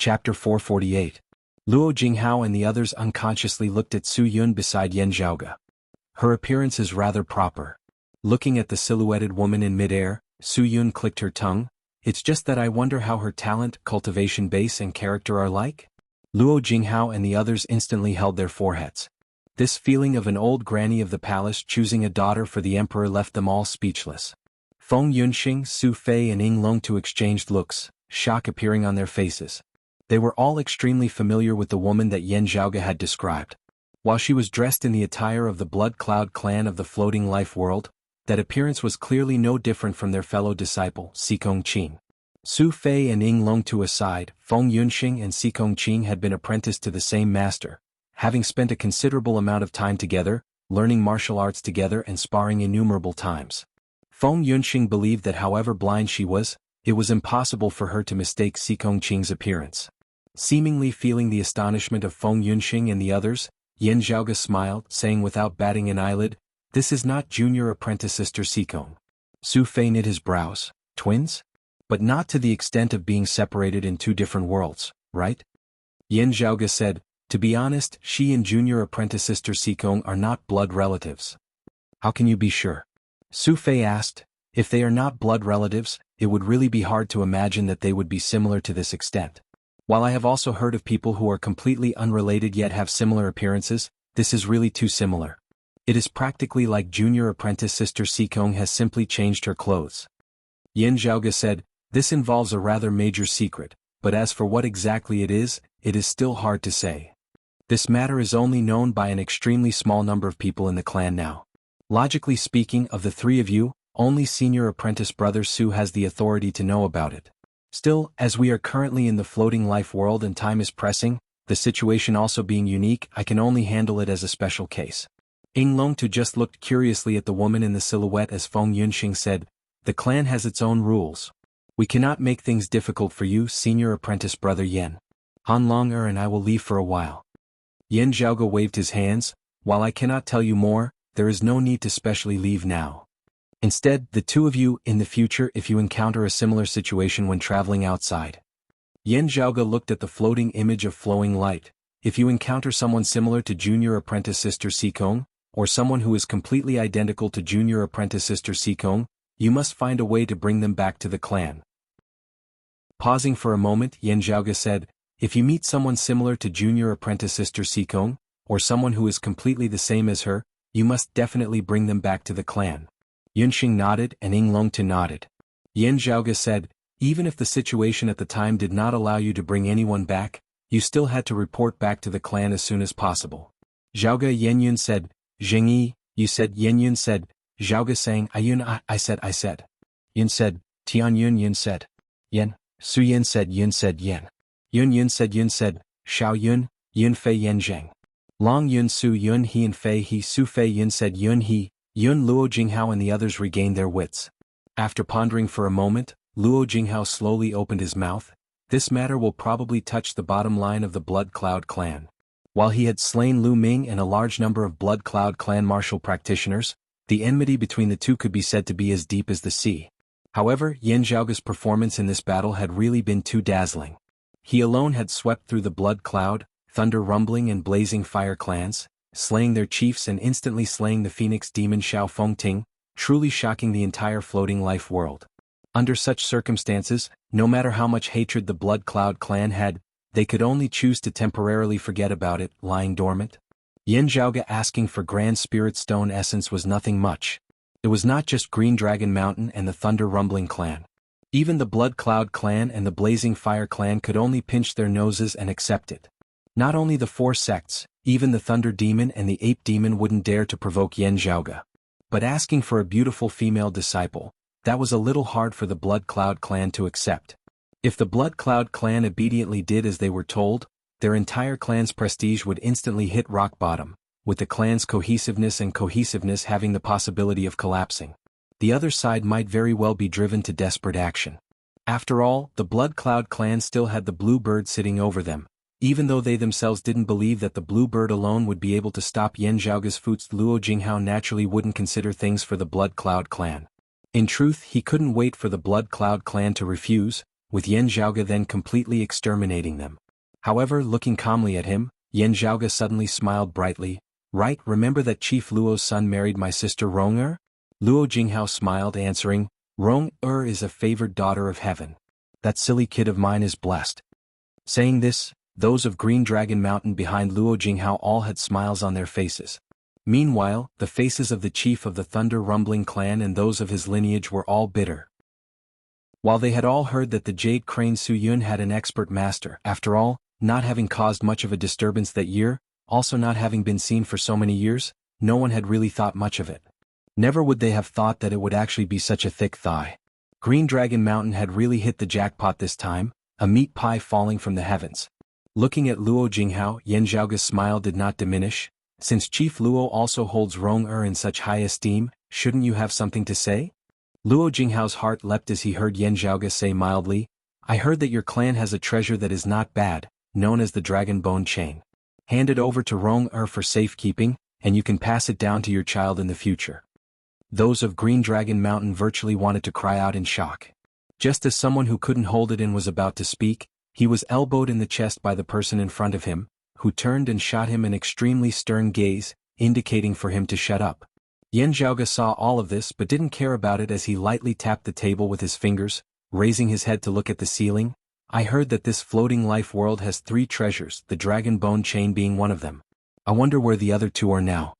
Chapter 448. Luo Jinghao and the others unconsciously looked at Su Yun beside Yan Zhaoge. Her appearance is rather proper. Looking at the silhouetted woman in midair, Su Yun clicked her tongue. It's just that I wonder how her talent, cultivation base and character are like? Luo Jinghao and the others instantly held their foreheads. This feeling of an old granny of the palace choosing a daughter for the emperor left them all speechless. Feng Yunxing, Su Fei and Ying Longtu exchanged looks, shock appearing on their faces. They were all extremely familiar with the woman that Yan Zhaoge had described. While she was dressed in the attire of the Blood Cloud clan of the floating life world, that appearance was clearly no different from their fellow disciple, Sikong Qing. Su Fei and Ying Longtu aside, Feng Yunxing and Sikong Qing had been apprenticed to the same master, having spent a considerable amount of time together, learning martial arts together and sparring innumerable times. Feng Yunxing believed that however blind she was, it was impossible for her to mistake Sikong Qing's appearance. Seemingly feeling the astonishment of Feng Yunxing and the others, Yan Zhaoge smiled, saying without batting an eyelid, "This is not junior apprentice sister Sikong." Su Fei knit his brows. Twins? But not to the extent of being separated in two different worlds, right? Yan Zhaoge said, "To be honest, she and junior apprentice sister Sikong are not blood relatives." "How can you be sure?" Su Fei asked. "If they are not blood relatives, it would really be hard to imagine that they would be similar to this extent. While I have also heard of people who are completely unrelated yet have similar appearances, this is really too similar. It is practically like junior apprentice sister Sikong has simply changed her clothes." Yan Zhaoge said, "This involves a rather major secret, but as for what exactly it is still hard to say. This matter is only known by an extremely small number of people in the clan now. Logically speaking, of the three of you, only senior apprentice brother Su has the authority to know about it. Still, as we are currently in the floating life world and time is pressing, the situation also being unique, I can only handle it as a special case." Ying Longtu just looked curiously at the woman in the silhouette as Feng Yunxing said, "The clan has its own rules. We cannot make things difficult for you, senior apprentice brother Yan. Han Long and I will leave for a while." Yan Zhaoge waved his hands. "While I cannot tell you more, there is no need to specially leave now. Instead, the two of you, in the future if you encounter a similar situation when traveling outside." Yan Zhaoge looked at the floating image of flowing light. "If you encounter someone similar to junior apprentice sister Sikong, or someone who is completely identical to junior apprentice sister Sikong, you must find a way to bring them back to the clan." Pausing for a moment, Yan Zhaoge said, "If you meet someone similar to junior apprentice sister Sikong, or someone who is completely the same as her, you must definitely bring them back to the clan." Yunxing nodded and Ying Longtu nodded. Yan Zhaoge said, "Even if the situation at the time did not allow you to bring anyone back, you still had to report back to the clan as soon as possible." Zhaoge Yenyun said, "Zhengyi, you said." Yenyun said, Zhaoge sang, I said. Yun said, Tian Yun said. Yen, Su Yin said Yen. Yun said, Shao Yun Fei Yen Zheng. Long Yun Su Yun He and Fei He Su Fei Yun said Yun He. Yun Luo Jinghao and the others regained their wits. After pondering for a moment, Luo Jinghao slowly opened his mouth. This matter will probably touch the bottom line of the Blood Cloud clan. While he had slain Lu Ming and a large number of Blood Cloud clan martial practitioners, the enmity between the two could be said to be as deep as the sea. However, Yan Zhaoge's performance in this battle had really been too dazzling. He alone had swept through the Blood Cloud, Thunder Rumbling and Blazing Fire clans, slaying their chiefs and instantly slaying the Phoenix demon Xiao Fengting, truly shocking the entire floating life world. Under such circumstances, no matter how much hatred the Blood Cloud clan had, they could only choose to temporarily forget about it, lying dormant. Yan Zhaoge asking for Grand Spirit Stone essence was nothing much. It was not just Green Dragon Mountain and the Thunder Rumbling clan. Even the Blood Cloud clan and the Blazing Fire clan could only pinch their noses and accept it. Not only the four sects, even the Thunder Demon and the Ape Demon wouldn't dare to provoke Yan Zhaoge. But asking for a beautiful female disciple, that was a little hard for the Blood Cloud clan to accept. If the Blood Cloud clan obediently did as they were told, their entire clan's prestige would instantly hit rock bottom, with the clan's cohesiveness having the possibility of collapsing. The other side might very well be driven to desperate action. After all, the Blood Cloud clan still had the Blue Bird sitting over them, even though they themselves didn't believe that the Blue Bird alone would be able to stop Yan Zhaoge's foots. Luo Jinghao naturally wouldn't consider things for the Blood Cloud clan. In truth, he couldn't wait for the Blood Cloud clan to refuse. with Yan Zhaoge then completely exterminating them. However, looking calmly at him, Yan Zhaoge suddenly smiled brightly. Right, remember that Chief Luo's son married my sister Rong-er? Luo Jinghao smiled, answering, Rong-er is a favored daughter of heaven. That silly kid of mine is blessed. Saying this, those of Green Dragon Mountain behind Luo Jinghao all had smiles on their faces. Meanwhile, the faces of the chief of the Thunder Rumbling clan and those of his lineage were all bitter. While they had all heard that the Jade Crane Su Yun had an expert master, after all, not having caused much of a disturbance that year, also not having been seen for so many years, no one had really thought much of it. Never would they have thought that it would actually be such a thick thigh. Green Dragon Mountain had really hit the jackpot this time, a meat pie falling from the heavens. Looking at Luo Jinghao, Yan Zhaoge's smile did not diminish. Since Chief Luo also holds Rong-er in such high esteem, shouldn't you have something to say? Luo Jinghao's heart leapt as he heard Yan Zhaoge say mildly, I heard that your clan has a treasure that is not bad, known as the Dragon Bone Chain. Hand it over to Rong-er for safekeeping, and you can pass it down to your child in the future. Those of Green Dragon Mountain virtually wanted to cry out in shock. Just as someone who couldn't hold it in was about to speak, he was elbowed in the chest by the person in front of him, who turned and shot him an extremely stern gaze, indicating for him to shut up. Yan Zhaoge saw all of this but didn't care about it as he lightly tapped the table with his fingers, raising his head to look at the ceiling. I heard that this floating life world has 3 treasures, the Dragon Bone Chain being one of them. I wonder where the other 2 are now.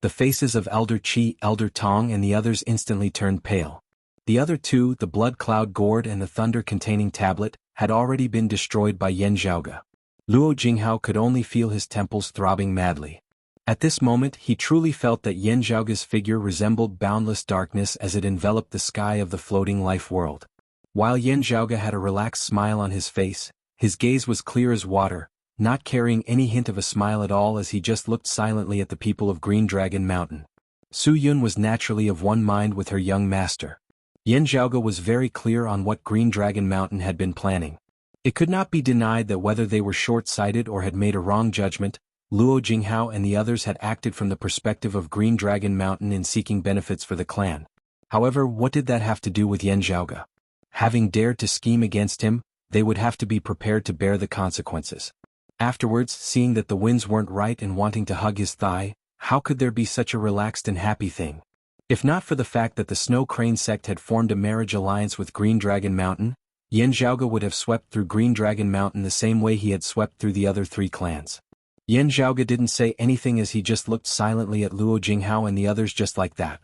The faces of Elder Qi, Elder Tong and the others instantly turned pale. The other 2, the Blood Cloud Gourd and the Thunder-containing tablet, had already been destroyed by Yan Zhaoge. Luo Jinghao could only feel his temples throbbing madly. At this moment he truly felt that Yan Zhaoge's figure resembled boundless darkness as it enveloped the sky of the floating life world. While Yan Zhaoge had a relaxed smile on his face, his gaze was clear as water, not carrying any hint of a smile at all as he just looked silently at the people of Green Dragon Mountain. Su Yun was naturally of one mind with her young master. Yan Zhaoge was very clear on what Green Dragon Mountain had been planning. It could not be denied that whether they were short-sighted or had made a wrong judgment, Luo Jinghao and the others had acted from the perspective of Green Dragon Mountain in seeking benefits for the clan. However, what did that have to do with Yan Zhaoge? Having dared to scheme against him, they would have to be prepared to bear the consequences. Afterwards, seeing that the winds weren't right and wanting to hug his thigh, how could there be such a relaxed and happy thing? If not for the fact that the Snow Crane sect had formed a marriage alliance with Green Dragon Mountain, Yan Zhaoge would have swept through Green Dragon Mountain the same way he had swept through the other 3 clans. Yan Zhaoge didn't say anything as he just looked silently at Luo Jinghao and the others just like that.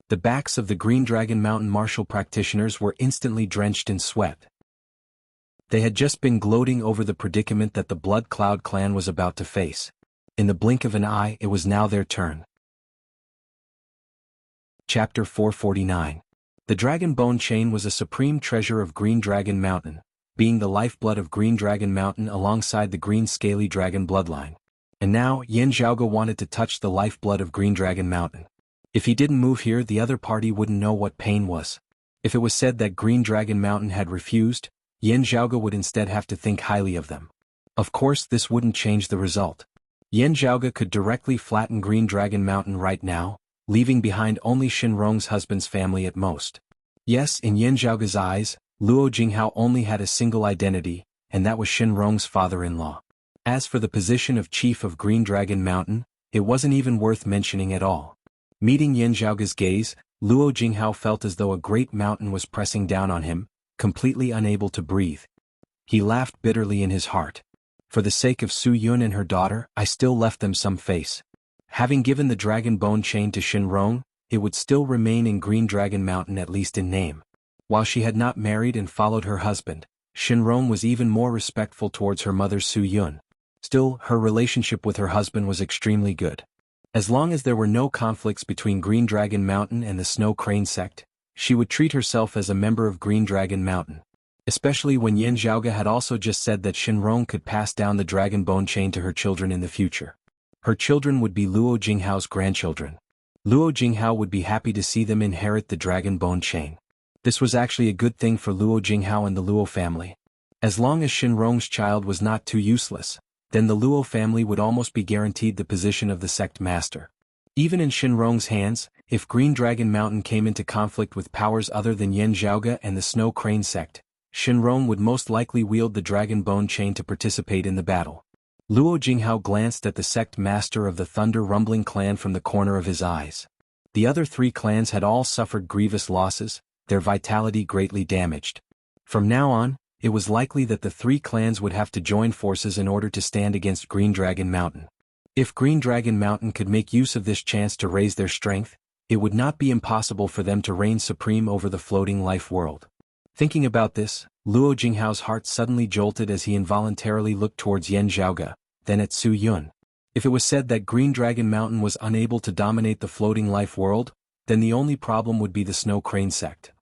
The backs of the Green Dragon Mountain martial practitioners were instantly drenched in sweat. They had just been gloating over the predicament that the Blood Cloud clan was about to face. In the blink of an eye, it was now their turn. Chapter 449. The Dragon Bone Chain was a supreme treasure of Green Dragon Mountain, being the lifeblood of Green Dragon Mountain alongside the Green Scaly Dragon bloodline. And now, Yan Zhaoge wanted to touch the lifeblood of Green Dragon Mountain. If he didn't move here, the other party wouldn't know what pain was. If it was said that Green Dragon Mountain had refused, Yan Zhaoge would instead have to think highly of them. Of course, this wouldn't change the result. Yan Zhaoge could directly flatten Green Dragon Mountain right now, leaving behind only Shinrong's husband's family at most. Yes, in Yan Zhaoge's eyes, Luo Jinghao only had a single identity, and that was Shinrong's father-in-law. As for the position of chief of Green Dragon Mountain, it wasn't even worth mentioning at all. Meeting Yan Zhaoge's gaze, Luo Jinghao felt as though a great mountain was pressing down on him, completely unable to breathe. He laughed bitterly in his heart. For the sake of Su Yun and her daughter, I still left them some face. Having given the Dragon Bone Chain to Shinrong, it would still remain in Green Dragon Mountain at least in name. While she had not married and followed her husband, Shinrong was even more respectful towards her mother Su Yun. Still, her relationship with her husband was extremely good. As long as there were no conflicts between Green Dragon Mountain and the Snow Crane sect, she would treat herself as a member of Green Dragon Mountain. Especially when Yan Zhaoge had also just said that Shinrong could pass down the Dragon Bone Chain to her children in the future. Her children would be Luo Jinghao's grandchildren. Luo Jinghao would be happy to see them inherit the Dragon Bone Chain. This was actually a good thing for Luo Jinghao and the Luo family. As long as Shinrong's child was not too useless, then the Luo family would almost be guaranteed the position of the sect master. Even in Shinrong's hands, if Green Dragon Mountain came into conflict with powers other than Yan Zhaoge and the Snow Crane sect, Shinrong would most likely wield the Dragon Bone Chain to participate in the battle. Luo Jinghao glanced at the sect master of the Thunder Rumbling clan from the corner of his eyes. The other 3 clans had all suffered grievous losses, their vitality greatly damaged. From now on, it was likely that the 3 clans would have to join forces in order to stand against Green Dragon Mountain. If Green Dragon Mountain could make use of this chance to raise their strength, it would not be impossible for them to reign supreme over the floating life world. Thinking about this, Luo Jinghao's heart suddenly jolted as he involuntarily looked towards Yan Zhaoge, then at Su Yun. If it was said that Green Dragon Mountain was unable to dominate the floating life world, then the only problem would be the Snow Crane sect.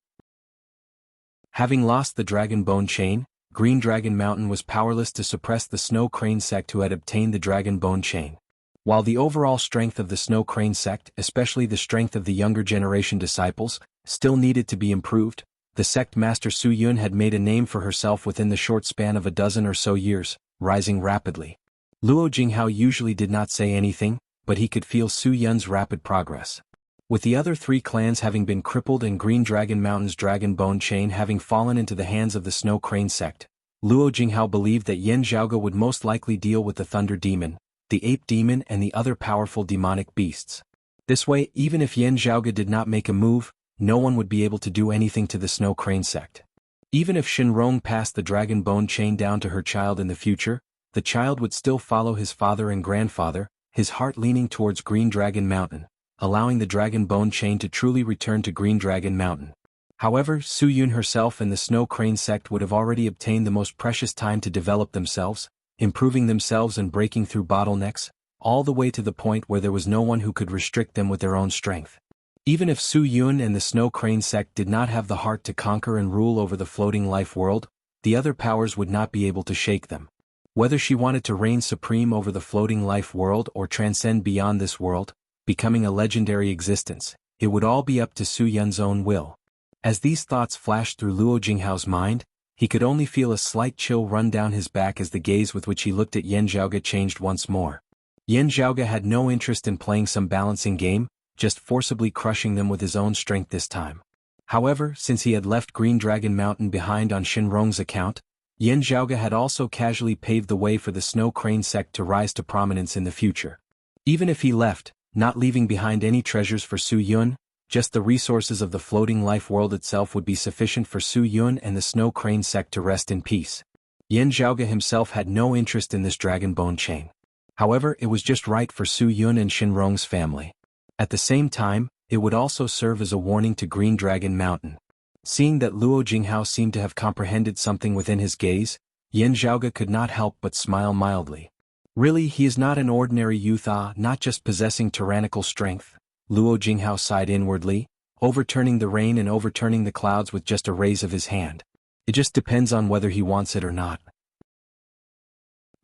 Having lost the Dragon Bone Chain, Green Dragon Mountain was powerless to suppress the Snow Crane sect who had obtained the Dragon Bone Chain. While the overall strength of the Snow Crane sect, especially the strength of the younger generation disciples, still needed to be improved, the sect master Su Yun had made a name for herself within the short span of a dozen or so years, rising rapidly. Luo Jinghao usually did not say anything, but he could feel Su Yun's rapid progress. With the other 3 clans having been crippled and Green Dragon Mountain's Dragon Bone Chain having fallen into the hands of the Snow Crane sect, Luo Jinghao believed that Yan Zhaoge would most likely deal with the Thunder Demon, the Ape Demon and the other powerful demonic beasts. This way, even if Yan Zhaoge did not make a move, no one would be able to do anything to the Snow Crane sect. Even if Shinrong passed the Dragon Bone Chain down to her child in the future, the child would still follow his father and grandfather, his heart leaning towards Green Dragon Mountain, allowing the Dragon Bone Chain to truly return to Green Dragon Mountain. However, Su Yun herself and the Snow Crane sect would have already obtained the most precious time to develop themselves, improving themselves and breaking through bottlenecks, all the way to the point where there was no one who could restrict them with their own strength. Even if Su Yun and the Snow Crane sect did not have the heart to conquer and rule over the floating life world, the other powers would not be able to shake them. Whether she wanted to reign supreme over the floating life world or transcend beyond this world, becoming a legendary existence, it would all be up to Su Yun's own will. As these thoughts flashed through Luo Jinghao's mind, he could only feel a slight chill run down his back as the gaze with which he looked at Yan Zhaoge changed once more. Yan Zhaoge had no interest in playing some balancing game, just forcibly crushing them with his own strength this time. However, since he had left Green Dragon Mountain behind on Shinrong's account, Yan Zhaoge had also casually paved the way for the Snow Crane sect to rise to prominence in the future. Even if he left, not leaving behind any treasures for Su Yun, just the resources of the floating life world itself would be sufficient for Su Yun and the Snow Crane sect to rest in peace. Yan Zhaoge himself had no interest in this Dragon Bone Chain. However, it was just right for Su Yun and Shinrong's family. At the same time, it would also serve as a warning to Green Dragon Mountain. Seeing that Luo Jinghao seemed to have comprehended something within his gaze, Yan Zhaoge could not help but smile mildly. Really, he is not an ordinary youth, not just possessing tyrannical strength, Luo Jinghao sighed inwardly, overturning the rain and overturning the clouds with just a raise of his hand. It just depends on whether he wants it or not.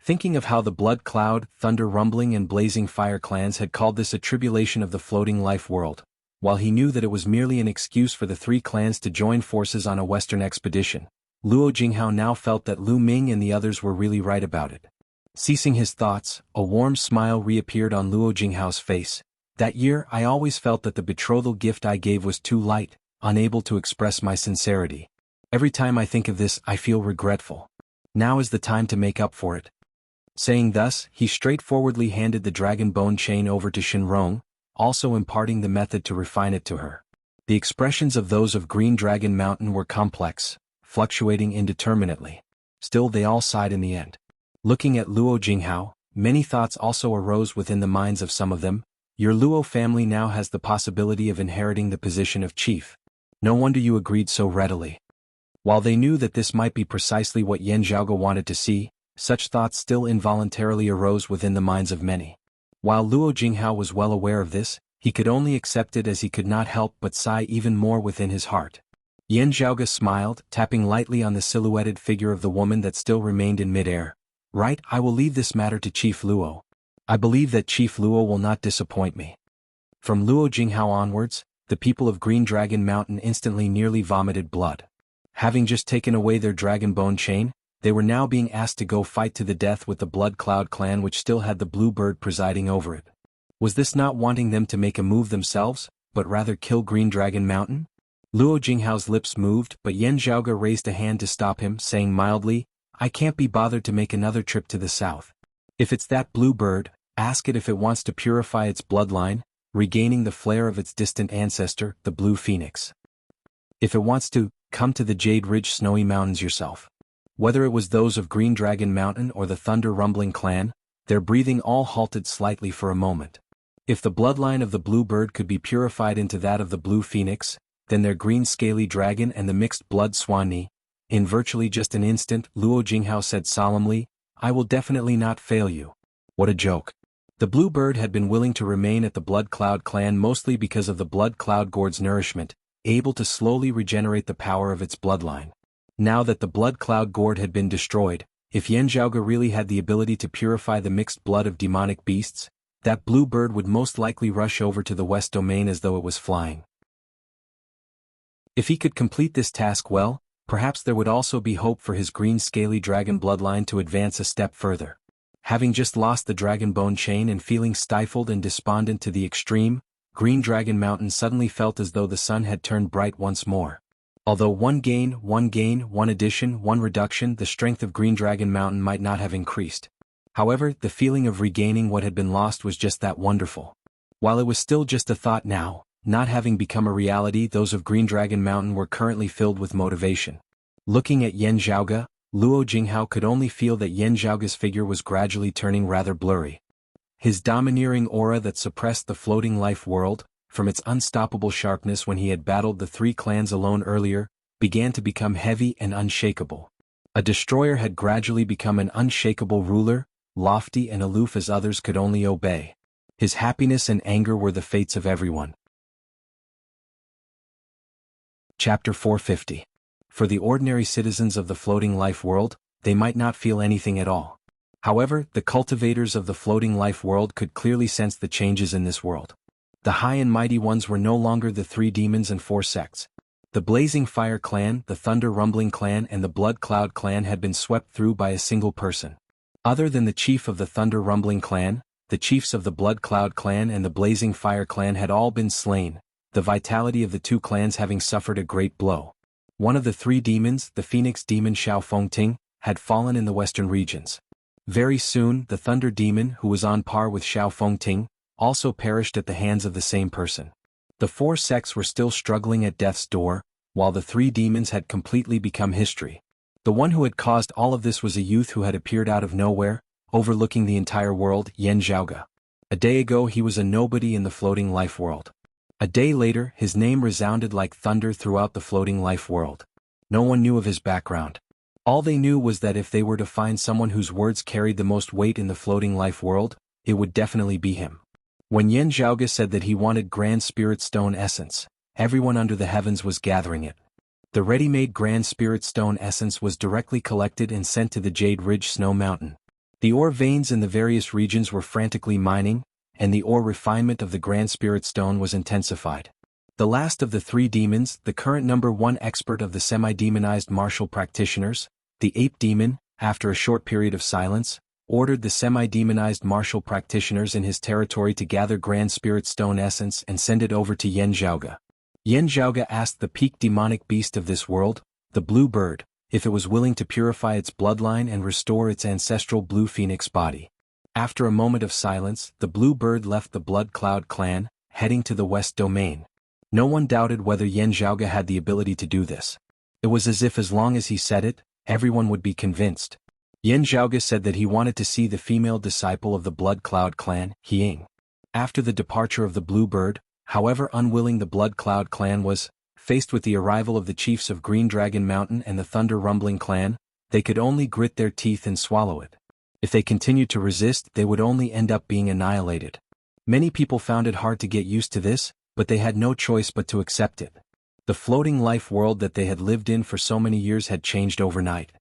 Thinking of how the Blood Cloud, Thunder Rumbling and Blazing Fire clans had called this a tribulation of the floating life world, while he knew that it was merely an excuse for the 3 clans to join forces on a western expedition, Luo Jinghao now felt that Lu Ming and the others were really right about it. Ceasing his thoughts, a warm smile reappeared on Luo Jinghao's face. That year I always felt that the betrothal gift I gave was too light, unable to express my sincerity. Every time I think of this I feel regretful. Now is the time to make up for it. Saying thus, he straightforwardly handed the Dragon Bone Chain over to Shinrong, also imparting the method to refine it to her. The expressions of those of Green Dragon Mountain were complex, fluctuating indeterminately. Still they all sighed in the end. Looking at Luo Jinghao, many thoughts also arose within the minds of some of them. Your Luo family now has the possibility of inheriting the position of chief. No wonder you agreed so readily. While they knew that this might be precisely what Yan Zhaoge wanted to see, such thoughts still involuntarily arose within the minds of many. While Luo Jinghao was well aware of this, he could only accept it as he could not help but sigh even more within his heart. Yan Zhaoge smiled, tapping lightly on the silhouetted figure of the woman that still remained in midair. Right, I will leave this matter to Chief Luo. I believe that Chief Luo will not disappoint me. From Luo Jinghao onwards, the people of Green Dragon Mountain instantly nearly vomited blood. Having just taken away their Dragon Bone Chain, they were now being asked to go fight to the death with the Blood Cloud clan which still had the Blue Bird presiding over it. Was this not wanting them to make a move themselves, but rather kill Green Dragon Mountain? Luo Jinghao's lips moved, but Yan Zhaoge raised a hand to stop him, saying mildly, I can't be bothered to make another trip to the south. If it's that blue bird, ask it if it wants to purify its bloodline, regaining the flair of its distant ancestor, the blue phoenix. If it wants to, come to the Jade Ridge Snowy Mountains yourself. Whether it was those of Green Dragon Mountain or the Thunder Rumbling clan, their breathing all halted slightly for a moment. If the bloodline of the blue bird could be purified into that of the blue phoenix, then their green scaly dragon and the mixed blood Swanni. In virtually just an instant, Luo Jinghao said solemnly, I will definitely not fail you. What a joke. The blue bird had been willing to remain at the Blood Cloud clan mostly because of the Blood Cloud Gourd's nourishment, able to slowly regenerate the power of its bloodline. Now that the Blood Cloud Gourd had been destroyed, if Yan Zhaoge really had the ability to purify the mixed blood of demonic beasts, that blue bird would most likely rush over to the West Domain as though it was flying. If he could complete this task well, perhaps there would also be hope for his green scaly dragon bloodline to advance a step further. Having just lost the dragon bone chain and feeling stifled and despondent to the extreme, Green Dragon Mountain suddenly felt as though the sun had turned bright once more. Although one gain, one addition, one reduction, the strength of Green Dragon Mountain might not have increased. However, the feeling of regaining what had been lost was just that wonderful. While it was still just a thought now, not having become a reality, those of Green Dragon Mountain were currently filled with motivation. Looking at Yan Zhaoge, Luo Jinghao could only feel that Yan Zhaoge's figure was gradually turning rather blurry. His domineering aura that suppressed the floating life world, from its unstoppable sharpness when he had battled the three clans alone earlier, began to become heavy and unshakable. A destroyer had gradually become an unshakable ruler, lofty and aloof as others could only obey. His happiness and anger were the fates of everyone. Chapter 450. For the ordinary citizens of the floating life world, they might not feel anything at all. However, the cultivators of the floating life world could clearly sense the changes in this world. The high and mighty ones were no longer the three demons and four sects. The Blazing Fire clan, the Thunder Rumbling clan and the Blood Cloud clan had been swept through by a single person. Other than the chief of the Thunder Rumbling clan, the chiefs of the Blood Cloud clan and the Blazing Fire clan had all been slain, the vitality of the two clans having suffered a great blow. One of the three demons, the Phoenix demon Xiao Fengting, had fallen in the western regions. Very soon, the Thunder demon, who was on par with Xiao Fengting, also perished at the hands of the same person. The four sects were still struggling at death's door, while the three demons had completely become history. The one who had caused all of this was a youth who had appeared out of nowhere, overlooking the entire world, Yan Zhaoge. A day ago he was a nobody in the floating life world. A day later, his name resounded like thunder throughout the floating life world. No one knew of his background. All they knew was that if they were to find someone whose words carried the most weight in the floating life world, it would definitely be him. When Yan Zhaoge said that he wanted Grand Spirit Stone Essence, everyone under the heavens was gathering it. The ready-made Grand Spirit Stone Essence was directly collected and sent to the Jade Ridge Snow Mountain. The ore veins in the various regions were frantically mining, and the ore refinement of the Grand Spirit Stone was intensified. The last of the three demons, the current number one expert of the semi-demonized martial practitioners, the Ape Demon, after a short period of silence, ordered the semi-demonized martial practitioners in his territory to gather Grand Spirit Stone Essence and send it over to Yan Zhaoge. Yan Zhaoge asked the peak demonic beast of this world, the Blue Bird, if it was willing to purify its bloodline and restore its ancestral Blue Phoenix body. After a moment of silence, the Blue Bird left the Blood Cloud clan, heading to the West Domain. No one doubted whether Yan Zhaoge had the ability to do this. It was as if as long as he said it, everyone would be convinced. Yan Zhaoge said that he wanted to see the female disciple of the Blood Cloud clan, Ying. After the departure of the Blue Bird, however unwilling the Blood Cloud clan was, faced with the arrival of the chiefs of Green Dragon Mountain and the Thunder Rumbling clan, they could only grit their teeth and swallow it. If they continued to resist, they would only end up being annihilated. Many people found it hard to get used to this, but they had no choice but to accept it. The floating life world that they had lived in for so many years had changed overnight.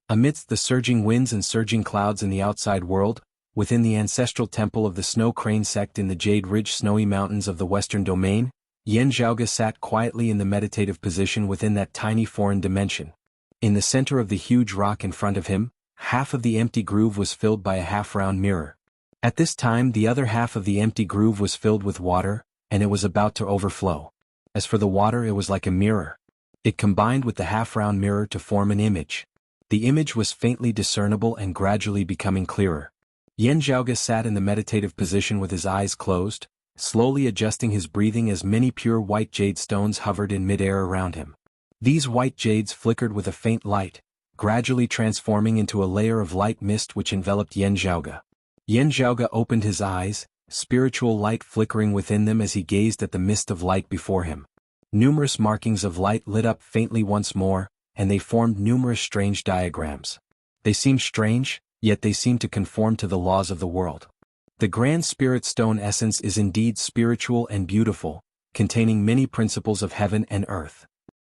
Amidst the surging winds and surging clouds in the outside world, within the ancestral temple of the Snow Crane sect in the Jade Ridge Snowy Mountains of the Western Domain, Yan Zhaoge sat quietly in the meditative position within that tiny foreign dimension. In the center of the huge rock in front of him, half of the empty groove was filled by a half-round mirror. At this time the other half of the empty groove was filled with water, and it was about to overflow. As for the water, it was like a mirror. It combined with the half-round mirror to form an image. The image was faintly discernible and gradually becoming clearer. Yan Zhaoge sat in the meditative position with his eyes closed, slowly adjusting his breathing as many pure white jade stones hovered in midair around him. These white jades flickered with a faint light, gradually transforming into a layer of light mist which enveloped Yan Zhaoge. Yan Zhaoge opened his eyes, spiritual light flickering within them as he gazed at the mist of light before him. Numerous markings of light lit up faintly once more, and they formed numerous strange diagrams. They seemed strange, yet they seemed to conform to the laws of the world. The Grand Spirit Stone essence is indeed spiritual and beautiful, containing many principles of heaven and earth.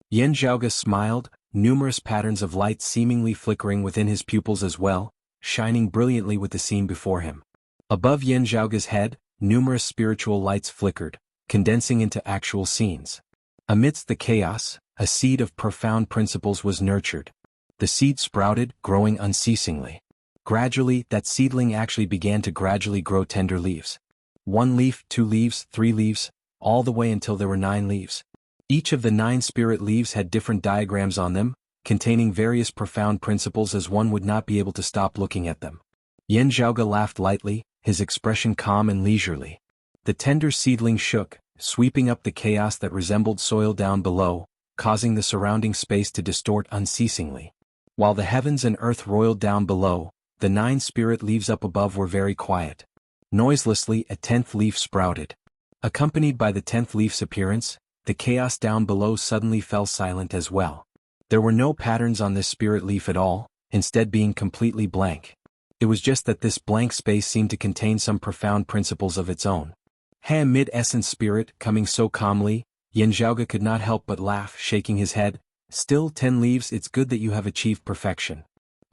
Yan Zhaoge smiled, numerous patterns of light seemingly flickering within his pupils as well, shining brilliantly with the scene before him. Above Yan Zhaoge's head, numerous spiritual lights flickered, condensing into actual scenes. Amidst the chaos, a seed of profound principles was nurtured. The seed sprouted, growing unceasingly. Gradually, that seedling actually began to gradually grow tender leaves. 1 leaf, 2 leaves, 3 leaves, all the way until there were 9 leaves. Each of the 9 spirit leaves had different diagrams on them, containing various profound principles as one would not be able to stop looking at them. Yan Zhaoge laughed lightly, his expression calm and leisurely. The tender seedling shook, sweeping up the chaos that resembled soil down below, causing the surrounding space to distort unceasingly. While the heavens and earth roiled down below, the 9 spirit leaves up above were very quiet. Noiselessly, a 10th leaf sprouted. Accompanied by the 10th leaf's appearance, the chaos down below suddenly fell silent as well. There were no patterns on this spirit leaf at all, instead being completely blank. It was just that this blank space seemed to contain some profound principles of its own. Hey, mid-essence spirit, coming so calmly, Yan Zhaoge could not help but laugh, shaking his head. Still 10 leaves, it's good that you have achieved perfection.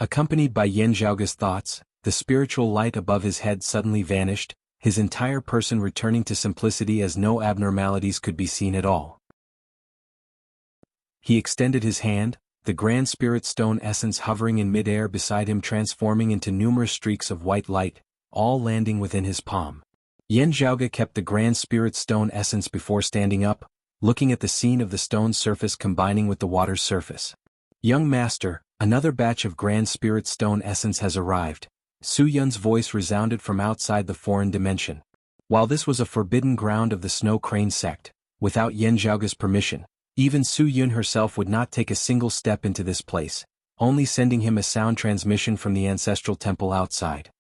Accompanied by Yan Zhaoge's thoughts, the spiritual light above his head suddenly vanished, his entire person returning to simplicity as no abnormalities could be seen at all. He extended his hand, the Grand Spirit Stone essence hovering in mid-air beside him, transforming into numerous streaks of white light, all landing within his palm. Yan Zhaoge kept the Grand Spirit Stone essence before standing up, looking at the scene of the stone's surface combining with the water's surface. Young Master, another batch of Grand Spirit Stone essence has arrived. Su Yun's voice resounded from outside the foreign dimension. While this was a forbidden ground of the Snow Crane sect, without Yan Zhaoge's permission, even Su Yun herself would not take a single step into this place, only sending him a sound transmission from the ancestral temple outside.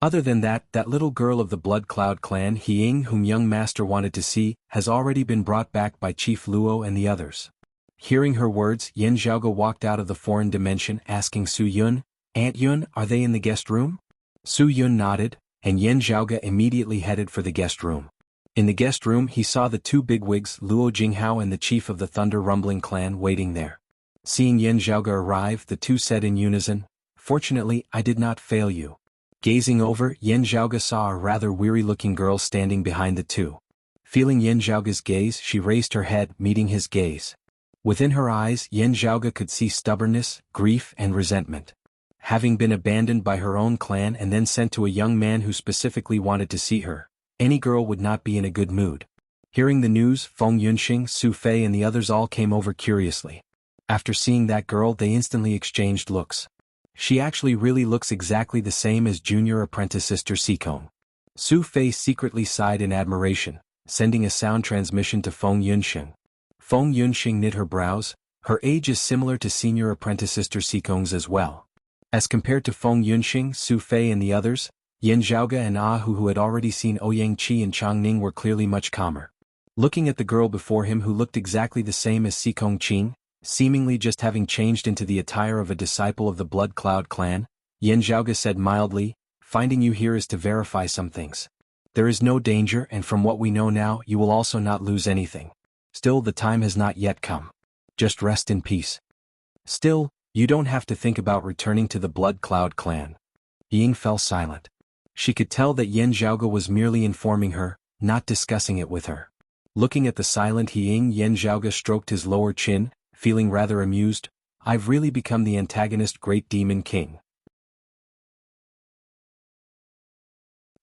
Other than that, that little girl of the Blood Cloud clan, He Ying, whom young master wanted to see, has already been brought back by Chief Luo and the others. Hearing her words, Yan Zhaoge walked out of the foreign dimension, asking Su Yun, Aunt Yun, are they in the guest room? Su Yun nodded, and Yan Zhaoge immediately headed for the guest room. In the guest room he saw the 2 bigwigs, Luo Jinghao and the chief of the Thunder Rumbling clan, waiting there. Seeing Yan Zhaoge arrive, the 2 said in unison, Fortunately, I did not fail you. Gazing over, Yan Zhaoge saw a rather weary-looking girl standing behind the 2. Feeling Yan Zhaoge's gaze, she raised her head, meeting his gaze. Within her eyes, Yan Zhaoge could see stubbornness, grief, and resentment. Having been abandoned by her own clan and then sent to a young man who specifically wanted to see her, any girl would not be in a good mood. Hearing the news, Feng Yunxing, Su Fei and the others all came over curiously. After seeing that girl, they instantly exchanged looks. She actually really looks exactly the same as junior apprentice sister Sikong. Su Fei secretly sighed in admiration, sending a sound transmission to Feng Yunxing. Feng Yunxing knit her brows. Her age is similar to senior apprentice sister Sikong's as well. As compared to Feng Yunxing, Su Fei and the others, Yan Zhaoge and Hu, who had already seen Ouyang Qi and Chang Ning, were clearly much calmer. Looking at the girl before him who looked exactly the same as Sikong Qing, seemingly just having changed into the attire of a disciple of the Blood Cloud clan, Yan Zhaoge said mildly, Finding you here is to verify some things. There is no danger, and from what we know now, you will also not lose anything. Still, the time has not yet come. Just rest in peace. Still, you don't have to think about returning to the Blood Cloud clan. Ying fell silent. She could tell that Yan Zhaoge was merely informing her, not discussing it with her. Looking at the silent He Ying, Yan Zhaoge stroked his lower chin, feeling rather amused. I've really become the antagonist Great Demon King.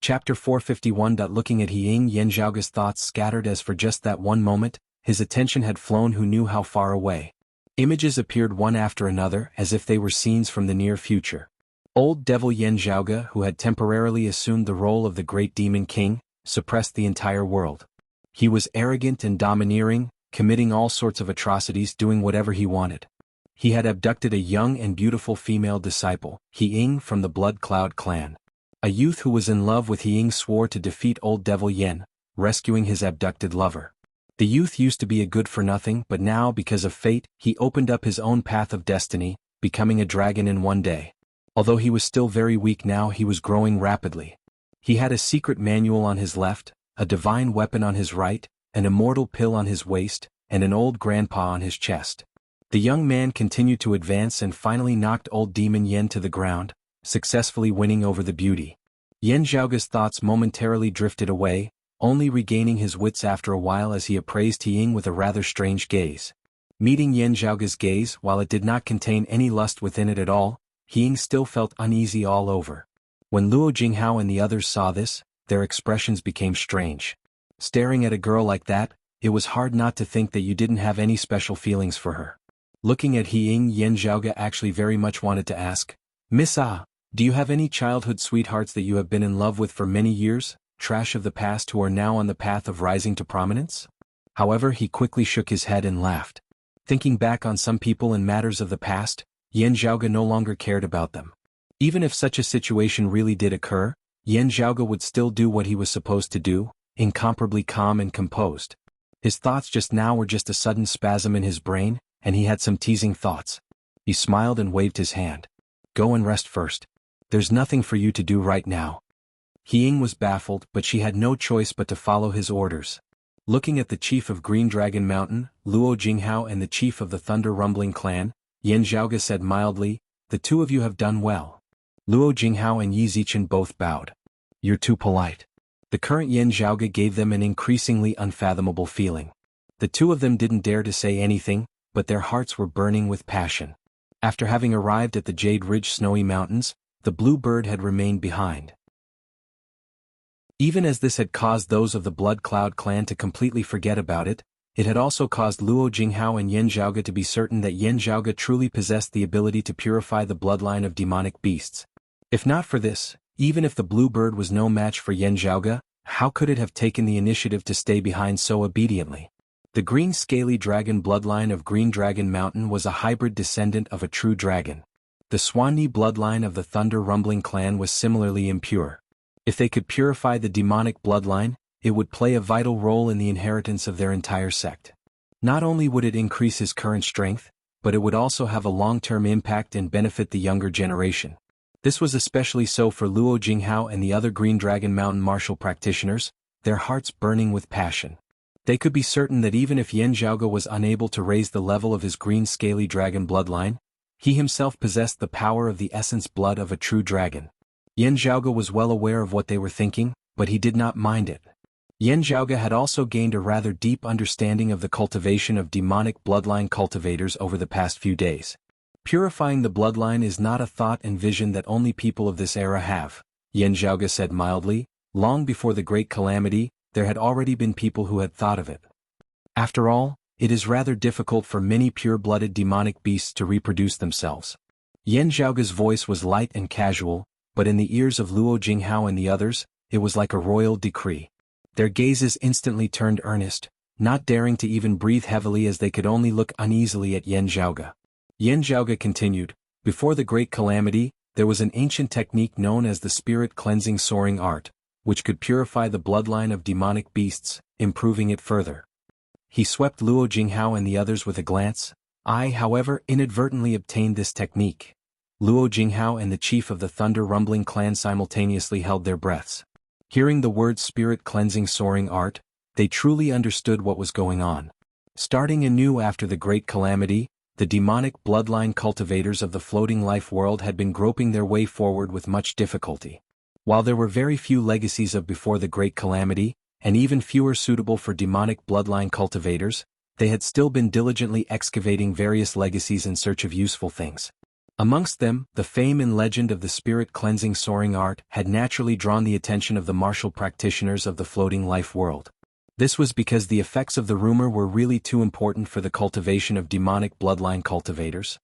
Chapter 451. Looking at He Ying, Yan Zhaoge's thoughts scattered as for just that one moment, his attention had flown who knew how far away. Images appeared one after another as if they were scenes from the near future. Old devil Yan Zhaoge, who had temporarily assumed the role of the great demon king, suppressed the entire world. He was arrogant and domineering, committing all sorts of atrocities, doing whatever he wanted. He had abducted a young and beautiful female disciple, He Ying, from the Blood Cloud clan. A youth who was in love with He Ying swore to defeat old devil Yan, rescuing his abducted lover. The youth used to be a good-for-nothing, but now, because of fate, he opened up his own path of destiny, becoming a dragon in one day. Although he was still very weak now, he was growing rapidly. He had a secret manual on his left, a divine weapon on his right, an immortal pill on his waist, and an old grandpa on his chest. The young man continued to advance and finally knocked old demon Yan to the ground, successfully winning over the beauty. Yan Zhaoge's thoughts momentarily drifted away, only regaining his wits after a while as he appraised He Ying with a rather strange gaze. Meeting Yan Zhaoge's gaze, while it did not contain any lust within it at all, He Ying still felt uneasy all over. When Luo Jinghao and the others saw this, their expressions became strange. Staring at a girl like that, it was hard not to think that you didn't have any special feelings for her. Looking at He Ying, Yan Zhaoge actually very much wanted to ask, "Miss Ah, do you have any childhood sweethearts that you have been in love with for many years, trash of the past who are now on the path of rising to prominence?" However, he quickly shook his head and laughed. Thinking back on some people and matters of the past, Yan Zhaoge no longer cared about them. Even if such a situation really did occur, Yan Zhaoge would still do what he was supposed to do, incomparably calm and composed. His thoughts just now were just a sudden spasm in his brain, and he had some teasing thoughts. He smiled and waved his hand. "Go and rest first. There's nothing for you to do right now." He Ying was baffled, but she had no choice but to follow his orders. Looking at the chief of Green Dragon Mountain, Luo Jinghao, and the chief of the Thunder Rumbling clan, Yan Zhaoge said mildly, "The two of you have done well." Luo Jinghao and Yi Zichen both bowed. "You're too polite." The current Yan Zhaoge gave them an increasingly unfathomable feeling. The two of them didn't dare to say anything, but their hearts were burning with passion. After having arrived at the Jade Ridge Snowy Mountains, the Blue Bird had remained behind. Even as this had caused those of the Blood Cloud clan to completely forget about it, it had also caused Luo Jinghao and Yan Zhaoge to be certain that Yan Zhaoge truly possessed the ability to purify the bloodline of demonic beasts. If not for this, even if the Blue Bird was no match for Yan Zhaoge, how could it have taken the initiative to stay behind so obediently? The green scaly dragon bloodline of Green Dragon Mountain was a hybrid descendant of a true dragon. The Swanee bloodline of the Thunder Rumbling clan was similarly impure. If they could purify the demonic bloodline, it would play a vital role in the inheritance of their entire sect. Not only would it increase his current strength, but it would also have a long-term impact and benefit the younger generation. This was especially so for Luo Jinghao and the other Green Dragon Mountain martial practitioners, their hearts burning with passion. They could be certain that even if Yan Zhaoge was unable to raise the level of his green scaly dragon bloodline, he himself possessed the power of the essence blood of a true dragon. Yan Zhaoge was well aware of what they were thinking, but he did not mind it. Yan Zhaoge had also gained a rather deep understanding of the cultivation of demonic bloodline cultivators over the past few days. Purifying the bloodline is not a thought and vision that only people of this era have, Yan Zhaoge said mildly. Long before the Great Calamity, there had already been people who had thought of it. After all, it is rather difficult for many pure-blooded demonic beasts to reproduce themselves. Yan Zhaoge's voice was light and casual, but in the ears of Luo Jinghao and the others, it was like a royal decree. Their gazes instantly turned earnest, not daring to even breathe heavily as they could only look uneasily at Yan Zhaoge. Yan Zhaoge continued, "Before the Great Calamity, there was an ancient technique known as the Spirit Cleansing Soaring Art, which could purify the bloodline of demonic beasts, improving it further." He swept Luo Jinghao and the others with a glance. "I, however, inadvertently obtained this technique." Luo Jinghao and the chief of the Thunder Rumbling clan simultaneously held their breaths. Hearing the word Spirit Cleansing Soaring Art, they truly understood what was going on. Starting anew after the Great Calamity, the demonic bloodline cultivators of the floating life world had been groping their way forward with much difficulty. While there were very few legacies of before the Great Calamity, and even fewer suitable for demonic bloodline cultivators, they had still been diligently excavating various legacies in search of useful things. Amongst them, the fame and legend of the Spirit Cleansing Soaring Art had naturally drawn the attention of the martial practitioners of the floating life world. This was because the effects of the rumor were really too important for the cultivation of demonic bloodline cultivators.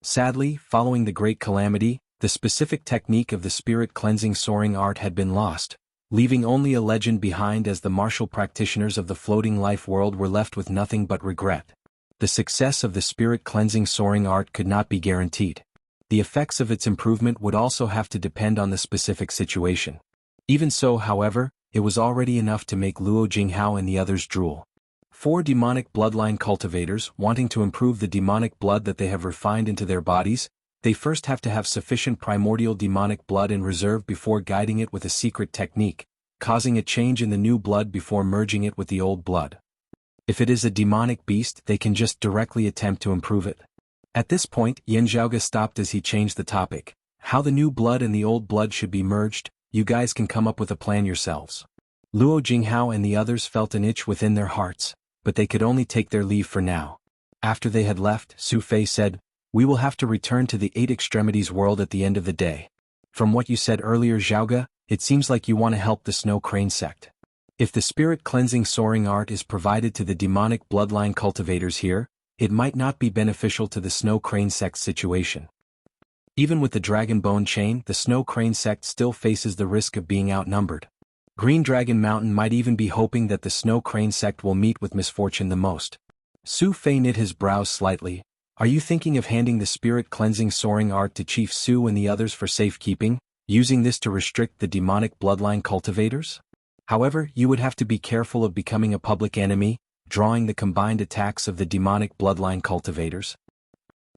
Sadly, following the Great Calamity, the specific technique of the spirit cleansing soaring art had been lost, leaving only a legend behind as the martial practitioners of the floating life world were left with nothing but regret. The success of the spirit cleansing soaring art could not be guaranteed. The effects of its improvement would also have to depend on the specific situation. Even so, however, it was already enough to make Luo Jinghao and the others drool. 4 demonic bloodline cultivators, wanting to improve the demonic blood that they have refined into their bodies, they first have to have sufficient primordial demonic blood in reserve before guiding it with a secret technique, causing a change in the new blood before merging it with the old blood. If it is a demonic beast, they can just directly attempt to improve it. At this point, Yan Zhaoge stopped as he changed the topic. How the new blood and the old blood should be merged, you guys can come up with a plan yourselves. Luo Jinghao and the others felt an itch within their hearts, but they could only take their leave for now. After they had left, Su Fei said, "We will have to return to the 8 Extremities world at the end of the day. From what you said earlier, Zhaoge, it seems like you want to help the Snow Crane sect. If the spirit cleansing soaring art is provided to the demonic bloodline cultivators here, it might not be beneficial to the Snow Crane sect's situation. Even with the Dragon Bone chain, the Snow Crane sect still faces the risk of being outnumbered. Green Dragon Mountain might even be hoping that the Snow Crane sect will meet with misfortune the most." Su Fei knit his brows slightly. "Are you thinking of handing the spirit cleansing soaring art to Chief Su and the others for safekeeping, using this to restrict the demonic bloodline cultivators? However, you would have to be careful of becoming a public enemy, drawing the combined attacks of the demonic bloodline cultivators.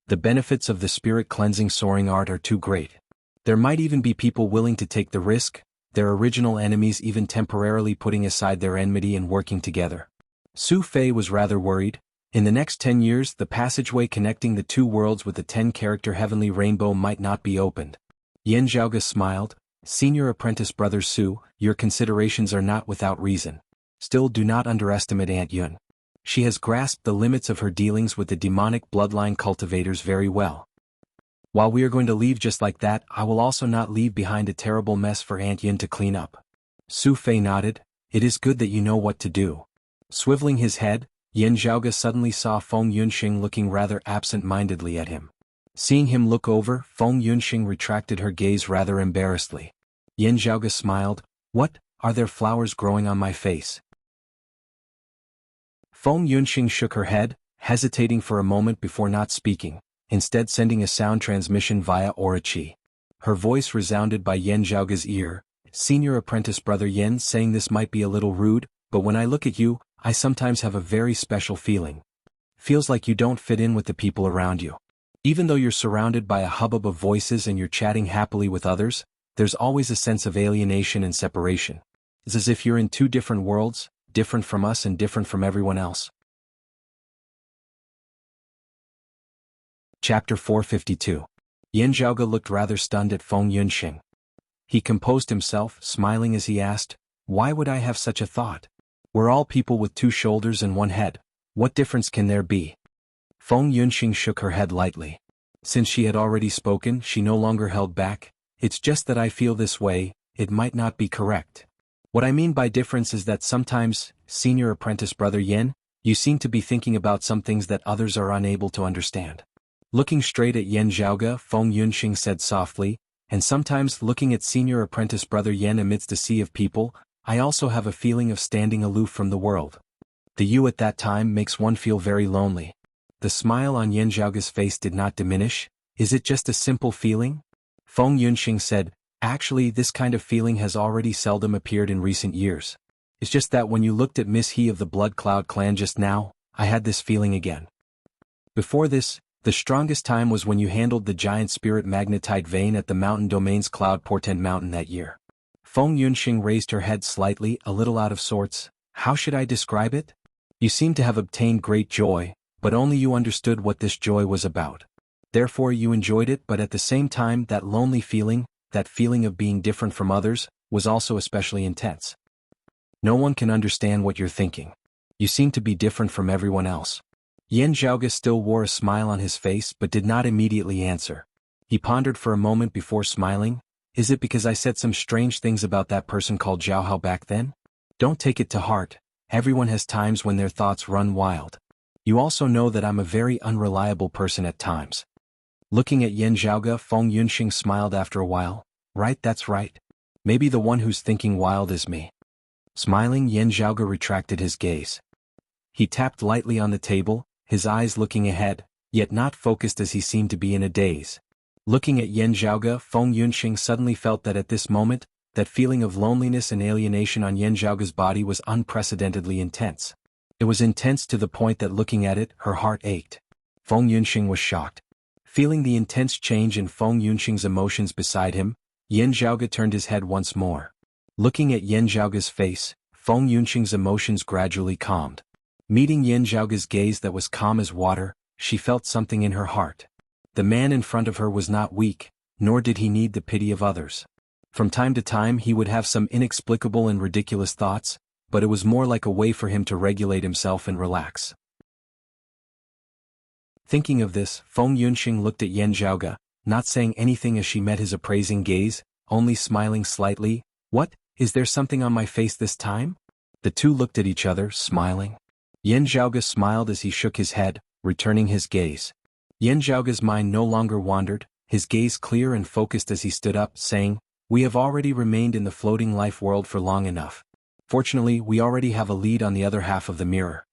The benefits of the spirit cleansing soaring art are too great. There might even be people willing to take the risk, their original enemies even temporarily putting aside their enmity and working together." Su Fei was rather worried. In the next 10 years, the passageway connecting the 2 worlds with the 10-character heavenly rainbow might not be opened. Yan Zhaoge smiled. "Senior apprentice brother Su, your considerations are not without reason. Still, do not underestimate Aunt Yun. She has grasped the limits of her dealings with the demonic bloodline cultivators very well. While we are going to leave just like that, I will also not leave behind a terrible mess for Aunt Yun to clean up." Su Fei nodded. "It is good that you know what to do." Swiveling his head, Yan Zhaoge suddenly saw Feng Yunxing looking rather absent-mindedly at him. Seeing him look over, Feng Yunxing retracted her gaze rather embarrassedly. Yan Zhaoge smiled. "What, are there flowers growing on my face?" Feng Yunxing shook her head, hesitating for a moment before not speaking, instead sending a sound transmission via aura chi. Her voice resounded by Yan Zhaoge's ear. "Senior apprentice brother Yan, saying this might be a little rude, but when I look at you, I sometimes have a very special feeling. Feels like you don't fit in with the people around you. Even though you're surrounded by a hubbub of voices and you're chatting happily with others, there's always a sense of alienation and separation. It's as if you're in 2 different worlds, different from us and different from everyone else." Chapter 452. Yan Zhaoge looked rather stunned at Feng Yunxing. He composed himself, smiling as he asked, "Why would I have such a thought? We're all people with 2 shoulders and 1 head. What difference can there be?" Feng Yunxing shook her head lightly. Since she had already spoken, she no longer held back. "It's just that I feel this way, it might not be correct. What I mean by difference is that sometimes, senior apprentice brother Yan, you seem to be thinking about some things that others are unable to understand." Looking straight at Yan Zhaoge, Feng Yunxing said softly, "And sometimes looking at senior apprentice brother Yan amidst a sea of people, I also have a feeling of standing aloof from the world. The you at that time makes one feel very lonely." The smile on Yan Zhaoge's face did not diminish. "Is it just a simple feeling?" Feng Yunxing said, "Actually, this kind of feeling has already seldom appeared in recent years. It's just that when you looked at Miss He of the Blood Cloud clan just now, I had this feeling again. Before this, the strongest time was when you handled the giant spirit magnetite vein at the mountain domain's Cloud Portent Mountain that year." Feng Yunxing raised her head slightly, a little out of sorts. "How should I describe it? You seem to have obtained great joy, but only you understood what this joy was about. Therefore you enjoyed it, but at the same time that lonely feeling, that feeling of being different from others, was also especially intense. No one can understand what you're thinking. You seem to be different from everyone else." Yan Zhaoge still wore a smile on his face but did not immediately answer. He pondered for a moment before smiling. "Is it because I said some strange things about that person called Zhao Hao back then? Don't take it to heart, everyone has times when their thoughts run wild. You also know that I'm a very unreliable person at times. Looking at Yan Zhaoge, Feng Yunxing smiled after a while. Right, that's right. Maybe the one who's thinking wild is me. Smiling, Yan Zhaoge retracted his gaze. He tapped lightly on the table, his eyes looking ahead, yet not focused as he seemed to be in a daze. Looking at Yan Zhaoge, Feng Yunxing suddenly felt that at this moment, that feeling of loneliness and alienation on Yan Zhaoge's body was unprecedentedly intense. It was intense to the point that looking at it, her heart ached. Feng Yunxing was shocked. Feeling the intense change in Feng Yunxing's emotions beside him, Yan Zhaoge turned his head once more. Looking at Yan Zhaoge's face, Feng Yunxing's emotions gradually calmed. Meeting Yan Zhaoge's gaze that was calm as water, she felt something in her heart. The man in front of her was not weak, nor did he need the pity of others. From time to time he would have some inexplicable and ridiculous thoughts, but it was more like a way for him to regulate himself and relax. Thinking of this, Feng Yunxing looked at Yan Zhaoge, not saying anything as she met his appraising gaze, only smiling slightly. What, is there something on my face this time? The two looked at each other, smiling. Yan Zhaoge smiled as he shook his head, returning his gaze. Yan Zhaoge's mind no longer wandered, his gaze clear and focused as he stood up, saying, "We have already remained in the floating life world for long enough. Fortunately, we already have a lead on the other half of the mirror."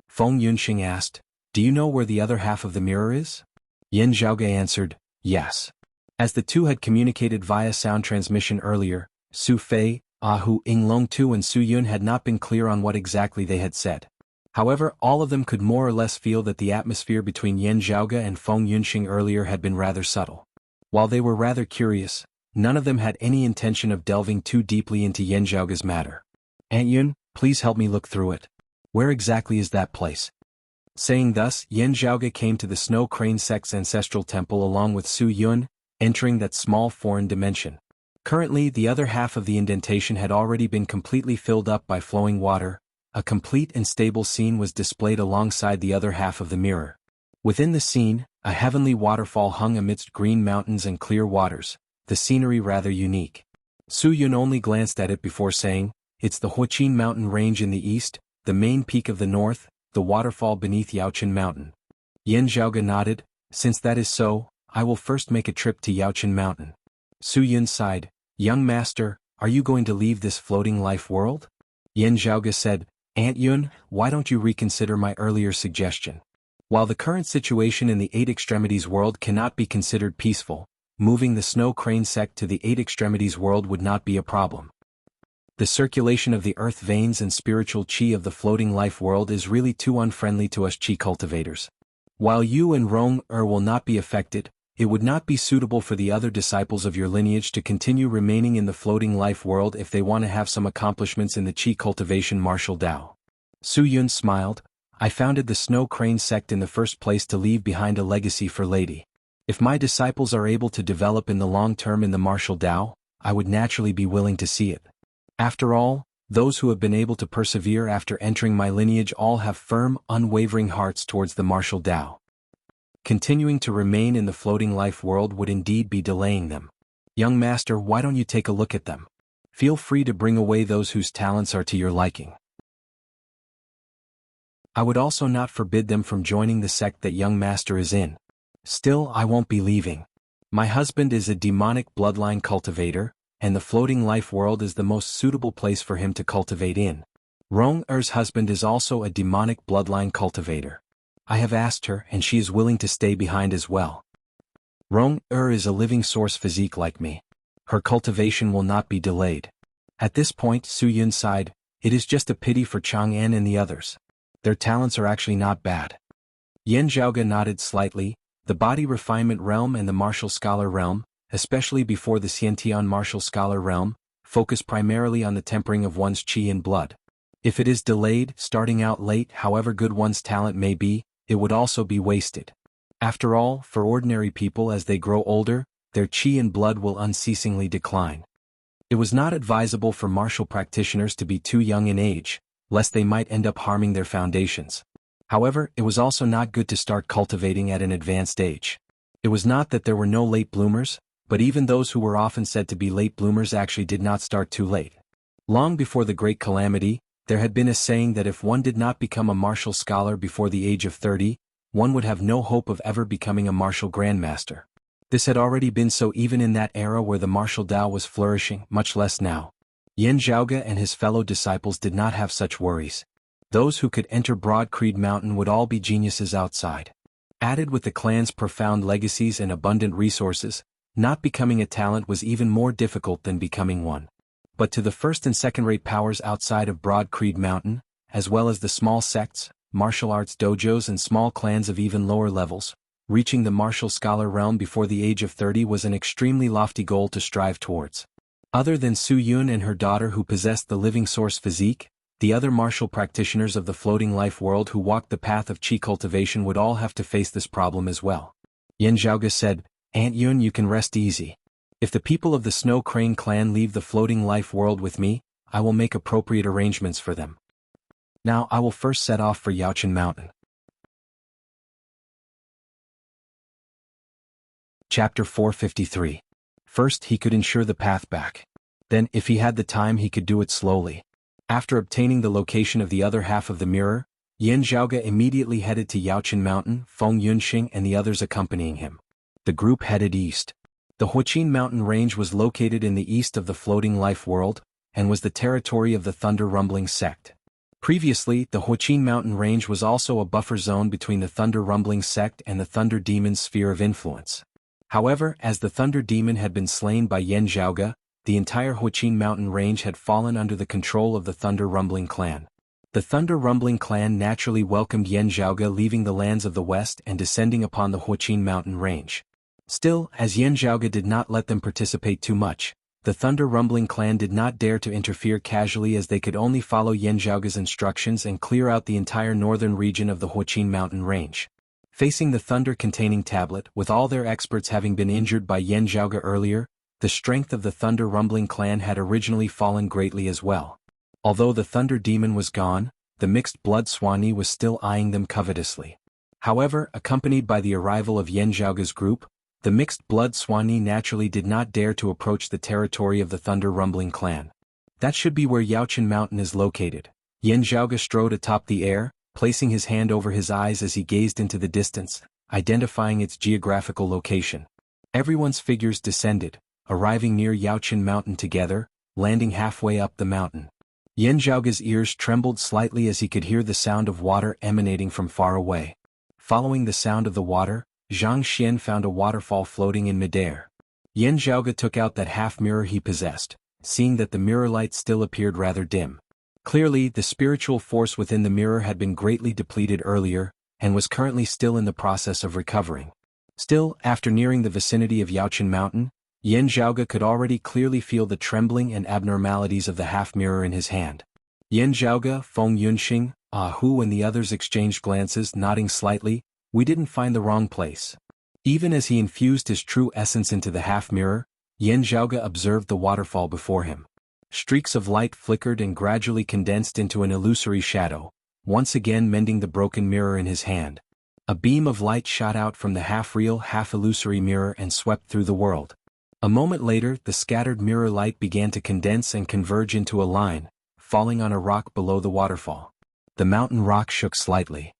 Feng Yunxing asked, "Do you know where the other half of the mirror is?" Yan Zhaoge answered, "Yes." As the two had communicated via sound transmission earlier, Su Fei, Hu Yinglong Tu and Su Yun had not been clear on what exactly they had said. However, all of them could more or less feel that the atmosphere between Yan Zhaoge and Feng Yunxing earlier had been rather subtle. While they were rather curious, none of them had any intention of delving too deeply into Yan Zhaoge's matter. "Aunt Yun, please help me look through it. Where exactly is that place?" Saying thus, Yan Zhaoge came to the Snow Crane sect's ancestral temple along with Su Yun, entering that small foreign dimension. Currently, the other half of the indentation had already been completely filled up by flowing water. A complete and stable scene was displayed alongside the other half of the mirror. Within the scene, a heavenly waterfall hung amidst green mountains and clear waters, the scenery rather unique. Su Yun only glanced at it before saying, "It's the Huaqin mountain range in the east, the main peak of the north, the waterfall beneath Yaoqin mountain." Yan Zhaoge nodded, "Since that is so, I will first make a trip to Yaoqin mountain." Su Yun sighed, "Young master, are you going to leave this floating life world?" Yan Zhaoge said, "Aunt Yun, why don't you reconsider my earlier suggestion? While the current situation in the Eight Extremities world cannot be considered peaceful, moving the Snow Crane sect to the Eight Extremities world would not be a problem. The circulation of the earth veins and spiritual qi of the floating life world is really too unfriendly to us qi cultivators. While you and Rong will not be affected, it would not be suitable for the other disciples of your lineage to continue remaining in the floating life world if they want to have some accomplishments in the qi cultivation martial Tao." Su Yun smiled, "I founded the Snow Crane sect in the first place to leave behind a legacy for Lady. If my disciples are able to develop in the long term in the martial Tao, I would naturally be willing to see it. After all, those who have been able to persevere after entering my lineage all have firm, unwavering hearts towards the martial Tao. Continuing to remain in the floating life world would indeed be delaying them. Young master, why don't you take a look at them? Feel free to bring away those whose talents are to your liking. I would also not forbid them from joining the sect that young master is in. Still, I won't be leaving. My husband is a demonic bloodline cultivator, and the floating life world is the most suitable place for him to cultivate in. Rong Er's husband is also a demonic bloodline cultivator. I have asked her and she is willing to stay behind as well. Rong Er is a living source physique like me. Her cultivation will not be delayed." At this point, Su Yun sighed, "It is just a pity for Chang'an and the others. Their talents are actually not bad." Yan Zhaoge nodded slightly. The body refinement realm and the martial scholar realm, especially before the Xiantian martial scholar realm, focus primarily on the tempering of one's qi and blood. If it is delayed, starting out late, however good one's talent may be, it would also be wasted. After all, for ordinary people as they grow older, their qi and blood will unceasingly decline. It was not advisable for martial practitioners to be too young in age, lest they might end up harming their foundations. However, it was also not good to start cultivating at an advanced age. It was not that there were no late bloomers, but even those who were often said to be late bloomers actually did not start too late. Long before the Great Calamity, there had been a saying that if one did not become a martial scholar before the age of 30, one would have no hope of ever becoming a martial grandmaster. This had already been so even in that era where the martial Tao was flourishing, much less now. Yan Zhaoge and his fellow disciples did not have such worries. Those who could enter Broad Creed Mountain would all be geniuses outside. Added with the clan's profound legacies and abundant resources, not becoming a talent was even more difficult than becoming one. But to the first and second-rate powers outside of Broad Creed Mountain, as well as the small sects, martial arts dojos and small clans of even lower levels, reaching the martial scholar realm before the age of 30 was an extremely lofty goal to strive towards. Other than Su Yun and her daughter who possessed the living source physique, the other martial practitioners of the floating life world who walked the path of qi cultivation would all have to face this problem as well. Yan Zhaoge said, "Aunt Yun, you can rest easy. If the people of the Snow Crane clan leave the floating life world with me, I will make appropriate arrangements for them. Now I will first set off for Yaochen Mountain." Chapter 453. First he could ensure the path back. Then, if he had the time, he could do it slowly. After obtaining the location of the other half of the mirror, Yan Zhaoge immediately headed to Yaochen Mountain, Feng Yunxing and the others accompanying him. The group headed east. The Huaqin Mountain Range was located in the east of the floating life world, and was the territory of the Thunder Rumbling sect. Previously, the Huaqin Mountain Range was also a buffer zone between the Thunder Rumbling sect and the Thunder Demon's sphere of influence. However, as the Thunder Demon had been slain by Yan Zhaoge, the entire Huaqin Mountain Range had fallen under the control of the Thunder Rumbling clan. The Thunder Rumbling clan naturally welcomed Yan Zhaoge leaving the lands of the west and descending upon the Huaqin Mountain Range. Still, as Yan Zhaoge did not let them participate too much, the Thunder Rumbling clan did not dare to interfere casually, as they could only follow Yan Zhaoge's instructions and clear out the entire northern region of the Huaqin Mountain Range. Facing the thunder-containing tablet, with all their experts having been injured by Yan Zhaoge earlier, the strength of the Thunder Rumbling clan had originally fallen greatly as well. Although the Thunder Demon was gone, the mixed blood Swanee was still eyeing them covetously. However, accompanied by the arrival of Yan Zhaoge's group, the mixed blood Swanee naturally did not dare to approach the territory of the Thunder Rumbling clan. That should be where Yaochen Mountain is located. Yan Zhaoge strode atop the air, placing his hand over his eyes as he gazed into the distance, identifying its geographical location. Everyone's figures descended, arriving near Yaochen Mountain together, landing halfway up the mountain. Yan Zhaoge's ears trembled slightly as he could hear the sound of water emanating from far away. Following the sound of the water, Zhang Xian found a waterfall floating in midair. Yan Zhaoge took out that half-mirror he possessed, seeing that the mirror light still appeared rather dim. Clearly, the spiritual force within the mirror had been greatly depleted earlier, and was currently still in the process of recovering. Still, after nearing the vicinity of Yaochen Mountain, Yan Zhaoge could already clearly feel the trembling and abnormalities of the half-mirror in his hand. Yan Zhaoge, Feng Yunxing, Hu and the others exchanged glances, nodding slightly. "We didn't find the wrong place." Even as he infused his true essence into the half-mirror, Yan Zhaoge observed the waterfall before him. Streaks of light flickered and gradually condensed into an illusory shadow, once again mending the broken mirror in his hand. A beam of light shot out from the half-real, half-illusory mirror and swept through the world. A moment later, the scattered mirror light began to condense and converge into a line, falling on a rock below the waterfall. The mountain rock shook slightly.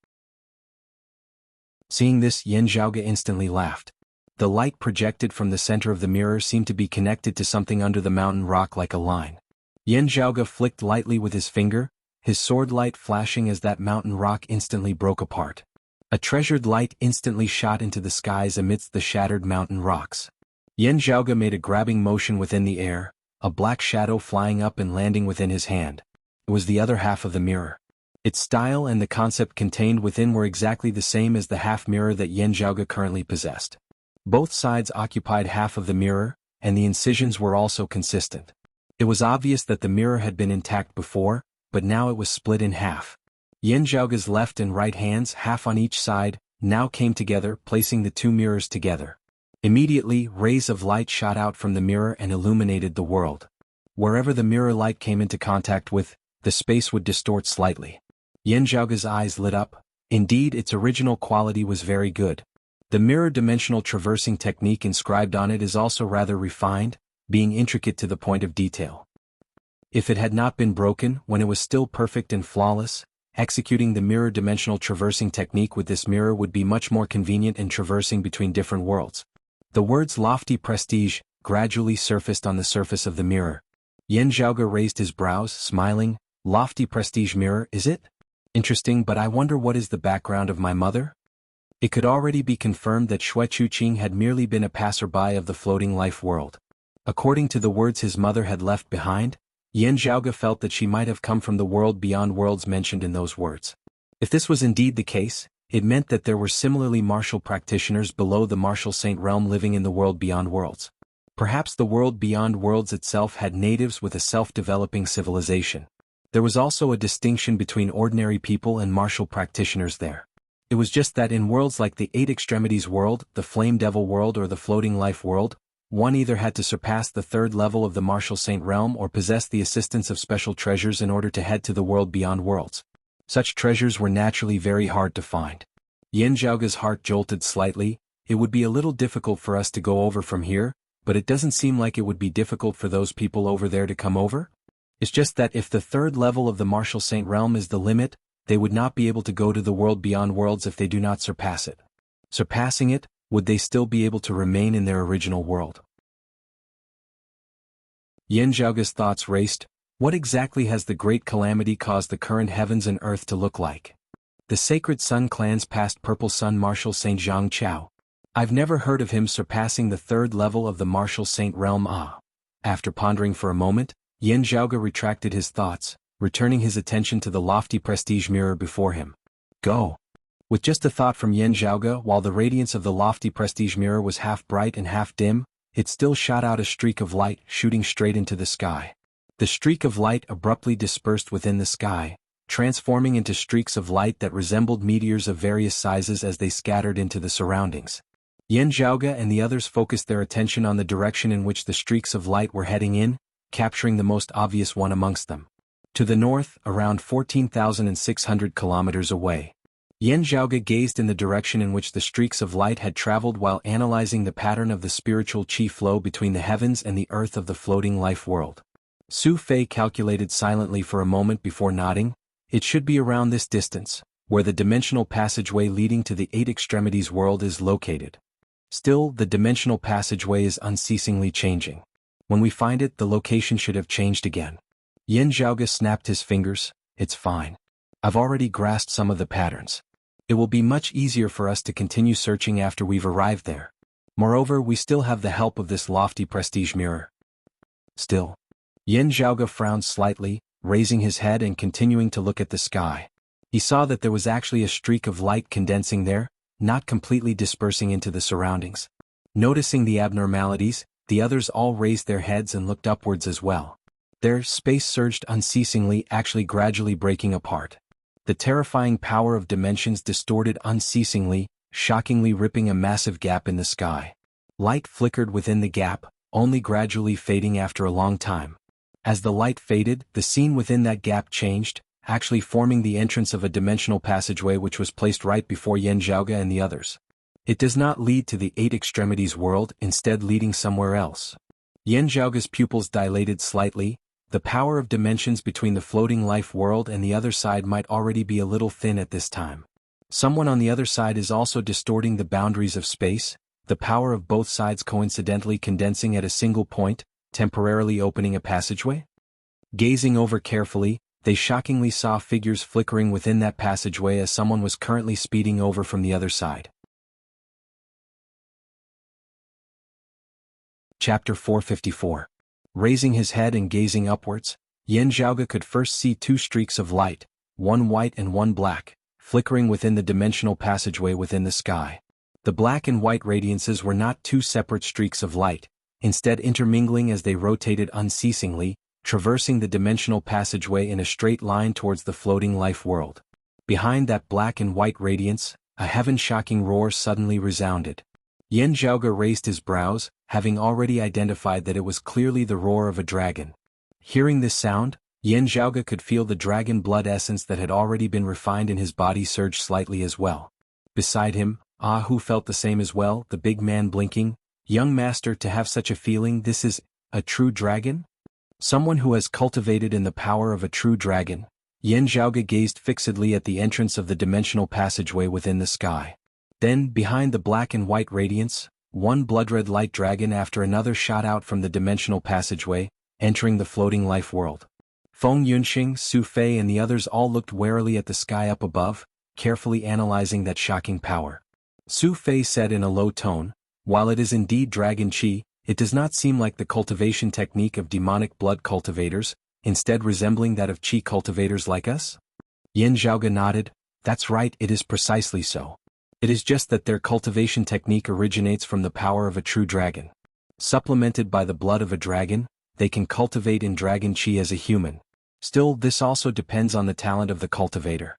Seeing this, Yan Zhaoge instantly laughed. The light projected from the center of the mirror seemed to be connected to something under the mountain rock like a line. Yan Zhaoge flicked lightly with his finger, his sword light flashing as that mountain rock instantly broke apart. A treasured light instantly shot into the skies amidst the shattered mountain rocks. Yan Zhaoge made a grabbing motion within the air, a black shadow flying up and landing within his hand. It was the other half of the mirror. Its style and the concept contained within were exactly the same as the half-mirror that Yan Zhaoge currently possessed. Both sides occupied half of the mirror, and the incisions were also consistent. It was obvious that the mirror had been intact before, but now it was split in half. Yan Zhaoge's left and right hands, half on each side, now came together, placing the two mirrors together. Immediately, rays of light shot out from the mirror and illuminated the world. Wherever the mirror light came into contact with, the space would distort slightly. Yan Zhaoge's eyes lit up. Indeed, its original quality was very good. The mirror dimensional traversing technique inscribed on it is also rather refined, being intricate to the point of detail. If it had not been broken when it was still perfect and flawless, executing the mirror dimensional traversing technique with this mirror would be much more convenient in traversing between different worlds. The words lofty prestige gradually surfaced on the surface of the mirror. Yan Zhaoge raised his brows, smiling. Lofty prestige mirror, is it? Interesting, but I wonder what is the background of my mother? It could already be confirmed that Xue Chuqing had merely been a passerby of the floating life world. According to the words his mother had left behind, Yan Zhaoge felt that she might have come from the world beyond worlds mentioned in those words. If this was indeed the case, it meant that there were similarly martial practitioners below the martial saint realm living in the world beyond worlds. Perhaps the world beyond worlds itself had natives with a self-developing civilization. There was also a distinction between ordinary people and martial practitioners there. It was just that in worlds like the Eight Extremities world, the Flame Devil world or the Floating Life world, one either had to surpass the third level of the martial saint realm or possess the assistance of special treasures in order to head to the world beyond worlds. Such treasures were naturally very hard to find. Yan Zhaoge's heart jolted slightly. It would be a little difficult for us to go over from here, but it doesn't seem like it would be difficult for those people over there to come over? It's just that if the third level of the martial saint realm is the limit, they would not be able to go to the world beyond worlds if they do not surpass it. Surpassing it, would they still be able to remain in their original world? Yan Zhaoge's thoughts raced. What exactly has the great calamity caused the current heavens and earth to look like? The Sacred Sun clan's past Purple Sun Martial Saint Zhang Chao. I've never heard of him surpassing the third level of the martial saint realm. After pondering for a moment, Yan Zhaoge retracted his thoughts, returning his attention to the lofty prestige mirror before him. Go! With just a thought from Yan Zhaoge, while the radiance of the lofty prestige mirror was half bright and half dim, it still shot out a streak of light, shooting straight into the sky. The streak of light abruptly dispersed within the sky, transforming into streaks of light that resembled meteors of various sizes as they scattered into the surroundings. Yan Zhaoge and the others focused their attention on the direction in which the streaks of light were heading in, capturing the most obvious one amongst them. To the north, around 14,600 kilometers away. Yan Zhaoge gazed in the direction in which the streaks of light had traveled while analyzing the pattern of the spiritual qi flow between the heavens and the earth of the floating life world. Su Fei calculated silently for a moment before nodding. It should be around this distance, where the dimensional passageway leading to the Eight Extremities world is located. Still, the dimensional passageway is unceasingly changing. When we find it, the location should have changed again. Yan Zhaoge snapped his fingers. It's fine. I've already grasped some of the patterns. It will be much easier for us to continue searching after we've arrived there. Moreover, we still have the help of this lofty prestige mirror. Still. Yan Zhaoge frowned slightly, raising his head and continuing to look at the sky. He saw that there was actually a streak of light condensing there, not completely dispersing into the surroundings. Noticing the abnormalities, the others all raised their heads and looked upwards as well. Their space surged unceasingly, actually gradually breaking apart. The terrifying power of dimensions distorted unceasingly, shockingly ripping a massive gap in the sky. Light flickered within the gap, only gradually fading after a long time. As the light faded, the scene within that gap changed, actually forming the entrance of a dimensional passageway which was placed right before Yan Zhaoge and the others. It does not lead to the Eight Extremities world, instead leading somewhere else. Yan Zhaoge's pupils dilated slightly. The power of dimensions between the floating life world and the other side might already be a little thin at this time. Someone on the other side is also distorting the boundaries of space, the power of both sides coincidentally condensing at a single point, temporarily opening a passageway? Gazing over carefully, they shockingly saw figures flickering within that passageway as someone was currently speeding over from the other side. Chapter 454. Raising his head and gazing upwards, Yan Zhaoge could first see two streaks of light, one white and one black, flickering within the dimensional passageway within the sky. The black and white radiances were not two separate streaks of light, instead intermingling as they rotated unceasingly, traversing the dimensional passageway in a straight line towards the floating life world. Behind that black and white radiance, a heaven-shocking roar suddenly resounded. Yan Zhaoge raised his brows, having already identified that it was clearly the roar of a dragon. Hearing this sound, Yan Zhaoge could feel the dragon blood essence that had already been refined in his body surge slightly as well. Beside him, Hu felt the same as well, the big man blinking. Young master, to have such a feeling, this is a true dragon? Someone who has cultivated in the power of a true dragon. Yan Zhaoge gazed fixedly at the entrance of the dimensional passageway within the sky. Then, behind the black and white radiance, one blood-red light dragon after another shot out from the dimensional passageway, entering the floating life world. Feng Yunxing, Su Fei and the others all looked warily at the sky up above, carefully analyzing that shocking power. Su Fei said in a low tone, "While it is indeed dragon qi, it does not seem like the cultivation technique of demonic blood cultivators, instead resembling that of qi cultivators like us?" Yan Zhaoge nodded, "That's right, it is precisely so. It is just that their cultivation technique originates from the power of a true dragon. Supplemented by the blood of a dragon, they can cultivate in dragon qi as a human. Still, this also depends on the talent of the cultivator."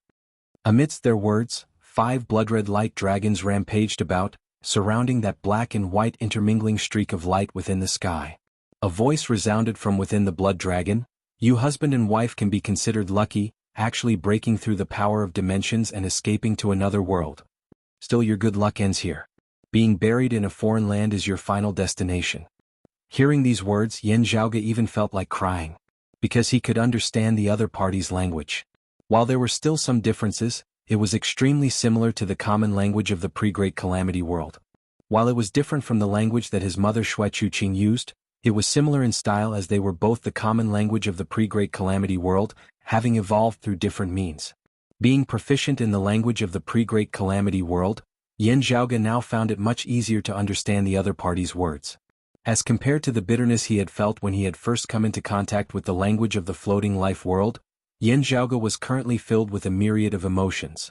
Amidst their words, 5 blood-red light dragons rampaged about, surrounding that black and white intermingling streak of light within the sky. A voice resounded from within the blood dragon, "You husband and wife can be considered lucky, actually breaking through the power of dimensions and escaping to another world. Still, your good luck ends here. Being buried in a foreign land is your final destination." Hearing these words, Yan Zhaoge even felt like crying, because he could understand the other party's language. While there were still some differences, it was extremely similar to the common language of the pre-Great Calamity world. While it was different from the language that his mother Xue Chuqing used, it was similar in style as they were both the common language of the pre-Great Calamity world, having evolved through different means. Being proficient in the language of the pre-Great Calamity world, Yan Zhaoge now found it much easier to understand the other party's words. As compared to the bitterness he had felt when he had first come into contact with the language of the floating life world, Yan Zhaoge was currently filled with a myriad of emotions.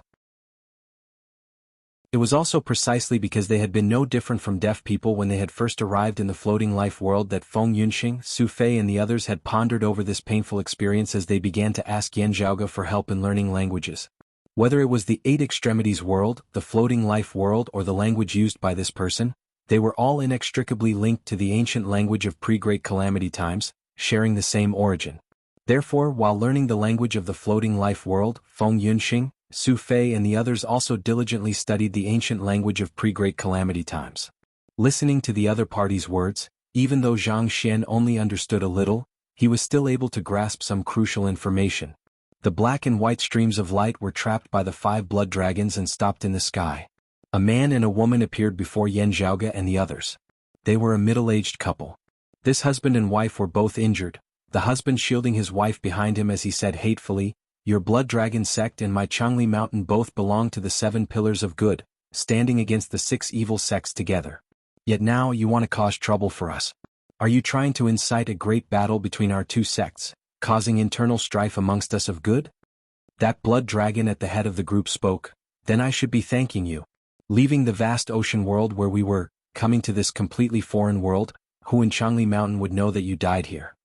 It was also precisely because they had been no different from deaf people when they had first arrived in the floating life world that Feng Yunxing, Su Fei and the others had pondered over this painful experience as they began to ask Yan Zhaoge for help in learning languages. Whether it was the 8 extremities world, the floating life world or the language used by this person, they were all inextricably linked to the ancient language of pre-Great Calamity times, sharing the same origin. Therefore, while learning the language of the floating life world, Feng Yunxing, Su Fei and the others also diligently studied the ancient language of pre-Great Calamity times. Listening to the other party's words, even though Zhang Xian only understood a little, he was still able to grasp some crucial information. The black and white streams of light were trapped by the 5 blood dragons and stopped in the sky. A man and a woman appeared before Yan Zhaoge and the others. They were a middle-aged couple. This husband and wife were both injured, the husband shielding his wife behind him as he said hatefully, "Your blood dragon sect and my Changli mountain both belong to the 7 pillars of good, standing against the 6 evil sects together. Yet now you want to cause trouble for us. Are you trying to incite a great battle between our 2 sects, causing internal strife amongst us of good?" That blood dragon at the head of the group spoke, "Then I should be thanking you. Leaving the vast ocean world where we were, coming to this completely foreign world, who in Changli mountain would know that you died here?"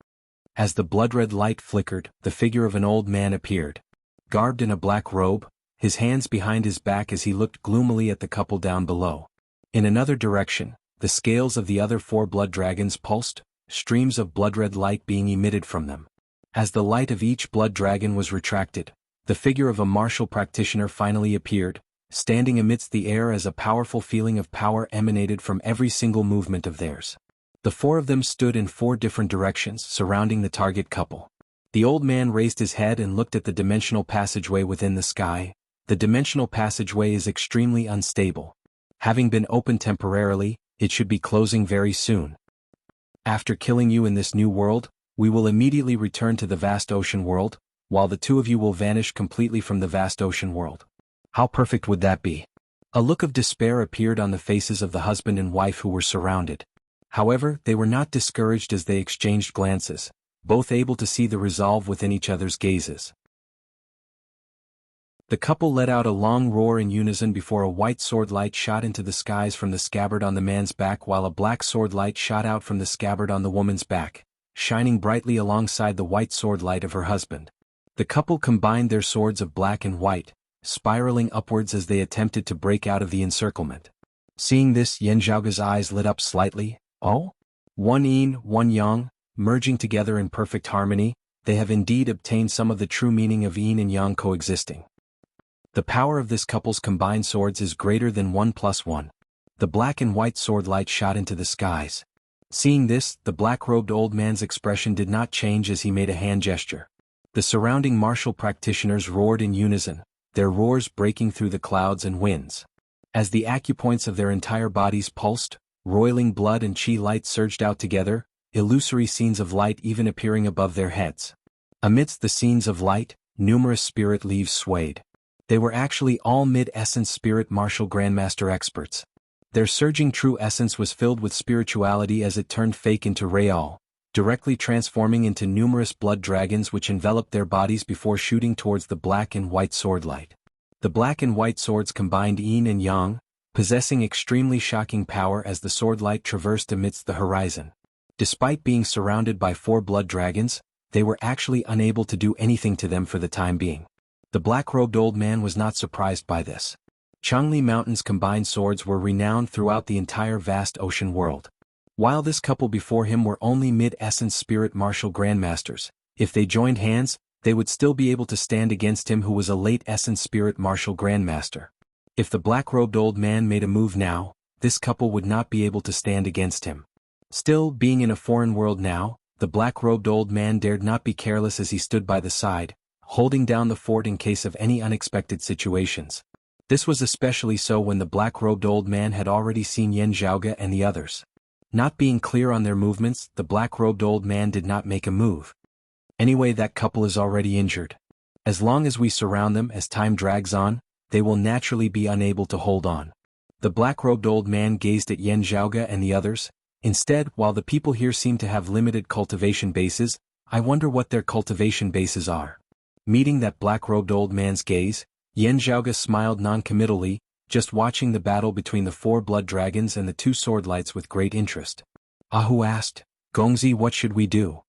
As the blood-red light flickered, the figure of an old man appeared. Garbed in a black robe, his hands behind his back as he looked gloomily at the couple down below. In another direction, the scales of the other 4 blood dragons pulsed, streams of blood-red light being emitted from them. As the light of each blood dragon was retracted, the figure of a martial practitioner finally appeared, standing amidst the air as a powerful feeling of power emanated from every single movement of theirs. The 4 of them stood in 4 different directions surrounding the target couple. The old man raised his head and looked at the dimensional passageway within the sky. The dimensional passageway is extremely unstable. Having been opened temporarily, it should be closing very soon. After killing you in this new world, we will immediately return to the vast ocean world, while the 2 of you will vanish completely from the vast ocean world. How perfect would that be? A look of despair appeared on the faces of the husband and wife who were surrounded. However, they were not discouraged as they exchanged glances, both able to see the resolve within each other's gazes. The couple let out a long roar in unison before a white sword light shot into the skies from the scabbard on the man's back while a black sword light shot out from the scabbard on the woman's back, shining brightly alongside the white sword light of her husband. The couple combined their swords of black and white, spiraling upwards as they attempted to break out of the encirclement. Seeing this, Yan Zhaoge's eyes lit up slightly. Oh? One yin, one yang, merging together in perfect harmony, they have indeed obtained some of the true meaning of yin and yang coexisting. The power of this couple's combined swords is greater than 1 + 1. The black and white sword light shot into the skies. Seeing this, the black-robed old man's expression did not change as he made a hand gesture. The surrounding martial practitioners roared in unison, their roars breaking through the clouds and winds. As the acupoints of their entire bodies pulsed, roiling blood and chi light surged out together, illusory scenes of light even appearing above their heads. Amidst the scenes of light, numerous spirit leaves swayed. They were actually all mid-essence spirit martial grandmaster experts. Their surging true essence was filled with spirituality as it turned fake into real, directly transforming into numerous blood dragons which enveloped their bodies before shooting towards the black and white sword light. The black and white swords combined yin and yang, possessing extremely shocking power as the sword light traversed amidst the horizon. Despite being surrounded by 4 blood dragons, they were actually unable to do anything to them for the time being. The black-robed old man was not surprised by this. Jianghu Mountain's combined swords were renowned throughout the entire vast ocean world. While this couple before him were only mid-essence spirit martial grandmasters, if they joined hands, they would still be able to stand against him who was a late-essence spirit martial grandmaster. If the black-robed old man made a move now, this couple would not be able to stand against him. Still, being in a foreign world now, the black-robed old man dared not be careless as he stood by the side, holding down the fort in case of any unexpected situations. This was especially so when the black-robed old man had already seen Jianghu and the others. Not being clear on their movements, the black-robed old man did not make a move. Anyway, that couple is already injured. As long as we surround them as time drags on, they will naturally be unable to hold on. The black-robed old man gazed at Jianghu and the others. Instead, while the people here seem to have limited cultivation bases, I wonder what their cultivation bases are. Meeting that black-robed old man's gaze, Jianghu smiled non-committally, just watching the battle between the 4 blood dragons and the 2 sword lights with great interest. Ahu asked, "Gongzi, what should we do?"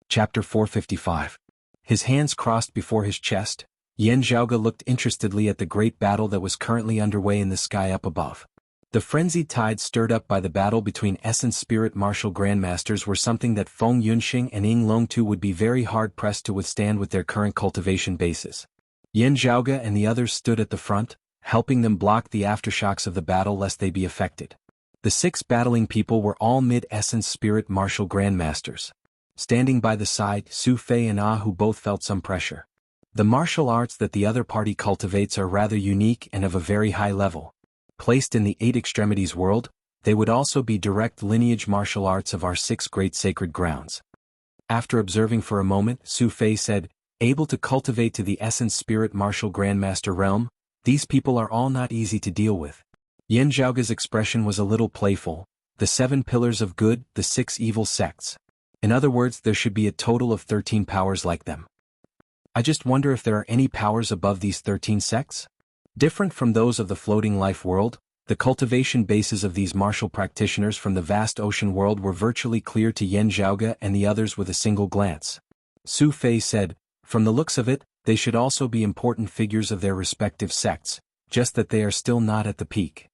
Chapter 455. His hands crossed before his chest, Jianghu looked interestedly at the great battle that was currently underway in the sky up above. The frenzied tide stirred up by the battle between essence spirit martial grandmasters were something that Feng Yunxing and Ying Longtu would be very hard-pressed to withstand with their current cultivation bases. Jianghu and the others stood at the front, helping them block the aftershocks of the battle lest they be affected. The 6 battling people were all mid-essence spirit martial grandmasters. Standing by the side, Su Fei and Ah who both felt some pressure. The martial arts that the other party cultivates are rather unique and of a very high level. Placed in the 8 extremities world, they would also be direct lineage martial arts of our 6 great sacred grounds. After observing for a moment, Su Fei said, "Able to cultivate to the essence spirit martial grandmaster realm, these people are all not easy to deal with." Jianghu's expression was a little playful. The 7 pillars of good, the 6 evil sects. In other words, there should be a total of 13 powers like them. I just wonder if there are any powers above these 13 sects? Different from those of the floating life world, the cultivation bases of these martial practitioners from the vast ocean world were virtually clear to Jianghu and the others with a single glance. Su Fei said, "From the looks of it, they should also be important figures of their respective sects, just that they are still not at the peak.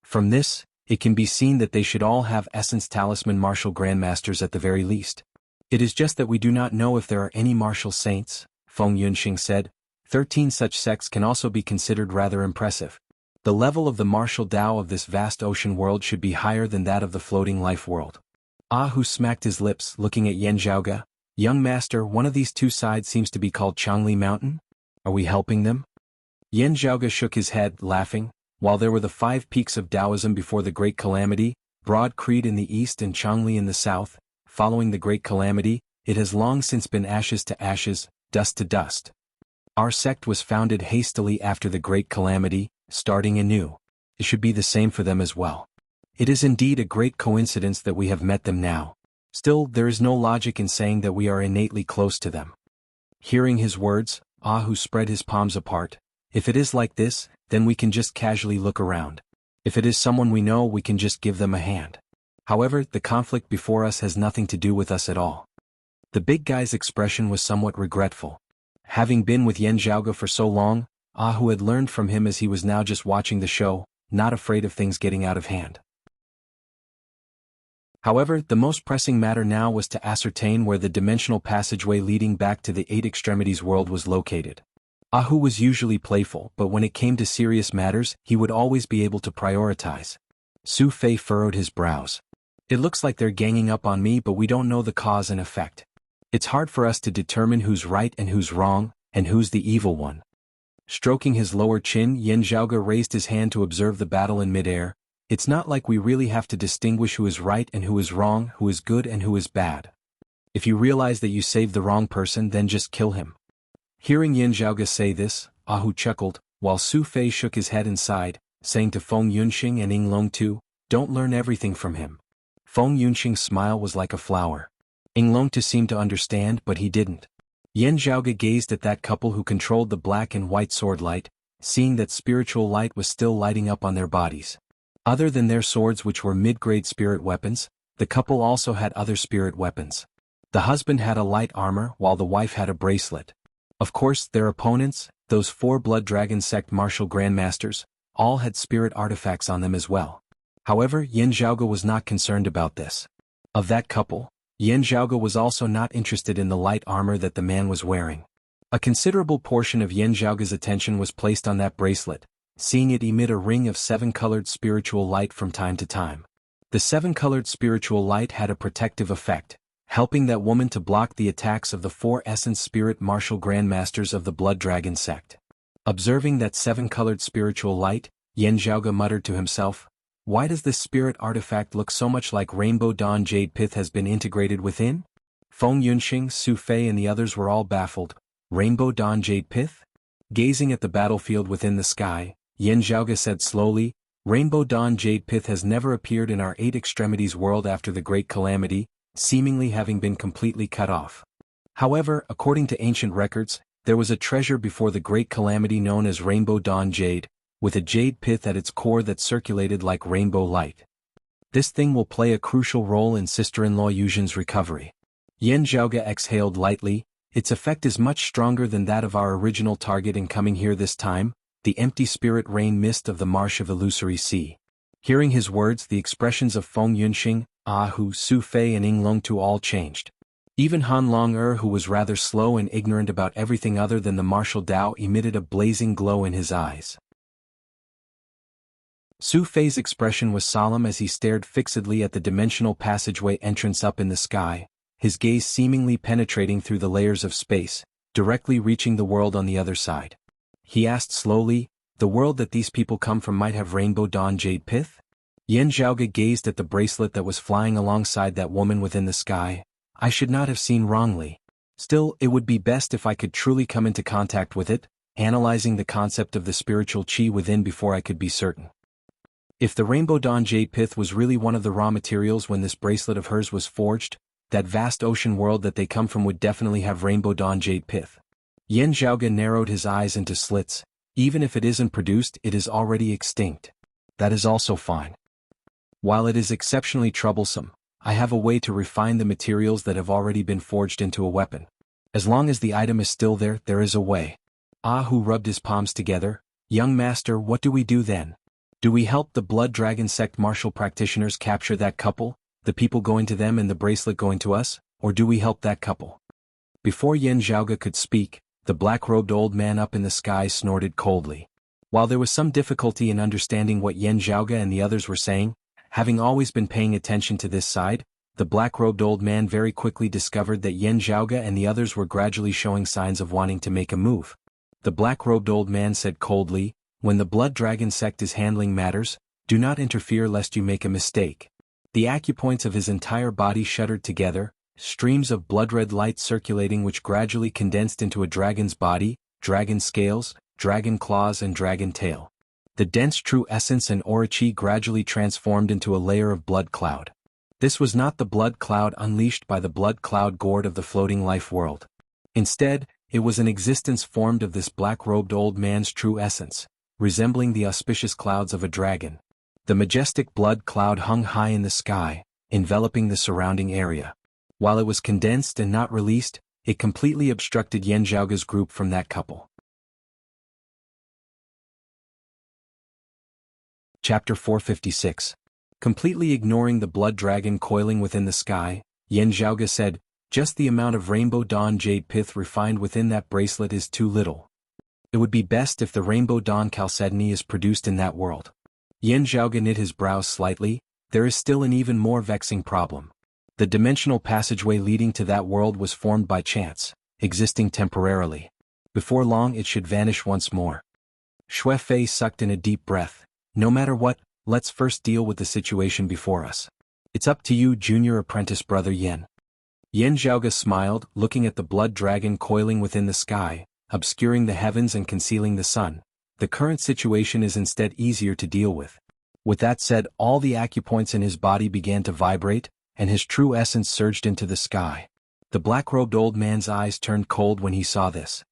From this, it can be seen that they should all have essence talisman martial grandmasters at the very least. It is just that we do not know if there are any martial saints," Feng Yunxing said. 13 such sects can also be considered rather impressive. The level of the martial Tao of this vast ocean world should be higher than that of the floating life world. Ah Hu smacked his lips, looking at Jianghu. "Young master, one of these 2 sides seems to be called Jianghu Mountain? Are we helping them?" Jianghu shook his head, laughing. While there were the 5 peaks of Taoism before the Great Calamity, Broad Creed in the east and Jianghu in the south, following the Great Calamity, it has long since been ashes to ashes, dust to dust. Our sect was founded hastily after the Great Calamity, starting anew. It should be the same for them as well. It is indeed a great coincidence that we have met them now. Still, there is no logic in saying that we are innately close to them. Hearing his words, Ah Hu spread his palms apart. If it is like this, then we can just casually look around. If it is someone we know, we can just give them a hand. However, the conflict before us has nothing to do with us at all. The big guy's expression was somewhat regretful. Having been with Jianghu for so long, Ah Hu had learned from him as he was now just watching the show, not afraid of things getting out of hand. However, the most pressing matter now was to ascertain where the dimensional passageway leading back to the 8 extremities world was located. Ahu was usually playful, but when it came to serious matters, he would always be able to prioritize. Su Fei furrowed his brows. It looks like they're ganging up on me, but we don't know the cause and effect. It's hard for us to determine who's right and who's wrong, and who's the evil one. Stroking his lower chin, Yan Zhaoge raised his hand to observe the battle in midair. It's not like we really have to distinguish who is right and who is wrong, who is good and who is bad. If you realize that you saved the wrong person, then just kill him. Hearing Yan Zhaoge say this, Ahu chuckled, while Su Fei shook his head and sighed, saying to Feng Yunxing and Ying Long Tu, "Don't learn everything from him." Feng Yunxing's smile was like a flower. Ying Long Tu seemed to understand, but he didn't. Yan Zhaoge gazed at that couple who controlled the black and white sword light, seeing that spiritual light was still lighting up on their bodies. Other than their swords, which were mid-grade spirit weapons, the couple also had other spirit weapons. The husband had a light armor while the wife had a bracelet. Of course, their opponents, those 4 Blood Dragon sect martial grandmasters, all had spirit artifacts on them as well. However, Yan Zhaoge was not concerned about this. Of that couple, Yan Zhaoge was also not interested in the light armor that the man was wearing. A considerable portion of Yan Zhaoge's attention was placed on that bracelet, seeing it emit a ring of 7-colored spiritual light from time to time. The 7-colored spiritual light had a protective effect, helping that woman to block the attacks of the 4 essence spirit martial grandmasters of the Blood Dragon sect. Observing that 7-colored spiritual light, Yan Zhaoge muttered to himself, "Why does this spirit artifact look so much like Rainbow Dawn Jade Pith has been integrated within?" Feng Yunxing, Su Fei and the others were all baffled. Rainbow Dawn Jade Pith? Gazing at the battlefield within the sky, Yan Zhaoge said slowly, "Rainbow Dawn Jade Pith has never appeared in our 8 extremities world after the Great Calamity, seemingly having been completely cut off. However, according to ancient records, there was a treasure before the Great Calamity known as Rainbow Dawn Jade, with a jade pith at its core that circulated like rainbow light. This thing will play a crucial role in sister-in-law Yuzhen's recovery." Yan Zhaoge exhaled lightly. "Its effect is much stronger than that of our original target in coming here this time, the empty spirit rain mist of the Marsh of Illusory Sea." Hearing his words, the expressions of Feng Yunxing, Ahu, Su Fei and Ying Long Tu all changed. Even Han Long who was rather slow and ignorant about everything other than the martial Tao, emitted a blazing glow in his eyes. Su Fei's expression was solemn as he stared fixedly at the dimensional passageway entrance up in the sky, his gaze seemingly penetrating through the layers of space, directly reaching the world on the other side. He asked slowly, "The world that these people come from might have Rainbow Dawn Jade Pith?" Yan Zhaoge gazed at the bracelet that was flying alongside that woman within the sky. "I should not have seen wrongly. Still, it would be best if I could truly come into contact with it, analyzing the concept of the spiritual chi within before I could be certain. If the Rainbow Dawn Jade Pith was really one of the raw materials when this bracelet of hers was forged, that vast ocean world that they come from would definitely have Rainbow Dawn Jade Pith." Yan Zhaoge narrowed his eyes into slits. "Even if it isn't produced, it is already extinct. That is also fine. While it is exceptionally troublesome, I have a way to refine the materials that have already been forged into a weapon. As long as the item is still there, there is a way." Ahu rubbed his palms together. "Young master, what do we do then? Do we help the Blood Dragon sect martial practitioners capture that couple, the people going to them and the bracelet going to us, or do we help that couple?" Before Yan Zhaoge could speak, the black-robed old man up in the sky snorted coldly. While there was some difficulty in understanding what Yan Zhaoge and the others were saying, having always been paying attention to this side, the black-robed old man very quickly discovered that Yan Zhaoge and the others were gradually showing signs of wanting to make a move. The black-robed old man said coldly, "When the Blood Dragon sect is handling matters, do not interfere lest you make a mistake." The acupoints of his entire body shuddered together, streams of blood-red light circulating which gradually condensed into a dragon's body, dragon scales, dragon claws and dragon tail. The dense true essence and aura chi gradually transformed into a layer of blood cloud. This was not the blood cloud unleashed by the blood cloud gourd of the floating life world. Instead, it was an existence formed of this black-robed old man's true essence, resembling the auspicious clouds of a dragon. The majestic blood cloud hung high in the sky, enveloping the surrounding area. While it was condensed and not released, it completely obstructed Yan Zhaoge's group from that couple. Chapter 456. Completely ignoring the blood dragon coiling within the sky, Yan Zhaoge said, "Just the amount of Rainbow Dawn Jade Pith refined within that bracelet is too little. It would be best if the Rainbow Dawn Chalcedony is produced in that world. Yan Zhaoge knit his brows slightly. There is still an even more vexing problem. The dimensional passageway leading to that world was formed by chance, existing temporarily. Before long it should vanish once more. Xue Fei sucked in a deep breath. No matter what, let's first deal with the situation before us. It's up to you, junior apprentice brother Yan. Yan Zhaoge smiled, looking at the blood dragon coiling within the sky, obscuring the heavens and concealing the sun. The current situation is instead easier to deal with. With that said, all the acupoints in his body began to vibrate, and his true essence surged into the sky. The black-robed old man's eyes turned cold when he saw this.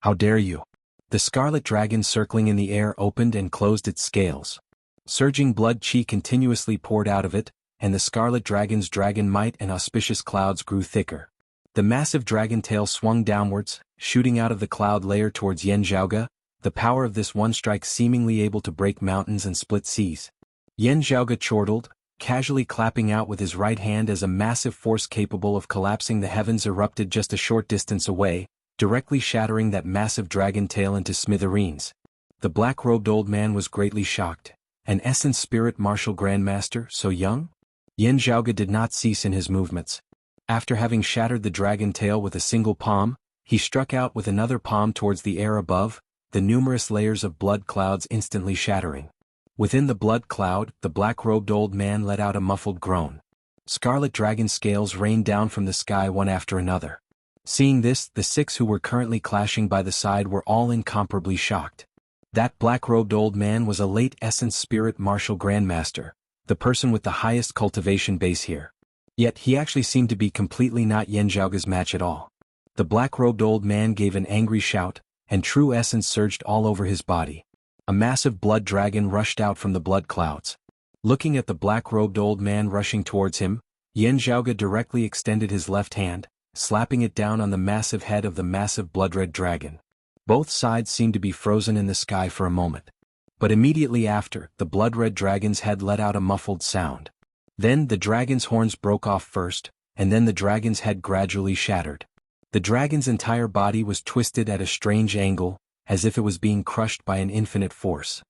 How dare you? The scarlet dragon circling in the air opened and closed its scales. Surging blood chi continuously poured out of it, and the scarlet dragon's dragon might and auspicious clouds grew thicker. The massive dragon tail swung downwards, shooting out of the cloud layer towards Yan Zhaoge, the power of this one strike seemingly able to break mountains and split seas. Yan Zhaoge chortled, casually clapping out with his right hand as a massive force capable of collapsing the heavens erupted just a short distance away, directly shattering that massive dragon tail into smithereens. The black-robed old man was greatly shocked. An essence spirit martial grandmaster, so young? Yan Zhaoge did not cease in his movements. After having shattered the dragon tail with a single palm, he struck out with another palm towards the air above, the numerous layers of blood clouds instantly shattering. Within the blood cloud, the black-robed old man let out a muffled groan. Scarlet dragon scales rained down from the sky one after another. Seeing this, the six who were currently clashing by the side were all incomparably shocked. That black-robed old man was a late essence spirit martial grandmaster, the person with the highest cultivation base here. Yet he actually seemed to be completely not Yan Zhaoge's match at all. The black-robed old man gave an angry shout, and true essence surged all over his body. A massive blood dragon rushed out from the blood clouds. Looking at the black-robed old man rushing towards him, Yan Zhaoge directly extended his left hand, slapping it down on the massive head of the massive blood-red dragon. Both sides seemed to be frozen in the sky for a moment. But immediately after, the blood-red dragon's head let out a muffled sound. Then the dragon's horns broke off first, and then the dragon's head gradually shattered. The dragon's entire body was twisted at a strange angle, as if it was being crushed by an infinite force.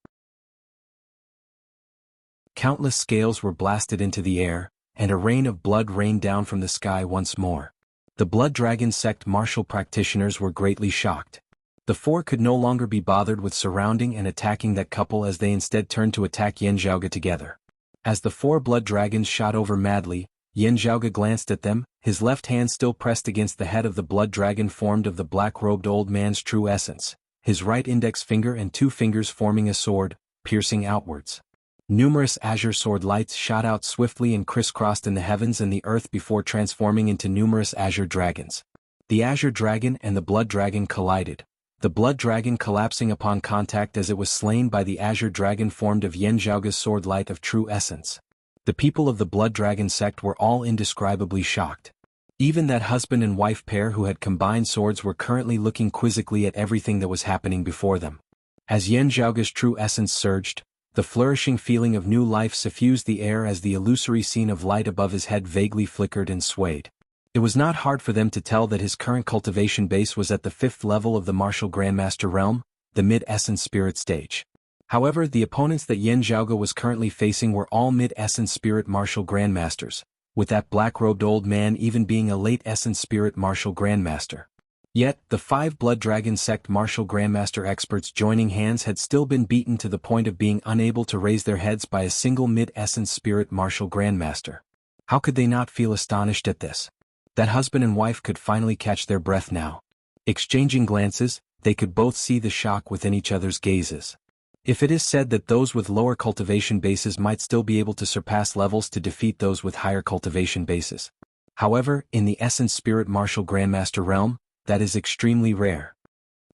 Countless scales were blasted into the air, and a rain of blood rained down from the sky once more. The blood dragon sect martial practitioners were greatly shocked. The four could no longer be bothered with surrounding and attacking that couple as they instead turned to attack Yan Zhaoge together. As the four blood dragons shot over madly, Yan Zhaoge glanced at them, his left hand still pressed against the head of the blood dragon formed of the black-robed old man's true essence, his right index finger and two fingers forming a sword, piercing outwards. Numerous azure sword lights shot out swiftly and crisscrossed in the heavens and the earth before transforming into numerous azure dragons. The azure dragon and the blood dragon collided, the blood dragon collapsing upon contact as it was slain by the azure dragon formed of Yan Zhaoge's sword light of true essence. The people of the blood dragon sect were all indescribably shocked. Even that husband and wife pair who had combined swords were currently looking quizzically at everything that was happening before them. As Yan Zhaoge's true essence surged, the flourishing feeling of new life suffused the air as the illusory scene of light above his head vaguely flickered and swayed. It was not hard for them to tell that his current cultivation base was at the 5th level of the martial grandmaster realm, the mid-essence spirit stage. However, the opponents that Yan Zhaoge was currently facing were all mid-essence spirit martial grandmasters, with that black-robed old man even being a late-essence spirit martial grandmaster. Yet, the 5 Blood Dragon sect martial grandmaster experts joining hands had still been beaten to the point of being unable to raise their heads by a single mid-essence spirit martial grandmaster. How could they not feel astonished at this? That husband and wife could finally catch their breath now. Exchanging glances, they could both see the shock within each other's gazes. If it is said that those with lower cultivation bases might still be able to surpass levels to defeat those with higher cultivation bases. However, in the essence spirit martial grandmaster realm, that is extremely rare.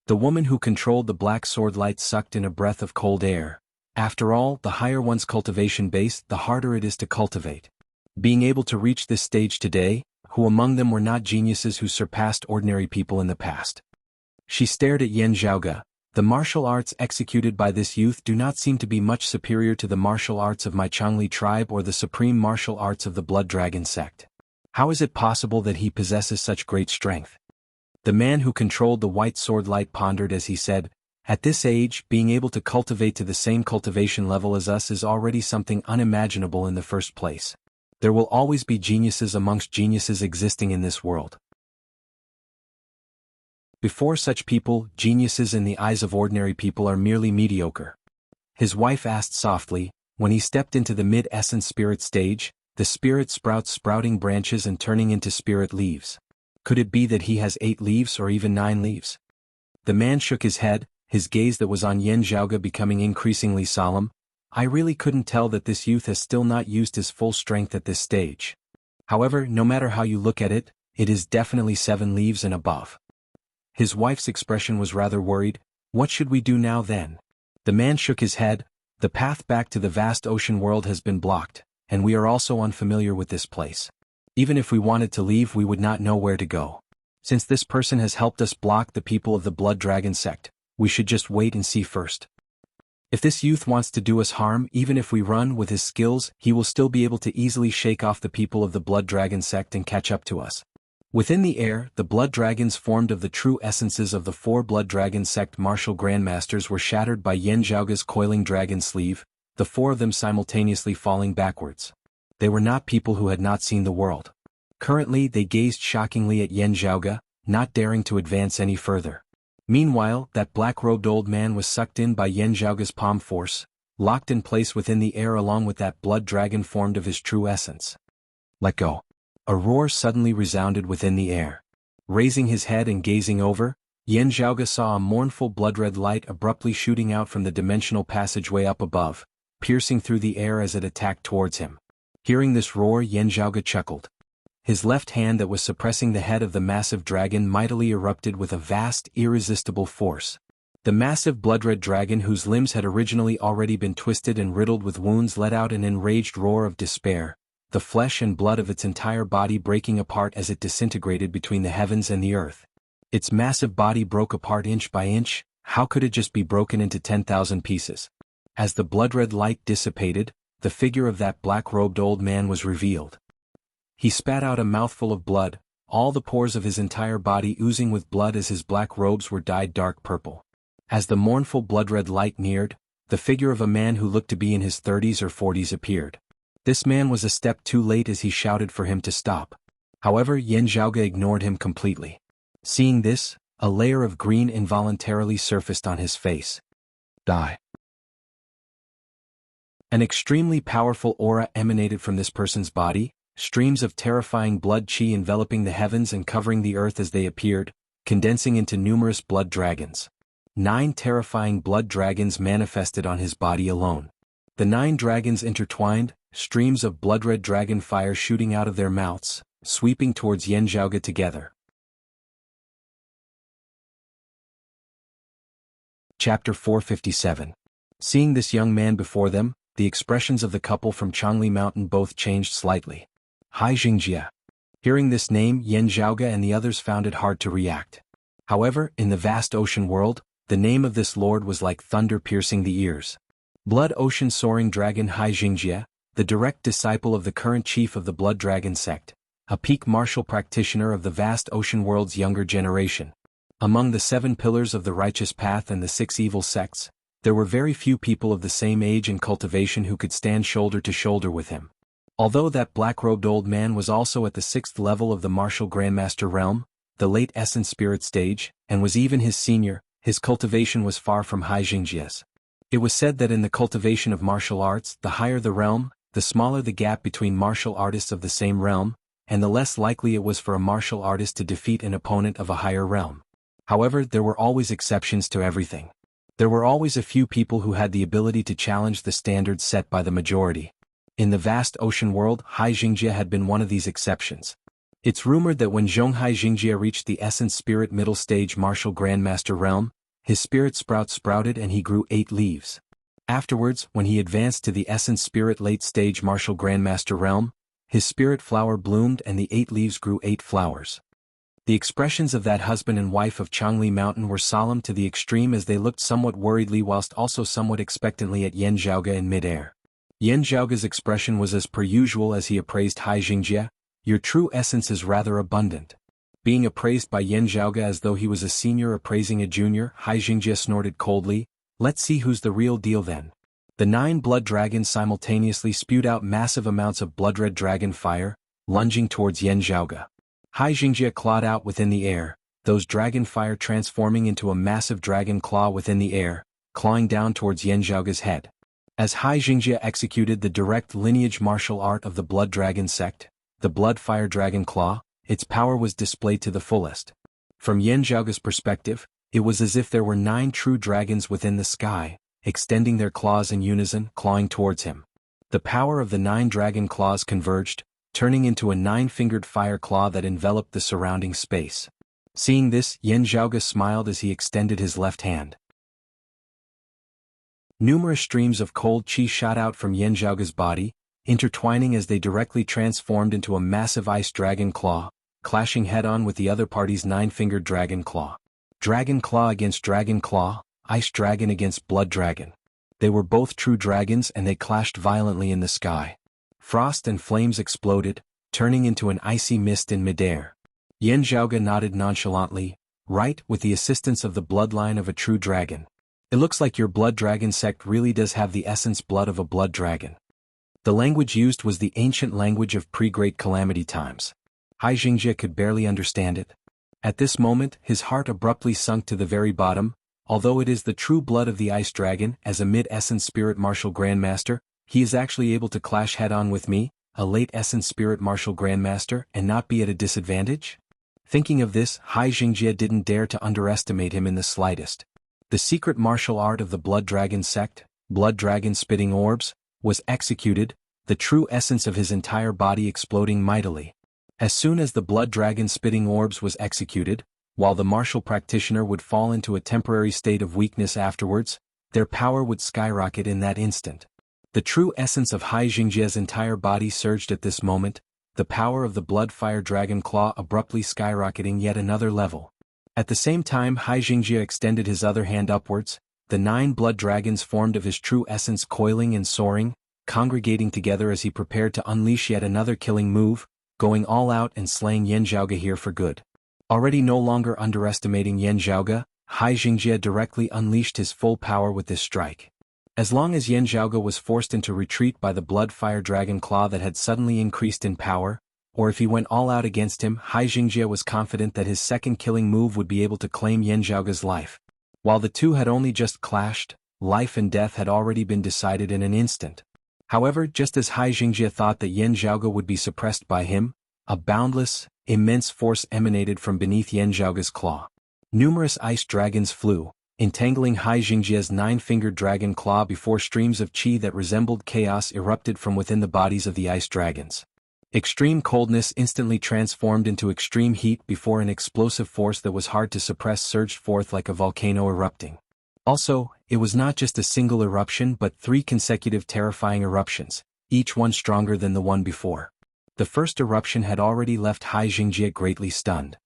The woman who controlled the black sword light sucked in a breath of cold air. After all, the higher one's cultivation base, the harder it is to cultivate. Being able to reach this stage today, who among them were not geniuses who surpassed ordinary people in the past? She stared at Yan Zhaoge. The martial arts executed by this youth do not seem to be much superior to the martial arts of my Changli tribe or the supreme martial arts of the Blood Dragon sect. How is it possible that he possesses such great strength? The man who controlled the white sword light pondered as he said, At this age, being able to cultivate to the same cultivation level as us is already something unimaginable in the first place. There will always be geniuses amongst geniuses existing in this world. Before such people, geniuses in the eyes of ordinary people are merely mediocre. His wife asked softly, when he stepped into the mid-essence spirit stage, the spirit sprouts sprouting branches and turning into spirit leaves. Could it be that he has 8 leaves or even 9 leaves? The man shook his head, his gaze that was on Yan Zhaoge becoming increasingly solemn. I really couldn't tell that this youth has still not used his full strength at this stage. However, no matter how you look at it, it is definitely 7 leaves and above. His wife's expression was rather worried. What should we do now then? The man shook his head. The path back to the vast ocean world has been blocked, and we are also unfamiliar with this place. Even if we wanted to leave, we would not know where to go. Since this person has helped us block the people of the Blood Dragon sect, we should just wait and see first. If this youth wants to do us harm, even if we run with his skills, he will still be able to easily shake off the people of the Blood Dragon sect and catch up to us. Within the air, the Blood Dragons formed of the true essences of the 4 Blood Dragon sect martial grandmasters were shattered by Yan Zhaoge's coiling dragon sleeve, the 4 of them simultaneously falling backwards. They were not people who had not seen the world. Currently they gazed shockingly at Yan Zhaoge, not daring to advance any further. Meanwhile, that black-robed old man was sucked in by Yan Zhaoge's palm force, locked in place within the air along with that blood dragon formed of his true essence. Let go. A roar suddenly resounded within the air. Raising his head and gazing over, Yan Zhaoge saw a mournful blood-red light abruptly shooting out from the dimensional passageway up above, piercing through the air as it attacked towards him. Hearing this roar, Yan Zhaoge chuckled. His left hand that was suppressing the head of the massive dragon mightily erupted with a vast, irresistible force. The massive blood-red dragon, whose limbs had originally already been twisted and riddled with wounds, let out an enraged roar of despair, the flesh and blood of its entire body breaking apart as it disintegrated between the heavens and the earth. Its massive body broke apart inch by inch. How could it just be broken into 10,000 pieces? As the blood-red light dissipated, the figure of that black-robed old man was revealed. He spat out a mouthful of blood, all the pores of his entire body oozing with blood as his black robes were dyed dark purple. As the mournful blood-red light neared, the figure of a man who looked to be in his 30s or 40s appeared. This man was a step too late as he shouted for him to stop. However, Yan Zhaoge ignored him completely. Seeing this, a layer of green involuntarily surfaced on his face. Die. An extremely powerful aura emanated from this person's body, streams of terrifying blood chi enveloping the heavens and covering the earth as they appeared, condensing into numerous blood dragons. 9 terrifying blood dragons manifested on his body alone. The 9 dragons intertwined, streams of blood-red dragon fire shooting out of their mouths, sweeping towards Yan Zhaoge together. Chapter 457. Seeing this young man before them, the expressions of the couple from Changli Mountain both changed slightly. Hai Jingjie. Hearing this name, Yan Zhaoge and the others found it hard to react. However, in the vast ocean world, the name of this lord was like thunder piercing the ears. Blood Ocean Soaring Dragon Hai Jingjie, the direct disciple of the current chief of the Blood Dragon sect, a peak martial practitioner of the vast ocean world's younger generation. Among the 7 pillars of the righteous path and the 6 evil sects, there were very few people of the same age and cultivation who could stand shoulder to shoulder with him. Although that black-robed old man was also at the 6th level of the martial grandmaster realm, the late essence spirit stage, and was even his senior, his cultivation was far from Hai Jingjie's. It was said that in the cultivation of martial arts, the higher the realm, the smaller the gap between martial artists of the same realm, and the less likely it was for a martial artist to defeat an opponent of a higher realm. However, there were always exceptions to everything. There were always a few people who had the ability to challenge the standards set by the majority. In the vast ocean world, Hai Jingjie had been one of these exceptions. It's rumored that when Zhong Hai Jingjie reached the essence spirit middle stage martial grandmaster realm, his spirit sprout sprouted and he grew 8 leaves. Afterwards, when he advanced to the essence spirit late stage martial grandmaster realm, his spirit flower bloomed and the 8 leaves grew 8 flowers. The expressions of that husband and wife of Changli Mountain were solemn to the extreme as they looked somewhat worriedly whilst also somewhat expectantly at Yan Zhaoge in midair. Yan Zhaoge's expression was as per usual as he appraised Hai Jingjie. Your true essence is rather abundant. Being appraised by Yan Zhaoga as though he was a senior appraising a junior, Hai Jingjie snorted coldly, "Let's see who's the real deal then." The 9 blood dragons simultaneously spewed out massive amounts of blood-red dragon fire, lunging towards Yan Zhaoga. Hai Jingjie clawed out within the air, those dragon fire transforming into a massive dragon claw within the air, clawing down towards Yan Zhaoga's head. As Hai Jingjie executed the direct lineage martial art of the Blood Dragon sect, the Blood Fire Dragon Claw, its power was displayed to the fullest. From Yan Zhaoga's perspective, it was as if there were 9 true dragons within the sky, extending their claws in unison, clawing towards him. The power of the 9 dragon claws converged, turning into a 9-fingered fire claw that enveloped the surrounding space. Seeing this, Yan Zhaoga smiled as he extended his left hand. Numerous streams of cold qi shot out from Yan Zhaoga's body, intertwining as they directly transformed into a massive ice dragon claw, clashing head-on with the other party's 9-fingered dragon claw. Dragon claw against dragon claw, ice dragon against blood dragon. They were both true dragons and they clashed violently in the sky. Frost and flames exploded, turning into an icy mist in midair. Yan Zhaoga nodded nonchalantly, "Right, with the assistance of the bloodline of a true dragon. It looks like your blood dragon sect really does have the essence blood of a blood dragon." The language used was the ancient language of pre-Great Calamity times. Hai Jingjie could barely understand it. At this moment, his heart abruptly sunk to the very bottom. Although it is the true blood of the Ice Dragon, as a mid-essence spirit martial grandmaster, he is actually able to clash head-on with me, a late-essence spirit martial grandmaster, and not be at a disadvantage? Thinking of this, Hai Jingjie didn't dare to underestimate him in the slightest. The secret martial art of the Blood Dragon sect, Blood Dragon spitting orbs, was executed, the true essence of his entire body exploding mightily. As soon as the Blood Dragon spitting orbs was executed, while the martial practitioner would fall into a temporary state of weakness afterwards, their power would skyrocket in that instant. The true essence of Hai Jingjie's entire body surged at this moment, the power of the Blood Fire Dragon Claw abruptly skyrocketing yet another level. At the same time Hai Jingjie extended his other hand upwards, the 9 blood dragons formed of his true essence coiling and soaring, congregating together as he prepared to unleash yet another killing move, going all out and slaying Yan Zhaoga here for good. Already no longer underestimating Yan Zhaoga, Hai Jingjie directly unleashed his full power with this strike. As long as Yan Zhaoga was forced into retreat by the Blood Fire Dragon Claw that had suddenly increased in power, or if he went all out against him, Hai Jingjie was confident that his second killing move would be able to claim Yan Zhaoga's life. While the two had only just clashed, life and death had already been decided in an instant. However, just as Hai Jingjie thought that Yan Zhaoga would be suppressed by him, a boundless, immense force emanated from beneath Yan Zhaoga's claw. Numerous ice dragons flew, entangling Hai Jingjie's 9-fingered dragon claw before streams of qi that resembled chaos erupted from within the bodies of the ice dragons. Extreme coldness instantly transformed into extreme heat before an explosive force that was hard to suppress surged forth like a volcano erupting. Also, it was not just a single eruption but 3 consecutive terrifying eruptions, each one stronger than the one before. The first eruption had already left Hai Jingjie greatly stunned.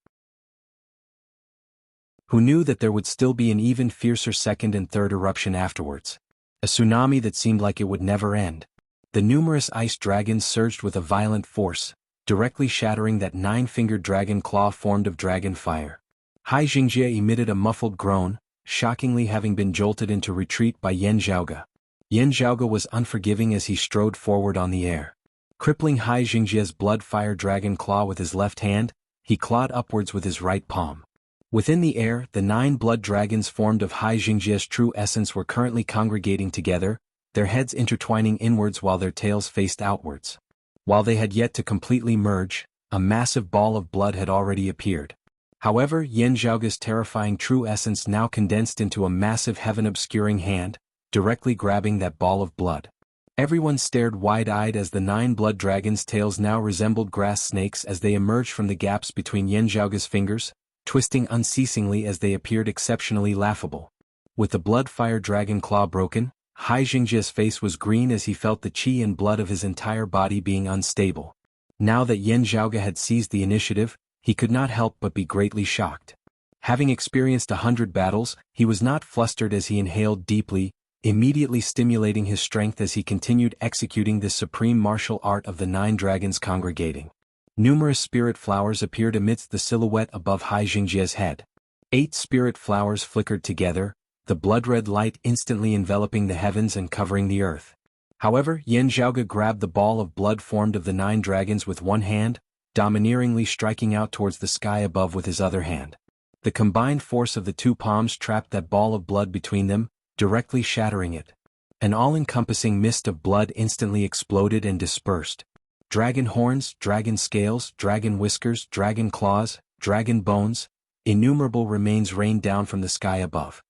Who knew that there would still be an even fiercer second and third eruption afterwards? A tsunami that seemed like it would never end. The numerous ice dragons surged with a violent force, directly shattering that 9-fingered dragon claw formed of dragon fire. Hai Jingjie emitted a muffled groan, shockingly having been jolted into retreat by Yan Zhaoga. Yan Zhaoga was unforgiving as he strode forward on the air. Crippling Hai Jingjie's blood fire dragon claw with his left hand, he clawed upwards with his right palm. Within the air, the 9 blood dragons formed of Hai Jingjie's true essence were currently congregating together, their heads intertwining inwards while their tails faced outwards. While they had yet to completely merge, a massive ball of blood had already appeared. However, Yan Zhaoga's terrifying true essence now condensed into a massive heaven-obscuring hand, directly grabbing that ball of blood. Everyone stared wide-eyed as the 9 blood dragons' tails now resembled grass snakes as they emerged from the gaps between Yan Zhaoga's fingers, twisting unceasingly as they appeared exceptionally laughable. With the blood fire dragon claw broken, Hai Jingjie's face was green as he felt the qi and blood of his entire body being unstable. Now that Yan Zhaoga had seized the initiative, he could not help but be greatly shocked. Having experienced 100 battles, he was not flustered as he inhaled deeply, immediately stimulating his strength as he continued executing this supreme martial art of the 9 dragons congregating. Numerous spirit flowers appeared amidst the silhouette above Hai Jingjia's head. 8 spirit flowers flickered together, the blood-red light instantly enveloping the heavens and covering the earth. However, Yan Zhaoge grabbed the ball of blood formed of the 9 dragons with one hand, domineeringly striking out towards the sky above with his other hand. The combined force of the 2 palms trapped that ball of blood between them, directly shattering it. An all-encompassing mist of blood instantly exploded and dispersed. Dragon horns, dragon scales, dragon whiskers, dragon claws, dragon bones, innumerable remains rained down from the sky above.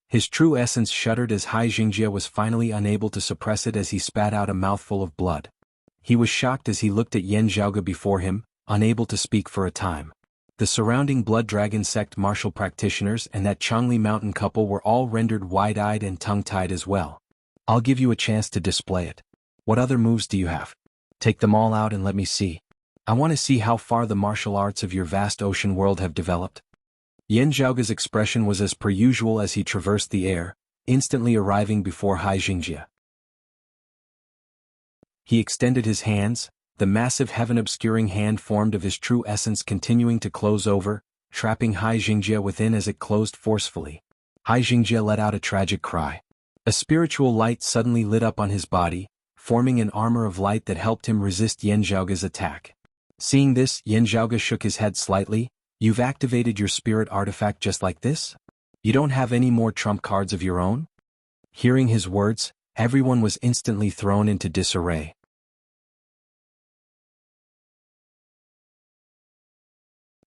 His true essence shuddered as Hai Jingjie was finally unable to suppress it as he spat out a mouthful of blood. He was shocked as he looked at Yan Zhaoge before him, unable to speak for a time. The surrounding Blood Dragon sect martial practitioners and that Changli Mountain couple were all rendered wide-eyed and tongue-tied as well. I'll give you a chance to display it. What other moves do you have? Take them all out and let me see. I want to see how far the martial arts of your vast ocean world have developed. Yan Zhaoge's expression was as per usual as he traversed the air, instantly arriving before Hai Jingjie. He extended his hands, the massive heaven-obscuring hand formed of his true essence continuing to close over, trapping Hai Jingjie within as it closed forcefully. Hai Jingjie let out a tragic cry. A spiritual light suddenly lit up on his body, forming an armor of light that helped him resist Yan Zhaoge's attack. Seeing this, Yan Zhaoge shook his head slightly. You've activated your spirit artifact just like this? You don't have any more trump cards of your own? Hearing his words, everyone was instantly thrown into disarray.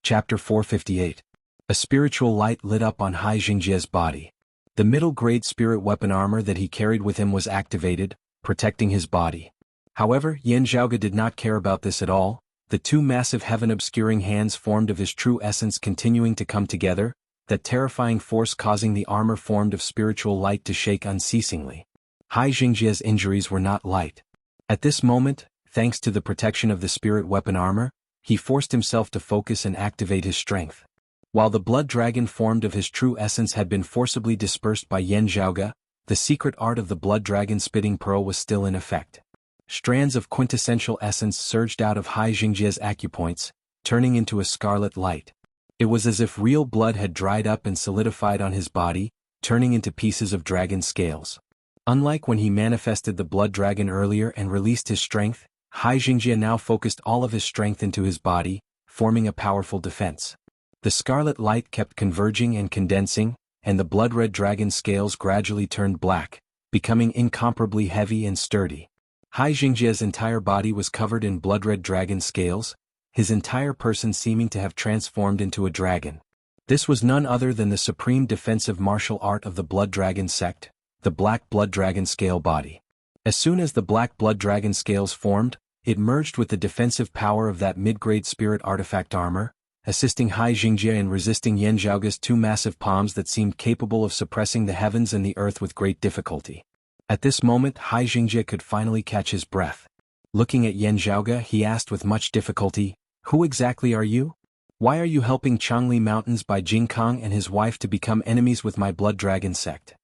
Chapter 458. A spiritual light lit up on Hai Jingjie's body. The middle-grade spirit weapon armor that he carried with him was activated, protecting his body. However, Yan Zhaoge did not care about this at all, the 2 massive heaven-obscuring hands formed of his true essence continuing to come together, that terrifying force causing the armor formed of spiritual light to shake unceasingly. Hai Jingjie's injuries were not light. At this moment, thanks to the protection of the spirit weapon armor, he forced himself to focus and activate his strength. While the blood dragon formed of his true essence had been forcibly dispersed by Yan Zhaoge, the secret art of the blood dragon spitting pearl was still in effect. Strands of quintessential essence surged out of Hai Jingjie's acupoints, turning into a scarlet light. It was as if real blood had dried up and solidified on his body, turning into pieces of dragon scales. Unlike when he manifested the blood dragon earlier and released his strength, Hai Jingjie now focused all of his strength into his body, forming a powerful defense. The scarlet light kept converging and condensing, and the blood-red dragon scales gradually turned black, becoming incomparably heavy and sturdy. Hai Jingjie's entire body was covered in blood-red dragon scales, his entire person seeming to have transformed into a dragon. This was none other than the supreme defensive martial art of the Blood Dragon sect, the Black Blood Dragon Scale body. As soon as the Black Blood Dragon scales formed, it merged with the defensive power of that mid-grade spirit artifact armor, assisting Hai Jingjie in resisting Yan Zhaoge's 2 massive palms that seemed capable of suppressing the heavens and the earth with great difficulty. At this moment, Hai Jingjie could finally catch his breath. Looking at Yan Zhaoge, he asked with much difficulty, "Who exactly are you? Why are you helping Changli Mountains by Jingkang and his wife to become enemies with my Blood Dragon sect?"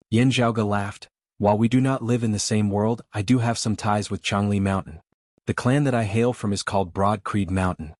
Yan Zhaoge laughed. "While we do not live in the same world, I do have some ties with Changli Mountain. The clan that I hail from is called Broad Creed Mountain."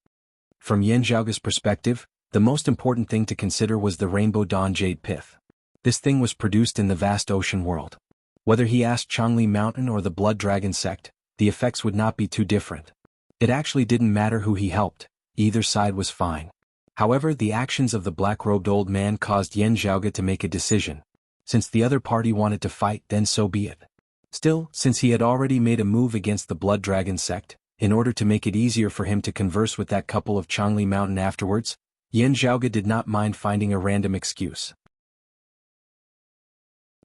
From Yan Zhaoge's perspective, the most important thing to consider was the Rainbow Dawn Jade Pith. This thing was produced in the vast ocean world. Whether he asked Changli Mountain or the Blood Dragon sect, the effects would not be too different. It actually didn't matter who he helped, either side was fine. However, the actions of the black-robed old man caused Yan Zhaoge to make a decision. Since the other party wanted to fight, then so be it. Still, since he had already made a move against the Blood Dragon sect, in order to make it easier for him to converse with that couple of Changli Mountain afterwards, Yan Zhaoge did not mind finding a random excuse.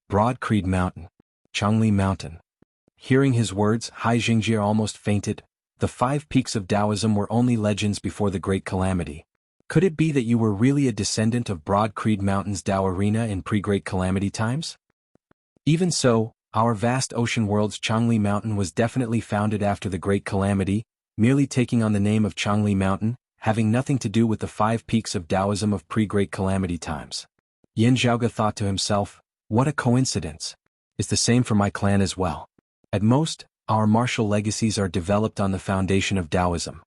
Broad Creed Mountain. Changli Mountain. Hearing his words, Hai Jingjie almost fainted. The 5 peaks of Taoism were only legends before the Great Calamity. Could it be that you were really a descendant of Broad Creed Mountain's Tao Arena in pre-Great Calamity times? Even so, our vast ocean world's Changli Mountain was definitely founded after the Great Calamity, merely taking on the name of Changli Mountain, having nothing to do with the 5 peaks of Taoism of pre-Great Calamity times. Yan Zhaoge thought to himself, what a coincidence. It's the same for my clan as well. At most, our martial legacies are developed on the foundation of Taoism.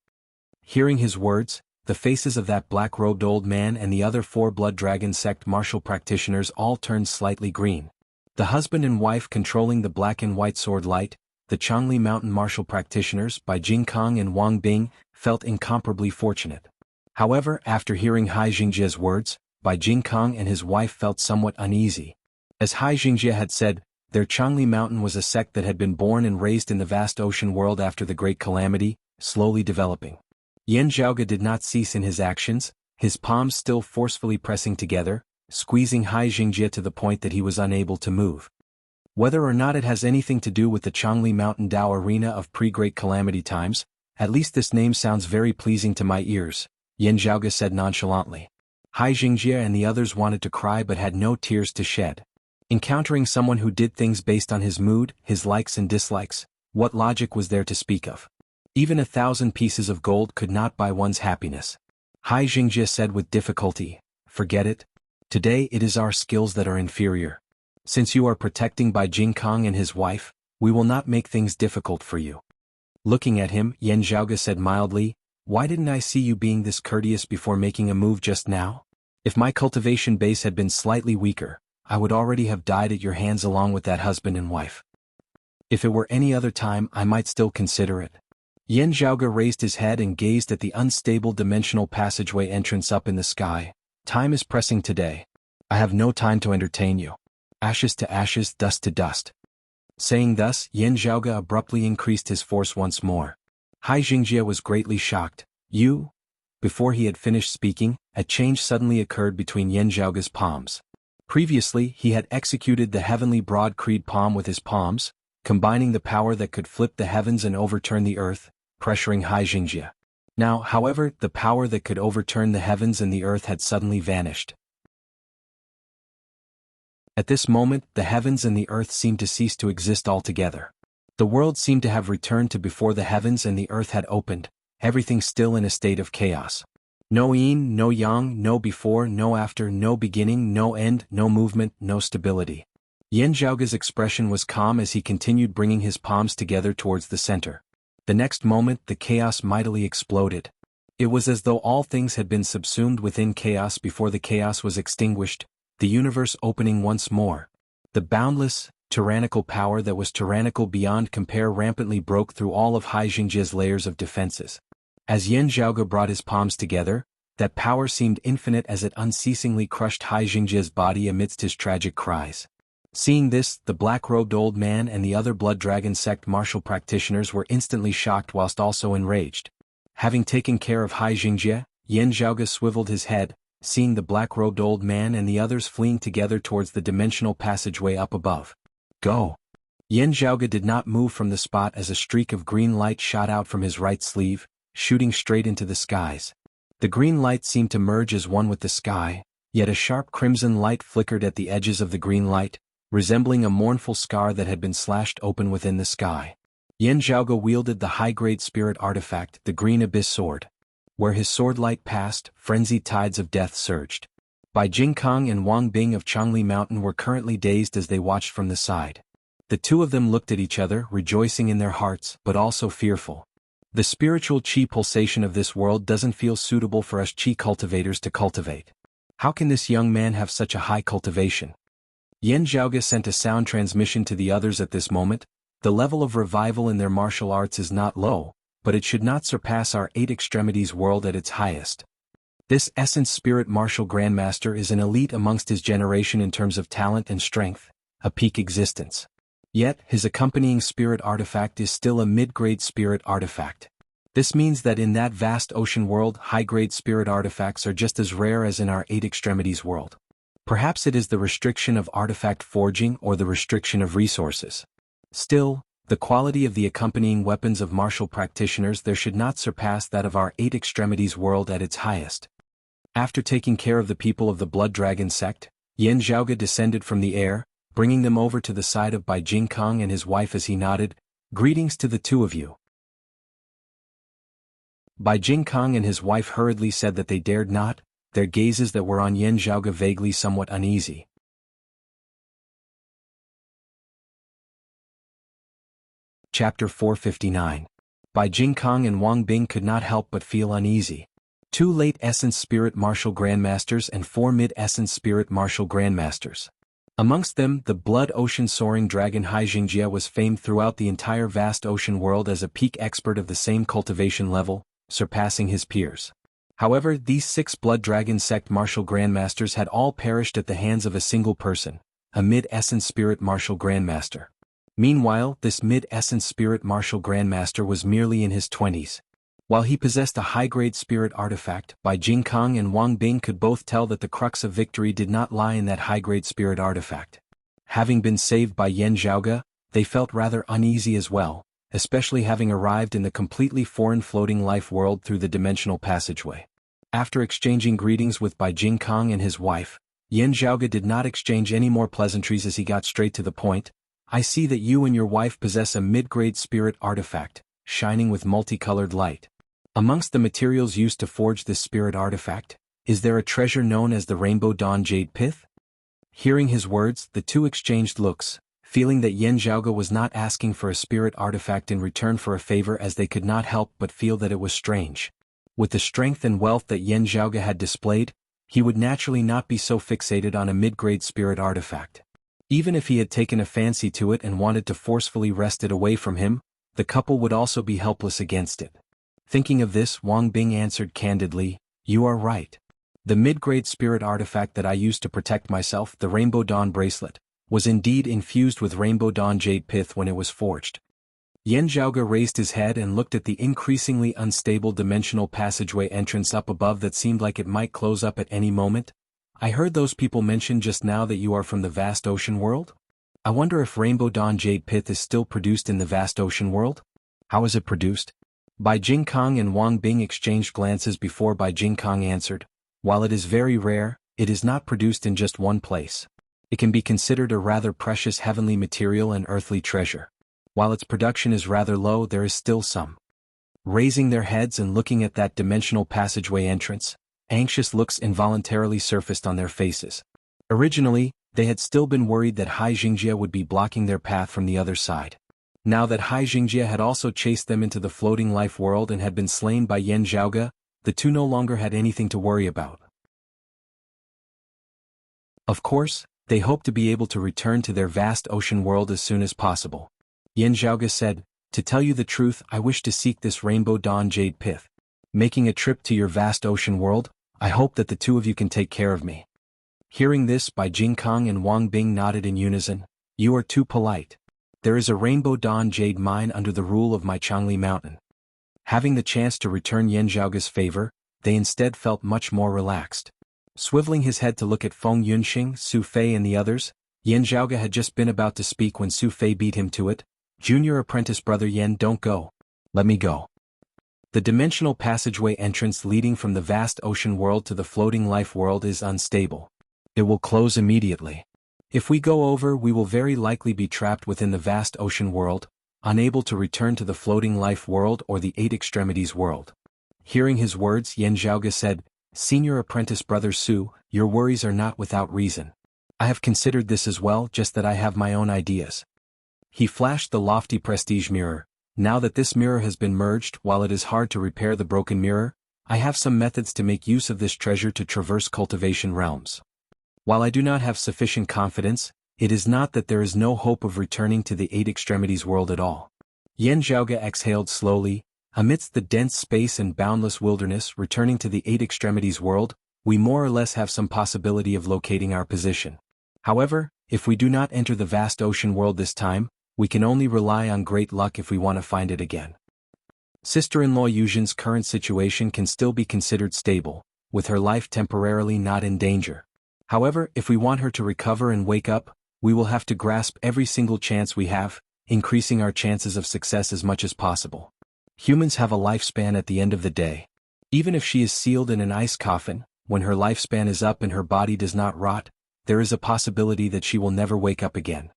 Hearing his words, the faces of that black-robed old man and the other 4 Blood Dragon sect martial practitioners all turned slightly green. The husband and wife controlling the black and white sword light, the Changli Mountain martial practitioners Bai Jingkang and Wang Bing, felt incomparably fortunate. However, after hearing Hai Jingjie's words, Bai Jingkang and his wife felt somewhat uneasy. As Hai Jingjie had said, their Changli Mountain was a sect that had been born and raised in the vast ocean world after the Great Calamity, slowly developing. Yan Zhaoge did not cease in his actions, his palms still forcefully pressing together, squeezing Hai Jingjie to the point that he was unable to move. Whether or not it has anything to do with the Changli Mountain Dao Arena of pre-Great Calamity times, at least this name sounds very pleasing to my ears, Yan Zhaoge said nonchalantly. Hai Jingjie and the others wanted to cry but had no tears to shed. Encountering someone who did things based on his mood, his likes and dislikes, what logic was there to speak of? Even 1,000 pieces of gold could not buy one's happiness. Hai Jingjie said with difficulty, "Forget it. Today it is our skills that are inferior. Since you are protecting Bai Jingkang and his wife, we will not make things difficult for you." Looking at him, Yan Zhaoge said mildly, "Why didn't I see you being this courteous before making a move just now? If my cultivation base had been slightly weaker, I would already have died at your hands along with that husband and wife. If it were any other time, I might still consider it." Yan Zhaoge raised his head and gazed at the unstable dimensional passageway entrance up in the sky. "Time is pressing today. I have no time to entertain you. Ashes to ashes, dust to dust." Saying thus, Yan Zhaoge abruptly increased his force once more. Hai Jingjie was greatly shocked. "You?" Before he had finished speaking, a change suddenly occurred between Yan Zhaoge's palms. Previously, he had executed the heavenly broad creed palm with his palms, combining the power that could flip the heavens and overturn the earth, pressuring Hai Jingjie. Now, however, the power that could overturn the heavens and the earth had suddenly vanished. At this moment, the heavens and the earth seemed to cease to exist altogether. The world seemed to have returned to before the heavens and the earth had opened, everything still in a state of chaos. No yin, no yang, no before, no after, no beginning, no end, no movement, no stability. Yan Zhaoge's expression was calm as he continued bringing his palms together towards the center. The next moment, the chaos mightily exploded. It was as though all things had been subsumed within chaos before the chaos was extinguished, the universe opening once more. The boundless, tyrannical power that was tyrannical beyond compare rampantly broke through all of Hai Jingjie's layers of defenses. As Yan Zhaoge brought his palms together, that power seemed infinite as it unceasingly crushed Hai Jingjie's body amidst his tragic cries. Seeing this, the black-robed old man and the other Blood Dragon sect martial practitioners were instantly shocked whilst also enraged. Having taken care of Hai Jingjie, Yan Zhaoge swiveled his head, seeing the black-robed old man and the others fleeing together towards the dimensional passageway up above. "Go!" Yan Zhaoge did not move from the spot as a streak of green light shot out from his right sleeve, shooting straight into the skies. The green light seemed to merge as one with the sky, yet a sharp crimson light flickered at the edges of the green light, resembling a mournful scar that had been slashed open within the sky. Yan Zhaoge wielded the high-grade spirit artifact, the Green Abyss Sword. Where his sword light passed, frenzied tides of death surged. Bai Jingkang and Wang Bing of Changli Mountain were currently dazed as they watched from the side. The two of them looked at each other, rejoicing in their hearts, but also fearful. The spiritual chi pulsation of this world doesn't feel suitable for us chi cultivators to cultivate. How can this young man have such a high cultivation? Yan Zhaoge sent a sound transmission to the others at this moment. The level of revival in their martial arts is not low, but it should not surpass our 8 extremities world at its highest. This Essence Spirit Martial Grandmaster is an elite amongst his generation in terms of talent and strength, a peak existence. Yet, his accompanying spirit artifact is still a mid-grade spirit artifact. This means that in that vast ocean world, high-grade spirit artifacts are just as rare as in our 8 extremities world. Perhaps it is the restriction of artifact forging or the restriction of resources. Still, the quality of the accompanying weapons of martial practitioners there should not surpass that of our 8 extremities world at its highest. After taking care of the people of the Blood Dragon sect, Yan Zhaoge descended from the air, bringing them over to the side of Bai Jingkang and his wife as he nodded, "Greetings to the two of you." Bai Jingkang and his wife hurriedly said that they dared not, their gazes that were on Yan Zhaoge vaguely somewhat uneasy. Chapter 459. Bai Jingkong and Wang Bing could not help but feel uneasy. 2 late Essence Spirit Martial Grandmasters and 4 mid-Essence Spirit Martial Grandmasters. Amongst them, the Blood Ocean Soaring Dragon Hai Jingjia was famed throughout the entire vast ocean world as a peak expert of the same cultivation level, surpassing his peers. However, these 6 Blood Dragon Sect Martial Grandmasters had all perished at the hands of a single person, a mid-Essence Spirit Martial Grandmaster. Meanwhile, this mid-Essence Spirit Martial Grandmaster was merely in his 20s. While he possessed a high-grade spirit artifact, Bai Jingkong and Wang Bing could both tell that the crux of victory did not lie in that high-grade spirit artifact. Having been saved by Yan Zhaoge, they felt rather uneasy as well, especially having arrived in the completely foreign floating life world through the dimensional passageway. After exchanging greetings with Bai Jingkong and his wife, Yan Zhaoge did not exchange any more pleasantries as he got straight to the point. I see that you and your wife possess a mid-grade spirit artifact, shining with multicolored light. Amongst the materials used to forge this spirit artifact, is there a treasure known as the Rainbow Dawn Jade Pith? Hearing his words, the two exchanged looks, feeling that Yan Zhaoge was not asking for a spirit artifact in return for a favor, as they could not help but feel that it was strange. With the strength and wealth that Yan Zhaoge had displayed, he would naturally not be so fixated on a mid-grade spirit artifact. Even if he had taken a fancy to it and wanted to forcefully wrest it away from him, the couple would also be helpless against it. Thinking of this, Wang Bing answered candidly, "You are right. The mid-grade spirit artifact that I used to protect myself, the Rainbow Dawn Bracelet, was indeed infused with Rainbow Dawn Jade Pith when it was forged." Yan Zhaoge raised his head and looked at the increasingly unstable dimensional passageway entrance up above that seemed like it might close up at any moment. "I heard those people mention just now that you are from the vast ocean world? I wonder if Rainbow Dawn Jade Pith is still produced in the vast ocean world? How is it produced?" Bai Jingkong and Wang Bing exchanged glances before Bai Jingkong answered, "While it is very rare, it is not produced in just one place. It can be considered a rather precious heavenly material and earthly treasure. While its production is rather low, there is still some." Raising their heads and looking at that dimensional passageway entrance, anxious looks involuntarily surfaced on their faces. Originally, they had still been worried that Hai Jingjia would be blocking their path from the other side. Now that Hai Jingjia had also chased them into the floating life world and had been slain by Yan Zhaoge, the two no longer had anything to worry about. Of course, they hoped to be able to return to their vast ocean world as soon as possible. Yan Zhaoge said, "To tell you the truth, I wish to seek this Rainbow Dawn Jade Pith. Making a trip to your vast ocean world, I hope that the two of you can take care of me." Hearing this, Bai Jingkong and Wang Bing nodded in unison. "You are too polite. There is a Rainbow Dawn Jade mine under the rule of my Changli Mountain." Having the chance to return Yan Zhaoge's favor, they instead felt much more relaxed. Swiveling his head to look at Feng Yunxing, Su Fei and the others, Yan Zhaoge had just been about to speak when Su Fei beat him to it. "Junior apprentice brother Yan, don't go. Let me go." The dimensional passageway entrance leading from the vast ocean world to the floating life world is unstable. It will close immediately. If we go over, we will very likely be trapped within the vast ocean world, unable to return to the floating life world or the Eight Extremities world. Hearing his words, Yan Zhaoge said, "Senior apprentice brother Su, your worries are not without reason. I have considered this as well, just that I have my own ideas." He flashed the lofty prestige mirror. "Now that this mirror has been merged, while it is hard to repair the broken mirror, I have some methods to make use of this treasure to traverse cultivation realms. While I do not have sufficient confidence, it is not that there is no hope of returning to the Eight Extremities world at all." Yan Zhaoge exhaled slowly. "Amidst the dense space and boundless wilderness returning to the Eight Extremities world, we more or less have some possibility of locating our position. However, if we do not enter the vast ocean world this time, we can only rely on great luck if we want to find it again." Sister-in-law Yuzhen's current situation can still be considered stable, with her life temporarily not in danger. However, if we want her to recover and wake up, we will have to grasp every single chance we have, increasing our chances of success as much as possible. Humans have a lifespan at the end of the day. Even if she is sealed in an ice coffin, when her lifespan is up and her body does not rot, there is a possibility that she will never wake up again.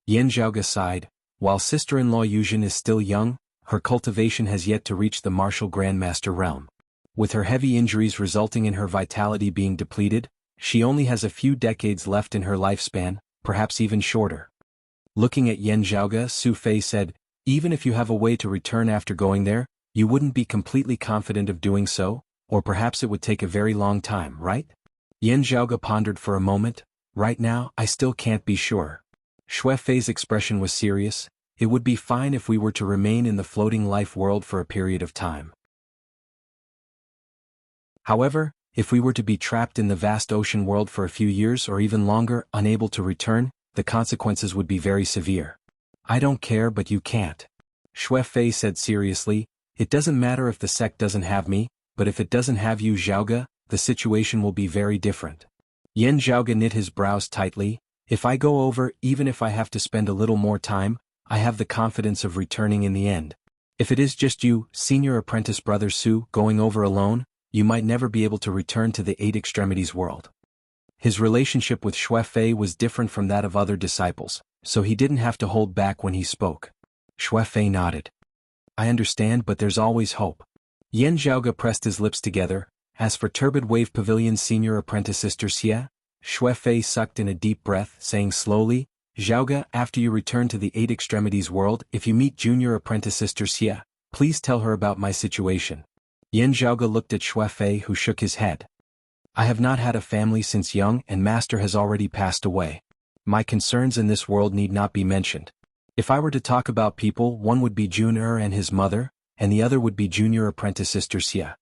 Yan Zhaoge sighed. While sister-in-law Yuzhen is still young, her cultivation has yet to reach the martial grandmaster realm. With her heavy injuries resulting in her vitality being depleted, she only has a few decades left in her lifespan, perhaps even shorter. Looking at Yan Zhaoge, Su Fei said, Even if you have a way to return after going there, you wouldn't be completely confident of doing so, or perhaps it would take a very long time, right? Yan Zhaoge pondered for a moment. Right now, I still can't be sure. Xue Fei's expression was serious. It would be fine if we were to remain in the floating life world for a period of time. However, if we were to be trapped in the vast ocean world for a few years or even longer, unable to return, the consequences would be very severe. I don't care, but you can't. Xue Fei said seriously. It doesn't matter if the sect doesn't have me, but if it doesn't have you, Zhaoge, the situation will be very different. Yan Zhaoge knit his brows tightly. If I go over, even if I have to spend a little more time, I have the confidence of returning in the end. If it is just you, senior apprentice brother Su, going over alone, you might never be able to return to the Eight Extremities world. His relationship with Xue Fei was different from that of other disciples, so he didn't have to hold back when he spoke. Xue Fei nodded. I understand, but there's always hope. Yan Zhaoge pressed his lips together. As for Turbid Wave Pavilion's senior apprentice Sister Xie, Xue Fei sucked in a deep breath, saying slowly, Zhaoge, after you return to the Eight Extremities world, if you meet junior apprentice Sister Xie, please tell her about my situation. Yan Zhaoge looked at Xue Fei, who shook his head. I have not had a family since young, and Master has already passed away. My concerns in this world need not be mentioned. If I were to talk about people, one would be Jun and his mother, and the other would be junior apprentice Sister Xie.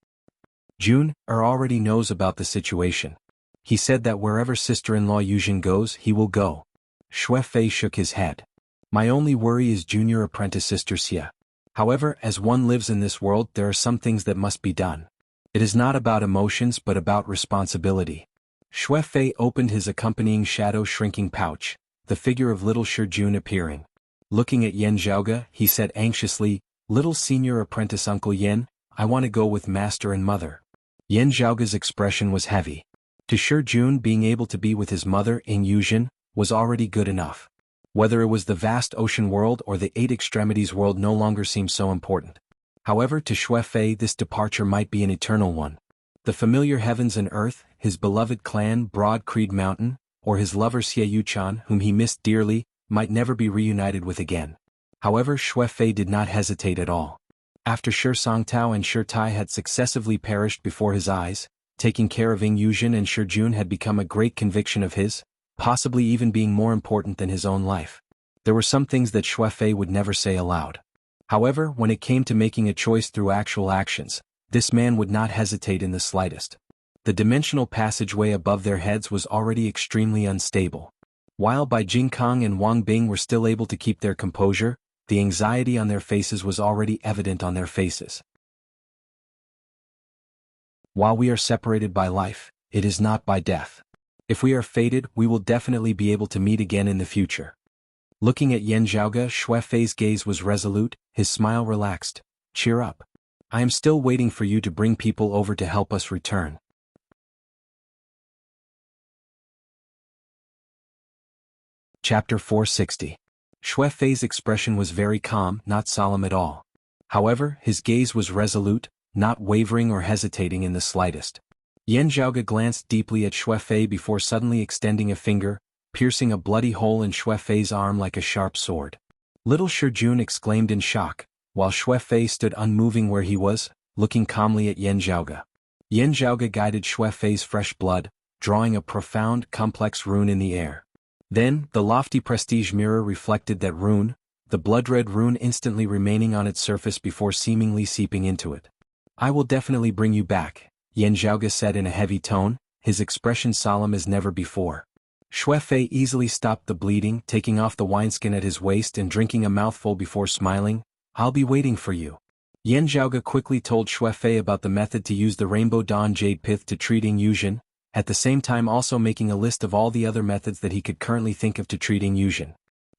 Jun already knows about the situation. He said that wherever sister-in-law Yuzhen goes, he will go. Xue Fei shook his head. My only worry is junior apprentice Sister Xie. However, as one lives in this world, there are some things that must be done. It is not about emotions but about responsibility. Xue Fei opened his accompanying shadow-shrinking pouch, the figure of little Shijun appearing. Looking at Yan Zhaoge, he said anxiously, Little senior apprentice Uncle Yan, I want to go with Master and Mother. Yan Zhaoge's expression was heavy. To Shijun being able to be with his mother in Yuzhen was already good enough. Whether it was the vast ocean world or the Eight Extremities world no longer seemed so important. However, to Xue Fei this departure might be an eternal one. The familiar heavens and earth, his beloved clan Broad Creed Mountain, or his lover Xie Yuchan whom he missed dearly, might never be reunited with again. However, Xue Fei did not hesitate at all. After Shi Songtao and Shi Tai had successively perished before his eyes, taking care of Ying Yuzhen and Shijun had become a great conviction of his, possibly even being more important than his own life. There were some things that Xue Fei would never say aloud. However, when it came to making a choice through actual actions, this man would not hesitate in the slightest. The dimensional passageway above their heads was already extremely unstable. While Bai Jingkong and Wang Bing were still able to keep their composure, the anxiety on their faces was already evident on their faces. While we are separated by life, it is not by death. If we are fated, we will definitely be able to meet again in the future. Looking at Yan Zhaoge, Xue Fei's gaze was resolute, his smile relaxed. Cheer up. I am still waiting for you to bring people over to help us return. Chapter 460. Xue Fei's expression was very calm, not solemn at all. However, his gaze was resolute, not wavering or hesitating in the slightest. Yan Zhaoge glanced deeply at Xue Fei before suddenly extending a finger, piercing a bloody hole in Xue Fei's arm like a sharp sword. Little Shijun exclaimed in shock, while Xue Fei stood unmoving where he was, looking calmly at Yan Zhaoge. Yan Zhaoge guided Xue Fei's fresh blood, drawing a profound, complex rune in the air. Then, the lofty prestige mirror reflected that rune, the blood-red rune instantly remaining on its surface before seemingly seeping into it. I will definitely bring you back, Yan Zhaoge said in a heavy tone, his expression solemn as never before. Xue Fei easily stopped the bleeding, taking off the wineskin at his waist and drinking a mouthful before smiling. I'll be waiting for you. Yan Zhaoge quickly told Xue Fei about the method to use the Rainbow Dawn Jade Pith to treat Ying Yuzhen, at the same time also making a list of all the other methods that he could currently think of to treat Ying Yuzhen.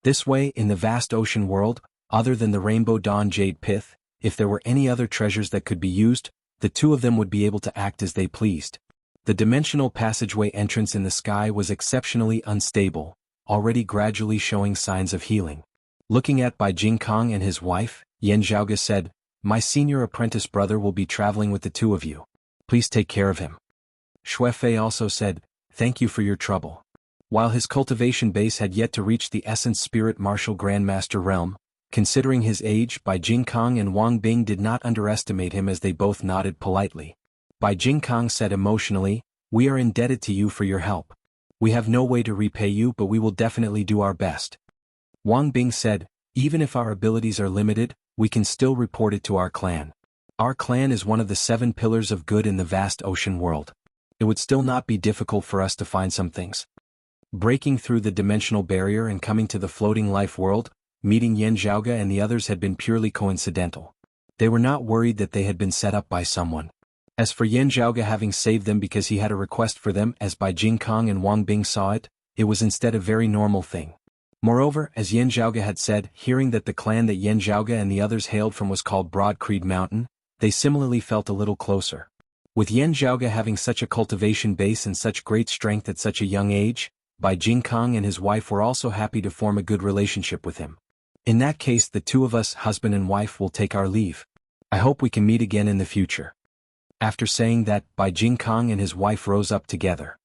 This way, in the vast ocean world, other than the Rainbow Dawn Jade Pith, if there were any other treasures that could be used, the two of them would be able to act as they pleased. The dimensional passageway entrance in the sky was exceptionally unstable, already gradually showing signs of healing. Looking at Bai Jingkong and his wife, Yan Zhaoge said, My senior apprentice brother will be traveling with the two of you. Please take care of him. Xue Fei also said, Thank you for your trouble. While his cultivation base had yet to reach the Essence Spirit Martial Grandmaster realm, Considering his age, Bai Jingkang and Wang Bing did not underestimate him as they both nodded politely. Bai Jingkang said emotionally, "We are indebted to you for your help. We have no way to repay you, but we will definitely do our best." Wang Bing said, "Even if our abilities are limited, we can still report it to our clan. Our clan is one of the 7 pillars of good in the vast ocean world. It would still not be difficult for us to find some things." Breaking through the dimensional barrier and coming to the floating life world, meeting Yan Zhaoge and the others had been purely coincidental. They were not worried that they had been set up by someone. As for Yan Zhaoge having saved them because he had a request for them, as Bai Jingkang and Wang Bing saw it, it was instead a very normal thing. Moreover, as Yan Zhaoge had said, hearing that the clan that Yan Zhaoge and the others hailed from was called Broad Creed Mountain, they similarly felt a little closer. With Yan Zhaoge having such a cultivation base and such great strength at such a young age, Bai Jingkang and his wife were also happy to form a good relationship with him. "In that case, the two of us, husband and wife, will take our leave. I hope we can meet again in the future." After saying that, Bai Jingkang and his wife rose up together.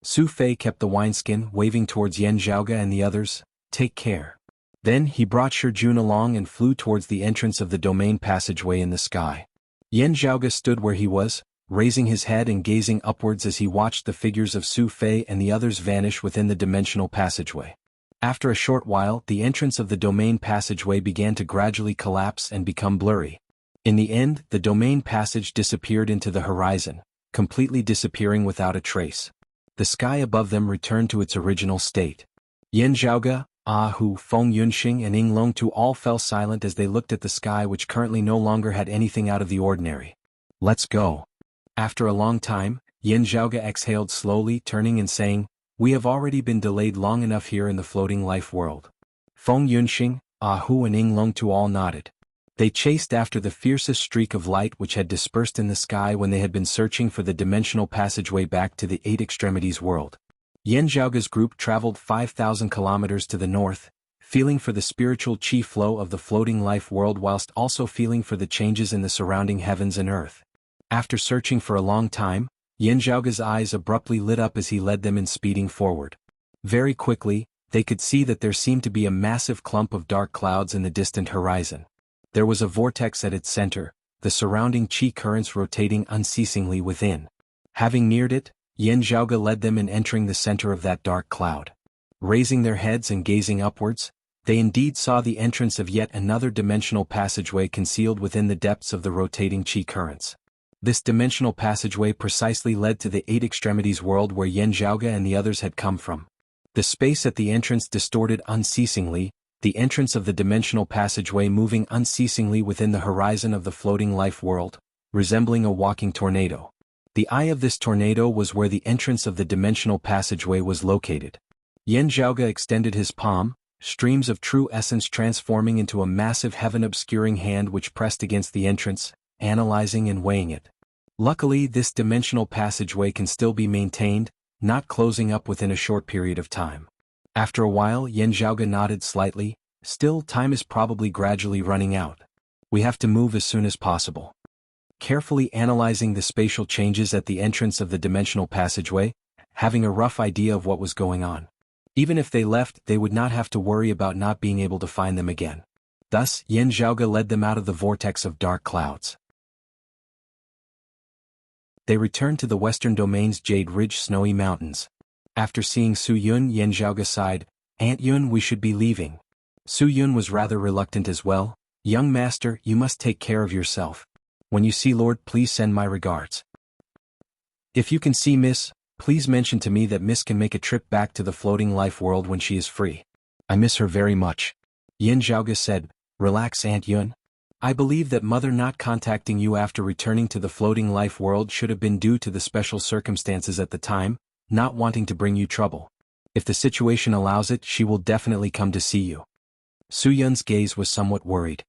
Su Fei kept the wineskin, waving towards Yan Zhaoge and the others, "Take care." Then he brought Shi Jun along and flew towards the entrance of the domain passageway in the sky. Yan Zhaoge stood where he was, raising his head and gazing upwards as he watched the figures of Su Fei and the others vanish within the dimensional passageway. After a short while, the entrance of the domain passageway began to gradually collapse and become blurry. In the end, the domain passage disappeared into the horizon, completely disappearing without a trace. The sky above them returned to its original state. Yan Zhaoge, Hu, Feng Yunxing and Ying Longtu all fell silent as they looked at the sky, which currently no longer had anything out of the ordinary. "Let's go." After a long time, Yan Zhaoge exhaled slowly, turning and saying, "We have already been delayed long enough here in the floating life world." Feng Yunxing, Hu and Ying Longtu all nodded. They chased after the fiercest streak of light which had dispersed in the sky when they had been searching for the dimensional passageway back to the 8 Extremities world. Yan Zhaoge's group traveled 5,000 kilometers to the north, feeling for the spiritual chi flow of the floating life world whilst also feeling for the changes in the surrounding heavens and earth. After searching for a long time, Yan Zhaoge's eyes abruptly lit up as he led them in speeding forward. Very quickly, they could see that there seemed to be a massive clump of dark clouds in the distant horizon. There was a vortex at its center, the surrounding chi currents rotating unceasingly within. Having neared it, Yan Zhaoge led them in entering the center of that dark cloud. Raising their heads and gazing upwards, they indeed saw the entrance of yet another dimensional passageway concealed within the depths of the rotating chi currents. This dimensional passageway precisely led to the 8 Extremities world where Yan Zhaoge and the others had come from. The space at the entrance distorted unceasingly, the entrance of the dimensional passageway moving unceasingly within the horizon of the floating life world, resembling a walking tornado. The eye of this tornado was where the entrance of the dimensional passageway was located. Yan Zhaoge extended his palm, streams of true essence transforming into a massive heaven-obscuring hand which pressed against the entrance, analyzing and weighing it. Luckily, this dimensional passageway can still be maintained, not closing up within a short period of time. After a while, Yan Zhaoge nodded slightly. "Still, time is probably gradually running out. We have to move as soon as possible." Carefully analyzing the spatial changes at the entrance of the dimensional passageway, having a rough idea of what was going on. Even if they left, they would not have to worry about not being able to find them again. Thus, Yan Zhaoge led them out of the vortex of dark clouds. They returned to the western domain's Jade Ridge snowy mountains. After seeing Su Yun, Yan Zhaoge sighed, "Aunt Yun, we should be leaving." Su Yun was rather reluctant as well. "Young master, you must take care of yourself. When you see Lord, please send my regards. If you can see Miss, please mention to me that Miss can make a trip back to the floating life world when she is free. I miss her very much." Yan Zhaoge said, "Relax, Aunt Yun. I believe that mother not contacting you after returning to the floating life world should have been due to the special circumstances at the time, not wanting to bring you trouble. If the situation allows it, she will definitely come to see you." Su Yun's gaze was somewhat worried.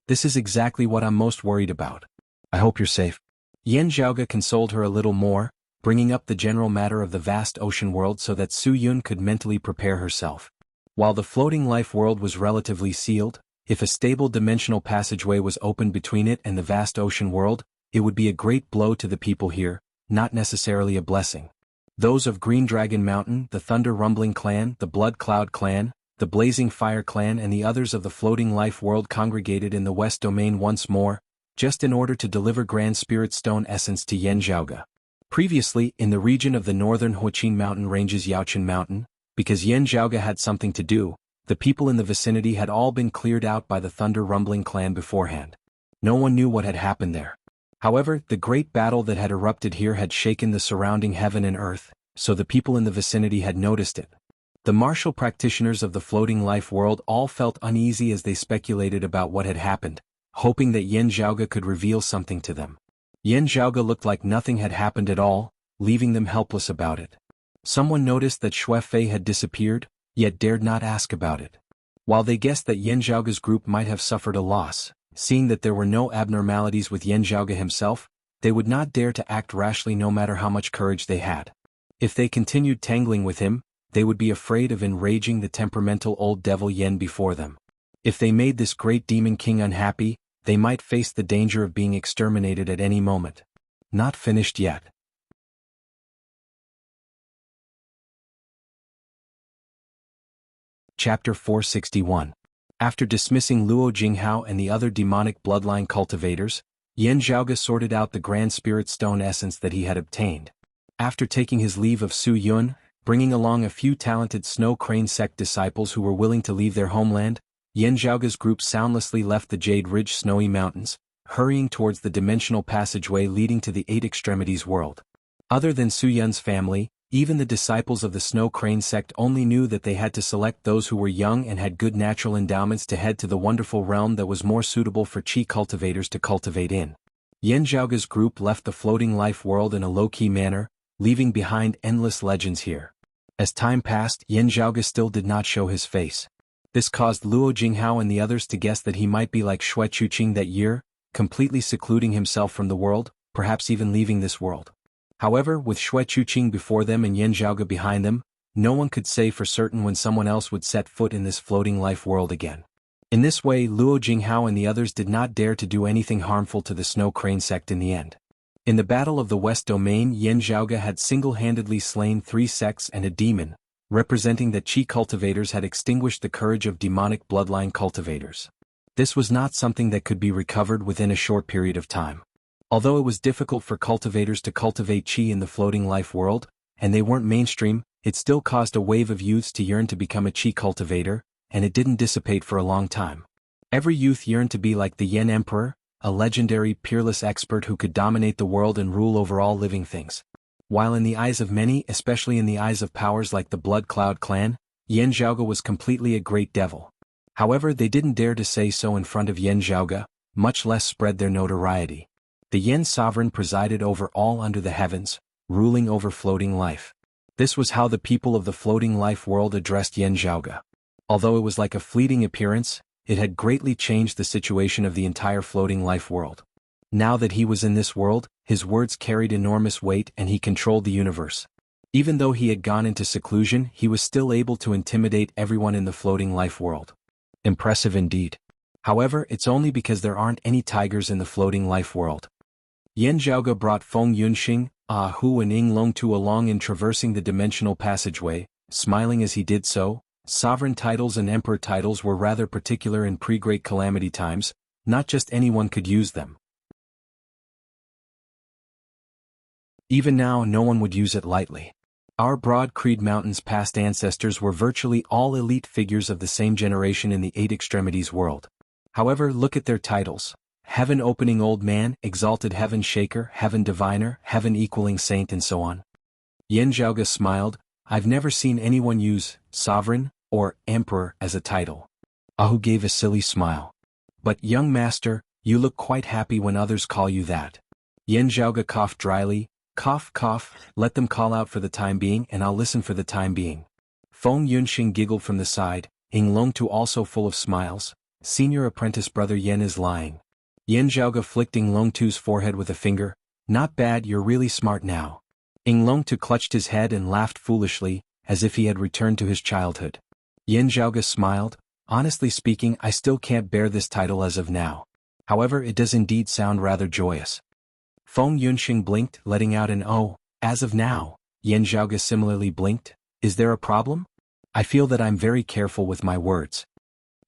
"This is exactly what I'm most worried about. I hope you're safe." Yan Zhaoge consoled her a little more, bringing up the general matter of the vast ocean world so that Su Yun could mentally prepare herself. While the floating life world was relatively sealed, if a stable dimensional passageway was opened between it and the vast ocean world, it would be a great blow to the people here, not necessarily a blessing. Those of Green Dragon Mountain, the Thunder Rumbling Clan, the Blood Cloud Clan, the Blazing Fire clan and the others of the Floating Life world congregated in the West Domain once more, just in order to deliver Grand Spirit Stone essence to Yan Zhaoge. Previously, in the region of the northern Huaqin mountain ranges Yaochen Mountain, because Yan Zhaoge had something to do, the people in the vicinity had all been cleared out by the Thunder Rumbling clan beforehand. No one knew what had happened there. However, the great battle that had erupted here had shaken the surrounding heaven and earth, so the people in the vicinity had noticed it. The martial practitioners of the Floating Life world all felt uneasy as they speculated about what had happened, hoping that Yan Zhaoge could reveal something to them. Yan Zhaoge looked like nothing had happened at all, leaving them helpless about it. Someone noticed that Xue Fei had disappeared, yet dared not ask about it. While they guessed that Yan Zhaoge's group might have suffered a loss, seeing that there were no abnormalities with Yan Zhaoge himself, they would not dare to act rashly no matter how much courage they had. If they continued tangling with him, they would be afraid of enraging the temperamental old devil Yan before them. If they made this great demon king unhappy, they might face the danger of being exterminated at any moment. Not finished yet. Chapter 461. After dismissing Luo Jinghao and the other demonic bloodline cultivators, Yan Zhaoge sorted out the Grand Spirit Stone essence that he had obtained. After taking his leave of Su Yun, bringing along a few talented Snow Crane sect disciples who were willing to leave their homeland, Yan Zhaoge's group soundlessly left the Jade Ridge Snowy Mountains, hurrying towards the dimensional passageway leading to the Eight Extremities world. Other than Su Yun's family, even the disciples of the Snow Crane sect only knew that they had to select those who were young and had good natural endowments to head to the wonderful realm that was more suitable for Qi cultivators to cultivate in. Yan Zhaoge's group left the Floating Life world in a low-key manner, leaving behind endless legends here. As time passed, Yan Zhaoge still did not show his face. This caused Luo Jinghao and the others to guess that he might be like Xue Chuqing that year, completely secluding himself from the world, perhaps even leaving this world. However, with Xue Chuqing before them and Yan Zhaoge behind them, no one could say for certain when someone else would set foot in this Floating Life world again. In this way, Luo Jinghao and the others did not dare to do anything harmful to the Snow Crane sect in the end. In the Battle of the West Domain, Yan Zhaoge had single-handedly slain 3 sects and a demon, representing that Qi cultivators had extinguished the courage of demonic bloodline cultivators. This was not something that could be recovered within a short period of time. Although it was difficult for cultivators to cultivate Qi in the Floating Life world, and they weren't mainstream, it still caused a wave of youths to yearn to become a Qi cultivator, and it didn't dissipate for a long time. Every youth yearned to be like the Yan Emperor, a legendary, peerless expert who could dominate the world and rule over all living things. While in the eyes of many, especially in the eyes of powers like the Blood Cloud clan, Yan Zhaoge was completely a great devil. However, they didn't dare to say so in front of Yan Zhaoge, much less spread their notoriety. The Yan sovereign presided over all under the heavens, ruling over Floating Life. This was how the people of the Floating Life world addressed Yan Zhaoge. Although it was like a fleeting appearance, it had greatly changed the situation of the entire Floating Life world. Now that he was in this world, his words carried enormous weight and he controlled the universe. Even though he had gone into seclusion, he was still able to intimidate everyone in the Floating Life world. Impressive indeed. However, it's only because there aren't any tigers in the Floating Life world. Yan Zhaoge brought Feng Yunxing, Hu and Ying Longtu along in traversing the dimensional passageway, smiling as he did so. Sovereign titles and emperor titles were rather particular in pre-Great Calamity times, not just anyone could use them. Even now, no one would use it lightly. Our Broad Creed Mountain's past ancestors were virtually all elite figures of the same generation in the Eight Extremities world. However, look at their titles. Heaven Opening Old Man, Exalted Heaven Shaker, Heaven Diviner, Heaven Equaling Saint and so on. Yan Zhaoge smiled. I've never seen anyone use Sovereign or Emperor as a title. Hu gave a silly smile. But young master, you look quite happy when others call you that. Yan Zhaoge coughed dryly. Cough, cough, let them call out for the time being and I'll listen for the time being. Feng Yunxing giggled from the side, Ying Longtu also full of smiles. Senior apprentice brother Yan is lying. Yan Zhaoge flicked Ying Longtu's forehead with a finger. Not bad, you're really smart now. Ying Longtu clutched his head and laughed foolishly, as if he had returned to his childhood. Yan Zhaoge smiled. Honestly speaking, I still can't bear this title as of now. However, it does indeed sound rather joyous. Feng Yunxing blinked, letting out an "oh." As of now. Yan Zhaoge similarly blinked. Is there a problem? I feel that I'm very careful with my words.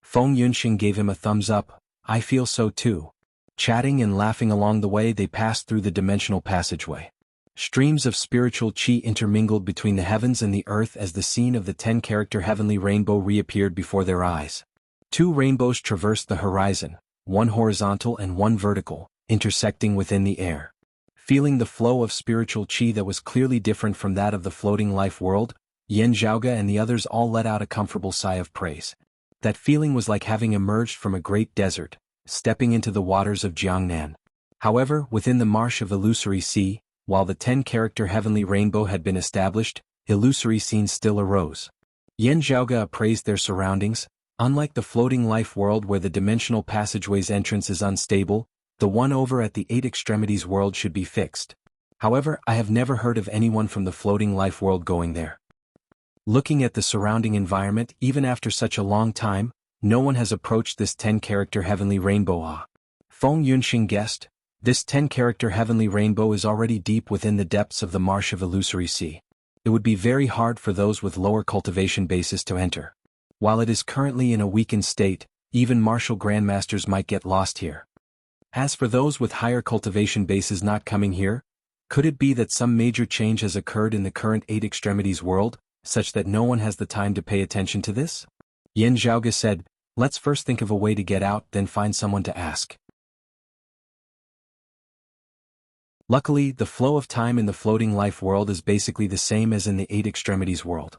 Feng Yunxing gave him a thumbs up. I feel so too. Chatting and laughing along the way, they passed through the dimensional passageway. Streams of spiritual qi intermingled between the heavens and the earth as the scene of the 10-character heavenly rainbow reappeared before their eyes. 2 rainbows traversed the horizon, one horizontal and one vertical, intersecting within the air. Feeling the flow of spiritual qi that was clearly different from that of the floating life world, Yan Zhaoge and the others all let out a comfortable sigh of praise. That feeling was like having emerged from a great desert, stepping into the waters of Jiangnan. However, within the marsh of illusory sea, while the 10-character heavenly rainbow had been established, illusory scenes still arose. Yan Zhaoge appraised their surroundings. Unlike the floating life world where the dimensional passageway's entrance is unstable, the one over at the 8 extremities world should be fixed. However, I have never heard of anyone from the floating life world going there. Looking at the surrounding environment, even after such a long time, no one has approached this 10-character heavenly rainbow. Feng Yunxing guessed. This 10-character heavenly rainbow is already deep within the depths of the marsh of illusory sea. It would be very hard for those with lower cultivation bases to enter. While it is currently in a weakened state, even martial grandmasters might get lost here. As for those with higher cultivation bases not coming here, could it be that some major change has occurred in the current 8 extremities world, such that no one has the time to pay attention to this? Yan Zhaoge said, let's first think of a way to get out, then find someone to ask. Luckily, the flow of time in the floating life world is basically the same as in the 8 extremities world.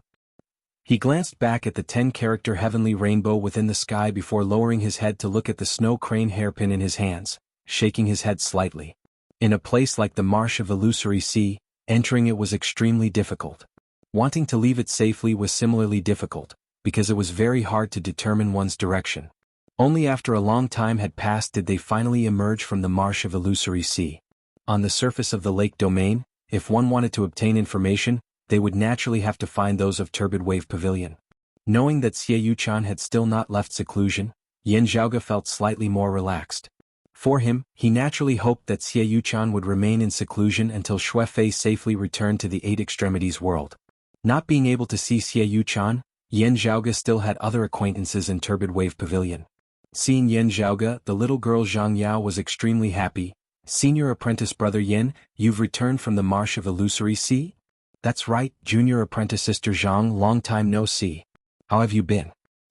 He glanced back at the 10-character heavenly rainbow within the sky before lowering his head to look at the snow crane hairpin in his hands, shaking his head slightly. In a place like the marsh of illusory sea, entering it was extremely difficult. Wanting to leave it safely was similarly difficult, because it was very hard to determine one's direction. Only after a long time had passed did they finally emerge from the marsh of illusory sea. On the surface of the lake domain, if one wanted to obtain information, they would naturally have to find those of Turbid Wave Pavilion. Knowing that Xie Yuchan had still not left seclusion, Yan Zhaoge felt slightly more relaxed. For him, he naturally hoped that Xie Yuchan would remain in seclusion until Xue Fei safely returned to the 8 extremities world. Not being able to see Xie Yuchan, Yan Zhaoge still had other acquaintances in Turbid Wave Pavilion. Seeing Yan Zhaoge, the little girl Zhang Yao was extremely happy. Senior apprentice brother Yin, you've returned from the marsh of illusory sea? That's right, junior apprentice sister Zhang, long time no see. How have you been?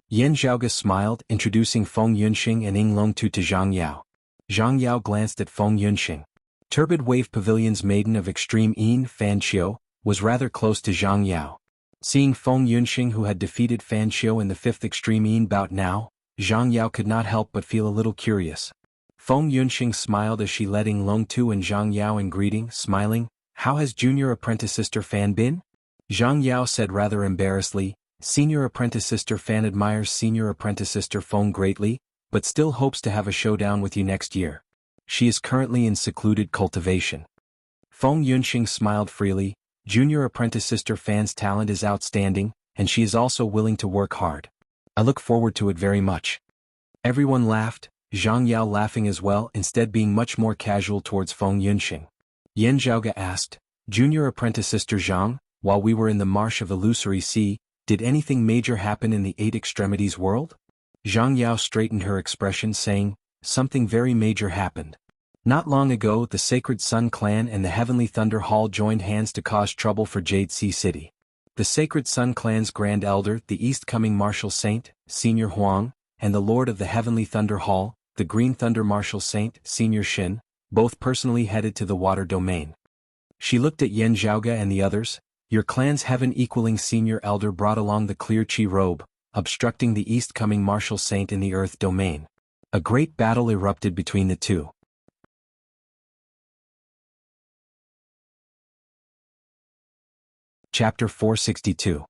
Yan Zhaoge smiled, introducing Feng Yunxing and Ying Longtu to Zhang Yao. Zhang Yao glanced at Feng Yunxing. Turbid Wave Pavilion's maiden of extreme Yin, Fan Qiu, was rather close to Zhang Yao. Seeing Feng Yunxing who had defeated Fan Qiu in the 5th extreme Yin bout now, Zhang Yao could not help but feel a little curious. Feng Yunxing smiled as she led Ying Longtu and Zhang Yao in greeting, smiling. How has junior apprentice sister Fan been? Zhang Yao said rather embarrassedly. Senior apprentice sister Fan admires senior apprentice sister Feng greatly, but still hopes to have a showdown with you next year. She is currently in secluded cultivation. Feng Yunxing smiled freely. Junior apprentice sister Fan's talent is outstanding, and she is also willing to work hard. I look forward to it very much. Everyone laughed, Zhang Yao laughing as well, instead being much more casual towards Feng Yunxing. Yan Zhaoge asked, Junior apprentice sister Zhang, while we were in the marsh of illusory sea, did anything major happen in the 8 extremities world? Zhang Yao straightened her expression saying, something very major happened. Not long ago the Sacred Sun Clan and the Heavenly Thunder Hall joined hands to cause trouble for Jade Sea City. The Sacred Sun Clan's Grand Elder, the East-coming Martial Saint, Senior Huang, and the Lord of the Heavenly Thunder Hall, the Green Thunder Martial Saint, Senior Shin, both personally headed to the water domain. She looked at Yan Zhaoge and the others. Your clan's heaven-equaling Senior Elder brought along the clear Qi robe, obstructing the East-coming Martial Saint in the Earth domain. A great battle erupted between the two. Chapter 462.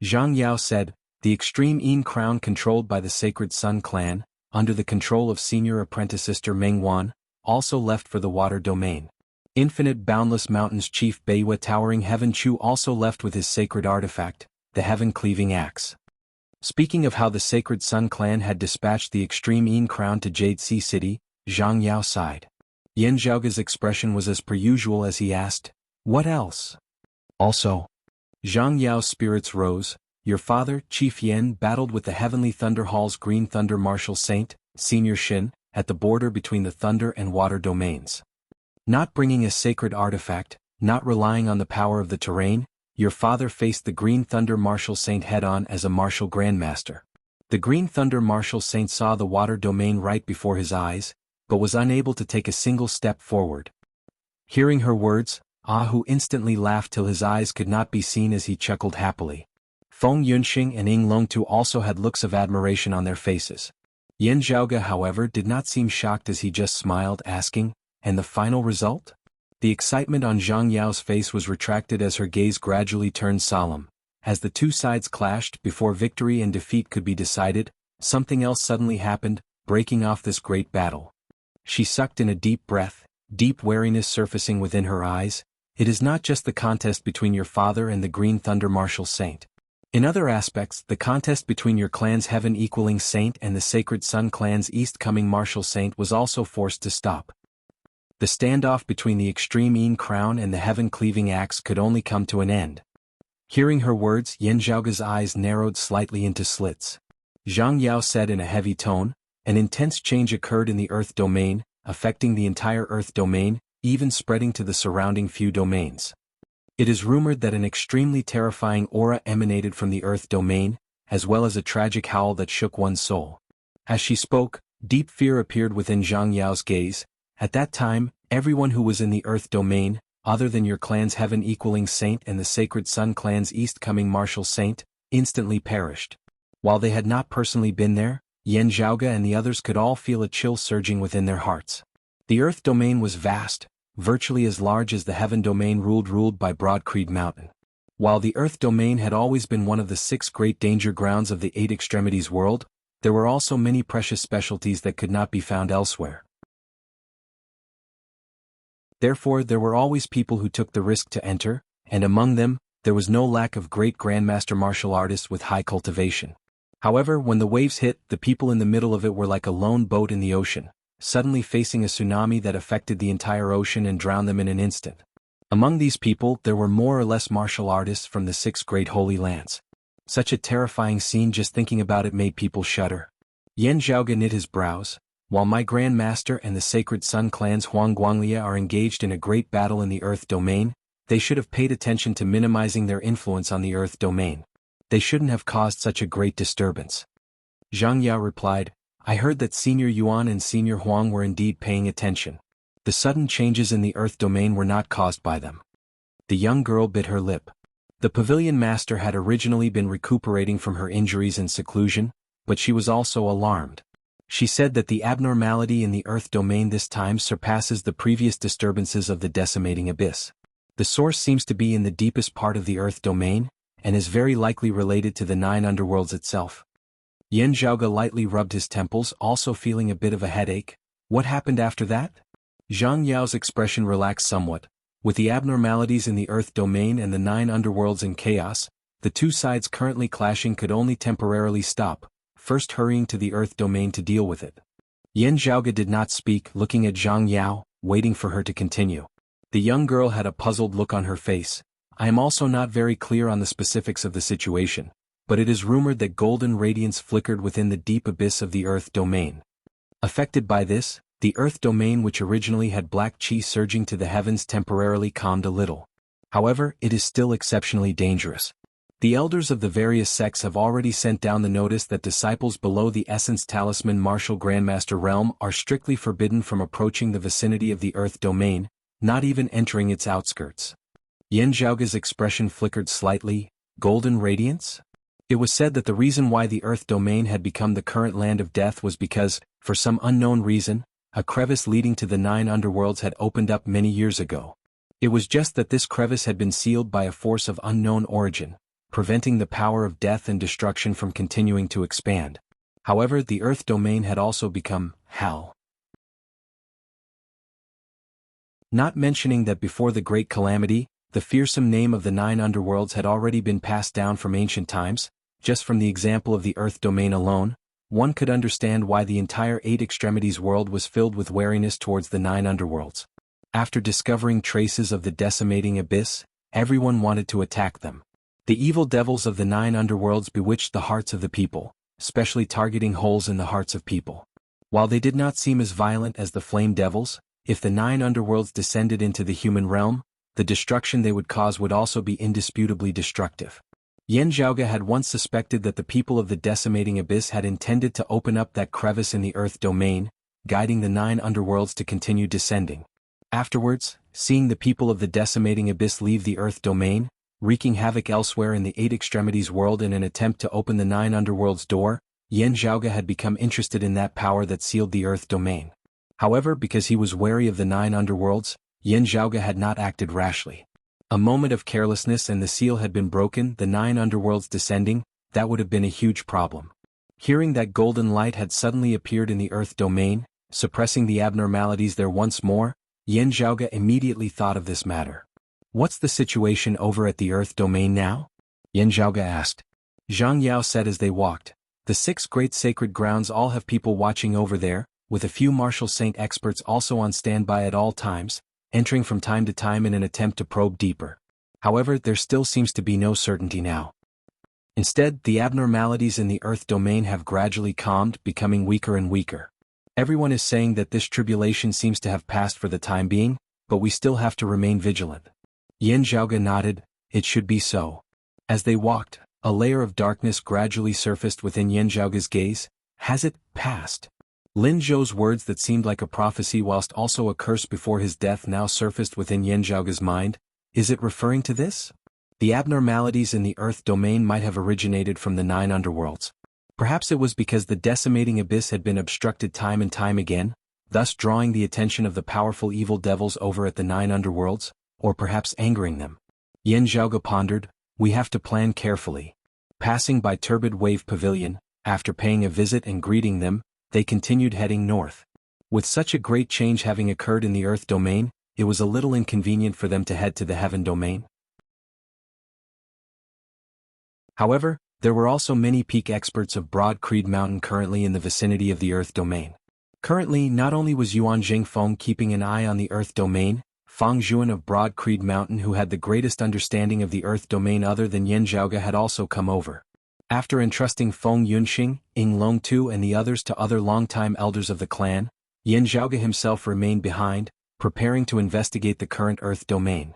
Zhang Yao said, the extreme Yin crown controlled by the Sacred Sun Clan, under the control of senior apprentice sister Meng Wan, also left for the water domain. Infinite Boundless Mountains Chief Beiwa Towering Heaven Chu also left with his sacred artifact, the Heaven-Cleaving Axe. Speaking of how the Sacred Sun Clan had dispatched the extreme Yin crown to Jade Sea City, Zhang Yao sighed. Yan Zhaoge's expression was as per usual as he asked, what else? Also, Zhang Yao's spirits rose. your father, Chief Yen, battled with the Heavenly Thunder Hall's Green Thunder Martial Saint, Senior Shin, at the border between the Thunder and Water domains. Not bringing a sacred artifact, not relying on the power of the terrain, your father faced the Green Thunder Martial Saint head-on as a martial grandmaster. The Green Thunder Martial Saint saw the Water domain right before his eyes, but was unable to take a single step forward. Hearing her words, Ahu instantly laughed till his eyes could not be seen as he chuckled happily. Feng Yunxing and Ying Longtu also had looks of admiration on their faces. Yan Zhaoge, however, did not seem shocked as he just smiled, asking, "And the final result?" The excitement on Zhang Yao's face was retracted as her gaze gradually turned solemn. As the two sides clashed before victory and defeat could be decided, something else suddenly happened, breaking off this great battle. She sucked in a deep breath, deep wariness surfacing within her eyes. It is not just the contest between your father and the Green Thunder Martial Saint. In other aspects, the contest between your clan's Heaven Equaling Saint and the Sacred Sun clan's East Coming Martial Saint was also forced to stop. The standoff between the Extreme Yin Crown and the Heaven Cleaving Axe could only come to an end. Hearing her words, Yan Zhaoge's eyes narrowed slightly into slits. Zhang Yao said in a heavy tone, "An intense change occurred in the Earth domain, affecting the entire Earth domain, even spreading to the surrounding few domains. It is rumored that an extremely terrifying aura emanated from the Earth domain, as well as a tragic howl that shook one's soul." As she spoke, deep fear appeared within Zhang Yao's gaze. At that time, everyone who was in the Earth domain, other than your clan's Heaven Equaling Saint and the Sacred Sun clan's East Coming Martial Saint, instantly perished. While they had not personally been there, Yan Zhaoge and the others could all feel a chill surging within their hearts. The Earth domain was vast, virtually as large as the Heaven domain ruled by Broad Creed Mountain. While the Earth domain had always been one of the 6 great danger grounds of the 8 extremities world, there were also many precious specialties that could not be found elsewhere. Therefore, there were always people who took the risk to enter, and among them, there was no lack of great grandmaster martial artists with high cultivation. However, when the waves hit, the people in the middle of it were like a lone boat in the ocean, suddenly facing a tsunami that affected the entire ocean and drowned them in an instant. Among these people, there were more or less martial artists from the 6 great holy lands. Such a terrifying scene, just thinking about it made people shudder. Yan Zhaoge knit his brows. While my Grand Master and the Sacred Sun clan's Huang Guanglia are engaged in a great battle in the Earth domain, they should have paid attention to minimizing their influence on the Earth domain. They shouldn't have caused such a great disturbance. Zhang Yao replied, "I heard that Senior Yuan and Senior Huang were indeed paying attention. The sudden changes in the Earth domain were not caused by them." The young girl bit her lip. The Pavilion Master had originally been recuperating from her injuries in seclusion, but she was also alarmed. She said that the abnormality in the Earth domain this time surpasses the previous disturbances of the decimating abyss. The source seems to be in the deepest part of the Earth domain, and is very likely related to the 9 underworlds itself. Yan Zhaoge lightly rubbed his temples, also feeling a bit of a headache. What happened after that? Zhang Yao's expression relaxed somewhat. With the abnormalities in the Earth domain and the 9 underworlds in chaos, the two sides currently clashing could only temporarily stop, first hurrying to the Earth domain to deal with it. Yan Zhaoge did not speak, looking at Zhang Yao, waiting for her to continue. The young girl had a puzzled look on her face. "I am also not very clear on the specifics of the situation, but it is rumored that golden radiance flickered within the deep abyss of the Earth domain. Affected by this, the Earth domain, which originally had black chi surging to the heavens, temporarily calmed a little. However, it is still exceptionally dangerous. The elders of the various sects have already sent down the notice that disciples below the Essence Talisman Martial Grandmaster realm are strictly forbidden from approaching the vicinity of the Earth domain, not even entering its outskirts." Yan Zhaoge's expression flickered slightly. Golden radiance? It was said that the reason why the Earth domain had become the current land of death was because, for some unknown reason, a crevice leading to the 9 underworlds had opened up many years ago. It was just that this crevice had been sealed by a force of unknown origin, preventing the power of death and destruction from continuing to expand. However, the Earth domain had also become hell. Not mentioning that before the Great Calamity, the fearsome name of the 9 underworlds had already been passed down from ancient times. Just from the example of the Earth domain alone, one could understand why the entire 8 extremities world was filled with wariness towards the 9 underworlds. After discovering traces of the decimating abyss, everyone wanted to attack them. The evil devils of the 9 underworlds bewitched the hearts of the people, especially targeting holes in the hearts of people. While they did not seem as violent as the flame devils, if the 9 underworlds descended into the human realm, the destruction they would cause would also be indisputably destructive. Yan Zhaoge had once suspected that the people of the decimating abyss had intended to open up that crevice in the earth domain, guiding the 9 underworlds to continue descending. Afterwards, seeing the people of the decimating abyss leave the earth domain, wreaking havoc elsewhere in the 8 extremities world in an attempt to open the 9 underworlds door, Yan Zhaoge had become interested in that power that sealed the earth domain. However, because he was wary of the 9 underworlds, Yan Zhaoge had not acted rashly. A moment of carelessness and the seal had been broken, the 9 underworlds descending, that would have been a huge problem. Hearing that golden light had suddenly appeared in the earth domain, suppressing the abnormalities there once more, Yan Zhaoge immediately thought of this matter. "What's the situation over at the earth domain now?" Yan Zhaoge asked. Zhang Yao said as they walked. "The 6 great sacred grounds all have people watching over there, with a few martial saint experts also on standby at all times, entering from time to time in an attempt to probe deeper. However, there still seems to be no certainty now. Instead, the abnormalities in the earth domain have gradually calmed, becoming weaker and weaker. Everyone is saying that this tribulation seems to have passed for the time being, but we still have to remain vigilant." Yan Zhaoge nodded. It should be so. As they walked, a layer of darkness gradually surfaced within Yan Zhaoge's gaze. Has it passed? Lin Zhou's words that seemed like a prophecy whilst also a curse before his death now surfaced within Yan Zhaoge's mind. Is it referring to this? The abnormalities in the earth domain might have originated from the 9 underworlds. Perhaps it was because the decimating abyss had been obstructed time and time again, thus drawing the attention of the powerful evil devils over at the 9 underworlds, or perhaps angering them. Yan Zhaoge pondered. We have to plan carefully. Passing by Turbid Wave Pavilion, after paying a visit and greeting them, they continued heading north. With such a great change having occurred in the earth domain, it was a little inconvenient for them to head to the heaven domain. However, there were also many peak experts of Broad Creed Mountain currently in the vicinity of the earth domain. Currently, not only was Yuan Jingfeng keeping an eye on the earth domain, Fang Zhuan of Broad Creed Mountain, who had the greatest understanding of the earth domain other than Yan Zhaoge, had also come over. After entrusting Feng Yunxing, Ying Longtu and the others to other longtime elders of the clan, Yan Zhaoge himself remained behind, preparing to investigate the current earth domain.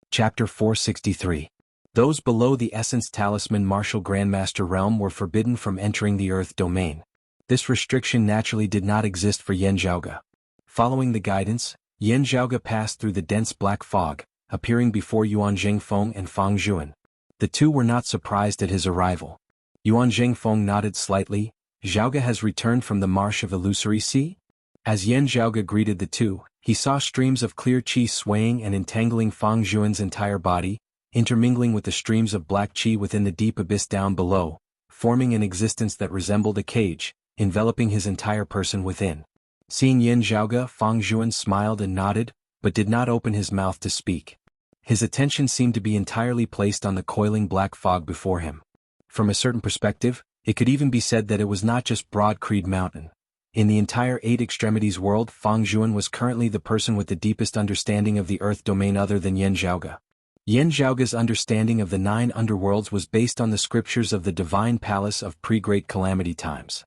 Chapter 463. Those below the Essence Talisman Martial Grandmaster Realm were forbidden from entering the earth domain. This restriction naturally did not exist for Yan Zhaoge. Following the guidance, Yan Zhaoge passed through the dense black fog, appearing before Yuan Jingfeng and Fang Zhuan. The two were not surprised at his arrival. Yuan Jingfeng nodded slightly. Zhaoge has returned from the Marsh of Illusory Sea? As Yan Zhaoge greeted the two, he saw streams of clear qi swaying and entangling Fang Zhuan's entire body, intermingling with the streams of black qi within the deep abyss down below, forming an existence that resembled a cage, enveloping his entire person within. Seeing Yan Zhaoge, Fang Zhuan smiled and nodded, but did not open his mouth to speak. His attention seemed to be entirely placed on the coiling black fog before him. From a certain perspective, it could even be said that it was not just Broad Creed Mountain. In the entire 8 extremities world, Fang Zhuan was currently the person with the deepest understanding of the earth domain other than Yan Zhaoge. Yan Zhaoge's understanding of the 9 underworlds was based on the scriptures of the divine palace of pre-Great Calamity times.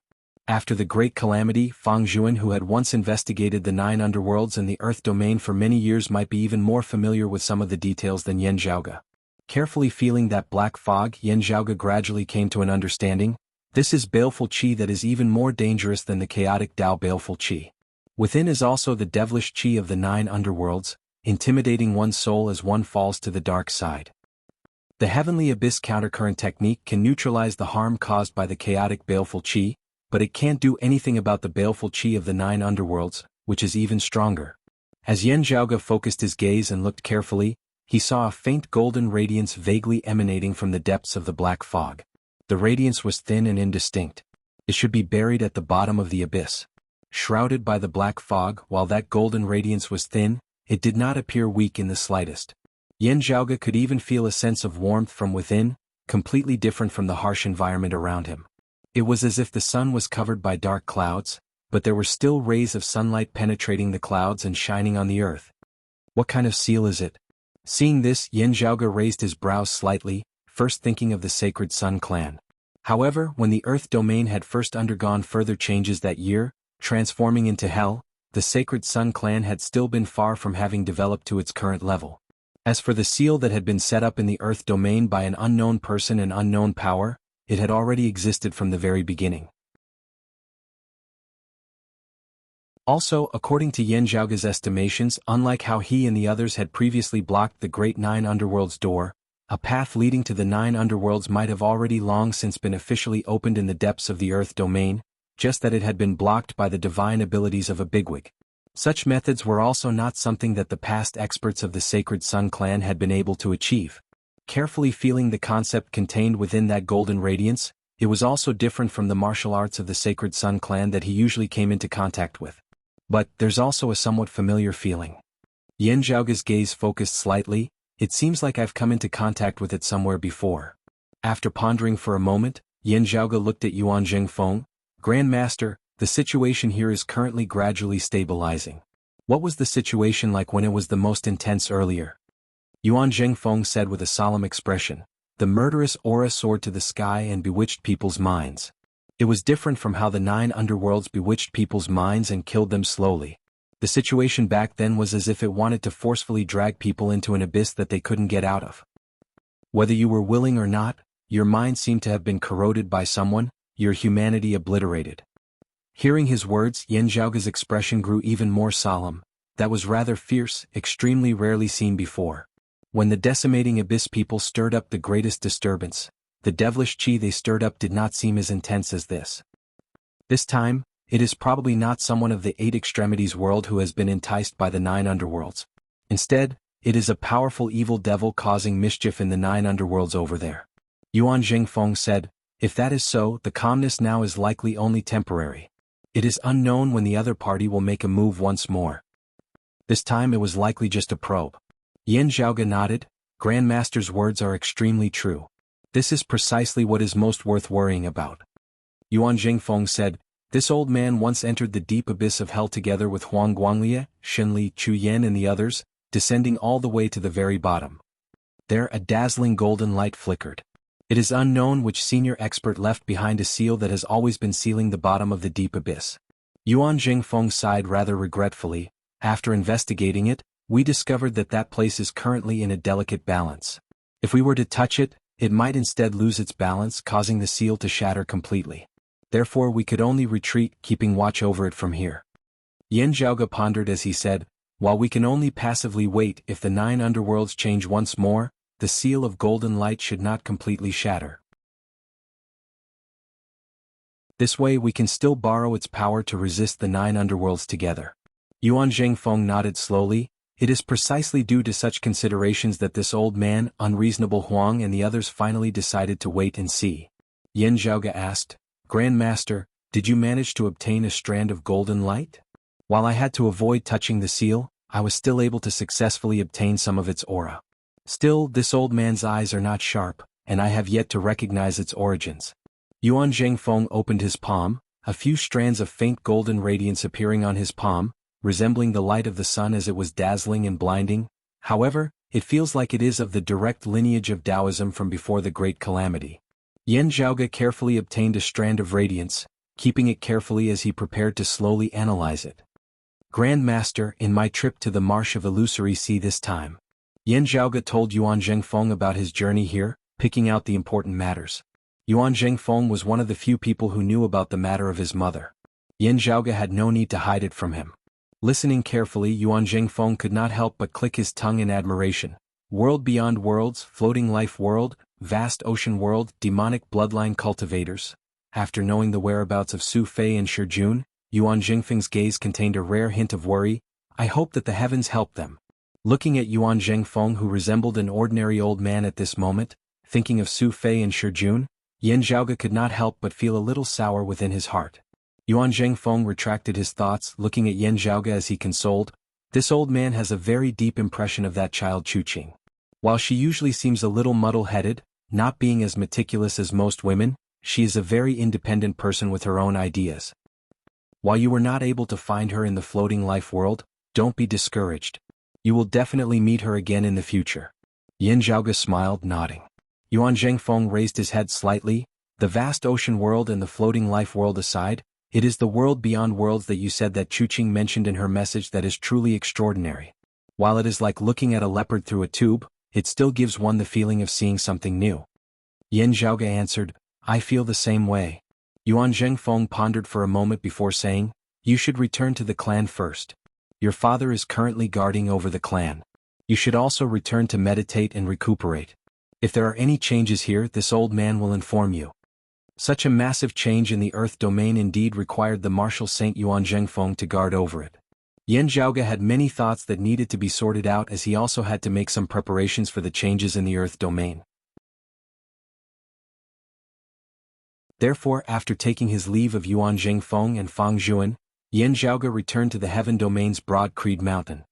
After the Great Calamity, Fang Zhuan, who had once investigated the 9 underworlds and the earth domain for many years, might be even more familiar with some of the details than Yan Zhaoge. Carefully feeling that black fog, Yan Zhaoge gradually came to an understanding. This is baleful qi that is even more dangerous than the chaotic Tao baleful qi. Within is also the devilish qi of the 9 underworlds, intimidating one's soul as one falls to the dark side. The Heavenly Abyss countercurrent technique can neutralize the harm caused by the chaotic baleful qi, but it can't do anything about the baleful qi of the 9 underworlds, which is even stronger. As Yan Zhaoge focused his gaze and looked carefully, he saw a faint golden radiance vaguely emanating from the depths of the black fog. The radiance was thin and indistinct. It should be buried at the bottom of the abyss. Shrouded by the black fog, while that golden radiance was thin, it did not appear weak in the slightest. Yan Zhaoge could even feel a sense of warmth from within, completely different from the harsh environment around him. It was as if the sun was covered by dark clouds, but there were still rays of sunlight penetrating the clouds and shining on the earth. What kind of seal is it? Seeing this, Yan Zhaoge raised his brows slightly, first thinking of the Sacred Sun clan. However, when the Earth domain had first undergone further changes that year, transforming into hell, the Sacred Sun clan had still been far from having developed to its current level. As for the seal that had been set up in the Earth domain by an unknown person and unknown power, it had already existed from the very beginning. Also, according to Yan Zhaoge's estimations, unlike how he and the others had previously blocked the Great Nine Underworlds door, a path leading to the Nine Underworlds might have already long since been officially opened in the depths of the Earth domain, just that it had been blocked by the divine abilities of a bigwig. Such methods were also not something that the past experts of the Sacred Sun clan had been able to achieve. Carefully feeling the concept contained within that golden radiance, it was also different from the martial arts of the Sacred Sun clan that he usually came into contact with. But there's also a somewhat familiar feeling. Yan Zhaoge's gaze focused slightly. It seems like I've come into contact with it somewhere before. After pondering for a moment, Yan Zhaoge looked at Yuan Jingfeng. Grand Master, the situation here is currently gradually stabilizing. What was the situation like when it was the most intense earlier? Yuan Jingfeng said with a solemn expression. The murderous aura soared to the sky and bewitched people's minds. It was different from how the Nine Underworlds bewitched people's minds and killed them slowly. The situation back then was as if it wanted to forcefully drag people into an abyss that they couldn't get out of. Whether you were willing or not, your mind seemed to have been corroded by someone, your humanity obliterated. Hearing his words, Yan Zhaoge's expression grew even more solemn. That was rather fierce, extremely rarely seen before. When the decimating abyss people stirred up the greatest disturbance, the devilish chi they stirred up did not seem as intense as this. This time, it is probably not someone of the Eight Extremities world who has been enticed by the Nine Underworlds. Instead, it is a powerful evil devil causing mischief in the Nine Underworlds over there. Yuan Jingfeng said, if that is so, the calmness now is likely only temporary. It is unknown when the other party will make a move once more. This time it was likely just a probe. Yan Zhaoge nodded. Grandmaster's words are extremely true. This is precisely what is most worth worrying about. Yuan Jingfeng said, this old man once entered the deep abyss of hell together with Huang Guanglie, Shenli, Chu Yan and the others, descending all the way to the very bottom. There a dazzling golden light flickered. It is unknown which senior expert left behind a seal that has always been sealing the bottom of the deep abyss. Yuan Jingfeng sighed rather regretfully. After investigating it, we discovered that that place is currently in a delicate balance. If we were to touch it, it might instead lose its balance, causing the seal to shatter completely. Therefore we could only retreat, keeping watch over it from here. Yan Zhaoge pondered as he said, while we can only passively wait, if the Nine Underworlds change once more, the seal of golden light should not completely shatter. This way we can still borrow its power to resist the Nine Underworlds together. Yuan Jingfeng nodded slowly. It is precisely due to such considerations that this old man, unreasonable Huang and the others finally decided to wait and see. Yan Zhaoge asked, Grand Master, did you manage to obtain a strand of golden light? While I had to avoid touching the seal, I was still able to successfully obtain some of its aura. Still, this old man's eyes are not sharp, and I have yet to recognize its origins. Yuan Jingfeng opened his palm, a few strands of faint golden radiance appearing on his palm, resembling the light of the sun as it was dazzling and blinding. However, it feels like it is of the direct lineage of Taoism from before the Great Calamity. Yan Zhaoge carefully obtained a strand of radiance, keeping it carefully as he prepared to slowly analyze it. Grand Master, in my trip to the Marsh of Illusory Sea this time, Yan Zhaoge told Yuan Jingfeng about his journey here, picking out the important matters. Yuan Jingfeng was one of the few people who knew about the matter of his mother. Yan Zhaoge had no need to hide it from him. Listening carefully, Yuan Jingfeng could not help but click his tongue in admiration. World beyond worlds, floating life world, vast ocean world, demonic bloodline cultivators. After knowing the whereabouts of Su Fei and Shijun, Yuan Jingfeng's gaze contained a rare hint of worry. I hope that the heavens help them. Looking at Yuan Jingfeng, who resembled an ordinary old man at this moment, thinking of Su Fei and Shijun, Yan Zhaoge could not help but feel a little sour within his heart. Yuan Jingfeng retracted his thoughts, looking at Yan Zhaoge as he consoled. This old man has a very deep impression of that child Chuqing. While she usually seems a little muddle-headed, not being as meticulous as most women, she is a very independent person with her own ideas. While you were not able to find her in the floating life world, don't be discouraged. You will definitely meet her again in the future. Yin Zhaoge smiled, nodding. Yuan Zhengfeng raised his head slightly. The vast ocean world and the floating life world aside, it is the world beyond worlds that you said that Chuqing mentioned in her message that is truly extraordinary. While it is like looking at a leopard through a tube, it still gives one the feeling of seeing something new. Yin Zhaoge answered, I feel the same way. Yuan Zhengfeng pondered for a moment before saying, you should return to the clan first. Your father is currently guarding over the clan. You should also return to meditate and recuperate. If there are any changes here, this old man will inform you. Such a massive change in the earth domain indeed required the martial saint Yuan Zhengfeng to guard over it. Yin Zhaoge had many thoughts that needed to be sorted out, as he also had to make some preparations for the changes in the earth domain. Therefore, after taking his leave of Yuan Zhengfeng and Fang Zhuan, Yin Zhaoge returned to the heaven domain's broad Creed Mountain.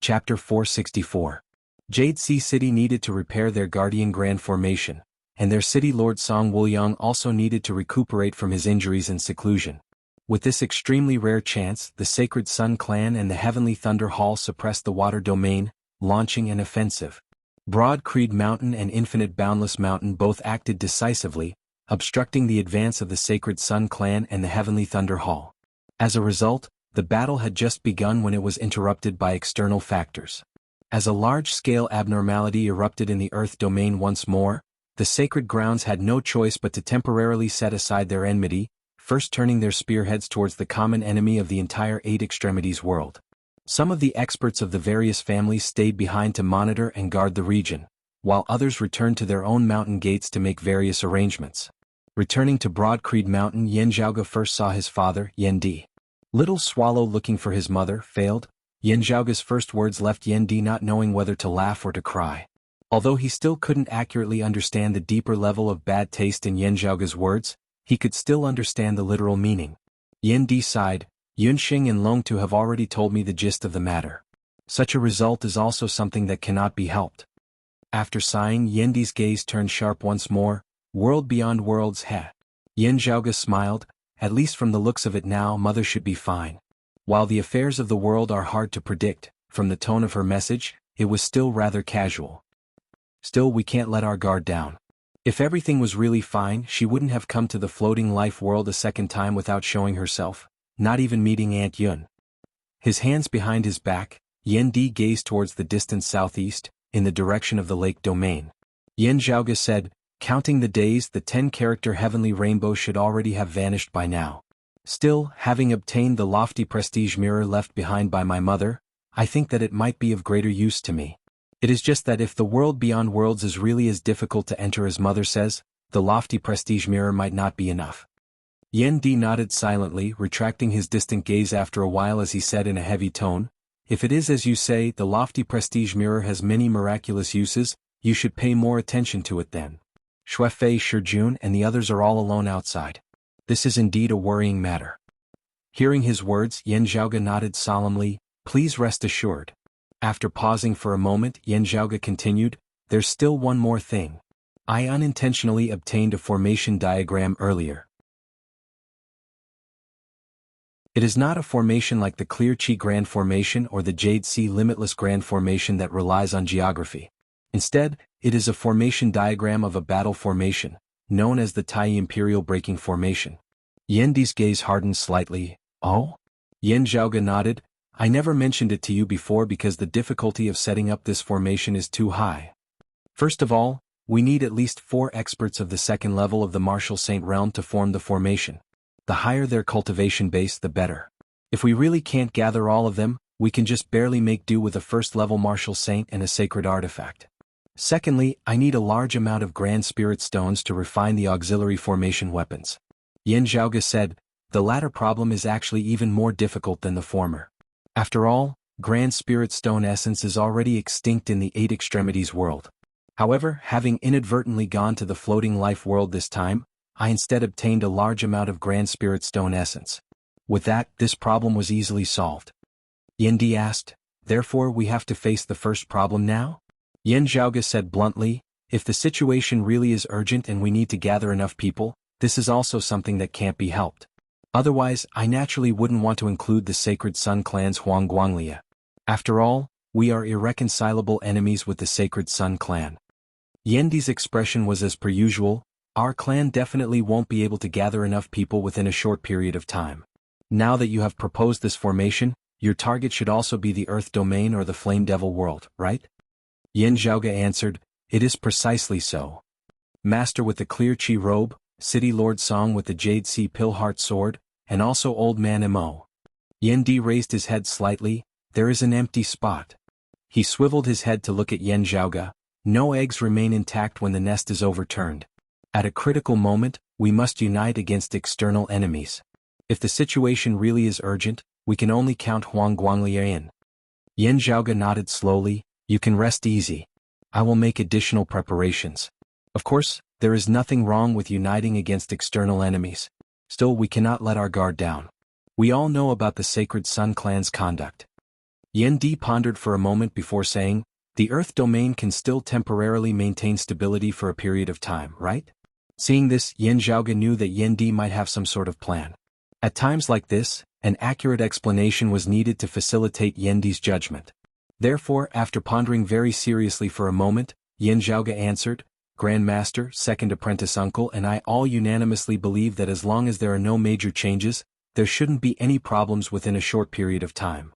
Chapter 464. Jade Sea City needed to repair their Guardian Grand Formation, and their city lord Song Wuliang also needed to recuperate from his injuries and seclusion. With this extremely rare chance, the Sacred Sun Clan and the Heavenly Thunder Hall suppressed the water domain, launching an offensive. Broad Creed Mountain and Infinite Boundless Mountain both acted decisively, obstructing the advance of the Sacred Sun Clan and the Heavenly Thunder Hall. As a result, the battle had just begun when it was interrupted by external factors. As a large-scale abnormality erupted in the Earth domain once more, the sacred grounds had no choice but to temporarily set aside their enmity, first turning their spearheads towards the common enemy of the entire Eight Extremities world. Some of the experts of the various families stayed behind to monitor and guard the region, while others returned to their own mountain gates to make various arrangements. Returning to Broad Creed Mountain, Yin Zhaoge first saw his father, Yen Di. Little Swallow looking for his mother failed. Yin Zhaoge's first words left Yen Di not knowing whether to laugh or to cry. Although he still couldn't accurately understand the deeper level of bad taste in Yin Zhaoge's words, he could still understand the literal meaning. Yen Di sighed, Yunxing and Longtu have already told me the gist of the matter. Such a result is also something that cannot be helped. After sighing, Yen Di's gaze turned sharp once more. World beyond worlds, heh. Yin Zhaoge smiled, at least from the looks of it now, mother should be fine. While the affairs of the world are hard to predict, from the tone of her message, it was still rather casual. Still, we can't let our guard down. If everything was really fine, she wouldn't have come to the floating life world a second time without showing herself, not even meeting Aunt Yun. His hands behind his back, Yen Di gazed towards the distant southeast, in the direction of the lake domain. Yin Zhaoge said, counting the days, the 10-character heavenly rainbow should already have vanished by now. Still, having obtained the lofty prestige mirror left behind by my mother, I think that it might be of greater use to me. It is just that if the world beyond worlds is really as difficult to enter as mother says, the lofty prestige mirror might not be enough. Yen Di nodded silently, retracting his distant gaze after a while as he said in a heavy tone, if it is as you say, the lofty prestige mirror has many miraculous uses, you should pay more attention to it then. Shuefei, Shijun and the others are all alone outside. This is indeed a worrying matter. Hearing his words, Yin Zhaoge nodded solemnly, please rest assured. After pausing for a moment, Yin Zhaoge continued, there's still one more thing. I unintentionally obtained a formation diagram earlier. It is not a formation like the Clear Chi Grand Formation or the Jade Sea Limitless Grand Formation that relies on geography. Instead, it is a formation diagram of a battle formation, known as the Tai Imperial Breaking Formation. Yen Di's gaze hardened slightly. Oh? Yin Zhaoge nodded, I never mentioned it to you before because the difficulty of setting up this formation is too high. First of all, we need at least 4 experts of the second level of the Martial Saint realm to form the formation. The higher their cultivation base, the better. If we really can't gather all of them, we can just barely make do with a first-level Martial Saint and a sacred artifact. Secondly, I need a large amount of Grand Spirit Stones to refine the auxiliary formation weapons. Yin Zhaoge said, the latter problem is actually even more difficult than the former. After all, Grand Spirit Stone essence is already extinct in the Eight Extremities world. However, having inadvertently gone to the floating life world this time, I instead obtained a large amount of Grand Spirit Stone essence. With that, this problem was easily solved. Yen Di asked, therefore we have to face the first problem now? Yin Zhaoge said bluntly, If the situation really is urgent and we need to gather enough people, this is also something that can't be helped. Otherwise, I naturally wouldn't want to include the Sacred Sun clan's Guanglia. After all, we are irreconcilable enemies with the Sacred Sun clan. Yendi's expression was as per usual, our clan definitely won't be able to gather enough people within a short period of time. Now that you have proposed this formation, your target should also be the Earth Domain or the Flame Devil world, right? Yen Zhaoge answered, it is precisely so. Master with the clear chi robe, City Lord Song with the Jade Sea Pillheart sword, and also Old Man Mo. Yen Di raised his head slightly, there is an empty spot. He swiveled his head to look at Yen Zhaoge, no eggs remain intact when the nest is overturned. At a critical moment, we must unite against external enemies. If the situation really is urgent, we can only count Huang Guanglia in. Yen Zhaoge nodded slowly, you can rest easy. I will make additional preparations. Of course, there is nothing wrong with uniting against external enemies. Still, we cannot let our guard down. We all know about the Sacred Sun clan's conduct. Yen Di pondered for a moment before saying, the Earth Domain can still temporarily maintain stability for a period of time, right? Seeing this, Yen Zhaoge knew that Yen Di might have some sort of plan. At times like this, an accurate explanation was needed to facilitate Yen Di's judgment. Therefore, after pondering very seriously for a moment, Yen Zhaoge answered, Grand Master, Second Apprentice Uncle and I all unanimously believe that as long as there are no major changes, there shouldn't be any problems within a short period of time.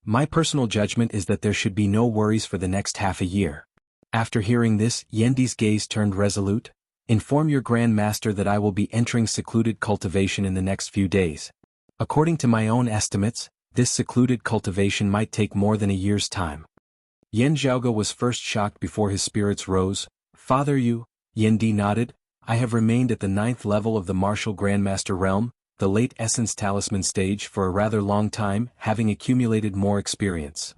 My personal judgment is that there should be no worries for the next half a year. After hearing this, Yen Di's gaze turned resolute. Inform your Grand Master that I will be entering secluded cultivation in the next few days. According to my own estimates, this secluded cultivation might take more than a year's time. Yen Zhaoge was first shocked before his spirits rose. Father you, Yen Di nodded, I have remained at the 9th level of the Martial Grandmaster realm, the late Essence Talisman stage for a rather long time, having accumulated more experience.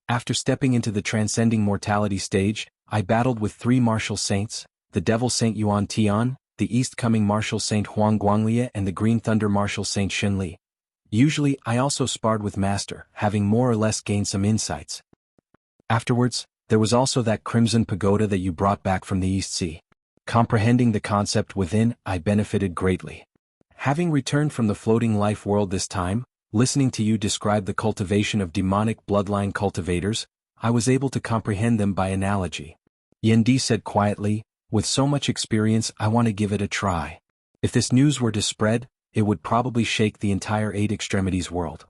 After stepping into the Transcending Mortality stage, I battled with 3 martial saints, the Devil Saint Yuan Tian, the East-coming martial saint Huang Guanglia and the Green Thunder martial saint Xin Li. Usually I also sparred with Master, having more or less gained some insights. Afterwards, there was also that Crimson Pagoda that you brought back from the East Sea. Comprehending the concept within, I benefited greatly. Having returned from the floating life world this time, listening to you describe the cultivation of demonic bloodline cultivators, I was able to comprehend them by analogy. Yen Di said quietly, with so much experience I want to give it a try. If this news were to spread, it would probably shake the entire 8 Extremities world.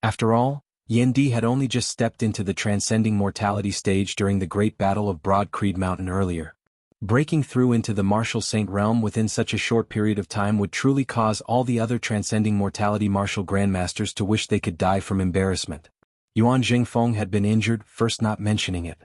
After all, Yen Di had only just stepped into the Transcending Mortality stage during the Great Battle of Broad Creed Mountain earlier. Breaking through into the Martial Saint realm within such a short period of time would truly cause all the other Transcending Mortality Martial Grandmasters to wish they could die from embarrassment. Yuan Jingfeng had been injured, first not mentioning it.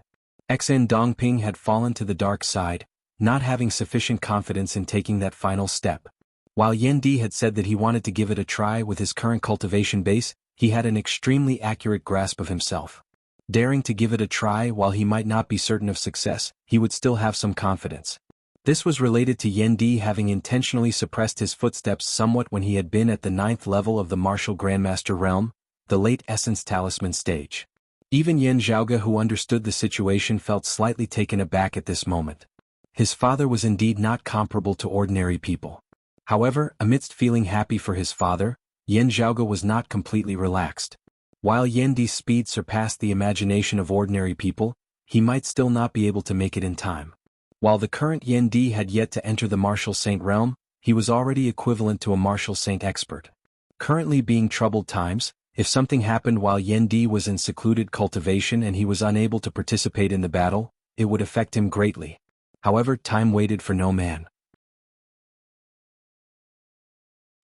Xen Dongping had fallen to the dark side, not having sufficient confidence in taking that final step. While Yen Di had said that he wanted to give it a try with his current cultivation base, he had an extremely accurate grasp of himself. Daring to give it a try while he might not be certain of success, he would still have some confidence. This was related to Yen Di having intentionally suppressed his footsteps somewhat when he had been at the 9th level of the Martial Grandmaster realm, the late Essence Talisman stage. Even Yen Zhaoge, who understood the situation, felt slightly taken aback at this moment. His father was indeed not comparable to ordinary people. However, amidst feeling happy for his father, Yen Zhaoge was not completely relaxed. While Yen Di's speed surpassed the imagination of ordinary people, he might still not be able to make it in time. While the current Yen Di had yet to enter the Martial Saint realm, he was already equivalent to a Martial Saint expert. Currently being troubled times, if something happened while Yen Di was in secluded cultivation and he was unable to participate in the battle, it would affect him greatly. However, time waited for no man.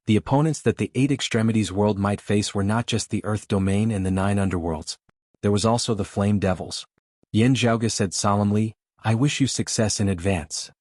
The opponents that the 8 Extremities world might face were not just the Earth Domain and the 9 underworlds. There was also the Flame Devils. Yen Zhaoge said solemnly, I wish you success in advance.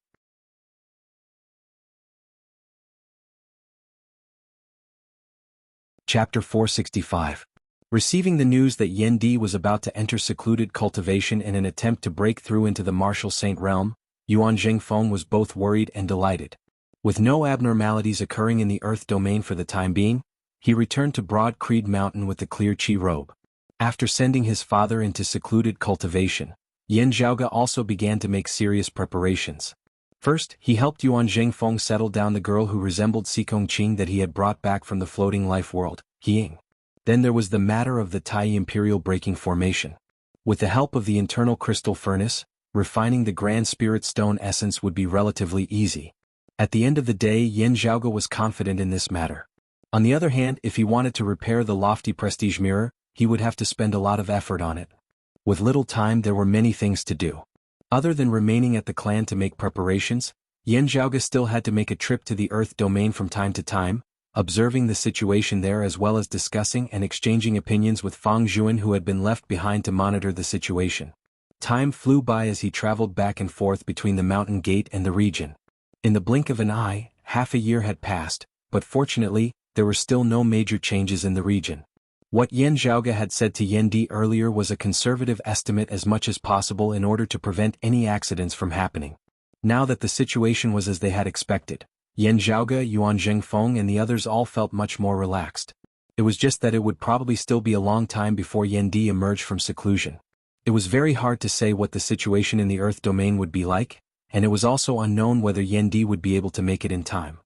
Chapter 465. Receiving the news that Yen Di was about to enter secluded cultivation in an attempt to break through into the Martial Saint realm, Yuan Jingfeng was both worried and delighted. With no abnormalities occurring in the Earth Domain for the time being, he returned to Broad Creed Mountain with the clear chi robe. After sending his father into secluded cultivation, Yan Zhaoge also began to make serious preparations. First, he helped Yuan Zhengfeng settle down the girl who resembled Xikong Qing that he had brought back from the floating life world, Ying. Then there was the matter of the Tai Imperial breaking formation. With the help of the internal crystal furnace, refining the Grand Spirit Stone essence would be relatively easy. At the end of the day, Yan Zhaoge was confident in this matter. On the other hand, if he wanted to repair the lofty prestige mirror, he would have to spend a lot of effort on it. With little time, there were many things to do. Other than remaining at the clan to make preparations, Yan Zhaoge still had to make a trip to the Earth domain from time to time, observing the situation there as well as discussing and exchanging opinions with Fang Zhuan, who had been left behind to monitor the situation. Time flew by as he traveled back and forth between the mountain gate and the region. In the blink of an eye, half a year had passed, but fortunately, there were still no major changes in the region. What Yan Zhaoge had said to Yan Di earlier was a conservative estimate as much as possible in order to prevent any accidents from happening. Now that the situation was as they had expected, Yan Zhaoge, Yuan Zhengfeng and the others all felt much more relaxed. It was just that it would probably still be a long time before Yan Di emerged from seclusion. It was very hard to say what the situation in the Earth domain would be like, and it was also unknown whether Yan Di would be able to make it in time.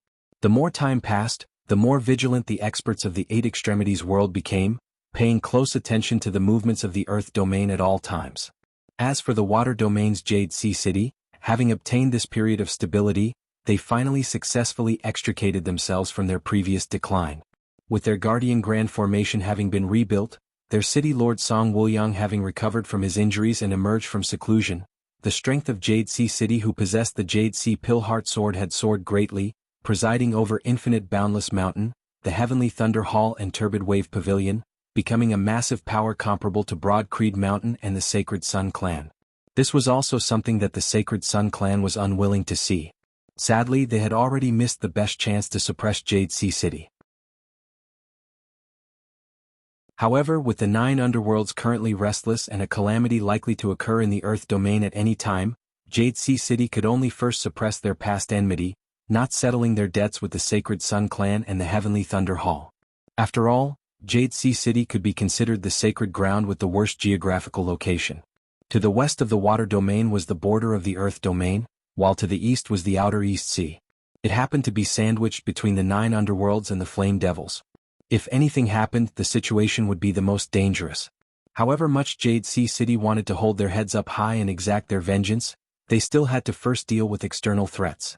The more time passed, the more vigilant the experts of the Eight Extremities world became, paying close attention to the movements of the Earth domain at all times. As for the Water domain's Jade Sea City, having obtained this period of stability, they finally successfully extricated themselves from their previous decline. With their Guardian Grand Formation having been rebuilt, their city lord Song Wuliang having recovered from his injuries and emerged from seclusion, the strength of Jade Sea City, who possessed the Jade Sea Pillheart Sword, had soared greatly, presiding over Infinite Boundless Mountain, the Heavenly Thunder Hall and Turbid Wave Pavilion, becoming a massive power comparable to Broad Creed Mountain and the Sacred Sun Clan. This was also something that the Sacred Sun Clan was unwilling to see. Sadly, they had already missed the best chance to suppress Jade Sea City. However, with the 9 underworlds currently restless and a calamity likely to occur in the Earth domain at any time, Jade Sea City could only first suppress their past enmity, not settling their debts with the Sacred Sun Clan and the Heavenly Thunder Hall. After all, Jade Sea City could be considered the sacred ground with the worst geographical location. To the west of the Water domain was the border of the Earth domain, while to the east was the Outer East Sea. It happened to be sandwiched between the 9 underworlds and the Flame Devils. If anything happened, the situation would be the most dangerous. However much Jade Sea City wanted to hold their heads up high and exact their vengeance, they still had to first deal with external threats.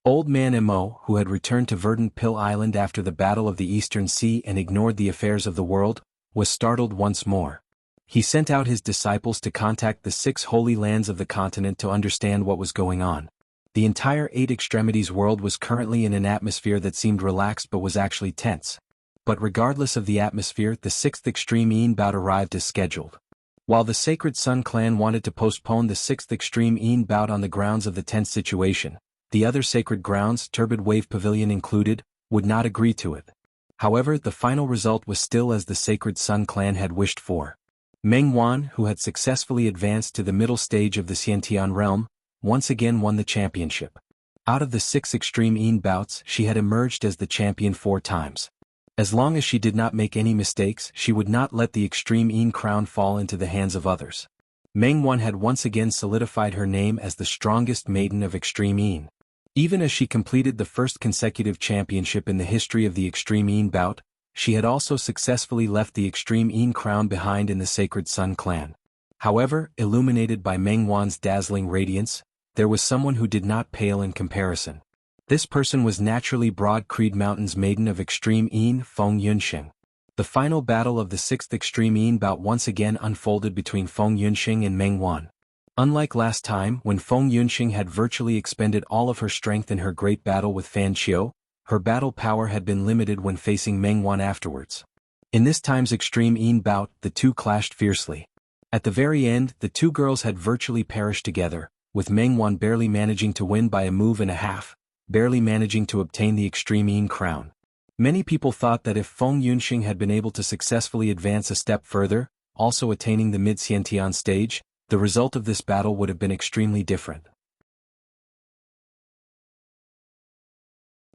Old Man Mo, who had returned to Verdant Pill Island after the Battle of the Eastern Sea and ignored the affairs of the world, was startled once more. He sent out his disciples to contact the 6 holy lands of the continent to understand what was going on. The entire Eight Extremities world was currently in an atmosphere that seemed relaxed but was actually tense. But regardless of the atmosphere, the 6th Extreme Een bout arrived as scheduled. While the Sacred Sun Clan wanted to postpone the 6th Extreme Een bout on the grounds of the tense situation, the other sacred grounds, Turbid Wave Pavilion included, would not agree to it. However, the final result was still as the Sacred Sun Clan had wished for. Meng Wan, who had successfully advanced to the middle stage of the Xiantian realm, once again won the championship. Out of the 6 Extreme Een bouts, she had emerged as the champion 4 times. As long as she did not make any mistakes, she would not let the Extreme Een crown fall into the hands of others. Meng Wan had once again solidified her name as the strongest maiden of Extreme Een. Even as she completed the first consecutive championship in the history of the Extreme Een bout, she had also successfully left the Extreme Een crown behind in the Sacred Sun Clan. However, illuminated by Meng Wan's dazzling radiance, there was someone who did not pale in comparison. This person was naturally Broad Creed Mountain's maiden of Extreme Een, Feng Yunxing. The final battle of the 6th Extreme Een bout once again unfolded between Feng Yunxing and Meng Wan. Unlike last time, when Feng Yunxing had virtually expended all of her strength in her great battle with Fan Qiu, her battle power had been limited when facing Meng Wan afterwards. In this time's Extreme Een bout, the two clashed fiercely. At the very end, the two girls had virtually perished together, with Meng Wan barely managing to win by a move and a half, barely managing to obtain the Extreme Een crown. Many people thought that if Feng Yunxing had been able to successfully advance a step further, also attaining the mid-Xiantian stage, the result of this battle would have been extremely different.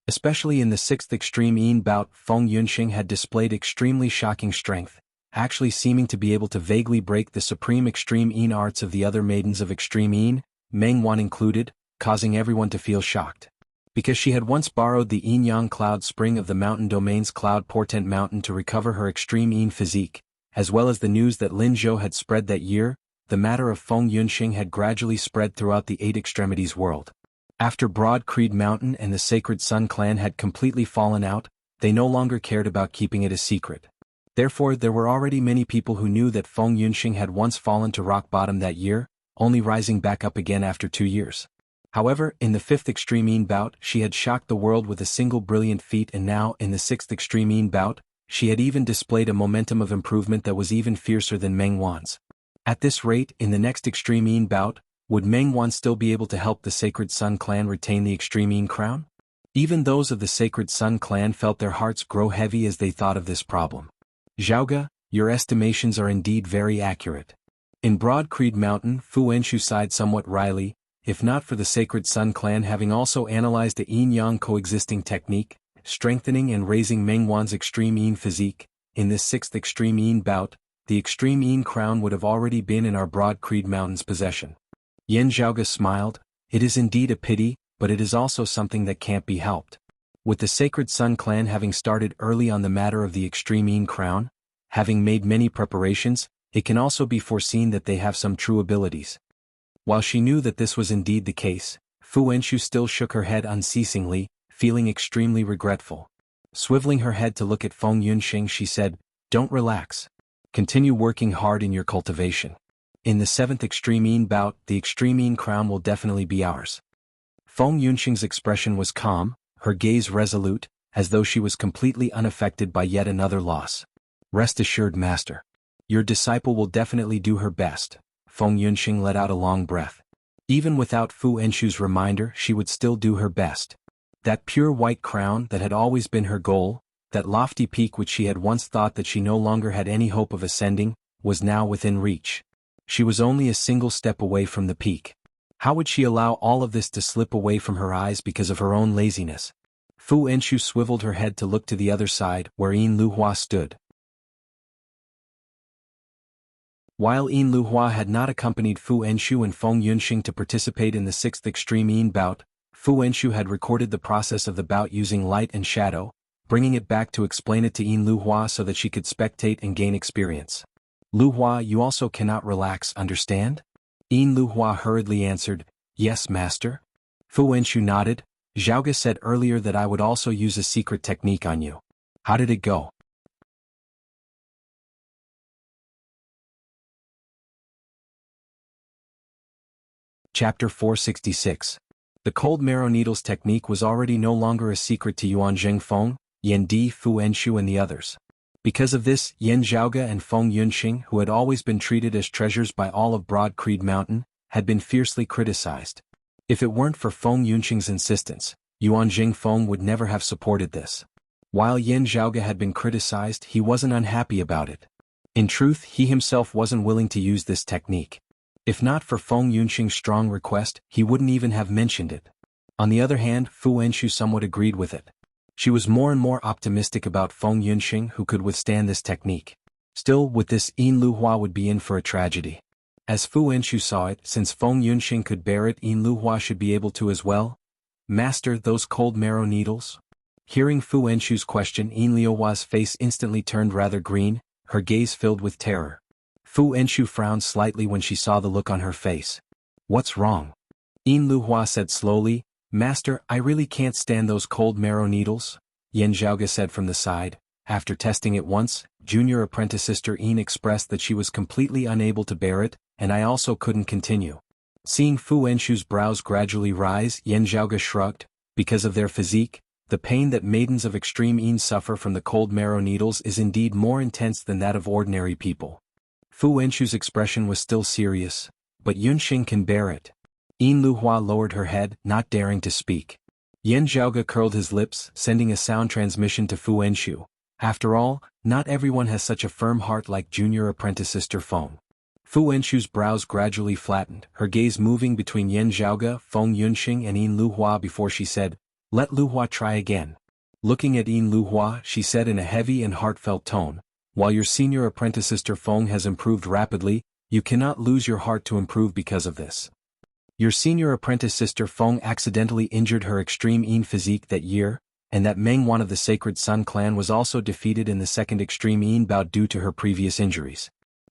Especially in the 6th Extreme Een bout, Feng Yunxing had displayed extremely shocking strength, actually seeming to be able to vaguely break the supreme extreme Yin arts of the other maidens of extreme Yin, Meng Wan included, causing everyone to feel shocked. Because she had once borrowed the Yin-Yang Cloud Spring of the Mountain Domain's Cloud Portent Mountain to recover her extreme Yin physique, as well as the news that Lin Zhou had spread that year, the matter of Feng Yunxing had gradually spread throughout the Eight Extremities world. After Broad Creed Mountain and the Sacred Sun clan had completely fallen out, they no longer cared about keeping it a secret. Therefore there were already many people who knew that Feng Yunxing had once fallen to rock bottom that year, only rising back up again after 2 years. However, in the 5th Extreme Yin bout she had shocked the world with a single brilliant feat, and now, in the 6th Extreme Yin bout, she had even displayed a momentum of improvement that was even fiercer than Meng Wan's. At this rate, in the next Extreme Yin bout, would Meng Wan still be able to help the Sacred Sun clan retain the Extreme Yin crown? Even those of the Sacred Sun clan felt their hearts grow heavy as they thought of this problem. Zhaoge, your estimations are indeed very accurate. In Broad Creed Mountain, Fu Enshu sighed somewhat wryly. If not for the Sacred Sun clan having also analyzed the Yin-Yang coexisting technique, strengthening and raising Meng Wan's extreme Yin physique, in this 6th Extreme Yin bout, the extreme Yin crown would have already been in our Broad Creed Mountain's possession. Yen Zhaoge smiled. It is indeed a pity, but it is also something that can't be helped. With the Sacred Sun clan having started early on the matter of the extreme Yin crown, having made many preparations, it can also be foreseen that they have some true abilities. While she knew that this was indeed the case, Fu Enshu still shook her head unceasingly, feeling extremely regretful. Swiveling her head to look at Feng Yunxing, she said, "Don't relax. Continue working hard in your cultivation. In the 7th Extreme Yin bout, the Extreme Yin crown will definitely be ours." Feng Yunxing's expression was calm, her gaze resolute, as though she was completely unaffected by yet another loss. "Rest assured, master. Your disciple will definitely do her best." Feng Yunxing let out a long breath. Even without Fu Enshu's reminder, she would still do her best. That pure white crown that had always been her goal, that lofty peak which she had once thought that she no longer had any hope of ascending, was now within reach. She was only a single step away from the peak. How would she allow all of this to slip away from her eyes because of her own laziness? Fu Enshu swiveled her head to look to the other side, where Yin Luhua stood. While Yin Luhua had not accompanied Fu Enshu and Feng Yunxing to participate in the 6th Extreme Yin bout, Fu Enshu had recorded the process of the bout using light and shadow, bringing it back to explain it to Yin Luhua so that she could spectate and gain experience. "Luhua, you also cannot relax, understand?" Yin Luhua hurriedly answered, "Yes, master." Fu Enshu nodded. "Zhaoge said earlier that I would also use a secret technique on you. How did it go?" Chapter 466. The cold marrow needles technique was already no longer a secret to Yuan Zhengfeng, Yan Di, Fu Enshu and the others. Because of this, Yen Zhaoge and Feng Yunxing, who had always been treated as treasures by all of Broad Creed Mountain, had been fiercely criticized. If it weren't for Feng Yunxing's insistence, Yuan Zhengfeng would never have supported this. While Yen Zhaoge had been criticized, he wasn't unhappy about it. In truth, he himself wasn't willing to use this technique. If not for Feng Yunxing's strong request, he wouldn't even have mentioned it. On the other hand, Fu Enshu somewhat agreed with it. She was more and more optimistic about Feng Yunxing, who could withstand this technique. Still, with this, Yin Luhua would be in for a tragedy. As Fu Enshu saw it, since Feng Yunxing could bear it, Yin Luhua should be able to as well. "Master, those cold marrow needles?" Hearing Fu Enshu's question, Yin Luhua's face instantly turned rather green, her gaze filled with terror. Fu Enshu frowned slightly when she saw the look on her face. "What's wrong?" Yin Luhua said slowly, "Master, I really can't stand those cold marrow needles," Yen Zhaoge said from the side. After testing it once, junior apprentice sister Yin expressed that she was completely unable to bear it, and I also couldn't continue. Seeing Fu Enshu's brows gradually rise, Yen Zhaoge shrugged. Because of their physique, the pain that maidens of extreme Yin suffer from the cold marrow needles is indeed more intense than that of ordinary people. Fu Enshu's expression was still serious. "But Yunxing can bear it." Yin Luhua lowered her head, not daring to speak. Yen Zhaoge curled his lips, sending a sound transmission to Fu Enshu. After all, not everyone has such a firm heart like junior apprentice sister Feng. Fu Enshu's brows gradually flattened, her gaze moving between Yen Zhaoge, Feng Yunxing and Yin Luhua before she said, "Let Luhua try again." Looking at Yin Luhua, she said in a heavy and heartfelt tone, While your senior apprentice sister Feng has improved rapidly, you cannot lose your heart to improve because of this. Your senior apprentice sister Feng accidentally injured her extreme Yin physique that year, and that Meng Wan of the Sacred Sun clan was also defeated in the second extreme Yin bout due to her previous injuries.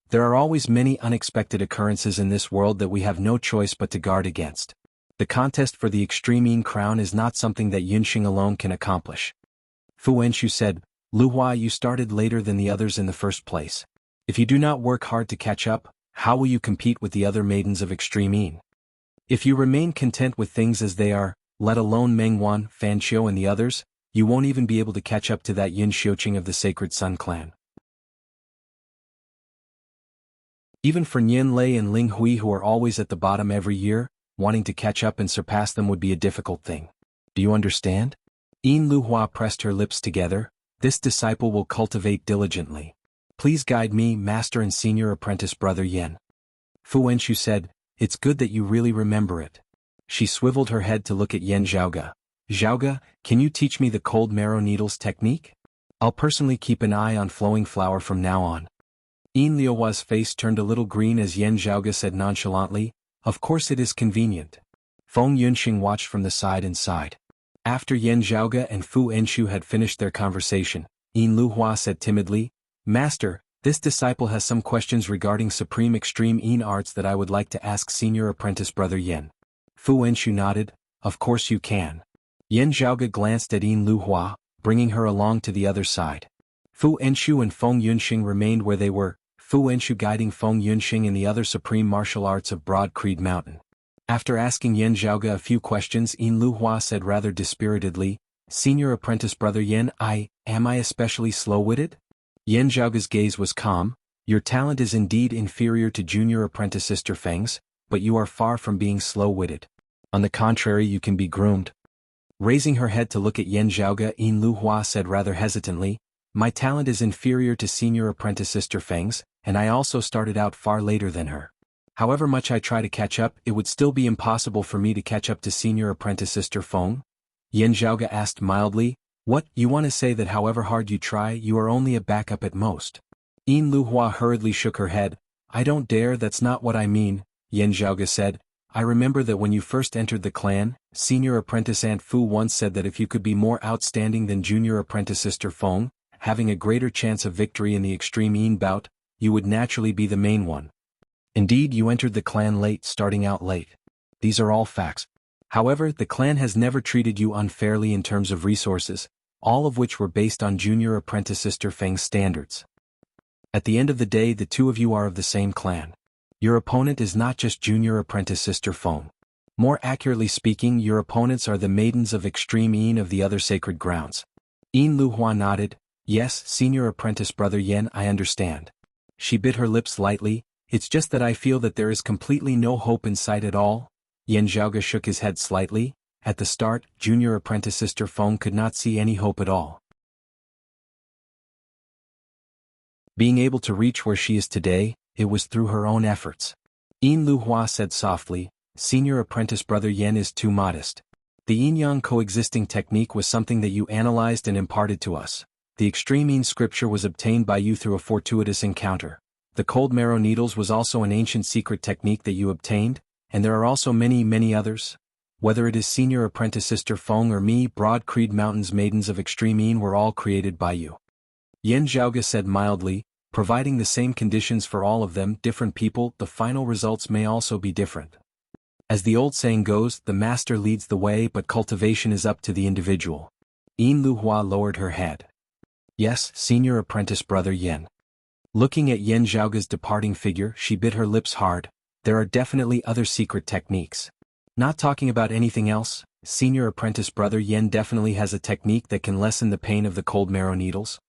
There are always many unexpected occurrences in this world that we have no choice but to guard against. The contest for the extreme Yin crown is not something that Yunxing alone can accomplish. Fu Wenshu said, Lu Hua, you started later than the others in the first place. If you do not work hard to catch up, how will you compete with the other maidens of extreme Yin? If you remain content with things as they are, let alone Meng Wan, Fan Xiu and the others, you won't even be able to catch up to that Yin Xiuqing of the Sacred Sun clan. Even for Nian Lei and Ling Hui, who are always at the bottom every year, wanting to catch up and surpass them would be a difficult thing. Do you understand? Yin Lu Hua pressed her lips together. This disciple will cultivate diligently. Please guide me, master and senior apprentice brother Yen. Fu Wenshu said, it's good that you really remember it. She swiveled her head to look at Yen Zhaoge. Zhaoge, can you teach me the cold marrow needles technique? I'll personally keep an eye on flowing flower from now on. Yin Liuhua's face turned a little green as Yen Zhaoge said nonchalantly, of course it is convenient. Feng Yunxing watched from the side and sighed. After Yen Zhaoge and Fu Wenshu had finished their conversation, Yin Luhua said timidly, Master, this disciple has some questions regarding Supreme Extreme Yin arts that I would like to ask Senior Apprentice Brother Yen. Fu Wenshu nodded, of course you can. Yen Zhaoge glanced at Yin Luhua, bringing her along to the other side. Fu Wenshu and Feng Yunxing remained where they were, Fu Wenshu guiding Feng Yunxing in the other supreme martial arts of Broad Creed Mountain. After asking Yen Zhaoge a few questions, Yin Luhua said rather dispiritedly, Senior Apprentice Brother Yen, am I especially slow-witted? Yen Zhaoge's gaze was calm. Your talent is indeed inferior to Junior Apprentice Sister Feng's, but you are far from being slow-witted. On the contrary, you can be groomed. Raising her head to look at Yen Zhaoge, Yin Luhua said rather hesitantly, my talent is inferior to Senior Apprentice Sister Feng's, and I also started out far later than her. However much I try to catch up, it would still be impossible for me to catch up to Senior Apprentice Sister Feng? Yen Zhaoge asked mildly, what, you want to say that however hard you try, you are only a backup at most? Yin Luhua hurriedly shook her head, I don't dare, that's not what I mean, Yen Zhaoge said. I remember that when you first entered the clan, Senior Apprentice Aunt Fu once said that if you could be more outstanding than Junior Apprentice Sister Feng, having a greater chance of victory in the extreme Yin bout, you would naturally be the main one. Indeed, you entered the clan late, starting out late. These are all facts. However, the clan has never treated you unfairly in terms of resources, all of which were based on Junior Apprentice Sister Feng's standards. At the end of the day, the two of you are of the same clan. Your opponent is not just Junior Apprentice Sister Feng. More accurately speaking, your opponents are the maidens of extreme Yin of the other sacred grounds. Yin Luhua nodded, yes, Senior Apprentice Brother Yen, I understand. She bit her lips lightly, it's just that I feel that there is completely no hope in sight at all. Yen Zhaoge shook his head slightly. At the start, Junior Apprentice Sister Feng could not see any hope at all. Being able to reach where she is today, it was through her own efforts. Yin Luhua said softly, Senior Apprentice Brother Yen is too modest. The yin-yang coexisting technique was something that you analyzed and imparted to us. The extreme Yin scripture was obtained by you through a fortuitous encounter. The cold marrow needles was also an ancient secret technique that you obtained, and there are also many others. Whether it is Senior Apprentice Sister Feng or me, Broad Creed Mountain's maidens of extreme Yin were all created by you. Yen Zhaoge said mildly, providing the same conditions for all of them, different people, the final results may also be different. As the old saying goes, the master leads the way, but cultivation is up to the individual. Yin Luhua lowered her head. Yes, Senior Apprentice Brother Yen. Looking at Yen Zhaoge's departing figure, she bit her lips hard. There are definitely other secret techniques. Not talking about anything else, Senior Apprentice Brother Yen definitely has a technique that can lessen the pain of the cold marrow needles.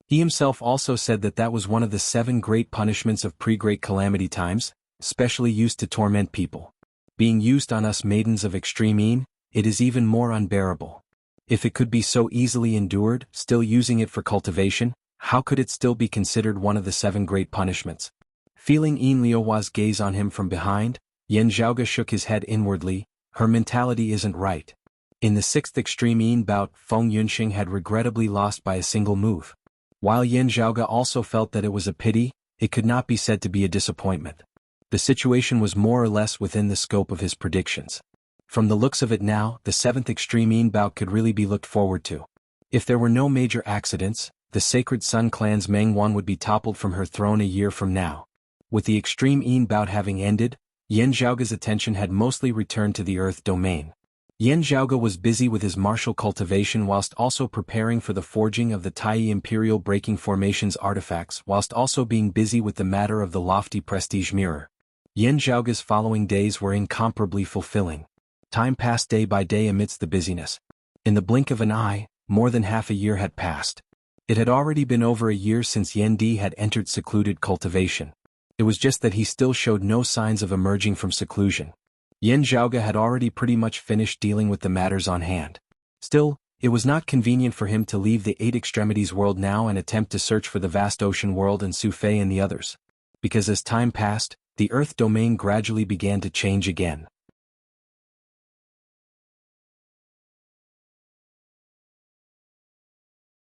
He himself also said that that was one of the 7 great punishments of pre-great calamity times, specially used to torment people. Being used on us maidens of extreme Yin, it is even more unbearable. If it could be so easily endured, still using it for cultivation, how could it still be considered one of the 7 great punishments? Feeling Yin Liuhua's gaze on him from behind, Yen Zhaoge shook his head inwardly, her mentality isn't right. In the 6th extreme Yin bout, Feng Yunxing had regrettably lost by a single move. While Yin Zhaoge also felt that it was a pity, it could not be said to be a disappointment. The situation was more or less within the scope of his predictions. From the looks of it now, the 7th Extreme Yin bout could really be looked forward to. If there were no major accidents, the Sacred Sun Clan's Meng Wan would be toppled from her throne a year from now. With the Extreme Yin bout having ended, Yin Zhaoge's attention had mostly returned to the Earth domain. Yin Zhaoge was busy with his martial cultivation whilst also preparing for the forging of the Taiyi Imperial Breaking Formations artifacts whilst also being busy with the matter of the lofty prestige mirror. Yin Zhaoge's following days were incomparably fulfilling. Time passed day by day amidst the busyness. In the blink of an eye, more than half a year had passed. It had already been over a year since Yen Di had entered secluded cultivation. It was just that he still showed no signs of emerging from seclusion. Yin Zhaoge had already pretty much finished dealing with the matters on hand. Still, it was not convenient for him to leave the 8 Extremities world now and attempt to search for the vast ocean world and Su Fei and the others. Because as time passed, the Earth domain gradually began to change again.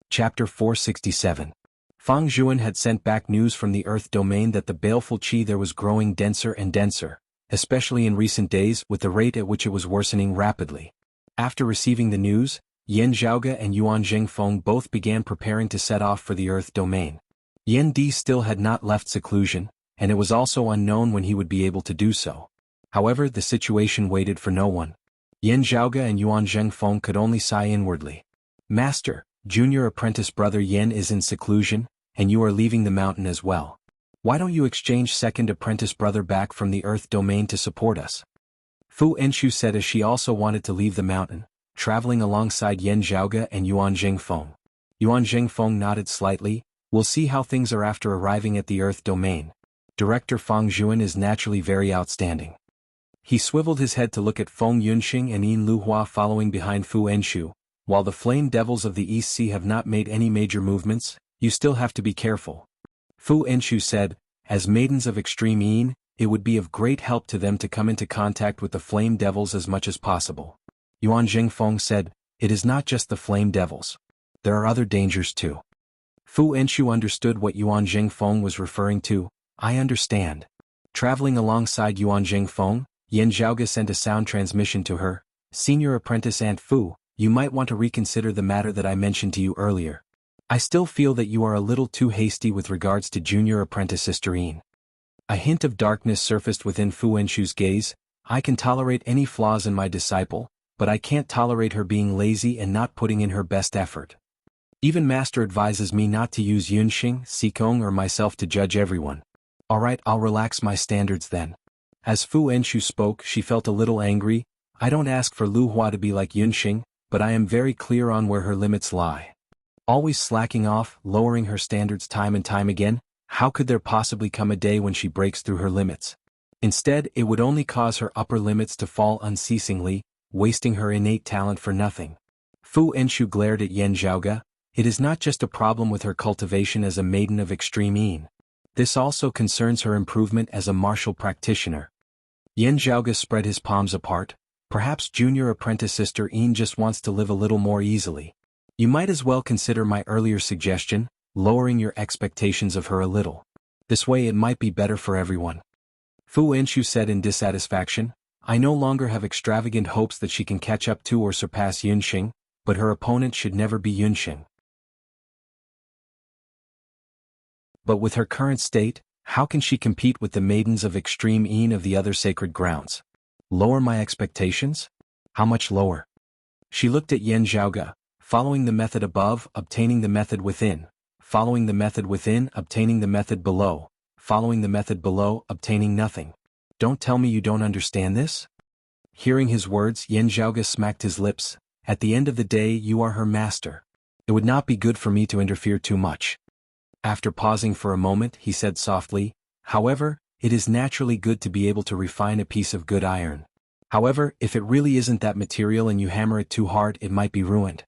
Chapter 467. Fang Zhuan had sent back news from the Earth domain that the baleful qi there was growing denser and denser, especially in recent days with the rate at which it was worsening rapidly. After receiving the news, Yin Zhaoge and Yuan Zhengfeng both began preparing to set off for the Earth domain. Yen Di still had not left seclusion, and it was also unknown when he would be able to do so. However, the situation waited for no one. Yin Zhaoge and Yuan Zhengfeng could only sigh inwardly. Master, junior apprentice brother Yen is in seclusion, and you are leaving the mountain as well. Why don't you exchange second apprentice brother back from the Earth domain to support us? Fu Enshu said as she also wanted to leave the mountain, traveling alongside Yen Zhaoge and Yuan Zhengfeng. Yuan Zhengfeng nodded slightly. We'll see how things are after arriving at the Earth domain. Director Fang Zhuan is naturally very outstanding. He swiveled his head to look at Feng Yunxing and Yin Luhua following behind Fu Enshu. While the Flame Devils of the East Sea have not made any major movements, you still have to be careful. Fu Enshu said, as maidens of extreme Yin, it would be of great help to them to come into contact with the Flame Devils as much as possible. Yuan Zhengfeng said, it is not just the Flame Devils. There are other dangers too. Fu Enshu understood what Yuan Zhengfeng was referring to. I understand. Traveling alongside Yuan Zhengfeng, Yin Zhaoge sent a sound transmission to her. Senior apprentice Aunt Fu, you might want to reconsider the matter that I mentioned to you earlier. I still feel that you are a little too hasty with regards to junior apprentice Sister Yin. A hint of darkness surfaced within Fu Enshu's gaze. I can tolerate any flaws in my disciple, but I can't tolerate her being lazy and not putting in her best effort. Even Master advises me not to use Yunxing, Sikong or myself to judge everyone. Alright, I'll relax my standards then. As Fu Enshu spoke, she felt a little angry. I don't ask for Lu Hua to be like Yunxing, but I am very clear on where her limits lie. Always slacking off, lowering her standards time and time again, how could there possibly come a day when she breaks through her limits? Instead, it would only cause her upper limits to fall unceasingly, wasting her innate talent for nothing. Fu Enshu glared at Yen Zhaoge. It is not just a problem with her cultivation as a maiden of extreme Yin. This also concerns her improvement as a martial practitioner. Yen Zhaoge spread his palms apart. Perhaps junior apprentice Sister Yin just wants to live a little more easily. You might as well consider my earlier suggestion, lowering your expectations of her a little. This way it might be better for everyone. Fu Enshu said in dissatisfaction, I no longer have extravagant hopes that she can catch up to or surpass Yunxing, but her opponent should never be Yunxing. But with her current state, how can she compete with the maidens of extreme Yin of the other sacred grounds? Lower my expectations? How much lower? She looked at Yen Zhaoge, following the method above, obtaining the method within, following the method within, obtaining the method below, following the method below, obtaining nothing. Don't tell me you don't understand this? Hearing his words, Yen Zhaoge smacked his lips. At the end of the day, you are her master. It would not be good for me to interfere too much. After pausing for a moment, he said softly, however, it is naturally good to be able to refine a piece of good iron. However, if it really isn't that material and you hammer it too hard, it might be ruined.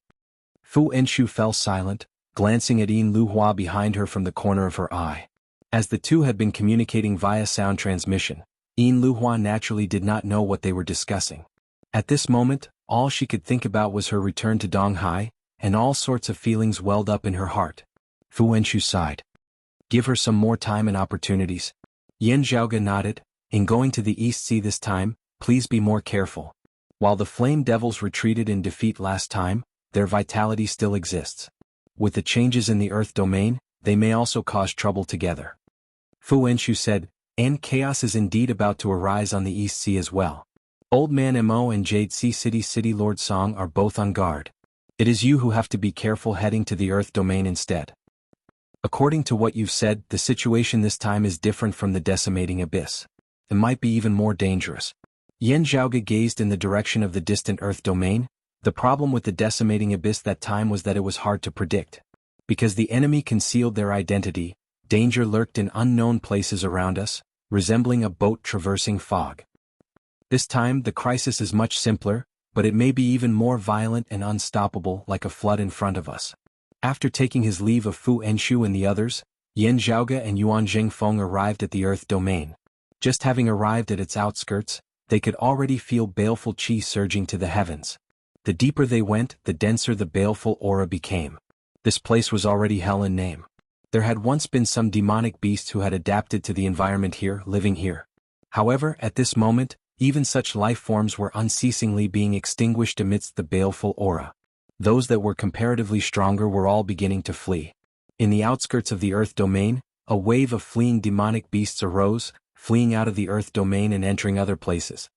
Fu Enshu fell silent, glancing at Yin Luhua behind her from the corner of her eye. As the two had been communicating via sound transmission, Yin Luhua naturally did not know what they were discussing. At this moment, all she could think about was her return to Donghai, and all sorts of feelings welled up in her heart. Fu Wenchu sighed. Give her some more time and opportunities. Yan Zhaoge nodded. In going to the East Sea this time, please be more careful. While the Flame Devils retreated in defeat last time, their vitality still exists. With the changes in the Earth domain, they may also cause trouble together. Fu Wenchu said, and chaos is indeed about to arise on the East Sea as well. Old Man Mo and Jade Sea City Lord Song are both on guard. It is you who have to be careful heading to the Earth domain instead. According to what you've said, the situation this time is different from the decimating abyss. It might be even more dangerous. Yan Zhaoge gazed in the direction of the distant Earth domain. The problem with the decimating abyss that time was that it was hard to predict. Because the enemy concealed their identity, danger lurked in unknown places around us, resembling a boat traversing fog. This time the crisis is much simpler, but it may be even more violent and unstoppable, like a flood in front of us. After taking his leave of Fu Enshu and the others, Yan Zhaoge and Yuan Zhengfeng arrived at the Earth domain. Just having arrived at its outskirts, they could already feel baleful qi surging to the heavens. The deeper they went, the denser the baleful aura became. This place was already hell in name. There had once been some demonic beasts who had adapted to the environment here, living here. However, at this moment, even such life forms were unceasingly being extinguished amidst the baleful aura. Those that were comparatively stronger were all beginning to flee. In the outskirts of the Earth domain, a wave of fleeing demonic beasts arose, fleeing out of the Earth domain and entering other places.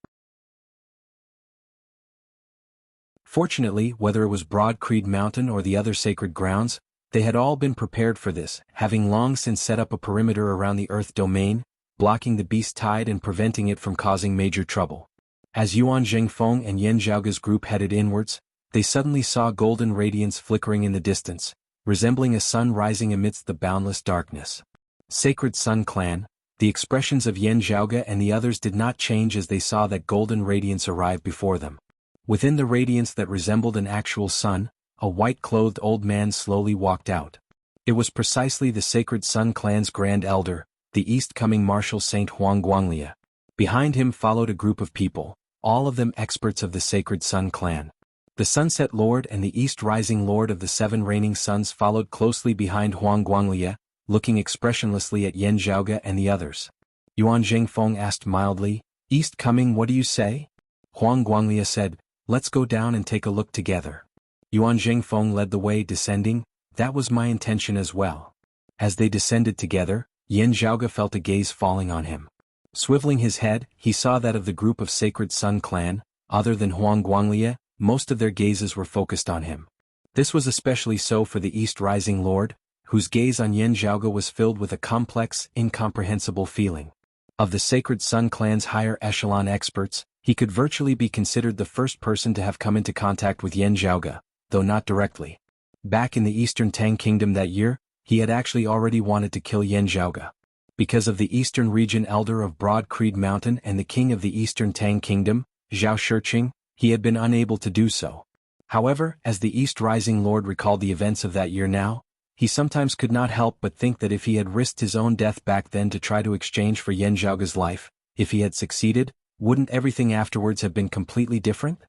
Fortunately, whether it was Broad Creed Mountain or the other sacred grounds, they had all been prepared for this, having long since set up a perimeter around the Earth domain, blocking the beast tide and preventing it from causing major trouble. As Yuan Zhengfeng and Yan Zhaoge's group headed inwards, they suddenly saw golden radiance flickering in the distance, resembling a sun rising amidst the boundless darkness. Sacred Sun Clan. The expressions of Yan Zhaoge and the others did not change as they saw that golden radiance arrive before them. Within the radiance that resembled an actual sun, a white-clothed old man slowly walked out. It was precisely the Sacred Sun Clan's Grand Elder, the East-coming Marshal Saint Huang Guanglia. Behind him followed a group of people, all of them experts of the Sacred Sun Clan. The Sunset Lord and the East Rising Lord of the Seven Reigning Suns followed closely behind Huang Guanglia, looking expressionlessly at Yan Zhaoge and the others. Yuan Zhengfeng asked mildly, "East coming, what do you say?" Huang Guanglia said, "Let's go down and take a look together." Yuan Zhengfeng led the way descending. That was my intention as well. As they descended together, Yan Zhaoge felt a gaze falling on him. Swiveling his head, he saw that of the group of Sacred Sun Clan, other than Huang Guanglia, most of their gazes were focused on him. This was especially so for the East Rising Lord, whose gaze on Yan Zhaoge was filled with a complex, incomprehensible feeling. Of the Sacred Sun Clan's higher echelon experts, he could virtually be considered the first person to have come into contact with Yan Zhaoge, though not directly. Back in the Eastern Tang Kingdom that year, he had actually already wanted to kill Yan Zhaoge. Because of the Eastern Region Elder of Broad Creed Mountain and the King of the Eastern Tang Kingdom, Zhao Shiqing, he had been unable to do so. However, as the East Rising Lord recalled the events of that year now, he sometimes could not help but think that if he had risked his own death back then to try to exchange for Yan Zhaoge's life, if he had succeeded, wouldn't everything afterwards have been completely different?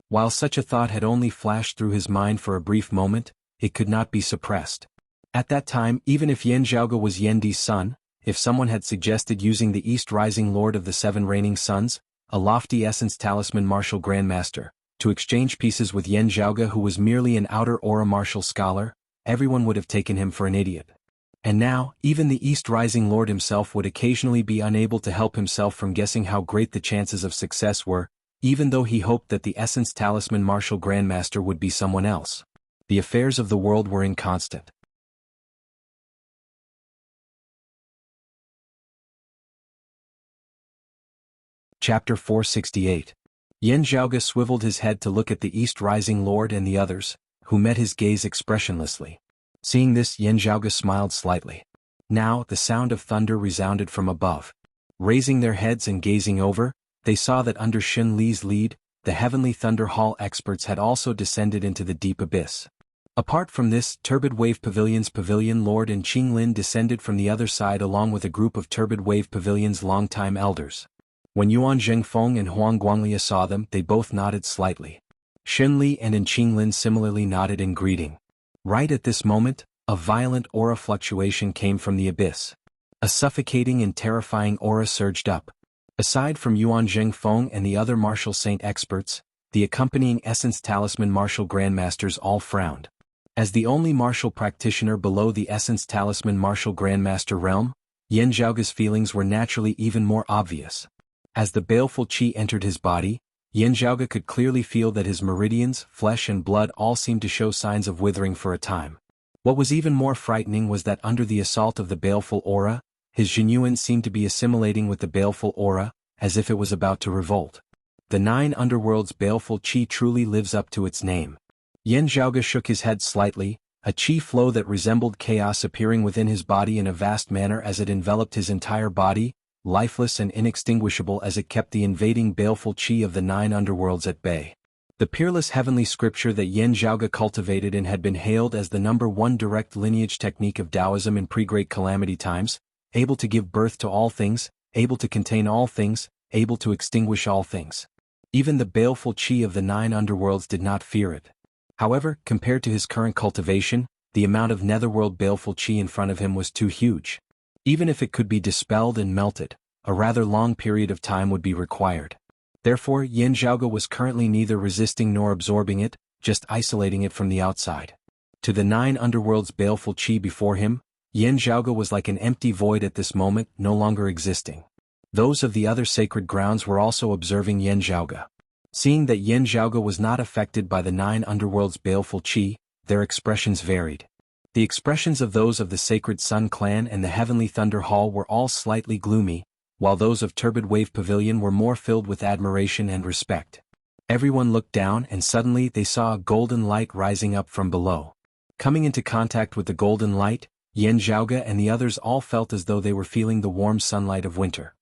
While such a thought had only flashed through his mind for a brief moment, it could not be suppressed. At that time, even if Yan Zhaoge was Yan Di's son, if someone had suggested using the East Rising Lord of the Seven Reigning Suns, a lofty essence talisman martial grandmaster, to exchange pieces with Yan Zhaoge who was merely an outer aura martial scholar, everyone would have taken him for an idiot. And now, even the East Rising Lord himself would occasionally be unable to help himself from guessing how great the chances of success were, even though he hoped that the Essence Talisman Martial Grandmaster would be someone else. The affairs of the world were inconstant. Chapter 468. Yan Zhaoge swiveled his head to look at the East Rising Lord and the others, who met his gaze expressionlessly. Seeing this, Yan Zhaoge smiled slightly. Now, the sound of thunder resounded from above. Raising their heads and gazing over, they saw that under Xin Li's lead, the Heavenly Thunder Hall experts had also descended into the deep abyss. Apart from this, Turbid Wave Pavilion's Pavilion Lord and Qing Lin descended from the other side along with a group of Turbid Wave Pavilion's longtime elders. When Yuan Zhengfeng and Huang Guanglia saw them, they both nodded slightly. Xin Li and Qing Lin similarly nodded in greeting. Right at this moment, A violent aura fluctuation came from the abyss. A suffocating and terrifying aura surged up. Aside from Yuan Zhengfeng and the other martial saint experts, the accompanying Essence Talisman martial grandmasters all frowned. As the only martial practitioner below the Essence Talisman martial grandmaster realm, Yan Zhaoge's feelings were naturally even more obvious. As the baleful qi entered his body, Yan Zhaoge could clearly feel that his meridians, flesh and blood all seemed to show signs of withering for a time. What was even more frightening was that under the assault of the baleful aura, his Jinyuan seemed to be assimilating with the baleful aura, as if it was about to revolt. The 9 underworlds' baleful qi truly lives up to its name. Yan Zhaoge shook his head slightly, a qi flow that resembled chaos appearing within his body in a vast manner as it enveloped his entire body, lifeless and inextinguishable as it kept the invading baleful qi of the 9 underworlds at bay. The peerless heavenly scripture that Yan Zhaoge cultivated and had been hailed as the #1 direct lineage technique of Taoism in pre-Great Calamity times, able to give birth to all things, able to contain all things, able to extinguish all things. Even the baleful qi of the 9 underworlds did not fear it. However, compared to his current cultivation, the amount of netherworld baleful qi in front of him was too huge. Even if it could be dispelled and melted, a rather long period of time would be required. Therefore, Yan Zhaoge was currently neither resisting nor absorbing it, just isolating it from the outside. To the 9 underworlds baleful qi before him, Yan Zhaoge was like an empty void at this moment, no longer existing. Those of the other sacred grounds were also observing Yan Zhaoge. Seeing that Yan Zhaoge was not affected by the 9 underworlds baleful qi, their expressions varied. The expressions of those of the Sacred Sun Clan and the Heavenly Thunder Hall were all slightly gloomy, while those of Turbid Wave Pavilion were more filled with admiration and respect. Everyone looked down and suddenly they saw a golden light rising up from below. Coming into contact with the golden light, Yan Zhaoge and the others all felt as though they were feeling the warm sunlight of winter.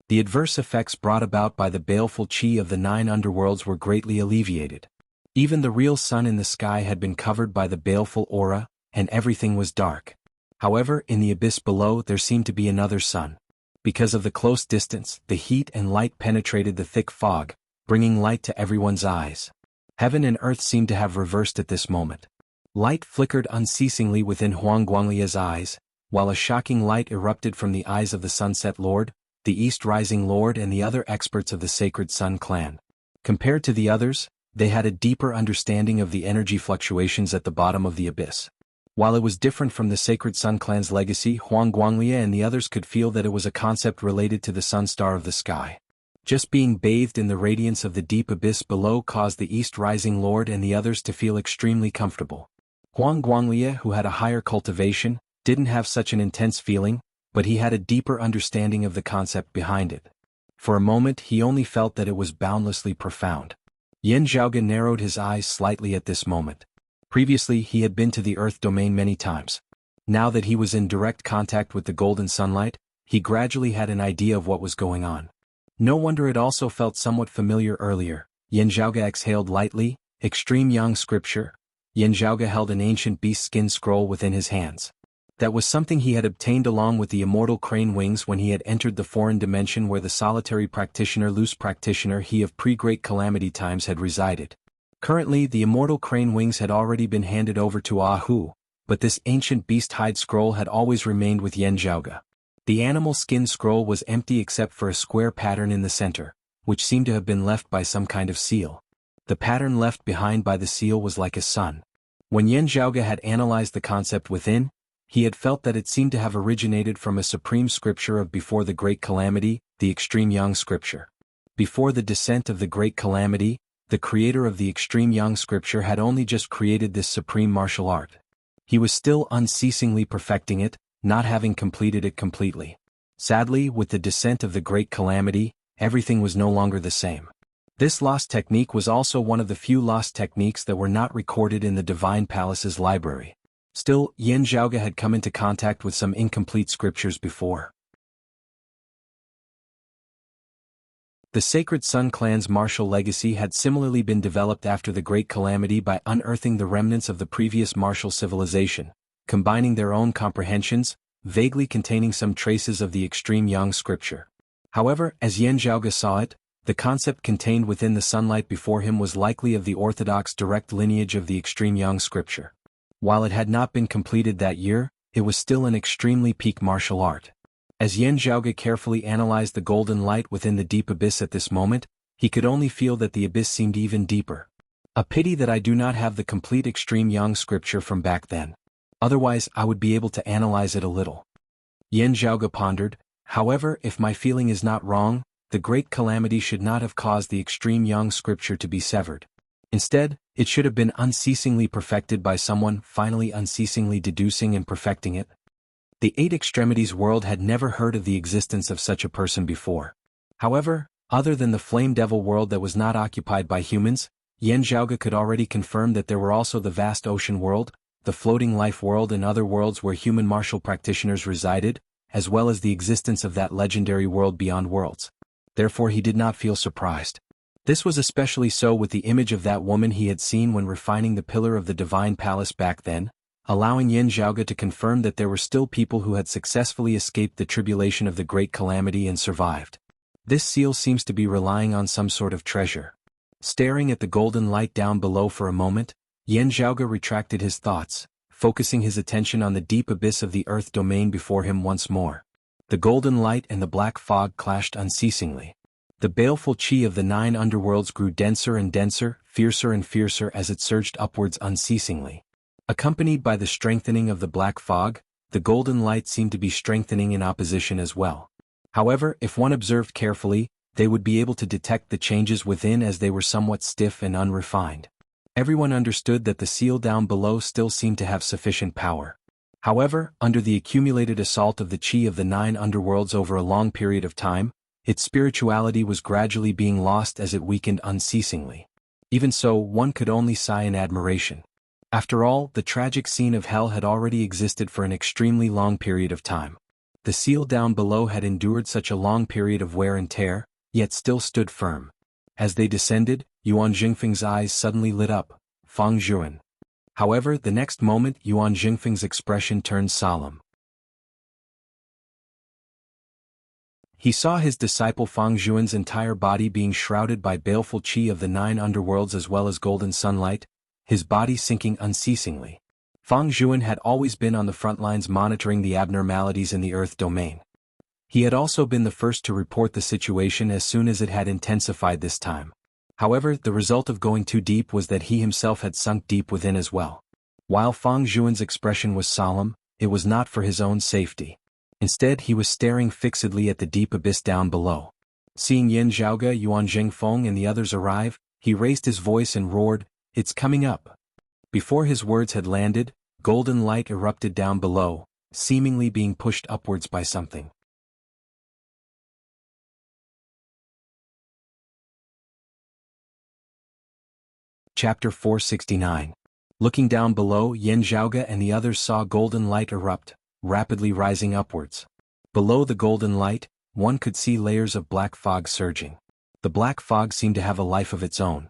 The adverse effects brought about by the baleful qi of the 9 underworlds were greatly alleviated. Even the real sun in the sky had been covered by the baleful aura, and everything was dark. However, in the abyss below there seemed to be another sun. Because of the close distance, the heat and light penetrated the thick fog, bringing light to everyone's eyes. Heaven and earth seemed to have reversed at this moment. Light flickered unceasingly within Huang Guanglia's eyes, while a shocking light erupted from the eyes of the Sunset Lord, the East Rising Lord and the other experts of the Sacred Sun Clan. Compared to the others, they had a deeper understanding of the energy fluctuations at the bottom of the abyss. While it was different from the Sacred Sun Clan's legacy, Huang Guanglia and the others could feel that it was a concept related to the sun star of the sky. Just being bathed in the radiance of the deep abyss below caused the East Rising Lord and the others to feel extremely comfortable. Huang Guanglia, who had a higher cultivation, didn't have such an intense feeling, but he had a deeper understanding of the concept behind it. For a moment he only felt that it was boundlessly profound. Yan Zhaoge narrowed his eyes slightly at this moment. Previously he had been to the earth domain many times. Now that he was in direct contact with the golden sunlight, he gradually had an idea of what was going on. No wonder it also felt somewhat familiar earlier. Yan Zhaoge exhaled lightly. Extreme Yang Scripture. Yan Zhaoge held an ancient beast skin scroll within his hands. That was something he had obtained along with the immortal crane wings when he had entered the foreign dimension where the solitary practitioner loose practitioner he of pre-Great Calamity times had resided. Currently the immortal crane wings had already been handed over to Ahu, but this ancient beast hide scroll had always remained with Yan Zhaoge. The animal skin scroll was empty except for a square pattern in the center, which seemed to have been left by some kind of seal. The pattern left behind by the seal was like a sun. When Yan Zhaoge had analyzed the concept within, he had felt that it seemed to have originated from a supreme scripture of before the Great Calamity, the Extreme Yang Scripture. Before the descent of the Great Calamity, the creator of the Extreme Yang Scripture had only just created this supreme martial art. He was still unceasingly perfecting it, not having completed it completely. Sadly, with the descent of the Great Calamity, everything was no longer the same. This lost technique was also one of the few lost techniques that were not recorded in the Divine Palace's library. Still, Yan Zhaoge had come into contact with some incomplete scriptures before. The Sacred Sun Clan's martial legacy had similarly been developed after the Great Calamity by unearthing the remnants of the previous martial civilization, combining their own comprehensions, vaguely containing some traces of the Extreme Yang Scripture. However, as Yan Zhaoge saw it, The concept contained within the sunlight before him was likely of the orthodox direct lineage of the extreme Yang scripture. While it had not been completed that year, it was still an extremely peak martial art. As Yan Zhaoge carefully analyzed the golden light within the deep abyss at this moment, he could only feel that the abyss seemed even deeper. A pity that I do not have the complete extreme Yang scripture from back then. Otherwise I would be able to analyze it a little. Yan Zhaoge pondered, however, if my feeling is not wrong, the great calamity should not have caused the extreme Yang scripture to be severed. Instead, it should have been unceasingly perfected by someone finally unceasingly deducing and perfecting it. The Eight Extremities world had never heard of the existence of such a person before. However, other than the Flame Devil world that was not occupied by humans, Yan Zhaoge could already confirm that there were also the vast ocean world, the floating life world and other worlds where human martial practitioners resided, as well as the existence of that legendary world beyond worlds. Therefore he did not feel surprised. This was especially so with the image of that woman he had seen when refining the pillar of the divine palace back then, allowing Yan Zhaoge to confirm that there were still people who had successfully escaped the tribulation of the great calamity and survived. This seal seems to be relying on some sort of treasure. Staring at the golden light down below for a moment, Yan Zhaoge retracted his thoughts, focusing his attention on the deep abyss of the earth domain before him once more. The golden light and the black fog clashed unceasingly. The baleful chi of the 9 underworlds grew denser and denser, fiercer and fiercer as it surged upwards unceasingly. Accompanied by the strengthening of the black fog, the golden light seemed to be strengthening in opposition as well. However, if one observed carefully, they would be able to detect the changes within as they were somewhat stiff and unrefined. Everyone understood that the seal down below still seemed to have sufficient power. However, under the accumulated assault of the chi of the 9 underworlds over a long period of time, its spirituality was gradually being lost as it weakened unceasingly. Even so, one could only sigh in admiration. After all, the tragic scene of hell had already existed for an extremely long period of time. The seal down below had endured such a long period of wear and tear, yet still stood firm. As they descended, Yuan Jingfeng's eyes suddenly lit up. Fang Zhuan. However, the next moment Yuan Jingfeng's expression turned solemn. He saw his disciple Fang Zhuan's entire body being shrouded by baleful chi of the 9 underworlds as well as golden sunlight, his body sinking unceasingly. Fang Zhuan had always been on the front lines monitoring the abnormalities in the earth domain. He had also been the first to report the situation as soon as it had intensified this time. However, the result of going too deep was that he himself had sunk deep within as well. While Fang Zhuan's expression was solemn, it was not for his own safety. Instead, he was staring fixedly at the deep abyss down below. Seeing Yan Zhaoge, Yuan Jingfeng and the others arrive, he raised his voice and roared, "It's coming up!" Before his words had landed, golden light erupted down below, seemingly being pushed upwards by something. Chapter 469. Looking down below, Yan Zhaoge and the others saw golden light erupt, rapidly rising upwards. Below the golden light, one could see layers of black fog surging. The black fog seemed to have a life of its own.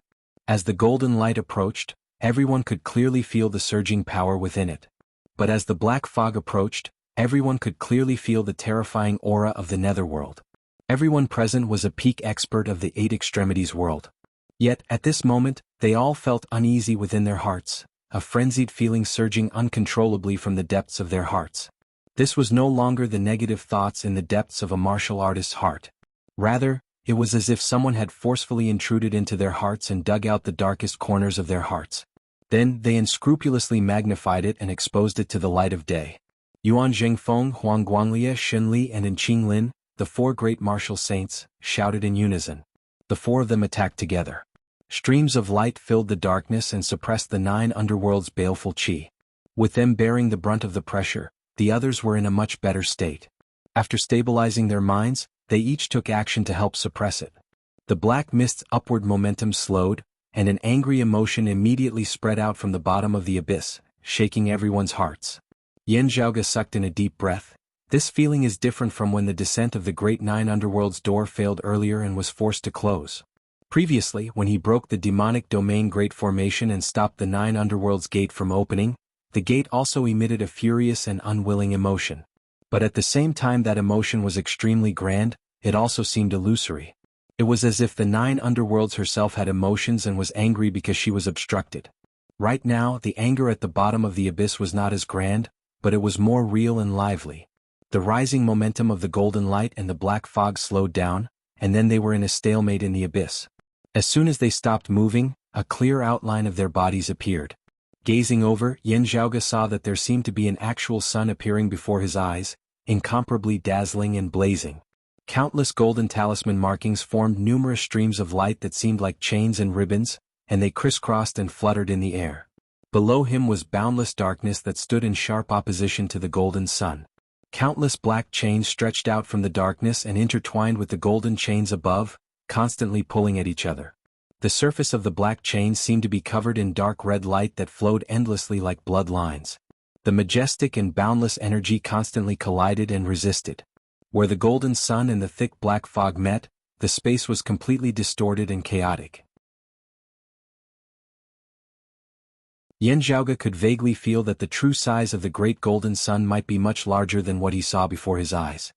As the golden light approached, everyone could clearly feel the surging power within it. But as the black fog approached, everyone could clearly feel the terrifying aura of the netherworld. Everyone present was a peak expert of the 8 extremities world. Yet, at this moment, they all felt uneasy within their hearts, a frenzied feeling surging uncontrollably from the depths of their hearts. This was no longer the negative thoughts in the depths of a martial artist's heart. Rather, it was as if someone had forcefully intruded into their hearts and dug out the darkest corners of their hearts. Then, they unscrupulously magnified it and exposed it to the light of day. Yuan Jingfeng, Huang Guanglie, Xin Li and Qing Lin, the 4 great martial saints, shouted in unison. The 4 of them attacked together. Streams of light filled the darkness and suppressed the 9 underworld's baleful chi. With them bearing the brunt of the pressure, the others were in a much better state. After stabilizing their minds, they each took action to help suppress it. The black mist's upward momentum slowed, and an angry emotion immediately spread out from the bottom of the abyss, shaking everyone's hearts. Yan Zhaoge sucked in a deep breath. This feeling is different from when the descent of the great 9 underworld's door failed earlier and was forced to close. Previously, when he broke the demonic domain Great Formation and stopped the 9 underworld's gate from opening, the gate also emitted a furious and unwilling emotion. But at the same time that emotion was extremely grand, it also seemed illusory. It was as if the nine underworlds herself had emotions and was angry because she was obstructed. Right now, the anger at the bottom of the abyss was not as grand, but it was more real and lively. The rising momentum of the golden light and the black fog slowed down, and then they were in a stalemate in the abyss. As soon as they stopped moving, a clear outline of their bodies appeared. Gazing over, Yan Zhaoge saw that there seemed to be an actual sun appearing before his eyes, incomparably dazzling and blazing. Countless golden talisman markings formed numerous streams of light that seemed like chains and ribbons, and they crisscrossed and fluttered in the air. Below him was boundless darkness that stood in sharp opposition to the golden sun. Countless black chains stretched out from the darkness and intertwined with the golden chains above, constantly pulling at each other. The surface of the black chains seemed to be covered in dark red light that flowed endlessly like blood lines. The majestic and boundless energy constantly collided and resisted. Where the golden sun and the thick black fog met, the space was completely distorted and chaotic. Yan Zhaoge could vaguely feel that the true size of the great golden sun might be much larger than what he saw before his eyes.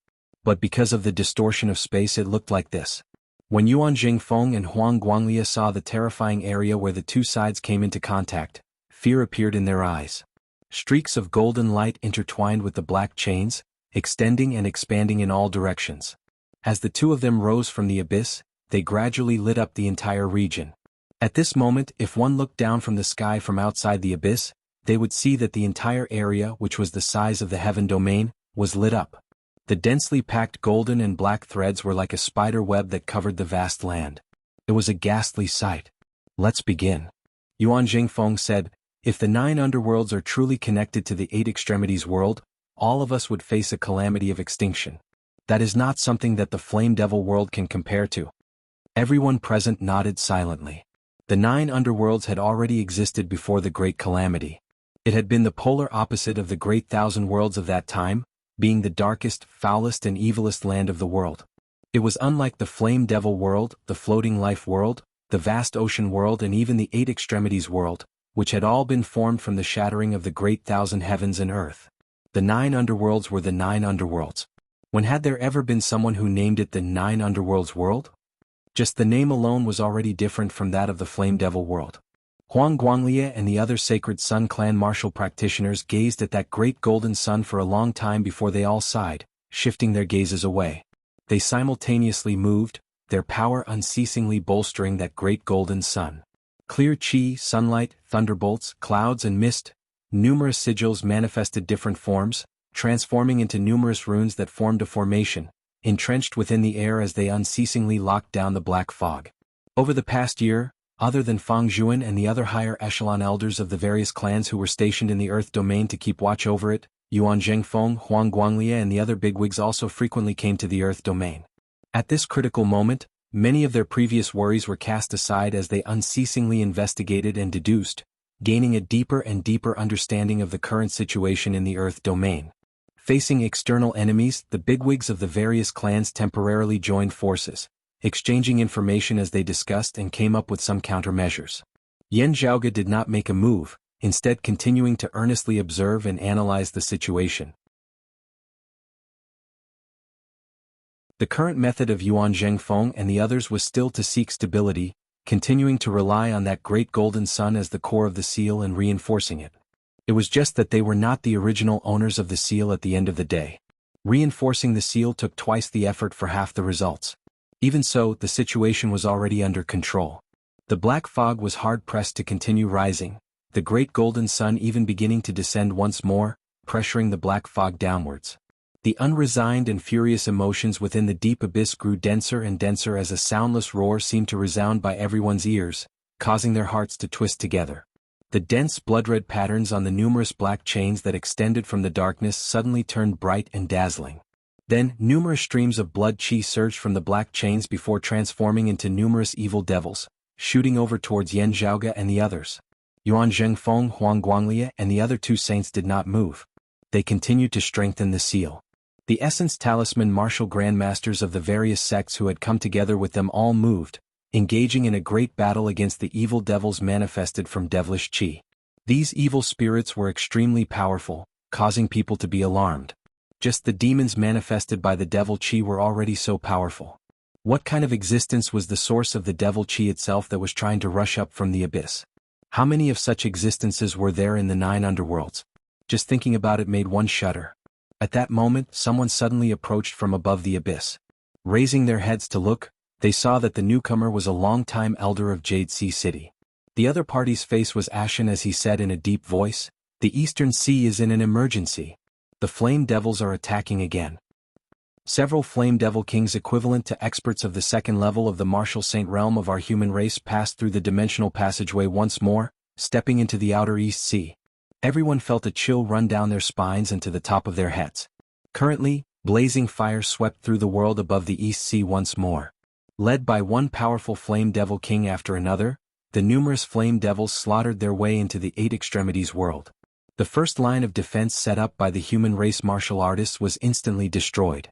But because of the distortion of space it looked like this. When Yuan Jingfeng and Huang Guanglie saw the terrifying area where the two sides came into contact, fear appeared in their eyes. Streaks of golden light intertwined with the black chains, extending and expanding in all directions. As the two of them rose from the abyss, they gradually lit up the entire region. At this moment, if one looked down from the sky from outside the abyss, they would see that the entire area, which was the size of the heaven domain, was lit up. The densely packed golden and black threads were like a spider web that covered the vast land. It was a ghastly sight. Let's begin. Yuan Jingfeng said, if the nine underworlds are truly connected to the eight extremities world, all of us would face a calamity of extinction. That is not something that the Flame Devil world can compare to. Everyone present nodded silently. The nine underworlds had already existed before the Great Calamity. It had been the polar opposite of the Great Thousand Worlds of that time, being the darkest, foulest and evilest land of the world. It was unlike the Flame Devil world, the Floating Life world, the Vast Ocean world and even the Eight Extremities world, which had all been formed from the shattering of the Great Thousand Heavens and Earth. The nine underworlds were the nine underworlds. When had there ever been someone who named it the Nine Underworlds world? Just the name alone was already different from that of the Flame Devil world. Huang Guanglie and the other Sacred Sun clan martial practitioners gazed at that great golden sun for a long time before they all sighed, shifting their gazes away. They simultaneously moved, their power unceasingly bolstering that great golden sun. Clear chi, sunlight, thunderbolts, clouds and mist, numerous sigils manifested different forms, transforming into numerous runes that formed a formation, entrenched within the air as they unceasingly locked down the black fog. Over the past year, other than Fang Zhuan and the other higher echelon elders of the various clans who were stationed in the Earth domain to keep watch over it, Yuan Zhengfeng, Huang Guanglie and the other bigwigs also frequently came to the Earth domain. At this critical moment, many of their previous worries were cast aside as they unceasingly investigated and deduced, gaining a deeper and deeper understanding of the current situation in the Earth domain. Facing external enemies, the bigwigs of the various clans temporarily joined forces, exchanging information as they discussed and came up with some countermeasures. Yan Zhaoge did not make a move, instead continuing to earnestly observe and analyze the situation. The current method of Yuan Zhengfeng and the others was still to seek stability, continuing to rely on that great golden sun as the core of the seal and reinforcing it. It was just that they were not the original owners of the seal at the end of the day. Reinforcing the seal took twice the effort for half the results. Even so, the situation was already under control. The black fog was hard-pressed to continue rising, the great golden sun even beginning to descend once more, pressuring the black fog downwards. The unresigned and furious emotions within the deep abyss grew denser and denser as a soundless roar seemed to resound by everyone's ears, causing their hearts to twist together. The dense blood-red patterns on the numerous black chains that extended from the darkness suddenly turned bright and dazzling. Then, numerous streams of blood chi surged from the black chains before transforming into numerous evil devils, shooting over towards Yan Zhaoge and the others. Yuan Zhengfeng, Huang Guanglie and the other two saints did not move. They continued to strengthen the seal. The Essence Talisman martial grandmasters of the various sects who had come together with them all moved, engaging in a great battle against the evil devils manifested from devilish chi. These evil spirits were extremely powerful, causing people to be alarmed. Just the demons manifested by the devil chi were already so powerful. What kind of existence was the source of the devil chi itself that was trying to rush up from the abyss? How many of such existences were there in the 9 underworlds? Just thinking about it made one shudder. At that moment, someone suddenly approached from above the abyss. Raising their heads to look, they saw that the newcomer was a long-time elder of Jade Sea City. The other party's face was ashen as he said in a deep voice, "The Eastern Sea is in an emergency. The Flame Devils are attacking again." Several Flame Devil Kings equivalent to experts of the 2nd level of the Martial Saint realm of our human race passed through the dimensional passageway once more, stepping into the outer East Sea. Everyone felt a chill run down their spines and to the top of their heads. Currently, blazing fire swept through the world above the East Sea once more. Led by one powerful Flame Devil King after another, the numerous Flame Devils slaughtered their way into the 8 Extremities world. The first line of defense set up by the human race martial artists was instantly destroyed.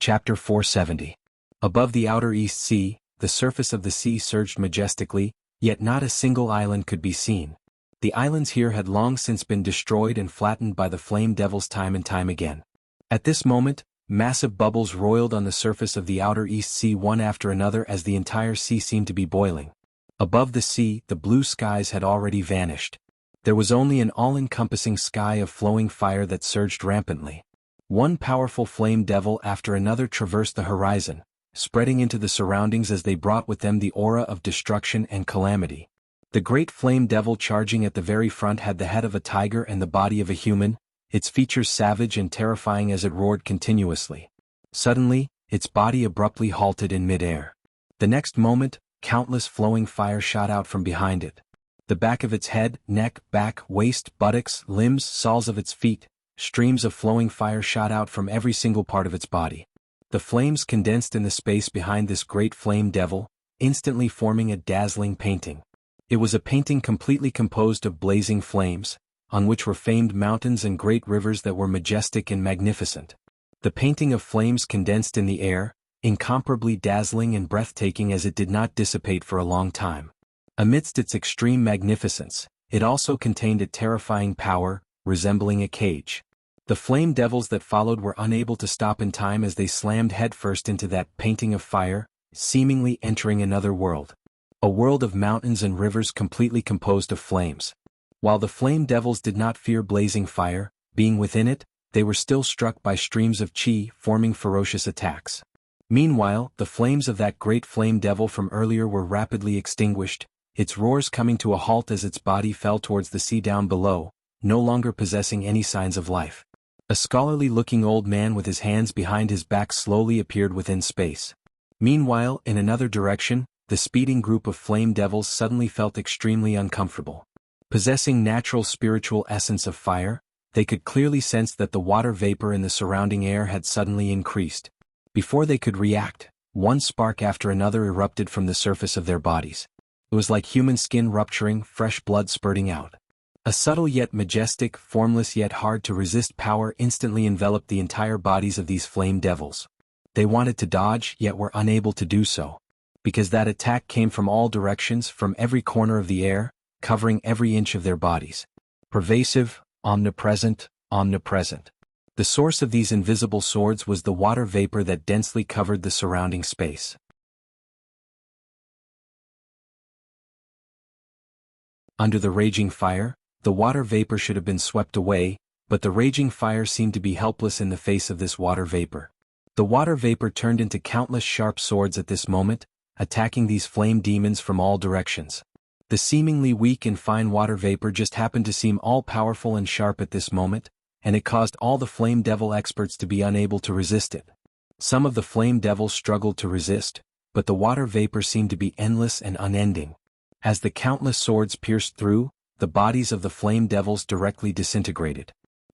Chapter 470. Above the outer East Sea, the surface of the sea surged majestically, yet not a single island could be seen. The islands here had long since been destroyed and flattened by the Flame Devils time and time again. At this moment, massive bubbles roiled on the surface of the outer East Sea one after another as the entire sea seemed to be boiling. Above the sea, the blue skies had already vanished. There was only an all-encompassing sky of flowing fire that surged rampantly. One powerful flame devil after another traversed the horizon, spreading into the surroundings as they brought with them the aura of destruction and calamity. The great flame devil charging at the very front had the head of a tiger and the body of a human, its features savage and terrifying as it roared continuously. Suddenly, its body abruptly halted in mid-air. The next moment, countless flowing fire shot out from behind it. The back of its head, neck, back, waist, buttocks, limbs, soles of its feet, streams of flowing fire shot out from every single part of its body. The flames condensed in the space behind this great flame devil, instantly forming a dazzling painting. It was a painting completely composed of blazing flames, on which were famed mountains and great rivers that were majestic and magnificent. The painting of flames condensed in the air, incomparably dazzling and breathtaking as it did not dissipate for a long time. Amidst its extreme magnificence, it also contained a terrifying power, resembling a cage. The flame devils that followed were unable to stop in time as they slammed headfirst into that painting of fire, seemingly entering another world. A world of mountains and rivers completely composed of flames. While the flame devils did not fear blazing fire, being within it, they were still struck by streams of chi forming ferocious attacks. Meanwhile, the flames of that great flame devil from earlier were rapidly extinguished, its roars coming to a halt as its body fell towards the sea down below, no longer possessing any signs of life. A scholarly-looking old man with his hands behind his back slowly appeared within space. Meanwhile, in another direction, the speeding group of flame devils suddenly felt extremely uncomfortable. Possessing natural spiritual essence of fire, they could clearly sense that the water vapor in the surrounding air had suddenly increased. Before they could react, one spark after another erupted from the surface of their bodies. It was like human skin rupturing, fresh blood spurting out. A subtle yet majestic, formless yet hard-to-resist power instantly enveloped the entire bodies of these flame devils. They wanted to dodge, yet were unable to do so. Because that attack came from all directions, from every corner of the air, covering every inch of their bodies. Pervasive, omnipresent. The source of these invisible swords was the water vapor that densely covered the surrounding space. Under the raging fire, the water vapor should have been swept away, but the raging fire seemed to be helpless in the face of this water vapor. The water vapor turned into countless sharp swords at this moment, attacking these flame demons from all directions. The seemingly weak and fine water vapor just happened to seem all-powerful and sharp at this moment, and it caused all the flame devil experts to be unable to resist it. Some of the flame devils struggled to resist, but the water vapor seemed to be endless and unending. As the countless swords pierced through, the bodies of the flame devils directly disintegrated.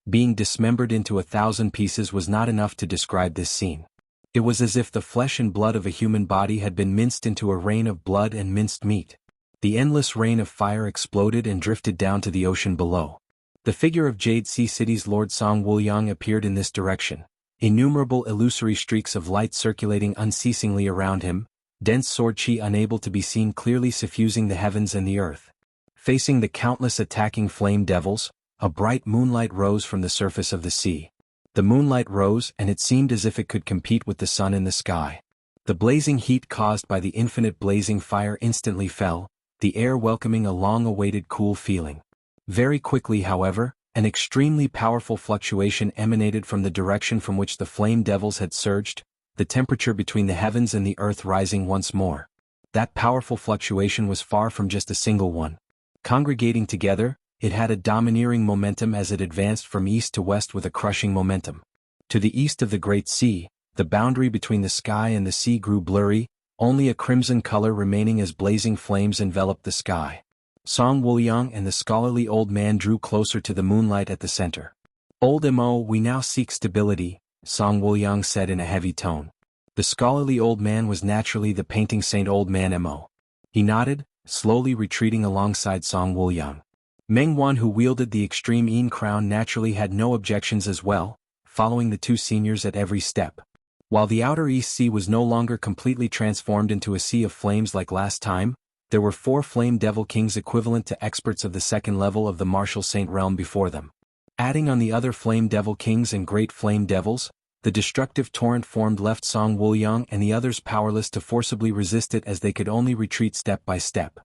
Being dismembered into 1,000 pieces was not enough to describe this scene. It was as if the flesh and blood of a human body had been minced into a rain of blood and minced meat. The endless rain of fire exploded and drifted down to the ocean below. The figure of Jade Sea City's Lord Song Wuliang appeared in this direction, innumerable illusory streaks of light circulating unceasingly around him, dense sword chi unable to be seen clearly suffusing the heavens and the earth. Facing the countless attacking flame devils, A bright moonlight rose from the surface of the sea. The moonlight rose and it seemed as if it could compete with the sun in the sky. The blazing heat caused by the infinite blazing fire instantly fell, the air welcoming a long-awaited cool feeling. Very quickly, however, an extremely powerful fluctuation emanated from the direction from which the flame devils had surged, the temperature between the heavens and the earth rising once more. That powerful fluctuation was far from just a single one. Congregating together, it had a domineering momentum as it advanced from east to west with a crushing momentum. To the east of the Great Sea, the boundary between the sky and the sea grew blurry, only a crimson color remaining as blazing flames enveloped the sky. Song Wuliang and the scholarly old man drew closer to the moonlight at the center. "Old Mo, we now seek stability," Song Wuliang said in a heavy tone. The scholarly old man was naturally the painting saint Old Man Mo. He nodded, slowly retreating alongside Song Wuliang. Meng Wan, who wielded the extreme Yin crown, naturally had no objections as well, following the two seniors at every step. While the outer East Sea was no longer completely transformed into a sea of flames like last time, there were 4 Flame Devil Kings equivalent to experts of the second level of the Martial Saint realm before them. Adding on the other Flame Devil Kings and Great Flame Devils, the destructive torrent formed left Song Wuliang and the others powerless to forcibly resist it, as they could only retreat step by step.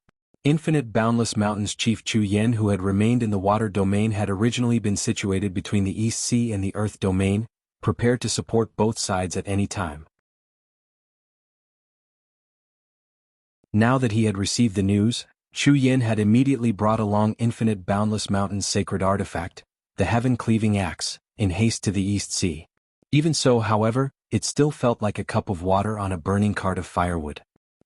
Infinite Boundless Mountains Chief Chu Yen, who had remained in the water domain, had originally been situated between the East Sea and the Earth domain, prepared to support both sides at any time. Now that he had received the news, Chu Yen had immediately brought along Infinite Boundless Mountains' sacred artifact, the Heaven-Cleaving Axe, in haste to the East Sea. Even so, however, it still felt like a cup of water on a burning cart of firewood.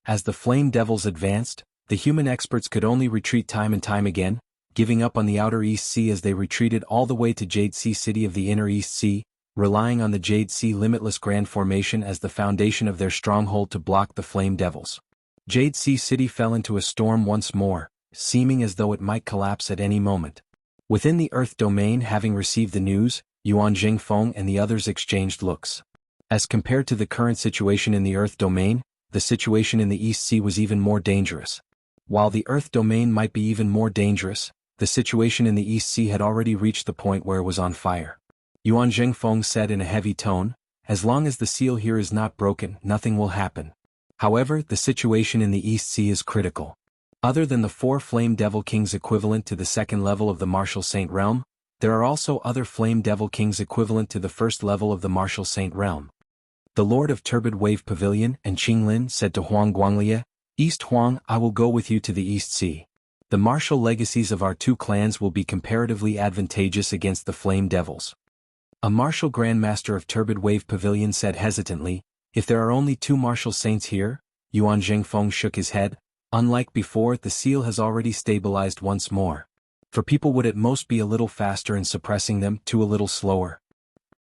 As the Flame Devils advanced, the human experts could only retreat time and time again, giving up on the outer East Sea as they retreated all the way to Jade Sea City of the inner East Sea, relying on the Jade Sea Limitless Grand Formation as the foundation of their stronghold to block the Flame Devils. Jade Sea City fell into a storm once more, seeming as though it might collapse at any moment. Within the Earth domain, having received the news, Yuan Jingfeng and the others exchanged looks. As compared to the current situation in the Earth domain, the situation in the East Sea was even more dangerous. While the Earth domain might be even more dangerous, the situation in the East Sea had already reached the point where it was on fire. Yuan Jingfeng said in a heavy tone, "As long as the seal here is not broken, nothing will happen. However, the situation in the East Sea is critical. Other than the 4 Flame Devil Kings equivalent to the second level of the Martial Saint realm, there are also other Flame Devil Kings equivalent to the first level of the Martial Saint realm." The Lord of Turbid Wave Pavilion and Qinglin said to Huang Guanglie, "East Huang, I will go with you to the East Sea. The martial legacies of our 2 clans will be comparatively advantageous against the Flame Devils." A martial Grandmaster of Turbid Wave Pavilion said hesitantly, "If there are only 2 martial saints here?" Yuan Jingfeng shook his head. "Unlike before, the seal has already stabilized once more. For people would at most be a little faster in suppressing them, a little slower.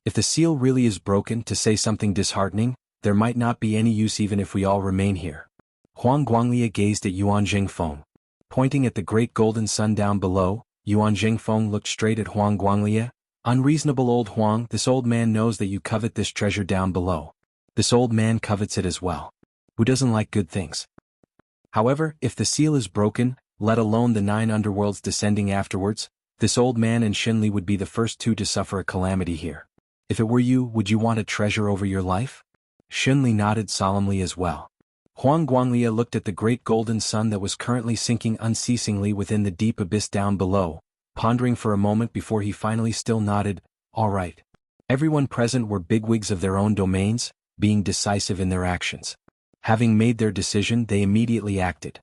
If the seal really is broken, to say something disheartening, there might not be any use even if we all remain here." Huang Guanglie gazed at Yuan Jingfeng. Pointing at the great golden sun down below, Yuan Jingfeng looked straight at Huang Guanglie. "Unreasonable old Huang, this old man knows that you covet this treasure down below. This old man covets it as well. Who doesn't like good things? However, if the seal is broken, let alone the 9 underworlds descending afterwards, this old man and Shinli would be the first 2 to suffer a calamity here. If it were you, would you want a treasure over your life?" Shinli nodded solemnly as well. Huang Guanglie looked at the great golden sun that was currently sinking unceasingly within the deep abyss down below, pondering for a moment before he finally still nodded, "All right." Everyone present were bigwigs of their own domains, being decisive in their actions. Having made their decision, they immediately acted.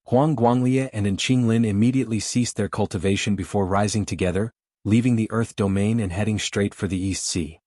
Huang Guanglie and Qinglin immediately ceased their cultivation before rising together, leaving the Earth domain and heading straight for the East Sea.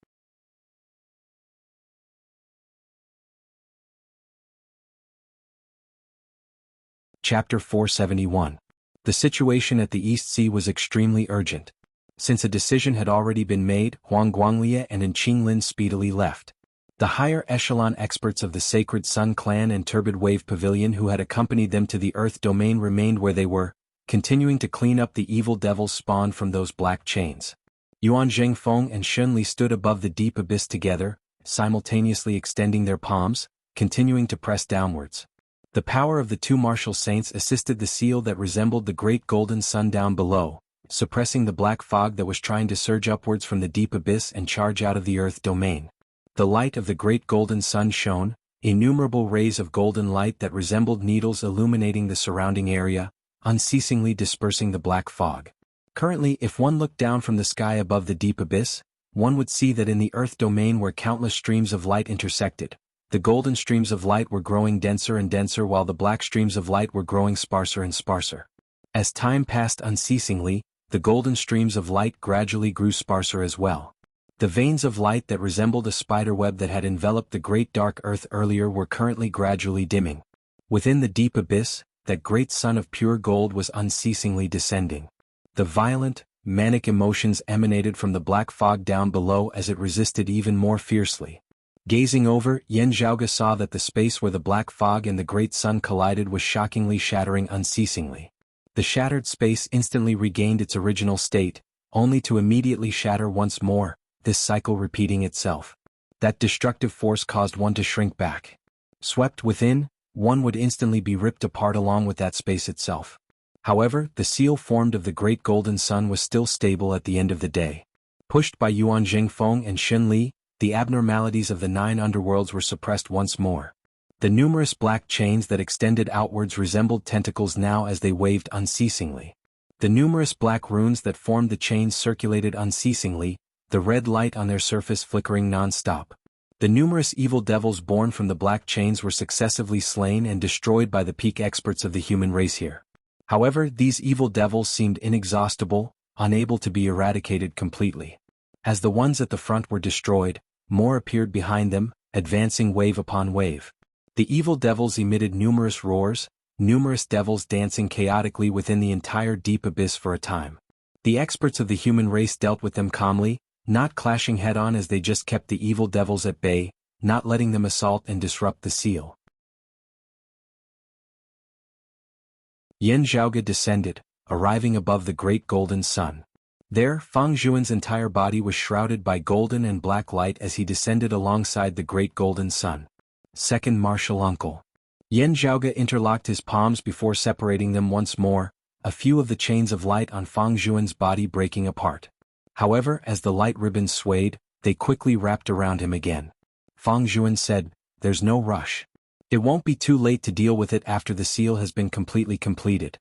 Chapter 471. The situation at the East Sea was extremely urgent. Since a decision had already been made, Huang Guanglie and Qinglin speedily left. The higher echelon experts of the Sacred Sun Clan and Turbid Wave Pavilion who had accompanied them to the Earth domain remained where they were, continuing to clean up the evil devils spawned from those black chains. Yuan Jingfeng and Shenli stood above the deep abyss together, simultaneously extending their palms, continuing to press downwards. The power of the 2 martial saints assisted the seal that resembled the great golden sun down below, suppressing the black fog that was trying to surge upwards from the deep abyss and charge out of the earth domain. The light of the great golden sun shone, innumerable rays of golden light that resembled needles illuminating the surrounding area, unceasingly dispersing the black fog. Currently, if one looked down from the sky above the deep abyss, one would see that in the earth domain where countless streams of light intersected, the golden streams of light were growing denser and denser while the black streams of light were growing sparser and sparser. As time passed unceasingly, the golden streams of light gradually grew sparser as well. The veins of light that resembled a spiderweb that had enveloped the great dark earth earlier were currently gradually dimming. Within the deep abyss, that great sun of pure gold was unceasingly descending. The violent, manic emotions emanated from the black fog down below as it resisted even more fiercely. Gazing over, Yan Zhaoge saw that the space where the black fog and the great sun collided was shockingly shattering unceasingly. The shattered space instantly regained its original state, only to immediately shatter once more, this cycle repeating itself. That destructive force caused one to shrink back. Swept within, one would instantly be ripped apart along with that space itself. However, the seal formed of the great golden sun was still stable at the end of the day. Pushed by Yuan Jingfeng and Xin Li, the abnormalities of the 9 underworlds were suppressed once more. The numerous black chains that extended outwards resembled tentacles now as they waved unceasingly. The numerous black runes that formed the chains circulated unceasingly, the red light on their surface flickering non-stop. The numerous evil devils born from the black chains were successively slain and destroyed by the peak experts of the human race here. However, these evil devils seemed inexhaustible, unable to be eradicated completely. As the ones at the front were destroyed, more appeared behind them, advancing wave upon wave. The evil devils emitted numerous roars, numerous devils dancing chaotically within the entire deep abyss for a time. The experts of the human race dealt with them calmly, not clashing head-on as they just kept the evil devils at bay, not letting them assault and disrupt the seal. Yan Zhaoge descended, arriving above the great golden sun. There, Fang Zhuan's entire body was shrouded by golden and black light as he descended alongside the great golden sun. Second martial uncle. Yan Zhaoge interlocked his palms before separating them once more, a few of the chains of light on Fang Zhuan's body breaking apart. However, as the light ribbons swayed, they quickly wrapped around him again. Fang Zhuan said, "There's no rush. It won't be too late to deal with it after the seal has been completely completed."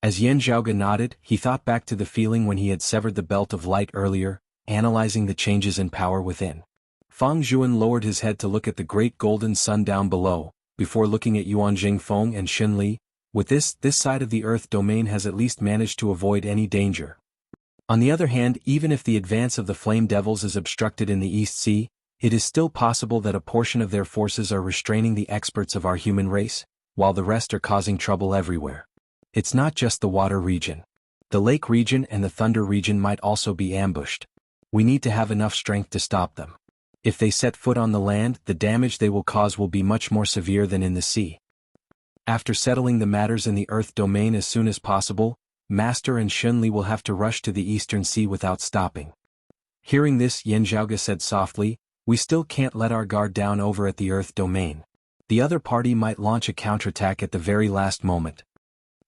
As Yan Zhaoge nodded, he thought back to the feeling when he had severed the belt of light earlier, analyzing the changes in power within. Fang Zhuan lowered his head to look at the great golden sun down below, before looking at Yuan Jingfeng and Xin Li. With this side of the earth domain has at least managed to avoid any danger. On the other hand, even if the advance of the flame devils is obstructed in the East Sea, it is still possible that a portion of their forces are restraining the experts of our human race, while the rest are causing trouble everywhere. It's not just the water region. The lake region and the thunder region might also be ambushed. We need to have enough strength to stop them. If they set foot on the land, the damage they will cause will be much more severe than in the sea. After settling the matters in the earth domain as soon as possible, Master and Xin Li will have to rush to the eastern sea without stopping. Hearing this, Yan Zhaoge said softly, "We still can't let our guard down over at the earth domain. The other party might launch a counterattack at the very last moment."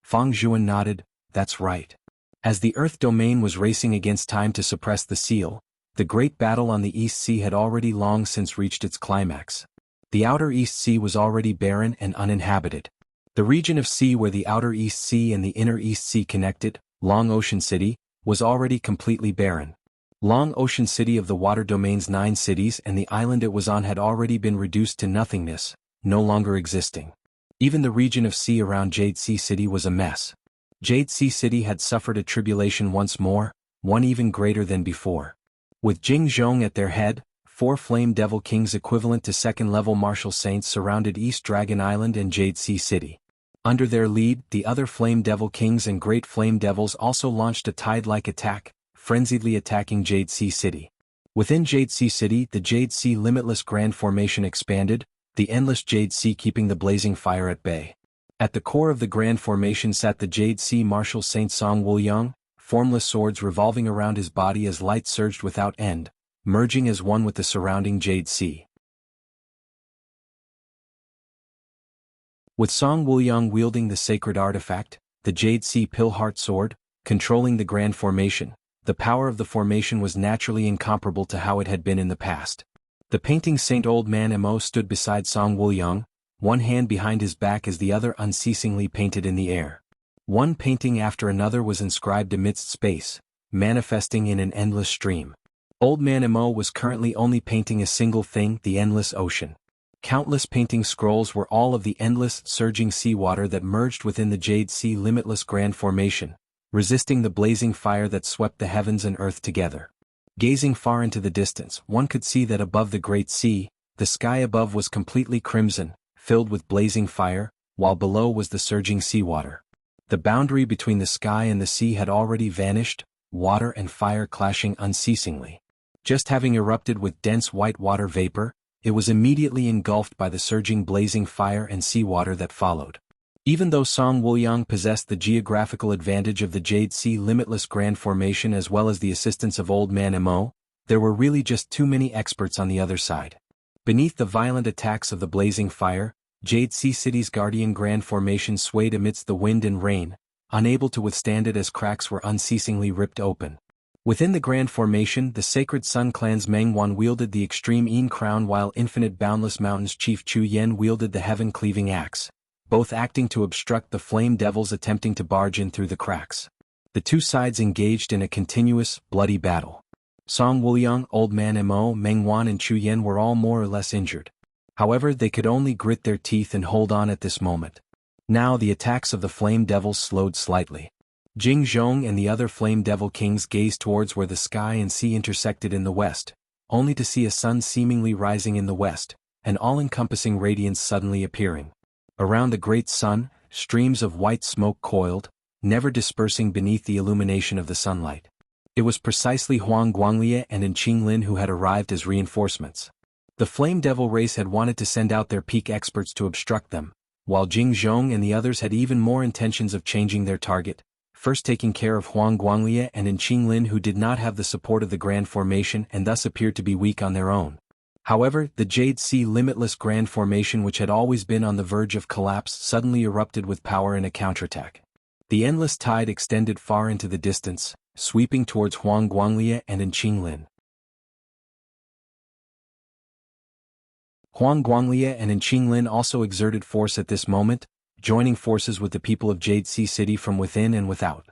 Fang Zhuan nodded, "That's right." As the earth domain was racing against time to suppress the seal, the great battle on the East Sea had already long since reached its climax. The outer East Sea was already barren and uninhabited. The region of sea where the outer East Sea and the inner East Sea connected, Long Ocean City, was already completely barren. Long Ocean City of the water domain's 9 cities and the island it was on had already been reduced to nothingness, no longer existing. Even the region of sea around Jade Sea City was a mess. Jade Sea City had suffered a tribulation once more, one even greater than before. With Jing Zhong at their head, 4 Flame Devil Kings equivalent to second-level martial saints surrounded East Dragon Island and Jade Sea City. Under their lead, the other Flame Devil Kings and Great Flame Devils also launched a tide-like attack, frenziedly attacking Jade Sea City. Within Jade Sea City, the Jade Sea Limitless Grand Formation expanded, the endless Jade Sea keeping the blazing fire at bay. At the core of the Grand Formation sat the Jade Sea Martial Saint Song Wuliang, formless swords revolving around his body as light surged without end, merging as one with the surrounding Jade Sea. With Song Wuliang wielding the sacred artifact, the Jade Sea Pillheart Sword, controlling the grand formation. The power of the formation was naturally incomparable to how it had been in the past. The painting Saint Old Man Mo stood beside Song Wuliang, one hand behind his back as the other unceasingly painted in the air. One painting after another was inscribed amidst space, manifesting in an endless stream. Old Man Mo was currently only painting a single thing, the endless ocean. Countless painting scrolls were all of the endless, surging seawater that merged within the Jade Sea limitless grand formation, resisting the blazing fire that swept the heavens and earth together. Gazing far into the distance, one could see that above the great sea, the sky above was completely crimson, filled with blazing fire, while below was the surging seawater. The boundary between the sky and the sea had already vanished, water and fire clashing unceasingly. Just having erupted with dense white water vapor, it was immediately engulfed by the surging blazing fire and seawater that followed. Even though Song Wuliang possessed the geographical advantage of the Jade Sea limitless grand formation as well as the assistance of Old Man Mo, there were really just too many experts on the other side. Beneath the violent attacks of the blazing fire, Jade Sea City's guardian grand formation swayed amidst the wind and rain, unable to withstand it as cracks were unceasingly ripped open. Within the grand formation, the sacred Sun Clan's Meng Wan wielded the extreme Yin crown while Infinite Boundless Mountain's chief Chu Yen wielded the heaven-cleaving axe, both acting to obstruct the flame devils attempting to barge in through the cracks. The two sides engaged in a continuous, bloody battle. Song Wuliang, Old Man Mo, Meng Wan and Chu Yen were all more or less injured. However, they could only grit their teeth and hold on at this moment. Now the attacks of the flame devils slowed slightly. Jing Zhong and the other Flame Devil Kings gazed towards where the sky and sea intersected in the west, only to see a sun seemingly rising in the west, an all-encompassing radiance suddenly appearing. Around the great sun, streams of white smoke coiled, never dispersing beneath the illumination of the sunlight. It was precisely Huang Guanglie and An Qinglin who had arrived as reinforcements. The Flame Devil race had wanted to send out their peak experts to obstruct them, while Jing Zhong and the others had even more intentions of changing their target, first taking care of Huang Guanglie and An Qinglin who did not have the support of the Grand Formation and thus appeared to be weak on their own. However, the Jade Sea limitless Grand Formation which had always been on the verge of collapse suddenly erupted with power in a counterattack. The endless tide extended far into the distance, sweeping towards Huang Guanglie and An Qinglin. Huang Guanglie and An Qinglin also exerted force at this moment, joining forces with the people of Jade Sea City from within and without.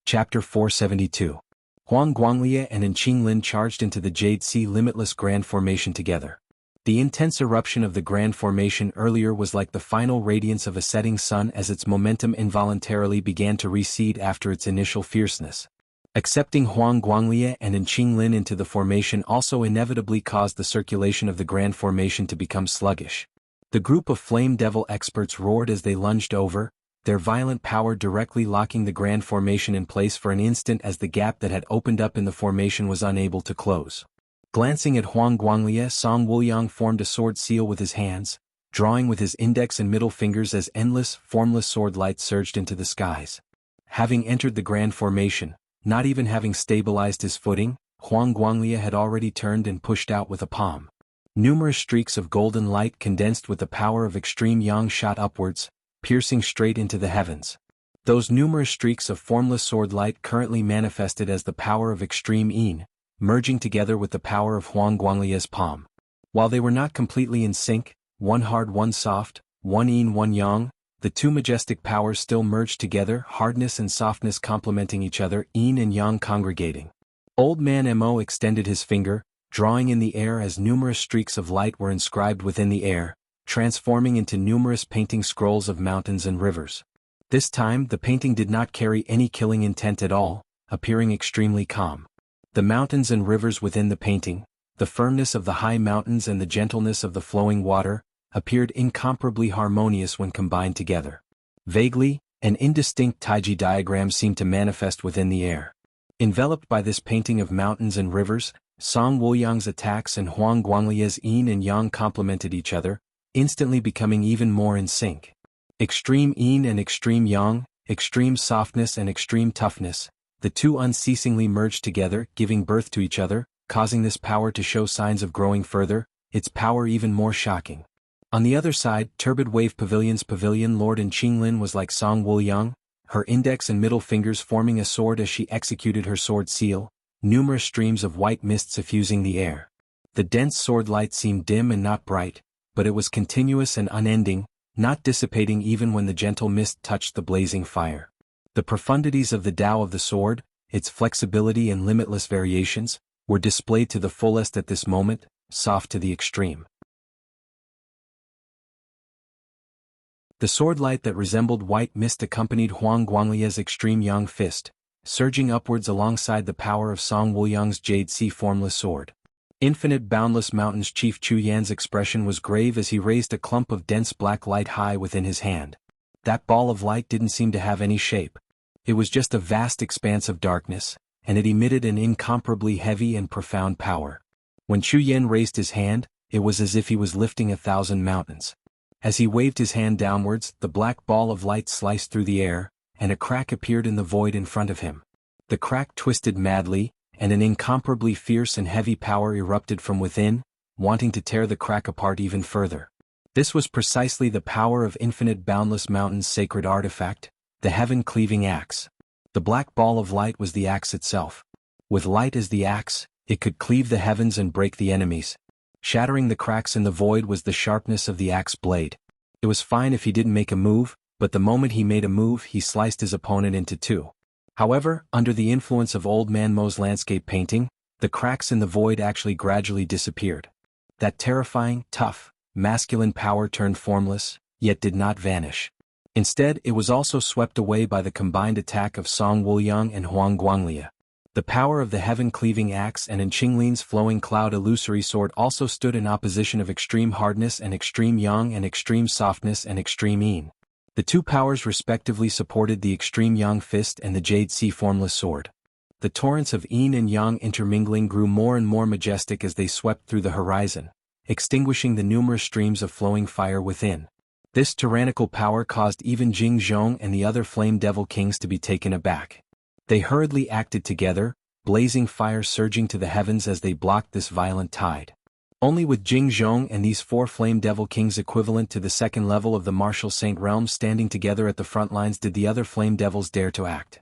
Chapter 472. Huang Guanglie and An Qinglin charged into the Jade Sea limitless Grand Formation together. The intense eruption of the Grand Formation earlier was like the final radiance of a setting sun as its momentum involuntarily began to recede after its initial fierceness. Accepting Huang Guanglie and An Qinglin into the formation also inevitably caused the circulation of the Grand Formation to become sluggish. The group of Flame Devil experts roared as they lunged over, their violent power directly locking the Grand Formation in place for an instant as the gap that had opened up in the formation was unable to close. Glancing at Huang Guanglie, Song Wuliang formed a sword seal with his hands, drawing with his index and middle fingers as endless, formless sword light surged into the skies. Having entered the Grand Formation, not even having stabilized his footing, Huang Guanglie had already turned and pushed out with a palm. Numerous streaks of golden light condensed with the power of extreme yang shot upwards, piercing straight into the heavens. Those numerous streaks of formless sword light currently manifested as the power of extreme yin, merging together with the power of Huang Guanglie's palm. While they were not completely in sync, one hard one soft, one yin one yang, the two majestic powers still merged together, hardness and softness complementing each other, yin and yang congregating. Old Man Mo extended his finger, drawing in the air as numerous streaks of light were inscribed within the air, transforming into numerous painting scrolls of mountains and rivers. This time the painting did not carry any killing intent at all, appearing extremely calm. The mountains and rivers within the painting, the firmness of the high mountains and the gentleness of the flowing water, appeared incomparably harmonious when combined together. Vaguely, an indistinct Taiji diagram seemed to manifest within the air. Enveloped by this painting of mountains and rivers, Song Wuliang's attacks and Huang Guanglie's yin and yang complemented each other, instantly becoming even more in sync. Extreme yin and extreme yang, extreme softness and extreme toughness, the two unceasingly merged together, giving birth to each other, causing this power to show signs of growing further, its power even more shocking. On the other side, Turbid Wave Pavilion's Pavilion Lord and Qinglin was like Song Wuliang, her index and middle fingers forming a sword as she executed her sword seal, numerous streams of white mist suffusing the air. The dense sword light seemed dim and not bright, but it was continuous and unending, not dissipating even when the gentle mist touched the blazing fire. The profundities of the Tao of the sword, its flexibility and limitless variations, were displayed to the fullest at this moment, soft to the extreme. The sword light that resembled white mist accompanied Huang Guanglia's extreme yang fist, surging upwards alongside the power of Song Wuliang's jade sea formless sword. Infinite Boundless Mountain's Chief Chu Yan's expression was grave as he raised a clump of dense black light high within his hand. That ball of light didn't seem to have any shape. It was just a vast expanse of darkness, and it emitted an incomparably heavy and profound power. When Chu Yan raised his hand, it was as if he was lifting 1,000 mountains. As he waved his hand downwards, the black ball of light sliced through the air, and a crack appeared in the void in front of him. The crack twisted madly, and an incomparably fierce and heavy power erupted from within, wanting to tear the crack apart even further. This was precisely the power of Infinite Boundless Mountain's sacred artifact, the heaven-cleaving axe. The black ball of light was the axe itself. With light as the axe, it could cleave the heavens and break the enemies. Shattering the cracks in the void was the sharpness of the axe blade. It was fine if he didn't make a move, but the moment he made a move he sliced his opponent into two. However, under the influence of Old Man Mo's landscape painting, the cracks in the void actually gradually disappeared. That terrifying, tough, masculine power turned formless, yet did not vanish. Instead, it was also swept away by the combined attack of Song Wuliang and Huang Guanglia. The power of the heaven-cleaving axe and in Qinglin's flowing cloud illusory sword also stood in opposition of extreme hardness and extreme yang and extreme softness and extreme yin. The two powers respectively supported the extreme yang fist and the jade sea formless sword. The torrents of yin and yang intermingling grew more and more majestic as they swept through the horizon, extinguishing the numerous streams of flowing fire within. This tyrannical power caused even Jing Zhong and the other Flame Devil Kings to be taken aback. They hurriedly acted together, blazing fire surging to the heavens as they blocked this violent tide. Only with Jing Zhong and these 4 Flame Devil Kings equivalent to the second level of the Martial Saint Realm standing together at the front lines did the other Flame Devils dare to act.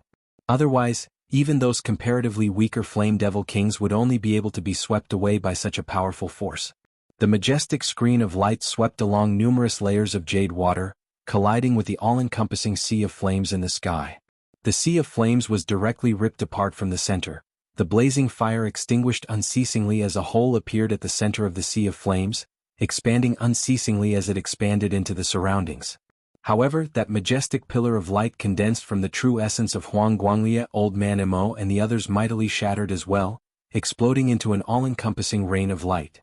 Otherwise, even those comparatively weaker Flame Devil Kings would only be able to be swept away by such a powerful force. The majestic screen of light swept along numerous layers of jade water, colliding with the all-encompassing sea of flames in the sky. The sea of flames was directly ripped apart from the center. The blazing fire extinguished unceasingly as a hole appeared at the center of the sea of flames, expanding unceasingly as it expanded into the surroundings. However, that majestic pillar of light condensed from the true essence of Huang Guanglia, Old Man Mo and the others mightily shattered as well, exploding into an all-encompassing rain of light.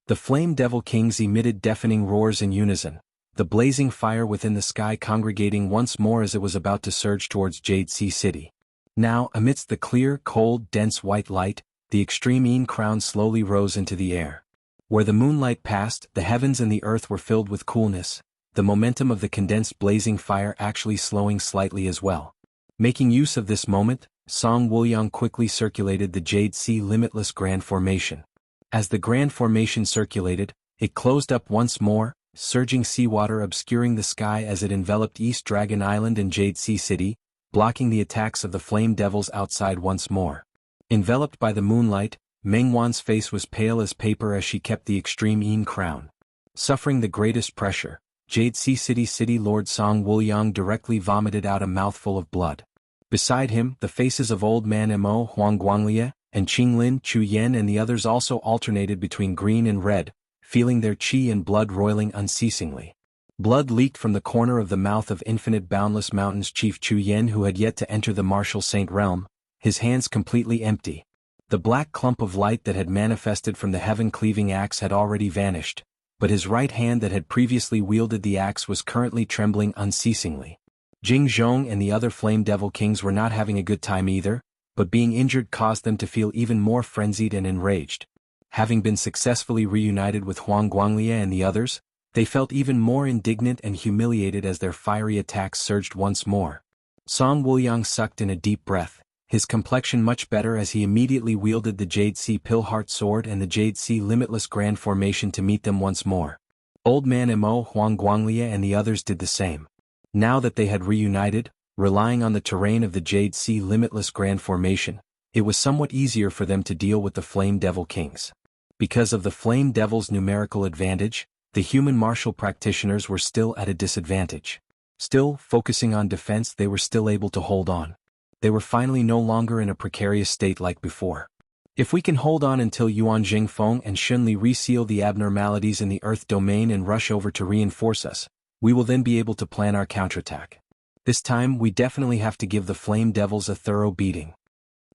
The Flame Devil Kings emitted deafening roars in unison, the blazing fire within the sky congregating once more as it was about to surge towards Jade Sea City. Now, amidst the clear, cold, dense white light, the extreme Yin crown slowly rose into the air. Where the moonlight passed, the heavens and the earth were filled with coolness, the momentum of the condensed blazing fire actually slowing slightly as well. Making use of this moment, Song Wuliang quickly circulated the Jade Sea Limitless Grand Formation. As the Grand Formation circulated, it closed up once more, surging seawater obscuring the sky as it enveloped East Dragon Island and Jade Sea City, blocking the attacks of the Flame Devils outside once more. Enveloped by the moonlight, Meng Wan's face was pale as paper as she kept the extreme Yin crown. Suffering the greatest pressure, Jade Sea City Lord Song Wuliang directly vomited out a mouthful of blood. Beside him, the faces of Old Man Mo, Huang Guanglia, and Qinglin, Chu Yan and the others also alternated between green and red, feeling their qi and blood roiling unceasingly. Blood leaked from the corner of the mouth of Infinite Boundless Mountain's Chief Chu Yan who had yet to enter the Martial Saint Realm, his hands completely empty. The black clump of light that had manifested from the heaven-cleaving axe had already vanished, but his right hand that had previously wielded the axe was currently trembling unceasingly. Jing Zhong and the other Flame Devil Kings were not having a good time either, but being injured caused them to feel even more frenzied and enraged. Having been successfully reunited with Huang Guanglia and the others, they felt even more indignant and humiliated as their fiery attacks surged once more. Song Wuliang sucked in a deep breath, his complexion much better as he immediately wielded the Jade Sea Pillheart Sword and the Jade Sea Limitless Grand Formation to meet them once more. Old Man Mo, Huang Guanglia and the others did the same. Now that they had reunited, relying on the terrain of the Jade Sea Limitless Grand Formation, it was somewhat easier for them to deal with the Flame Devil Kings. Because of the Flame Devil's numerical advantage, the human martial practitioners were still at a disadvantage. Still, focusing on defense, they were still able to hold on. They were finally no longer in a precarious state like before. If we can hold on until Yuan Jingfeng and Shunli reseal the abnormalities in the Earth domain and rush over to reinforce us, we will then be able to plan our counterattack. This time we definitely have to give the Flame Devils a thorough beating.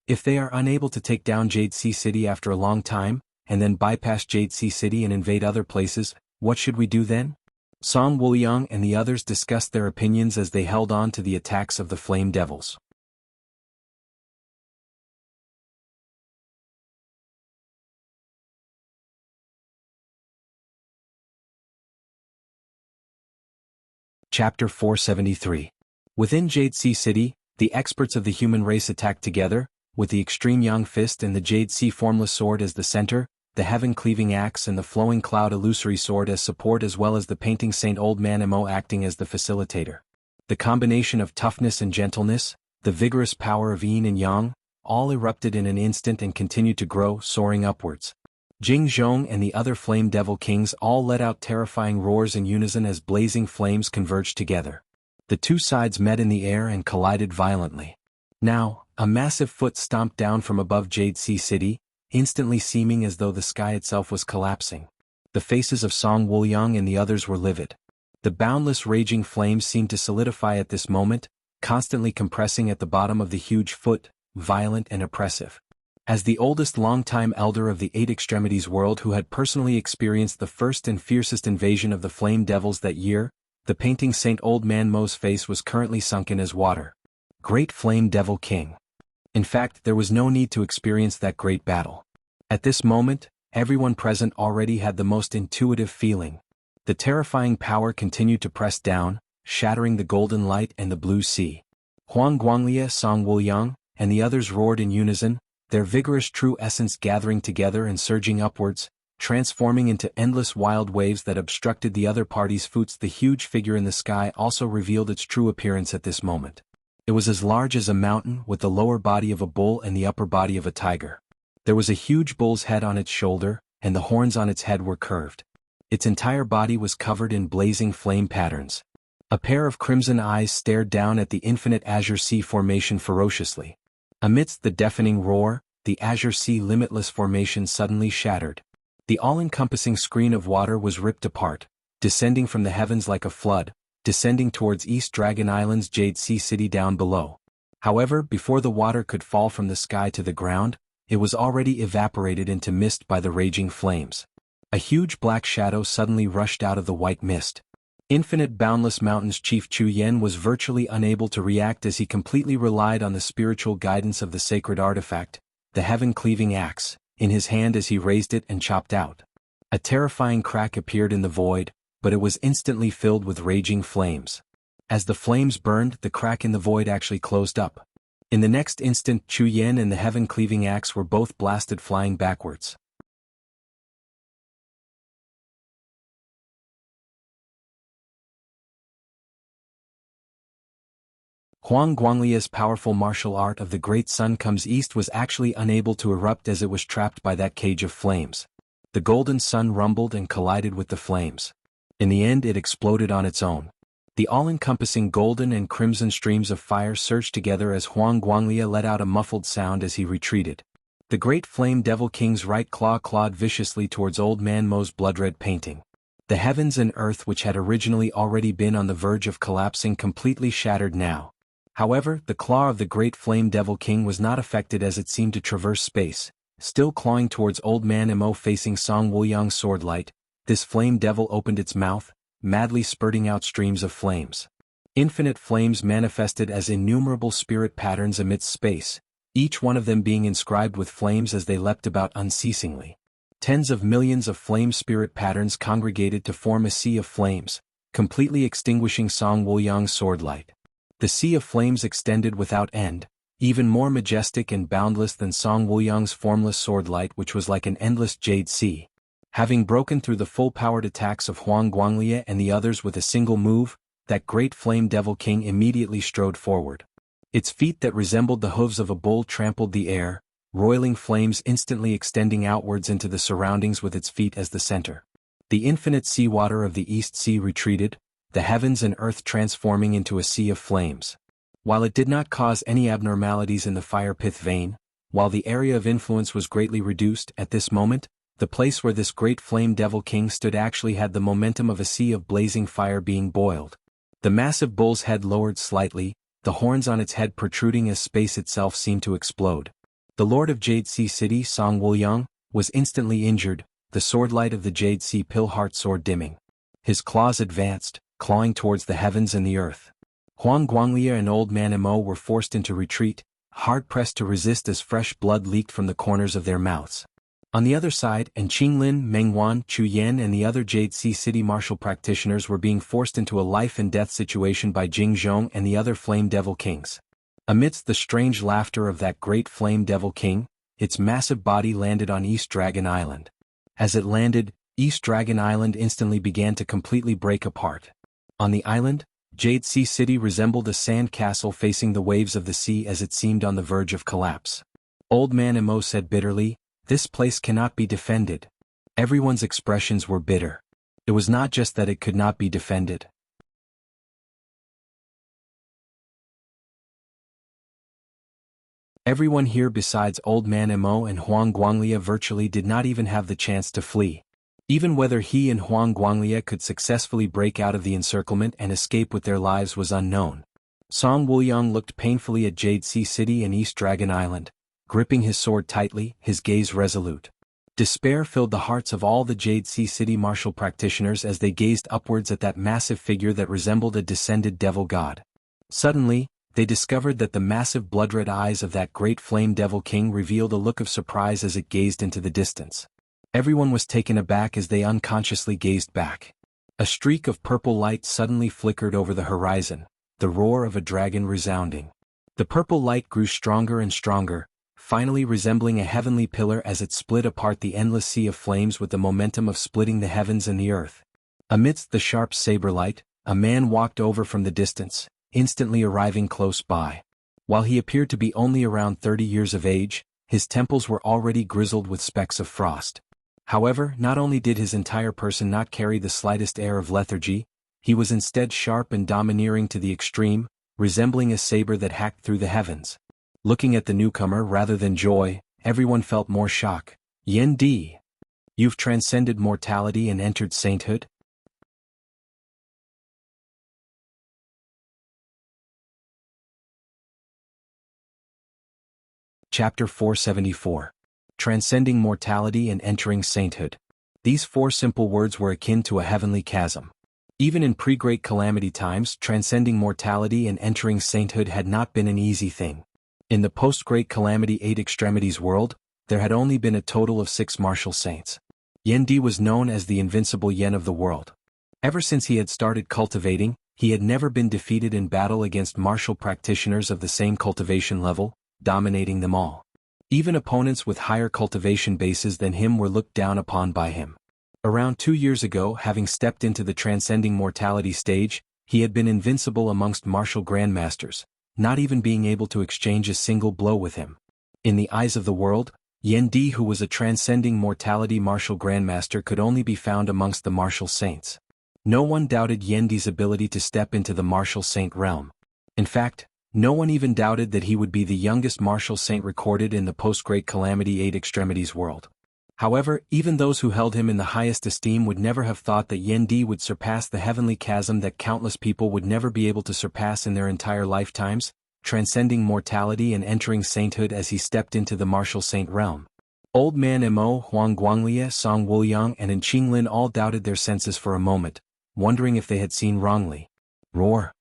If they are unable to take down Jade Sea City after a long time, and then bypass Jade Sea City and invade other places, what should we do then? Song Wuliang and the others discussed their opinions as they held on to the attacks of the Flame Devils. Chapter 473. Within Jade Sea City, the experts of the human race attacked together, with the extreme Yang Fist and the Jade Sea Formless Sword as the center, the Heaven-Cleaving Axe and the Flowing Cloud Illusory Sword as support, as well as the Painting Saint Old Man Mo acting as the facilitator. The combination of toughness and gentleness, the vigorous power of yin and yang, all erupted in an instant and continued to grow, soaring upwards. Jing Zhong and the other Flame Devil Kings all let out terrifying roars in unison as blazing flames converged together. The two sides met in the air and collided violently. Now, a massive foot stomped down from above Jade Sea City, instantly seeming as though the sky itself was collapsing. The faces of Song Wuliang and the others were livid. The boundless raging flames seemed to solidify at this moment, constantly compressing at the bottom of the huge foot, violent and oppressive. As the oldest long-time elder of the Eight Extremities world who had personally experienced the first and fiercest invasion of the Flame Devils that year, the Painting Saint Old Man Mo's face was currently sunken as water. Great Flame Devil King. In fact, there was no need to experience that great battle. At this moment, everyone present already had the most intuitive feeling. The terrifying power continued to press down, shattering the golden light and the blue sea. Huang Guanglia, Song Wuliang, and the others roared in unison, their vigorous true essence gathering together and surging upwards, transforming into endless wild waves that obstructed the other party's foots. The huge figure in the sky also revealed its true appearance at this moment. It was as large as a mountain, with the lower body of a bull and the upper body of a tiger. There was a huge bull's head on its shoulder, and the horns on its head were curved. Its entire body was covered in blazing flame patterns. A pair of crimson eyes stared down at the infinite Azure Sea formation ferociously. Amidst the deafening roar, the Azure Sea Limitless formation suddenly shattered. The all-encompassing screen of water was ripped apart, descending from the heavens like a flood, descending towards East Dragon Island's Jade Sea City down below. However, before the water could fall from the sky to the ground, it was already evaporated into mist by the raging flames. A huge black shadow suddenly rushed out of the white mist. Infinite Boundless Mountains Chief Chu Yen was virtually unable to react as he completely relied on the spiritual guidance of the sacred artifact, the Heaven-Cleaving Axe, in his hand as he raised it and chopped out. A terrifying crack appeared in the void, but it was instantly filled with raging flames. As the flames burned, the crack in the void actually closed up. In the next instant, Chu Yen and the Heaven-Cleaving Axe were both blasted flying backwards. Huang Guanglia's powerful martial art of the Great Sun Comes East was actually unable to erupt as it was trapped by that cage of flames. The golden sun rumbled and collided with the flames. In the end, it exploded on its own. The all-encompassing golden and crimson streams of fire surged together as Huang Guanglia let out a muffled sound as he retreated. The great Flame Devil King's right claw clawed viciously towards Old Man Mo's blood-red painting. The heavens and earth, which had originally already been on the verge of collapsing, completely shattered now. However, the claw of the great Flame Devil King was not affected as it seemed to traverse space, still clawing towards Old Man Mo facing Song Wuliang's sword light. This flame devil opened its mouth, madly spurting out streams of flames. Infinite flames manifested as innumerable spirit patterns amidst space, each one of them being inscribed with flames as they leapt about unceasingly. Tens of millions of flame spirit patterns congregated to form a sea of flames, completely extinguishing Song Wuliang's sword light. The sea of flames extended without end, even more majestic and boundless than Song Wuliang's formless sword light, which was like an endless jade sea. Having broken through the full-powered attacks of Huang Guanglie and the others with a single move, that great flame devil king immediately strode forward. Its feet that resembled the hooves of a bull trampled the air, roiling flames instantly extending outwards into the surroundings with its feet as the center. The infinite seawater of the East Sea retreated, the heavens and earth transforming into a sea of flames. While it did not cause any abnormalities in the fire pith vein, while the area of influence was greatly reduced at this moment, the place where this great flame devil king stood actually had the momentum of a sea of blazing fire being boiled. The massive bull's head lowered slightly, the horns on its head protruding as space itself seemed to explode. The Lord of Jade Sea City, Song Wuliang, was instantly injured, the sword light of the Jade Sea Pill-Heart sword dimming. His claws advanced, clawing towards the heavens and the earth. Huang Guanglie and Old Man Emo were forced into retreat, hard-pressed to resist as fresh blood leaked from the corners of their mouths. On the other side, Qinglin, Mengwan, Chu Yan and the other Jade Sea City martial practitioners were being forced into a life-and-death situation by Jing Zhong and the other Flame Devil Kings. Amidst the strange laughter of that great Flame Devil King, its massive body landed on East Dragon Island. As it landed, East Dragon Island instantly began to completely break apart. On the island, Jade Sea City resembled a sand castle facing the waves of the sea as it seemed on the verge of collapse. Old Man Emo said bitterly, "This place cannot be defended." Everyone's expressions were bitter. It was not just that it could not be defended. Everyone here besides Old Man Emo and Huang Guanglie virtually did not even have the chance to flee. Even whether he and Huang Guanglie could successfully break out of the encirclement and escape with their lives was unknown. Song Wuliang looked painfully at Jade Sea City and East Dragon Island, gripping his sword tightly, his gaze resolute. Despair filled the hearts of all the Jade Sea City martial practitioners as they gazed upwards at that massive figure that resembled a descended devil god. Suddenly, they discovered that the massive blood-red eyes of that great flame devil king revealed a look of surprise as it gazed into the distance. Everyone was taken aback as they unconsciously gazed back. A streak of purple light suddenly flickered over the horizon, the roar of a dragon resounding. The purple light grew stronger and stronger, finally resembling a heavenly pillar as it split apart the endless sea of flames with the momentum of splitting the heavens and the earth. Amidst the sharp saber light, a man walked over from the distance, instantly arriving close by. While he appeared to be only around 30 years of age, his temples were already grizzled with specks of frost. However, not only did his entire person not carry the slightest air of lethargy, he was instead sharp and domineering to the extreme, resembling a saber that hacked through the heavens. Looking at the newcomer rather than joy, everyone felt more shock. "Yen Di, you've transcended mortality and entered sainthood?" Chapter 474. Transcending Mortality and Entering Sainthood. These four simple words were akin to a heavenly chasm. Even in pre-Great Calamity times, transcending mortality and entering sainthood had not been an easy thing. In the post-Great Calamity Eight Extremities world, there had only been a total of 6 martial saints. Yen Di was known as the invincible Yen of the world. Ever since he had started cultivating, he had never been defeated in battle against martial practitioners of the same cultivation level, dominating them all. Even opponents with higher cultivation bases than him were looked down upon by him. Around 2 years ago, having stepped into the transcending mortality stage, he had been invincible amongst martial grandmasters, not even being able to exchange a single blow with him. In the eyes of the world, Yen Di, who was a transcending mortality martial grandmaster, could only be found amongst the martial saints. No one doubted Yen Di's ability to step into the martial saint realm. In fact, no one even doubted that he would be the youngest martial saint recorded in the post-Great Calamity Eight Extremities world. However, even those who held him in the highest esteem would never have thought that Yen Di would surpass the heavenly chasm that countless people would never be able to surpass in their entire lifetimes, transcending mortality and entering sainthood as he stepped into the martial saint realm. Old Man Emo, Huang Guanglie, Song Wuliang and Qinglin all doubted their senses for a moment, wondering if they had seen wrongly. Roar!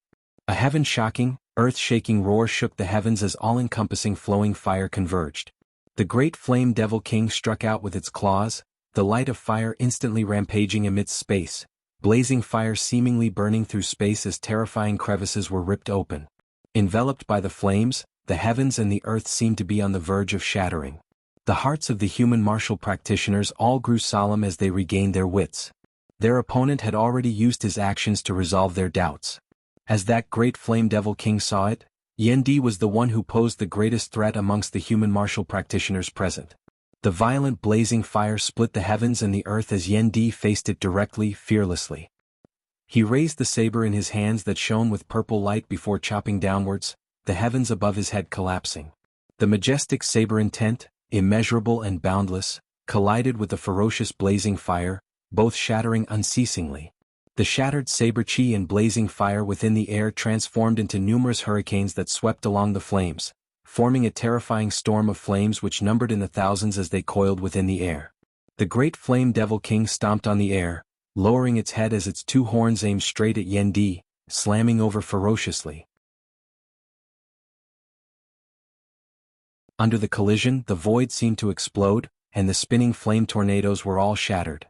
A heaven-shocking, earth-shaking roar shook the heavens as all-encompassing flowing fire converged. The great flame devil king struck out with its claws, the light of fire instantly rampaging amidst space, blazing fire seemingly burning through space as terrifying crevices were ripped open. Enveloped by the flames, the heavens and the earth seemed to be on the verge of shattering. The hearts of the human martial practitioners all grew solemn as they regained their wits. Their opponent had already used his actions to resolve their doubts. As that great Flame Devil King saw it, Yan Di was the one who posed the greatest threat amongst the human martial practitioners present. The violent blazing fire split the heavens and the earth as Yan Di faced it directly, fearlessly. He raised the saber in his hands that shone with purple light before chopping downwards, the heavens above his head collapsing. The majestic saber intent, immeasurable and boundless, collided with the ferocious blazing fire, both shattering unceasingly. The shattered saber chi and blazing fire within the air transformed into numerous hurricanes that swept along the flames, forming a terrifying storm of flames which numbered in the thousands as they coiled within the air. The great Flame Devil King stomped on the air, lowering its head as its two horns aimed straight at Yan Di, slamming over ferociously. Under the collision, the void seemed to explode, and the spinning flame tornadoes were all shattered.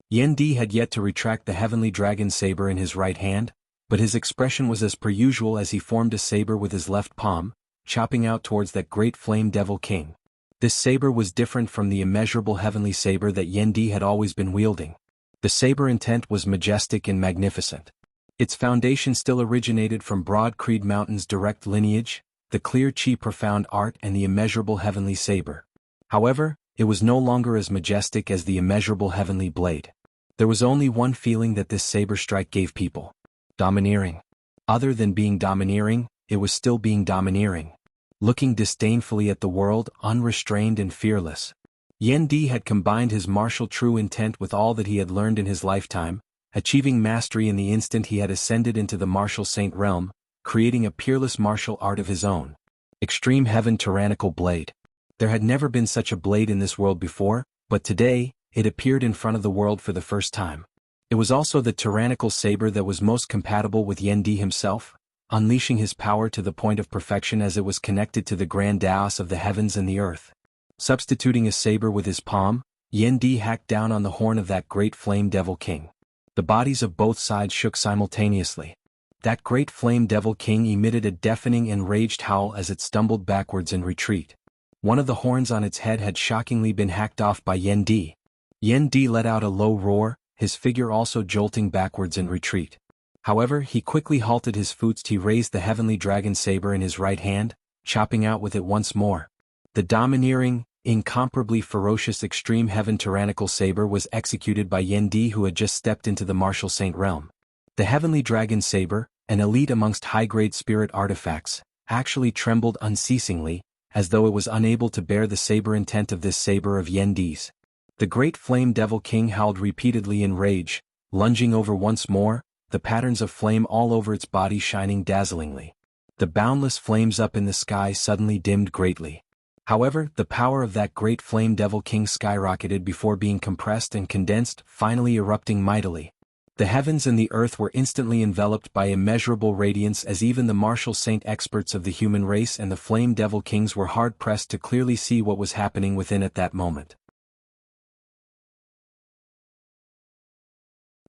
Yan Di had yet to retract the heavenly dragon saber in his right hand, but his expression was as per usual as he formed a saber with his left palm, chopping out towards that great Flame Devil King. This saber was different from the immeasurable heavenly saber that Yan Di had always been wielding. The saber intent was majestic and magnificent. Its foundation still originated from Broad Creed Mountain's direct lineage, the clear chi profound art and the immeasurable heavenly saber. However, it was no longer as majestic as the immeasurable heavenly blade. There was only one feeling that this saber strike gave people: domineering. Other than being domineering, it was still being domineering. Looking disdainfully at the world, unrestrained and fearless. Yan Di had combined his martial true intent with all that he had learned in his lifetime, achieving mastery in the instant he had ascended into the martial saint realm, creating a peerless martial art of his own. Extreme Heaven Tyrannical Blade. There had never been such a blade in this world before, but today, it appeared in front of the world for the first time. It was also the tyrannical saber that was most compatible with Yan Di himself, unleashing his power to the point of perfection as it was connected to the grand Daos of the heavens and the earth. Substituting a saber with his palm, Yan Di hacked down on the horn of that great Flame Devil King. The bodies of both sides shook simultaneously. That great Flame Devil King emitted a deafening enraged howl as it stumbled backwards in retreat. One of the horns on its head had shockingly been hacked off by Yan Di. Yan Di let out a low roar, his figure also jolting backwards in retreat. However, he quickly halted his foot. He raised the heavenly dragon saber in his right hand, chopping out with it once more. The domineering, incomparably ferocious Extreme Heaven Tyrannical saber was executed by Yan Di, who had just stepped into the martial saint realm. The heavenly dragon saber, an elite amongst high-grade spirit artifacts, actually trembled unceasingly, as though it was unable to bear the saber intent of this saber of Yan Di's. The great Flame Devil King howled repeatedly in rage, lunging over once more, the patterns of flame all over its body shining dazzlingly. The boundless flames up in the sky suddenly dimmed greatly. However, the power of that great Flame Devil King skyrocketed before being compressed and condensed, finally erupting mightily. The heavens and the earth were instantly enveloped by immeasurable radiance, as even the martial saint experts of the human race and the Flame Devil Kings were hard-pressed to clearly see what was happening within at that moment.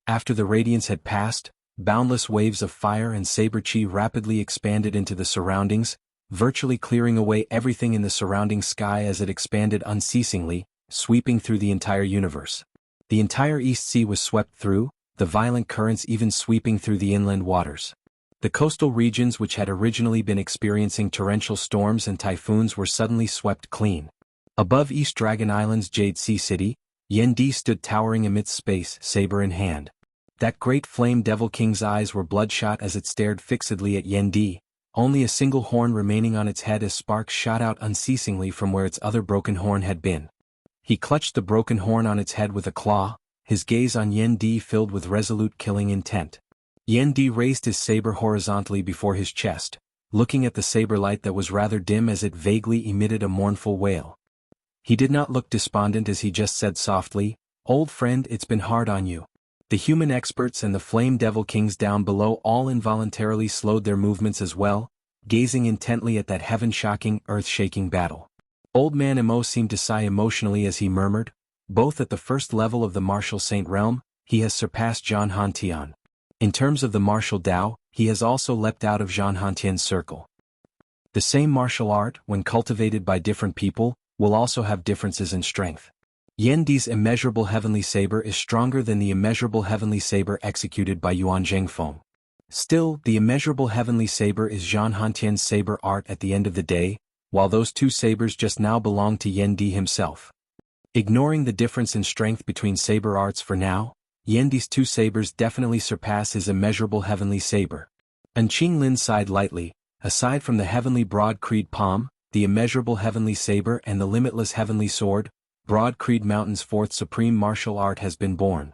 After the radiance had passed, boundless waves of fire and saber chi rapidly expanded into the surroundings, virtually clearing away everything in the surrounding sky as it expanded unceasingly, sweeping through the entire universe. The entire East Sea was swept through, the violent currents even sweeping through the inland waters. The coastal regions which had originally been experiencing torrential storms and typhoons were suddenly swept clean. Above East Dragon Island's Jade Sea City, Yan Di stood towering amidst space, saber in hand. That great Flame Devil King's eyes were bloodshot as it stared fixedly at Yan Di, only a single horn remaining on its head as sparks shot out unceasingly from where its other broken horn had been. He clutched the broken horn on its head with a claw, his gaze on Yan Di filled with resolute killing intent. Yan Di raised his saber horizontally before his chest, looking at the saber light that was rather dim as it vaguely emitted a mournful wail. He did not look despondent as he just said softly, "Old friend, it's been hard on you." The human experts and the Flame Devil Kings down below all involuntarily slowed their movements as well, gazing intently at that heaven-shocking, earth-shaking battle. Old Man Emo seemed to sigh emotionally as he murmured, "Both at the first level of the martial saint realm, he has surpassed Zhan Hantian. In terms of the martial Tao, he has also leapt out of Zhan Hantian's circle." The same martial art, when cultivated by different people, will also have differences in strength. Yan Di's immeasurable heavenly saber is stronger than the immeasurable heavenly saber executed by Yuan Zhengfeng. Still, the immeasurable heavenly saber is Zhan Hantian's saber art at the end of the day, while those two sabers just now belong to Yan Di himself. Ignoring the difference in strength between saber arts for now, Yan Di's two sabers definitely surpass his immeasurable heavenly saber. And Qing Lin sighed lightly. Aside from the heavenly broad creed palm, the immeasurable heavenly saber and the limitless heavenly sword, Broad Creed Mountain's fourth supreme martial art has been born.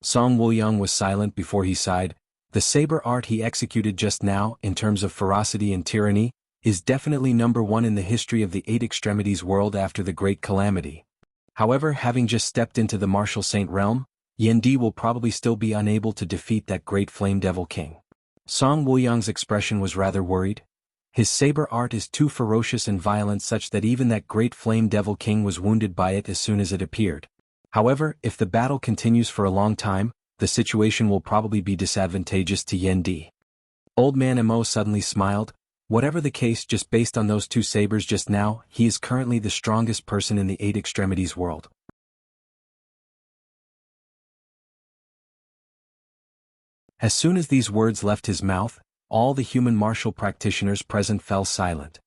Song Wuliang was silent before he sighed. The saber art he executed just now, in terms of ferocity and tyranny, is definitely number one in the history of the Eight Extremities world after the Great Calamity. However, having just stepped into the martial saint realm, Yan Di will probably still be unable to defeat that great Flame Devil King. Song Wuliang's expression was rather worried. His saber art is too ferocious and violent such that even that great Flame Devil King was wounded by it as soon as it appeared. However, if the battle continues for a long time, the situation will probably be disadvantageous to Yan Di. Old Man Mo suddenly smiled. Whatever the case, just based on those two sabers just now, he is currently the strongest person in the Eight Extremities world. As soon as these words left his mouth, all the human martial practitioners present fell silent.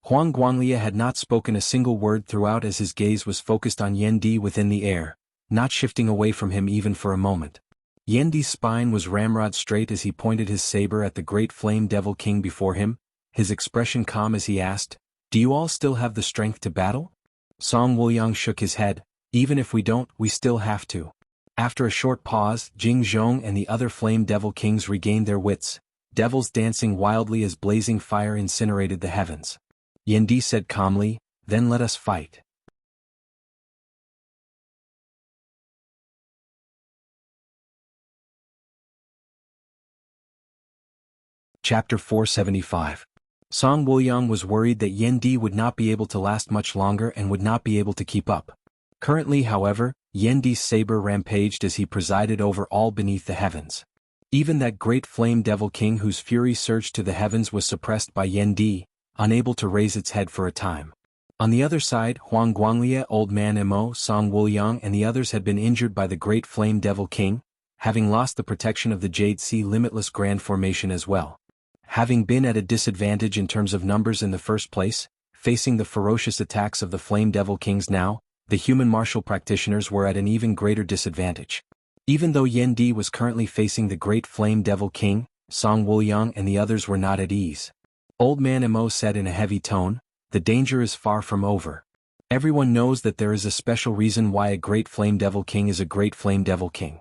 Huang Guanglia had not spoken a single word throughout as his gaze was focused on Yan Di within the air, not shifting away from him even for a moment. Yan Di's spine was ramrod straight as he pointed his saber at the great Flame Devil King before him, his expression calm as he asked, "Do you all still have the strength to battle?" Song Wuliang shook his head. "Even if we don't, we still have to." After a short pause, Jing Zhong and the other Flame Devil Kings regained their wits, devils dancing wildly as blazing fire incinerated the heavens. Yan Di said calmly, "Then let us fight." Chapter 475. Song Wuliang was worried that Yan Di would not be able to last much longer and would not be able to keep up. Currently, however, Yan Di's saber rampaged as he presided over all beneath the heavens. Even that great Flame Devil King whose fury surged to the heavens was suppressed by Yan Di, unable to raise its head for a time. On the other side, Huang Guanglia, Old Man Mo, Song Wuliang and the others had been injured by the great Flame Devil King, having lost the protection of the Jade Sea Limitless Grand Formation as well. Having been at a disadvantage in terms of numbers in the first place, facing the ferocious attacks of the Flame Devil Kings now, the human martial practitioners were at an even greater disadvantage. Even though Yan Di was currently facing the great Flame Devil King, Song Wuliang and the others were not at ease. Old Man Mo said in a heavy tone, "The danger is far from over. Everyone knows that there is a special reason why a great Flame Devil King is a great Flame Devil King."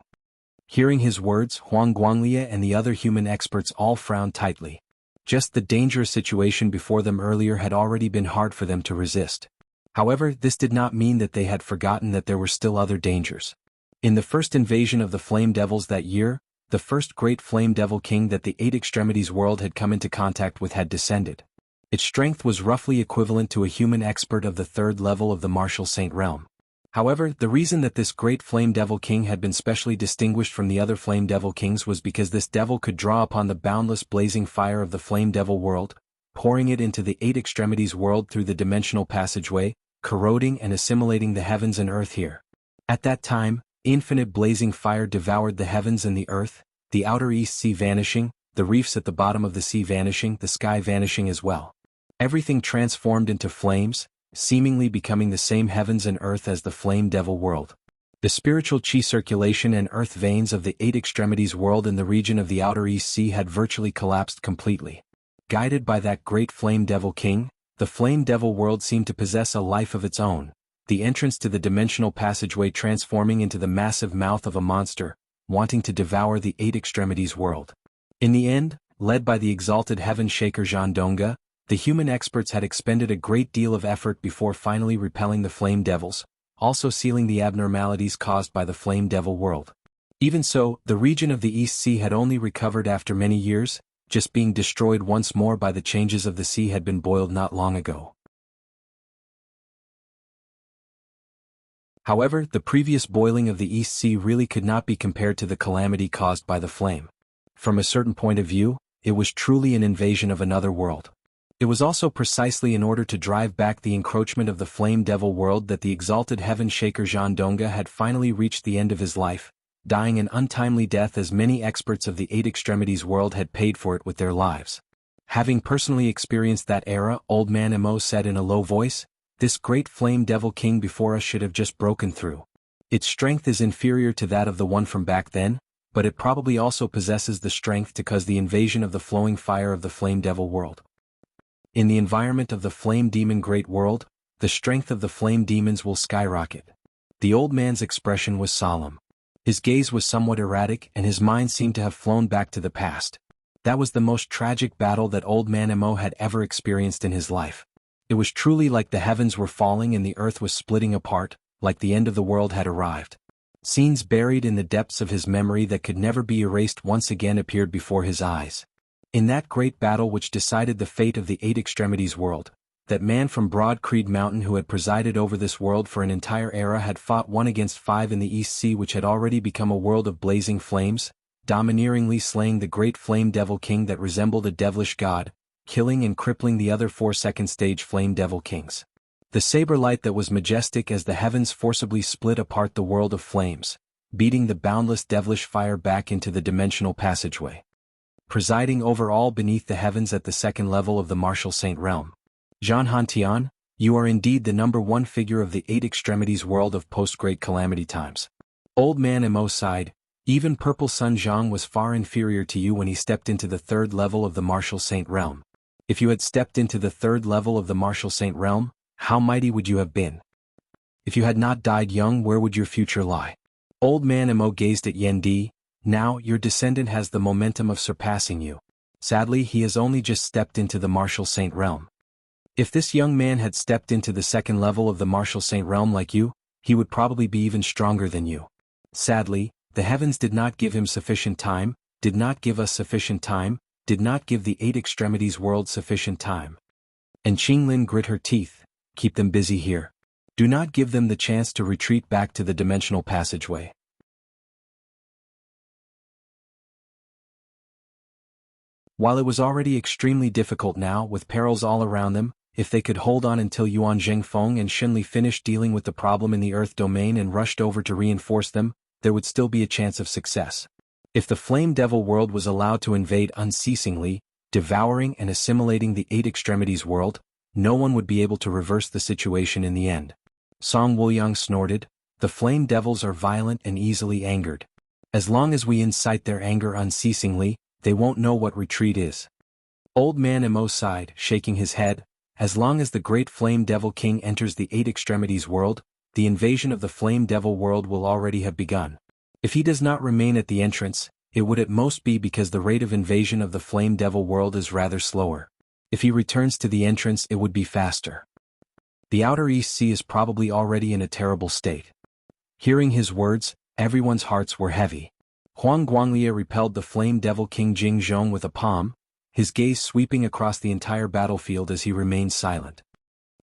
Hearing his words, Huang Guanglia and the other human experts all frowned tightly. Just the dangerous situation before them earlier had already been hard for them to resist. However, this did not mean that they had forgotten that there were still other dangers. In the first invasion of the Flame Devils that year, the first great Flame Devil King that the Eight Extremities world had come into contact with had descended. Its strength was roughly equivalent to a human expert of the third level of the martial saint realm. However, the reason that this great Flame Devil King had been specially distinguished from the other Flame Devil Kings was because this devil could draw upon the boundless blazing fire of the Flame Devil world, pouring it into the Eight Extremities world through the dimensional passageway, corroding and assimilating the heavens and earth here. At that time, infinite blazing fire devoured the heavens and the earth, the outer East Sea vanishing, the reefs at the bottom of the sea vanishing, the sky vanishing as well. Everything transformed into flames, seemingly becoming the same heavens and earth as the Flame Devil world. The spiritual chi circulation and earth veins of the Eight Extremities world in the region of the outer East Sea had virtually collapsed completely. Guided by that great Flame Devil King, the Flame Devil world seemed to possess a life of its own, the entrance to the dimensional passageway transforming into the massive mouth of a monster, wanting to devour the Eight Extremities world. In the end, led by the exalted heaven shaker Zhandonga, the human experts had expended a great deal of effort before finally repelling the Flame Devils, also sealing the abnormalities caused by the Flame Devil world. Even so, the region of the East Sea had only recovered after many years, just being destroyed once more by the changes of the sea had been boiled not long ago. However, the previous boiling of the East Sea really could not be compared to the calamity caused by the flame. From a certain point of view, it was truly an invasion of another world. It was also precisely in order to drive back the encroachment of the flame devil world that the exalted heaven shaker Zhan Donga had finally reached the end of his life, dying an untimely death as many experts of the Eight Extremities world had paid for it with their lives. Having personally experienced that era, Old Man Mo said in a low voice, "This great flame devil king before us should have just broken through. Its strength is inferior to that of the one from back then, but it probably also possesses the strength to cause the invasion of the flowing fire of the flame devil world. In the environment of the flame demon great world, the strength of the flame demons will skyrocket." The old man's expression was solemn. His gaze was somewhat erratic and his mind seemed to have flown back to the past. That was the most tragic battle that Old Man Mo had ever experienced in his life. It was truly like the heavens were falling and the earth was splitting apart, like the end of the world had arrived. Scenes buried in the depths of his memory that could never be erased once again appeared before his eyes. In that great battle which decided the fate of the Eight Extremities world, that man from Broad Creed Mountain who had presided over this world for an entire era had fought 1 against 5 in the East Sea, which had already become a world of blazing flames, domineeringly slaying the great flame devil king that resembled a devilish god, killing and crippling the other 4 second-stage flame devil kings. The saber light that was majestic as the heavens forcibly split apart the world of flames, beating the boundless devilish fire back into the dimensional passageway. Presiding over all beneath the heavens at the second level of the martial saint realm. Zhan Hantian, you are indeed the #1 figure of the Eight Extremities world of post-Great Calamity times. Old Man Mo sighed. Even Purple Sun Zhang was far inferior to you when he stepped into the third level of the martial saint realm. If you had stepped into the third level of the martial saint realm, how mighty would you have been? If you had not died young, where would your future lie? Old Man Mo gazed at Yan Di. Now, your descendant has the momentum of surpassing you. Sadly, he has only just stepped into the martial saint realm. If this young man had stepped into the second level of the martial saint realm like you, he would probably be even stronger than you. Sadly, the heavens did not give him sufficient time, did not give us sufficient time, did not give the Eight Extremities world sufficient time. And Qinglin grit her teeth. Keep them busy here. Do not give them the chance to retreat back to the dimensional passageway. While it was already extremely difficult now with perils all around them, if they could hold on until Yuan Zhengfeng and Shenli finished dealing with the problem in the Earth domain and rushed over to reinforce them, there would still be a chance of success. If the Flame Devil world was allowed to invade unceasingly, devouring and assimilating the Eight Extremities world, no one would be able to reverse the situation in the end. Song Wuliang snorted, "The Flame Devils are violent and easily angered. As long as we incite their anger unceasingly, they won't know what retreat is." Old Man Mo sighed, shaking his head. As long as the great Flame Devil King enters the Eight Extremities world, the invasion of the Flame Devil world will already have begun. If he does not remain at the entrance, it would at most be because the rate of invasion of the Flame Devil world is rather slower. If he returns to the entrance, it would be faster. The outer East Sea is probably already in a terrible state. Hearing his words, everyone's hearts were heavy. Huang Guanglia repelled the Flame Devil King Jing Zhong with a palm, his gaze sweeping across the entire battlefield as he remained silent.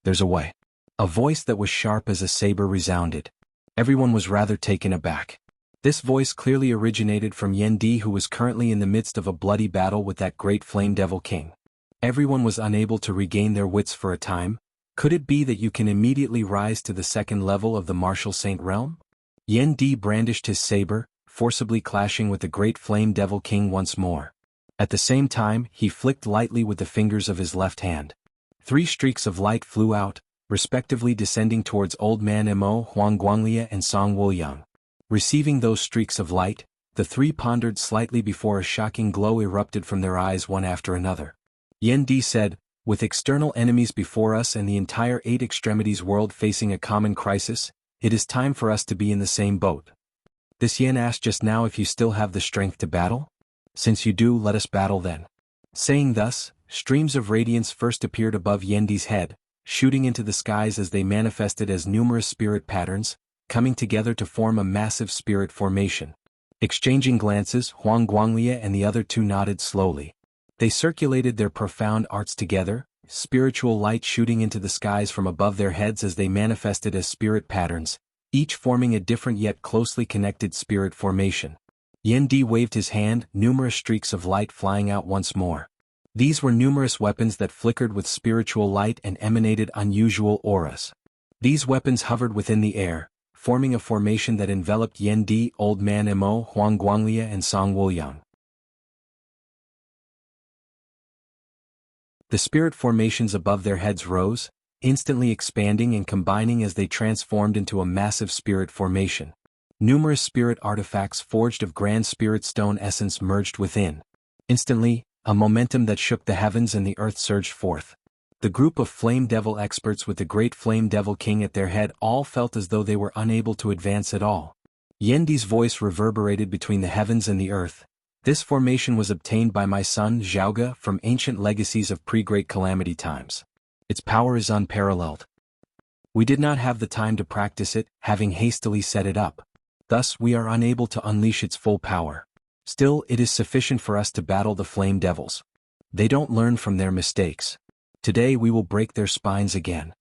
"There's a way." A voice that was sharp as a saber resounded. Everyone was rather taken aback. This voice clearly originated from Yan Di, who was currently in the midst of a bloody battle with that great Flame Devil King. Everyone was unable to regain their wits for a time. Could it be that you can immediately rise to the second level of the martial saint realm? Yan Di brandished his saber, forcibly clashing with the great Flame Devil King once more. At the same time, he flicked lightly with the fingers of his left hand. 3 streaks of light flew out, respectively descending towards Old Man Mo, Huang Guanglia and Song Wuliang. Receiving those streaks of light, the 3 pondered slightly before a shocking glow erupted from their eyes one after another. Yan Di said, "With external enemies before us and the entire Eight Extremities world facing a common crisis, it is time for us to be in the same boat." This Yan asked just now if you still have the strength to battle? Since you do, let us battle then. Saying thus, streams of radiance first appeared above Yendi's head, shooting into the skies as they manifested as numerous spirit patterns, coming together to form a massive spirit formation. Exchanging glances, Huang Guanglia and the other 2 nodded slowly. They circulated their profound arts together, spiritual light shooting into the skies from above their heads as they manifested as spirit patterns, each forming a different yet closely connected spirit formation. Yan Di waved his hand, numerous streaks of light flying out once more. These were numerous weapons that flickered with spiritual light and emanated unusual auras. These weapons hovered within the air, forming a formation that enveloped Yan Di, Old Man Mo, Huang Guanglia and Song Wuliang. The spirit formations above their heads rose, instantly expanding and combining as they transformed into a massive spirit formation. Numerous spirit artifacts forged of grand spirit stone essence merged within. Instantly, a momentum that shook the heavens and the earth surged forth. The group of Flame Devil experts with the great Flame Devil King at their head all felt as though they were unable to advance at all. Yendi's voice reverberated between the heavens and the earth. This formation was obtained by my son Zhaoge from ancient legacies of pre-Great Calamity times. Its power is unparalleled. We did not have the time to practice it, having hastily set it up. Thus we are unable to unleash its full power. Still, it is sufficient for us to battle the Flame Devils. They don't learn from their mistakes. Today we will break their spines again.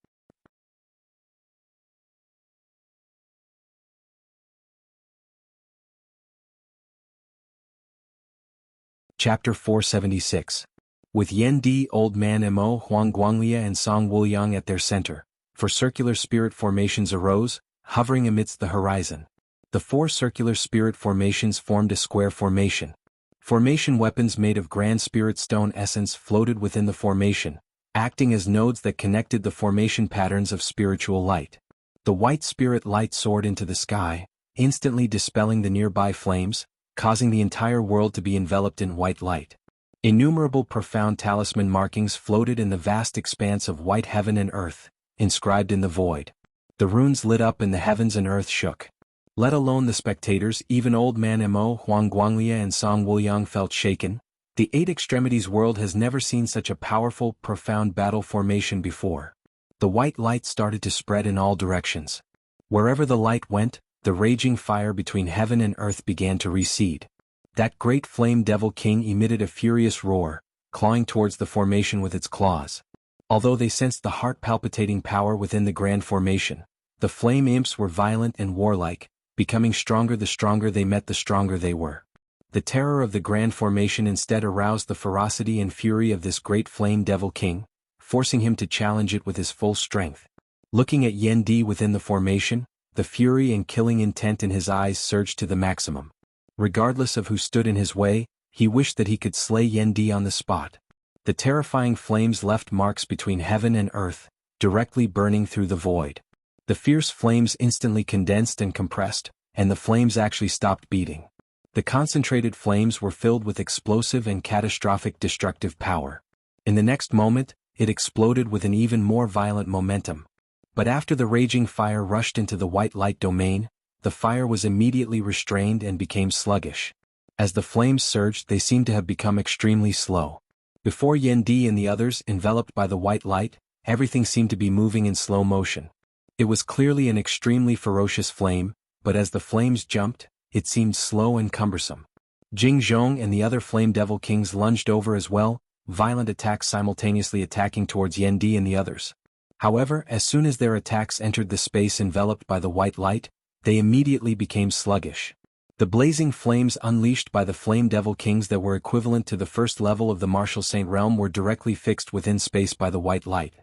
Chapter 476. With Yan Di, Old Man Mo, Huang Guanglia and Song Wuliang at their center, four circular spirit formations arose, hovering amidst the horizon. The four circular spirit formations formed a square formation. Formation weapons made of grand spirit stone essence floated within the formation, acting as nodes that connected the formation patterns of spiritual light. The white spirit light soared into the sky, instantly dispelling the nearby flames, causing the entire world to be enveloped in white light. Innumerable profound talisman markings floated in the vast expanse of white heaven and earth, inscribed in the void. The runes lit up and the heavens and earth shook. Let alone the spectators, even Old Man Mo, Huang Guanglia and Song Wuliang felt shaken. The Eight Extremities world has never seen such a powerful, profound battle formation before. The white light started to spread in all directions. Wherever the light went, the raging fire between heaven and earth began to recede. That great Flame Devil King emitted a furious roar, clawing towards the formation with its claws. Although they sensed the heart-palpitating power within the grand formation, the flame imps were violent and warlike, becoming stronger the stronger they met the stronger they were. The terror of the grand formation instead aroused the ferocity and fury of this great Flame Devil King, forcing him to challenge it with his full strength. Looking at Yan Di within the formation, the fury and killing intent in his eyes surged to the maximum. Regardless of who stood in his way, he wished that he could slay Yan Di on the spot. The terrifying flames left marks between heaven and earth, directly burning through the void. The fierce flames instantly condensed and compressed, and the flames actually stopped beating. The concentrated flames were filled with explosive and catastrophic destructive power. In the next moment, it exploded with an even more violent momentum. But after the raging fire rushed into the white light domain, the fire was immediately restrained and became sluggish. As the flames surged, they seemed to have become extremely slow. Before Yan Di and the others, enveloped by the white light, everything seemed to be moving in slow motion. It was clearly an extremely ferocious flame, but as the flames jumped, it seemed slow and cumbersome. Jianghu and the other Flame Devil Kings lunged over as well, violent attacks simultaneously attacking towards Yan Di and the others. However, as soon as their attacks entered the space enveloped by the white light, they immediately became sluggish. The blazing flames unleashed by the Flame Devil Kings that were equivalent to the first level of the Martial Saint realm were directly fixed within space by the white light.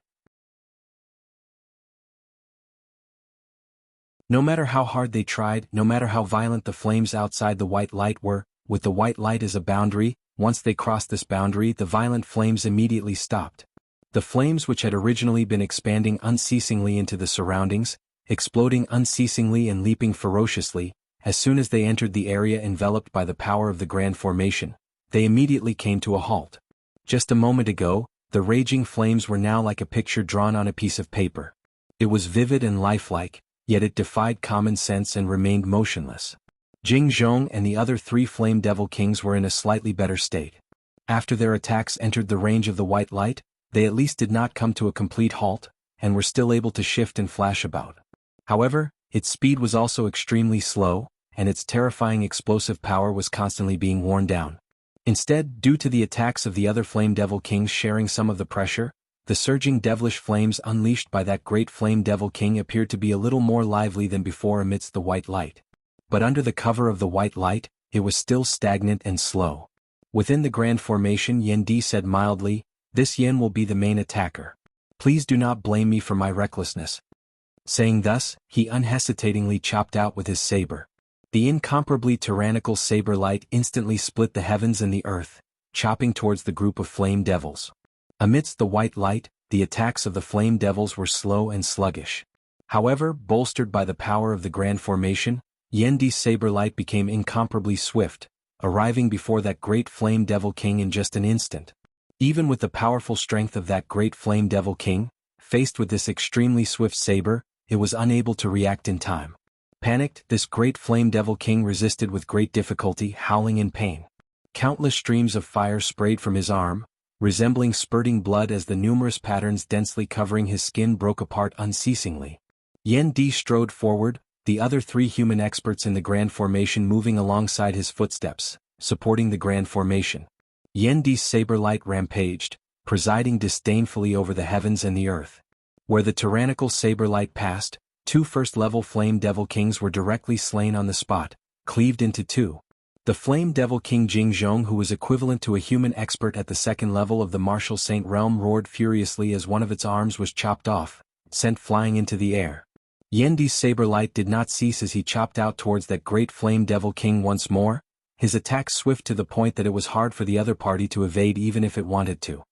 No matter how hard they tried, no matter how violent the flames outside the white light were, with the white light as a boundary, once they crossed this boundary, the violent flames immediately stopped. The flames which had originally been expanding unceasingly into the surroundings, exploding unceasingly and leaping ferociously, as soon as they entered the area enveloped by the power of the grand formation, they immediately came to a halt. Just a moment ago, the raging flames were now like a picture drawn on a piece of paper. It was vivid and lifelike, yet it defied common sense and remained motionless. Jianghu and the other three Flame Devil Kings were in a slightly better state. After their attacks entered the range of the white light, they at least did not come to a complete halt, and were still able to shift and flash about. However, its speed was also extremely slow, and its terrifying explosive power was constantly being worn down. Instead, due to the attacks of the other Flame Devil Kings sharing some of the pressure, the surging devilish flames unleashed by that great Flame Devil King appeared to be a little more lively than before amidst the white light. But under the cover of the white light, it was still stagnant and slow. Within the grand formation, Yen Di said mildly, "This Yen will be the main attacker. Please do not blame me for my recklessness." Saying thus, he unhesitatingly chopped out with his saber. The incomparably tyrannical saber light instantly split the heavens and the earth, chopping towards the group of flame devils. Amidst the white light, the attacks of the flame devils were slow and sluggish. However, bolstered by the power of the grand formation, Yen Di's saber light became incomparably swift, arriving before that great flame devil king in just an instant. Even with the powerful strength of that great flame devil king, faced with this extremely swift saber, it was unable to react in time. Panicked, this great flame devil king resisted with great difficulty, howling in pain. Countless streams of fire sprayed from his arm, resembling spurting blood as the numerous patterns densely covering his skin broke apart unceasingly. Yen Di strode forward, the other 3 human experts in the grand formation moving alongside his footsteps, supporting the grand formation. Yen Di's saber light rampaged, presiding disdainfully over the heavens and the earth. Where the tyrannical saber light passed, 2 first-level flame devil kings were directly slain on the spot, cleaved into 2. The flame devil king Jianghu, who was equivalent to a human expert at the 2nd level of the martial saint realm, roared furiously as one of its arms was chopped off, sent flying into the air. Yen Di's saber light did not cease as he chopped out towards that great flame devil king once more, his attack swift to the point that it was hard for the other party to evade even if it wanted to.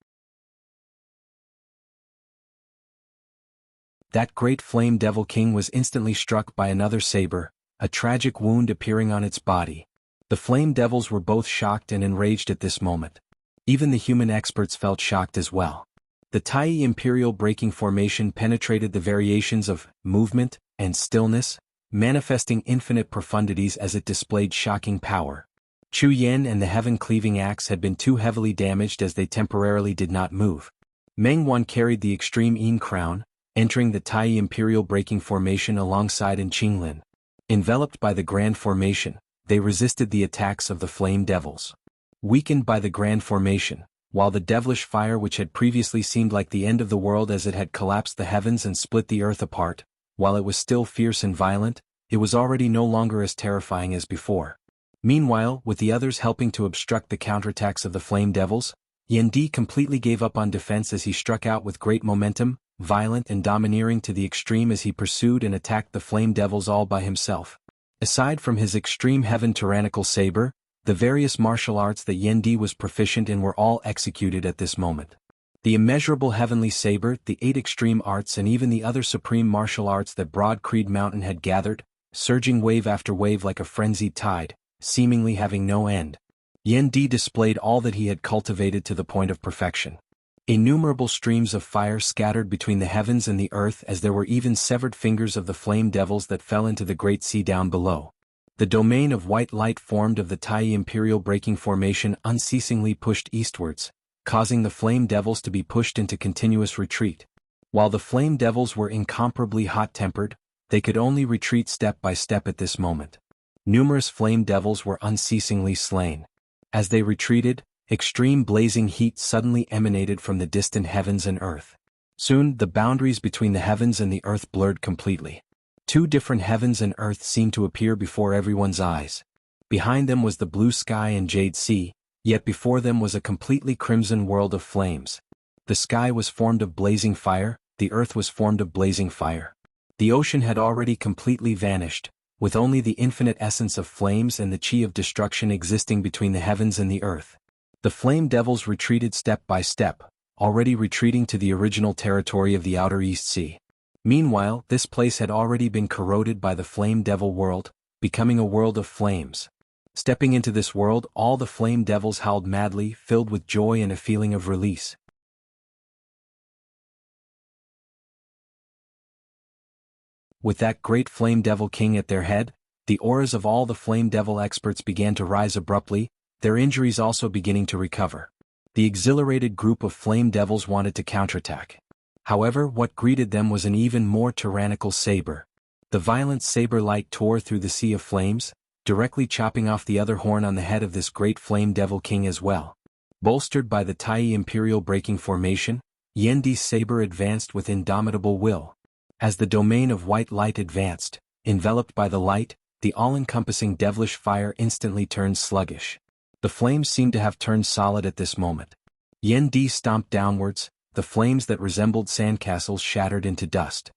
That great flame devil king was instantly struck by another saber, a tragic wound appearing on its body. The flame devils were both shocked and enraged at this moment. Even the human experts felt shocked as well. The Tai Imperial breaking formation penetrated the variations of movement and stillness, manifesting infinite profundities as it displayed shocking power. Chu Yen and the heaven-cleaving axe had been too heavily damaged as they temporarily did not move. Meng Wan carried the extreme Yin crown, entering the Tai Imperial breaking formation alongside in Qinglin. Enveloped by the grand formation, they resisted the attacks of the flame devils. Weakened by the grand formation, while the devilish fire which had previously seemed like the end of the world as it had collapsed the heavens and split the earth apart, while it was still fierce and violent, it was already no longer as terrifying as before. Meanwhile, with the others helping to obstruct the counterattacks of the flame devils, Yen Di completely gave up on defense as he struck out with great momentum, violent and domineering to the extreme as he pursued and attacked the flame devils all by himself. Aside from his extreme heaven tyrannical saber, the various martial arts that Yen Di was proficient in were all executed at this moment. The immeasurable heavenly saber, the 8 extreme arts and even the other supreme martial arts that Broad Creed Mountain had gathered, surging wave after wave like a frenzied tide, seemingly having no end. Yen Di displayed all that he had cultivated to the point of perfection. Innumerable streams of fire scattered between the heavens and the earth as there were even severed fingers of the flame devils that fell into the great sea down below. The domain of white light formed of the Tai Imperial breaking formation unceasingly pushed eastwards, causing the flame devils to be pushed into continuous retreat. While the flame devils were incomparably hot-tempered, they could only retreat step by step at this moment. Numerous flame devils were unceasingly slain. As they retreated, extreme blazing heat suddenly emanated from the distant heavens and earth. Soon, the boundaries between the heavens and the earth blurred completely. 2 different heavens and earth seemed to appear before everyone's eyes. Behind them was the blue sky and jade sea, yet before them was a completely crimson world of flames. The sky was formed of blazing fire, the earth was formed of blazing fire. The ocean had already completely vanished, with only the infinite essence of flames and the chi of destruction existing between the heavens and the earth. The flame devils retreated step by step, already retreating to the original territory of the Outer East Sea. Meanwhile, this place had already been corroded by the flame devil world, becoming a world of flames. Stepping into this world, all the flame devils howled madly, filled with joy and a feeling of release. With that great flame devil king at their head, the auras of all the flame devil experts began to rise abruptly, their injuries also beginning to recover. The exhilarated group of flame devils wanted to counterattack. However, what greeted them was an even more tyrannical saber. The violent saber light tore through the sea of flames, directly chopping off the other horn on the head of this great flame devil king as well. Bolstered by the Tai Imperial breaking formation, Yen Di's saber advanced with indomitable will. As the domain of white light advanced, enveloped by the light, the all-encompassing devilish fire instantly turned sluggish. The flames seemed to have turned solid at this moment. Yan Di stomped downwards, the flames that resembled sandcastles shattered into dust.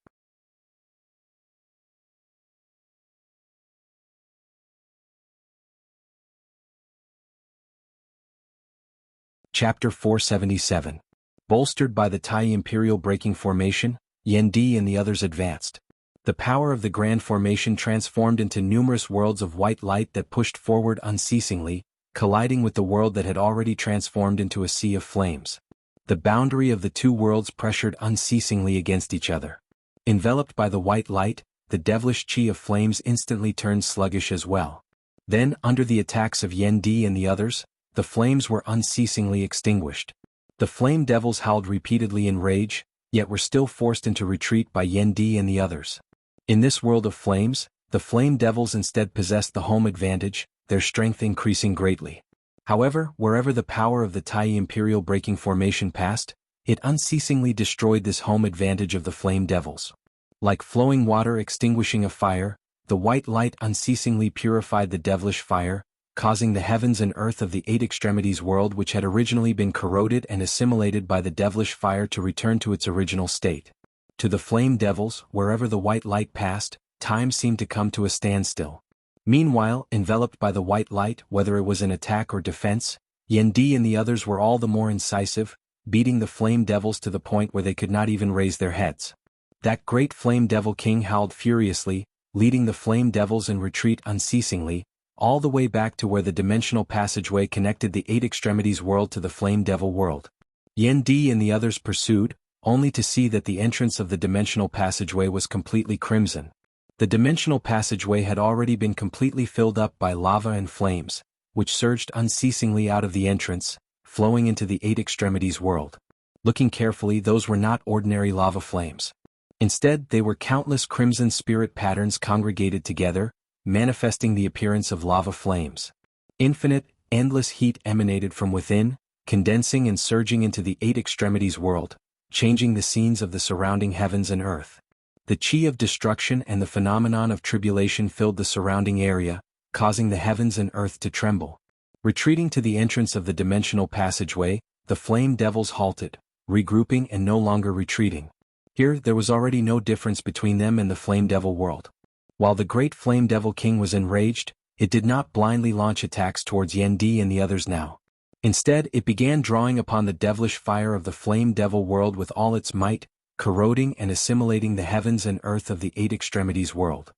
Chapter 477. Bolstered by the Tai Imperial Breaking Formation, Yan Di and the others advanced. The power of the Grand Formation transformed into numerous worlds of white light that pushed forward unceasingly, colliding with the world that had already transformed into a sea of flames. The boundary of the two worlds pressured unceasingly against each other. Enveloped by the white light, the devilish chi of flames instantly turned sluggish as well. Then, under the attacks of Yan Di and the others, the flames were unceasingly extinguished. The flame devils howled repeatedly in rage, yet were still forced into retreat by Yan Di and the others. In this world of flames, the flame devils instead possessed the home advantage, their strength increasing greatly. However, wherever the power of the Tai Imperial Breaking Formation passed, it unceasingly destroyed this home advantage of the flame devils. Like flowing water extinguishing a fire, the white light unceasingly purified the devilish fire, causing the heavens and earth of the Eight Extremities world which had originally been corroded and assimilated by the devilish fire to return to its original state. To the flame devils, wherever the white light passed, time seemed to come to a standstill. Meanwhile, enveloped by the white light, whether it was in attack or defense, Yan Di and the others were all the more incisive, beating the flame devils to the point where they could not even raise their heads. That great flame devil king howled furiously, leading the flame devils in retreat unceasingly, all the way back to where the dimensional passageway connected the Eight Extremities world to the flame devil world. Yan Di and the others pursued, only to see that the entrance of the dimensional passageway was completely crimson. The dimensional passageway had already been completely filled up by lava and flames, which surged unceasingly out of the entrance, flowing into the Eight Extremities world. Looking carefully, those were not ordinary lava flames. Instead, they were countless crimson spirit patterns congregated together, manifesting the appearance of lava flames. Infinite, endless heat emanated from within, condensing and surging into the Eight Extremities world, changing the scenes of the surrounding heavens and earth. The chi of destruction and the phenomenon of tribulation filled the surrounding area, causing the heavens and earth to tremble. Retreating to the entrance of the dimensional passageway, the flame devils halted, regrouping and no longer retreating. Here, there was already no difference between them and the flame devil world. While the great flame devil king was enraged, it did not blindly launch attacks towards Yan Di and the others now. Instead, it began drawing upon the devilish fire of the flame devil world with all its might, corroding and assimilating the heavens and earth of the Eight Extremities world.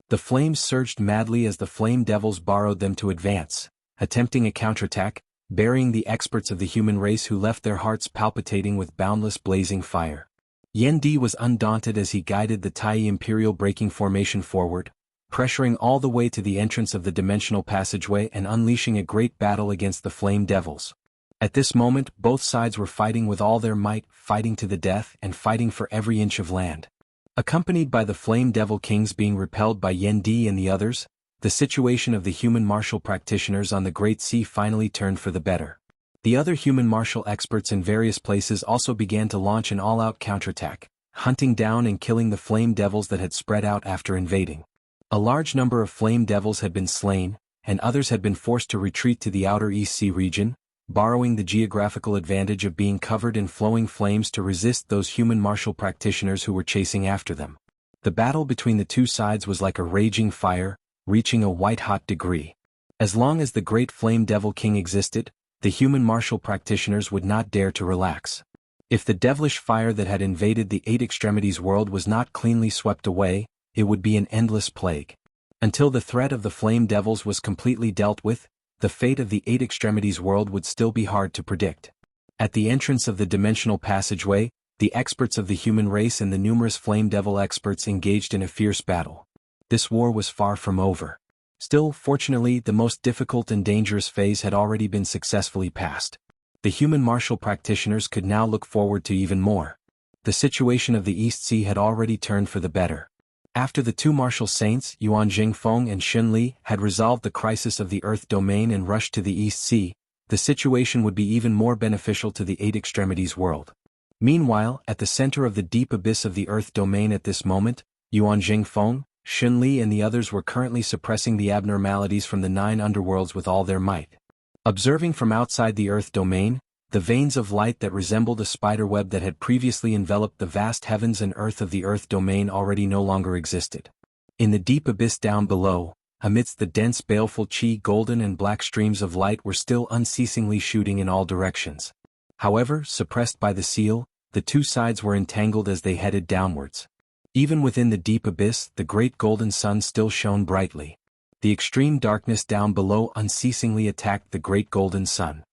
The flames surged madly as the flame devils borrowed them to advance, attempting a counterattack, burying the experts of the human race who left their hearts palpitating with boundless blazing fire. Yan Di was undaunted as he guided the Tai Imperial Breaking Formation forward, pressuring all the way to the entrance of the dimensional passageway and unleashing a great battle against the flame devils. At this moment, both sides were fighting with all their might, fighting to the death and fighting for every inch of land. Accompanied by the flame devil kings being repelled by Yan Di and the others, the situation of the human martial practitioners on the Great Sea finally turned for the better. The other human martial experts in various places also began to launch an all-out counterattack, hunting down and killing the flame devils that had spread out after invading. A large number of flame devils had been slain, and others had been forced to retreat to the outer East Sea region, borrowing the geographical advantage of being covered in flowing flames to resist those human martial practitioners who were chasing after them. The battle between the two sides was like a raging fire, reaching a white-hot degree. As long as the great flame devil king existed, the human martial practitioners would not dare to relax. If the devilish fire that had invaded the Eight Extremities world was not cleanly swept away, it would be an endless plague. Until the threat of the flame devils was completely dealt with, the fate of the Eight Extremities world would still be hard to predict. At the entrance of the dimensional passageway, the experts of the human race and the numerous flame devil experts engaged in a fierce battle. This war was far from over. Still, fortunately, the most difficult and dangerous phase had already been successfully passed. The human martial practitioners could now look forward to even more. The situation of the East Sea had already turned for the better. After the two martial saints, Yuan Jingfeng and Xun Li, had resolved the crisis of the Earth domain and rushed to the East Sea, the situation would be even more beneficial to the Eight Extremities world. Meanwhile, at the center of the deep abyss of the Earth domain at this moment, Yuan Jingfeng, Xunli and the others were currently suppressing the abnormalities from the 9 underworlds with all their might. Observing from outside the Earth domain, the veins of light that resembled a spiderweb that had previously enveloped the vast heavens and earth of the Earth domain already no longer existed. In the deep abyss down below, amidst the dense baleful qi, golden and black streams of light were still unceasingly shooting in all directions. However, suppressed by the seal, the two sides were entangled as they headed downwards. Even within the deep abyss, the great golden sun still shone brightly. The extreme darkness down below unceasingly attacked the great golden sun.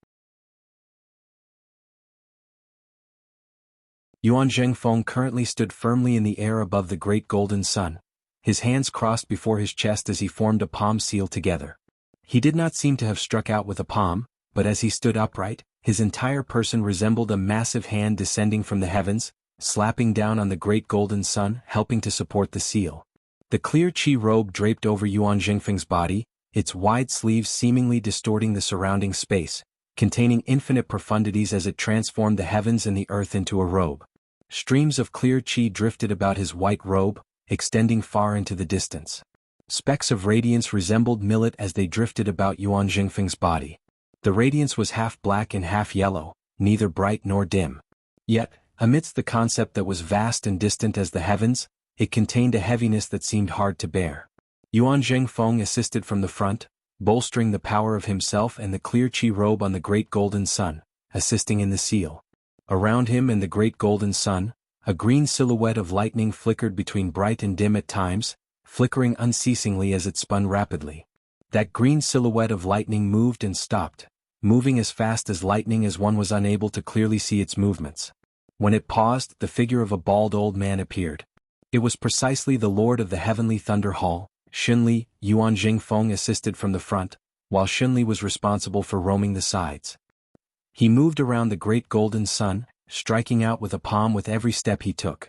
Yuan Zhengfeng currently stood firmly in the air above the great golden sun, his hands crossed before his chest as he formed a palm seal together. He did not seem to have struck out with a palm, but as he stood upright, his entire person resembled a massive hand descending from the heavens, slapping down on the great golden sun, helping to support the seal. The clear qi robe draped over Yuan Zhengfeng's body, its wide sleeves seemingly distorting the surrounding space, containing infinite profundities as it transformed the heavens and the earth into a robe. Streams of clear qi drifted about his white robe, extending far into the distance. Specks of radiance resembled millet as they drifted about Yuan Zhengfeng's body. The radiance was half black and half yellow, neither bright nor dim. Yet, amidst the concept that was vast and distant as the heavens, it contained a heaviness that seemed hard to bear. Yuan Zhengfeng assisted from the front, bolstering the power of himself and the clear qi robe on the great golden sun, assisting in the seal. Around him and the great golden sun, a green silhouette of lightning flickered between bright and dim at times, flickering unceasingly as it spun rapidly. That green silhouette of lightning moved and stopped, moving as fast as lightning as one was unable to clearly see its movements. When it paused, the figure of a bald old man appeared. It was precisely the Lord of the Heavenly Thunder Hall, Xunli. Yuan Zhengfeng assisted from the front, while Xunli was responsible for roaming the sides. He moved around the great golden sun, striking out with a palm with every step he took.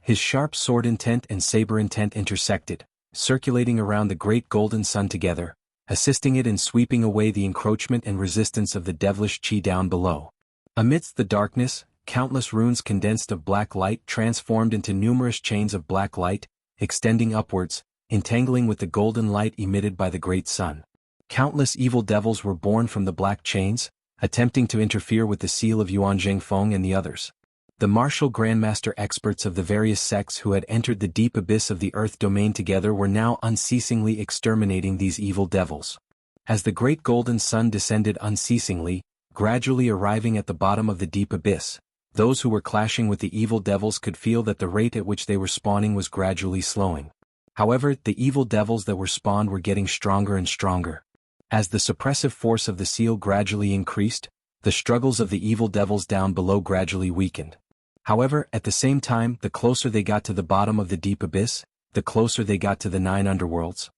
His sharp sword intent and saber intent intersected, circulating around the great golden sun together, assisting it in sweeping away the encroachment and resistance of the devilish qi down below. Amidst the darkness, countless runes condensed of black light transformed into numerous chains of black light, extending upwards, entangling with the golden light emitted by the great sun. Countless evil devils were born from the black chains, attempting to interfere with the seal of Yuan Zhengfeng and the others. The martial grandmaster experts of the various sects who had entered the deep abyss of the earth domain together were now unceasingly exterminating these evil devils. As the great golden sun descended unceasingly, gradually arriving at the bottom of the deep abyss, those who were clashing with the evil devils could feel that the rate at which they were spawning was gradually slowing. However, the evil devils that were spawned were getting stronger and stronger. As the suppressive force of the seal gradually increased, the struggles of the evil devils down below gradually weakened. However, at the same time, the closer they got to the bottom of the deep abyss, the closer they got to the 9 underworlds.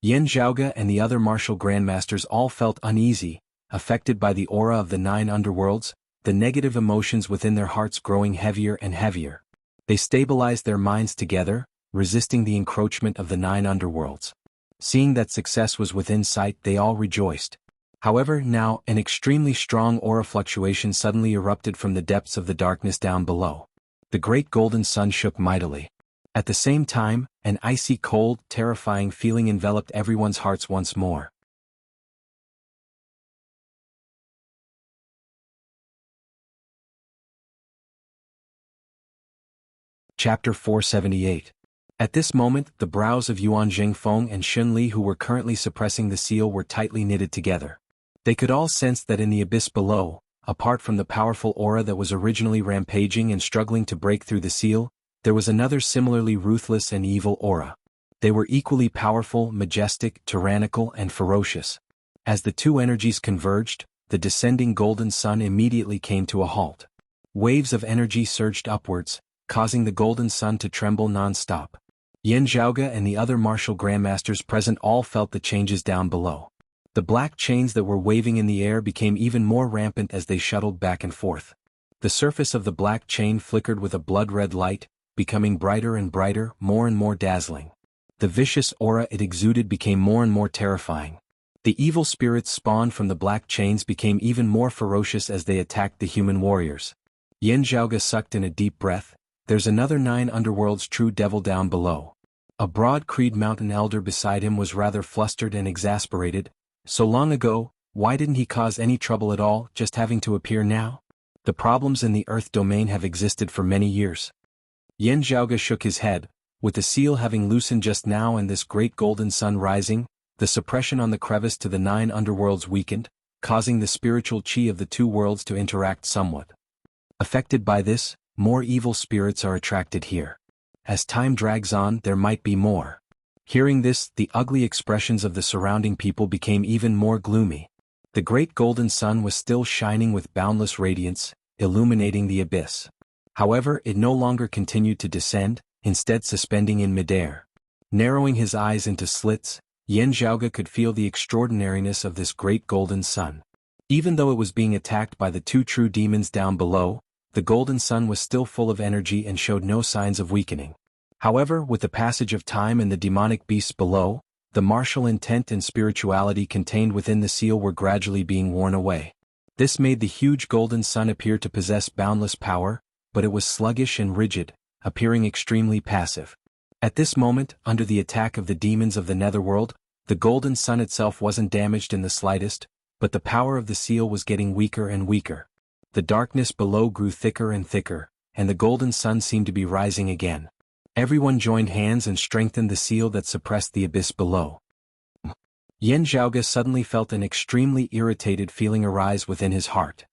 Yan Zhaoge and the other martial grandmasters all felt uneasy, affected by the aura of the 9 underworlds, the negative emotions within their hearts growing heavier and heavier. They stabilized their minds together, resisting the encroachment of the 9 underworlds. Seeing that success was within sight, they all rejoiced. However, now, an extremely strong aura fluctuation suddenly erupted from the depths of the darkness down below. The great golden sun shook mightily. At the same time, an icy cold, terrifying feeling enveloped everyone's hearts once more. Chapter 478. At this moment, the brows of Yuan Zhengfeng and Xunli, who were currently suppressing the seal, were tightly knitted together. They could all sense that in the abyss below, apart from the powerful aura that was originally rampaging and struggling to break through the seal, there was another similarly ruthless and evil aura. They were equally powerful, majestic, tyrannical, and ferocious. As the two energies converged, the descending golden sun immediately came to a halt. Waves of energy surged upwards, causing the golden sun to tremble non-stop. Yan Zhaoge and the other martial grandmasters present all felt the changes down below. The black chains that were waving in the air became even more rampant as they shuttled back and forth. The surface of the black chain flickered with a blood-red light, becoming brighter and brighter, more and more dazzling. The vicious aura it exuded became more and more terrifying. The evil spirits spawned from the black chains became even more ferocious as they attacked the human warriors. Yan Zhaoge sucked in a deep breath, There's another 9 underworlds true devil down below. A broad Creed Mountain elder beside him was rather flustered and exasperated. So long ago, why didn't he cause any trouble at all, just having to appear now? The problems in the Earth domain have existed for many years. Yen Zhaoge shook his head. With the seal having loosened just now and this great golden sun rising, the suppression on the crevice to the 9 underworlds weakened, causing the spiritual chi of the 2 worlds to interact somewhat. Affected by this, more evil spirits are attracted here. As time drags on, there might be more. Hearing this, the ugly expressions of the surrounding people became even more gloomy. The great golden sun was still shining with boundless radiance, illuminating the abyss. However, it no longer continued to descend, instead suspending in midair. Narrowing his eyes into slits, Yen Zhaoge could feel the extraordinariness of this great golden sun. Even though it was being attacked by the 2 true demons down below, the golden sun was still full of energy and showed no signs of weakening. However, with the passage of time and the demonic beasts below, the martial intent and spirituality contained within the seal were gradually being worn away. This made the huge golden sun appear to possess boundless power, but it was sluggish and rigid, appearing extremely passive. At this moment, under the attack of the demons of the netherworld, the golden sun itself wasn't damaged in the slightest, but the power of the seal was getting weaker and weaker. The darkness below grew thicker and thicker, and the golden sun seemed to be rising again. Everyone joined hands and strengthened the seal that suppressed the abyss below. Yen Zhaoge suddenly felt an extremely irritated feeling arise within his heart.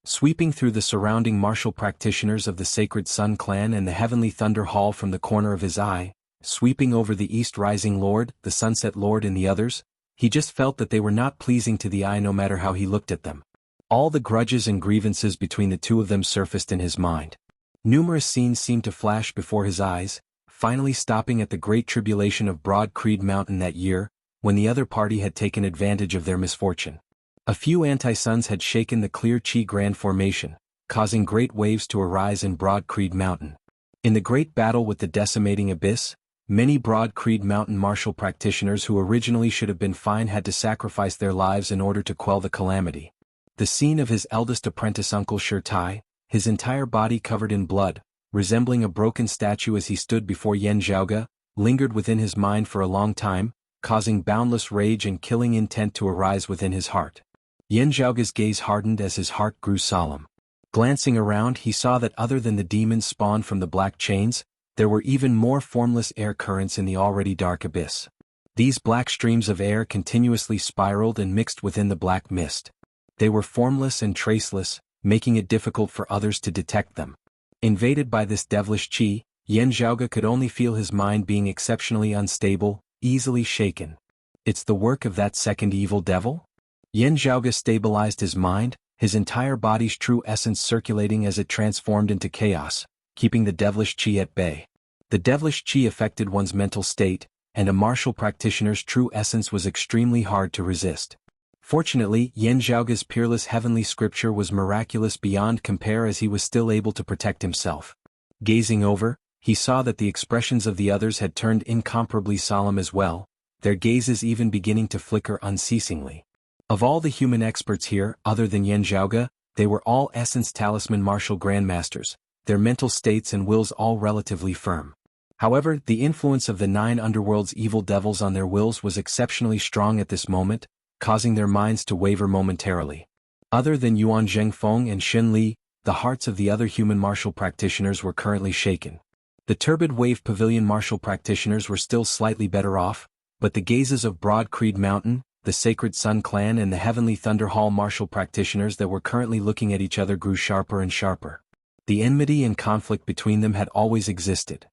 Sweeping through the surrounding martial practitioners of the Sacred Sun Clan and the Heavenly Thunder Hall from the corner of his eye, sweeping over the East Rising Lord, the Sunset Lord and the others, he just felt that they were not pleasing to the eye no matter how he looked at them. All the grudges and grievances between the 2 of them surfaced in his mind. Numerous scenes seemed to flash before his eyes, finally stopping at the great tribulation of Broad Creed Mountain that year, when the other party had taken advantage of their misfortune. A few anti-suns had shaken the clear Chi Grand Formation, causing great waves to arise in Broad Creed Mountain. In the great battle with the decimating abyss, many Broad Creed Mountain martial practitioners who originally should have been fine had to sacrifice their lives in order to quell the calamity. The scene of his eldest apprentice Uncle Shirtai, his entire body covered in blood, resembling a broken statue as he stood before Yen Zhaoge, lingered within his mind for a long time, causing boundless rage and killing intent to arise within his heart. Yen Zhaoge's gaze hardened as his heart grew solemn. Glancing around, he saw that other than the demons spawned from the black chains, there were even more formless air currents in the already dark abyss. These black streams of air continuously spiraled and mixed within the black mist. They were formless and traceless, making it difficult for others to detect them. Invaded by this devilish chi, Yen Zhaoge could only feel his mind being exceptionally unstable, easily shaken. It's the work of that second evil devil? Yen Zhaoge stabilized his mind, his entire body's true essence circulating as it transformed into chaos, keeping the devilish chi at bay. The devilish chi affected one's mental state, and a martial practitioner's true essence was extremely hard to resist. Fortunately, Yen Zhaoge's peerless heavenly scripture was miraculous beyond compare as he was still able to protect himself. Gazing over, he saw that the expressions of the others had turned incomparably solemn as well, their gazes even beginning to flicker unceasingly. Of all the human experts here, other than Yen Zhaoge, they were all Essence Talisman martial grandmasters, their mental states and wills all relatively firm. However, the influence of the 9 underworld's evil devils on their wills was exceptionally strong at this moment, causing their minds to waver momentarily. Other than Yuan Zhengfeng and Xin Li, the hearts of the other human martial practitioners were currently shaken. The Turbid Wave Pavilion martial practitioners were still slightly better off, but the gazes of Broad Creed Mountain, the Sacred Sun Clan and the Heavenly Thunder Hall martial practitioners that were currently looking at each other grew sharper and sharper. The enmity and conflict between them had always existed.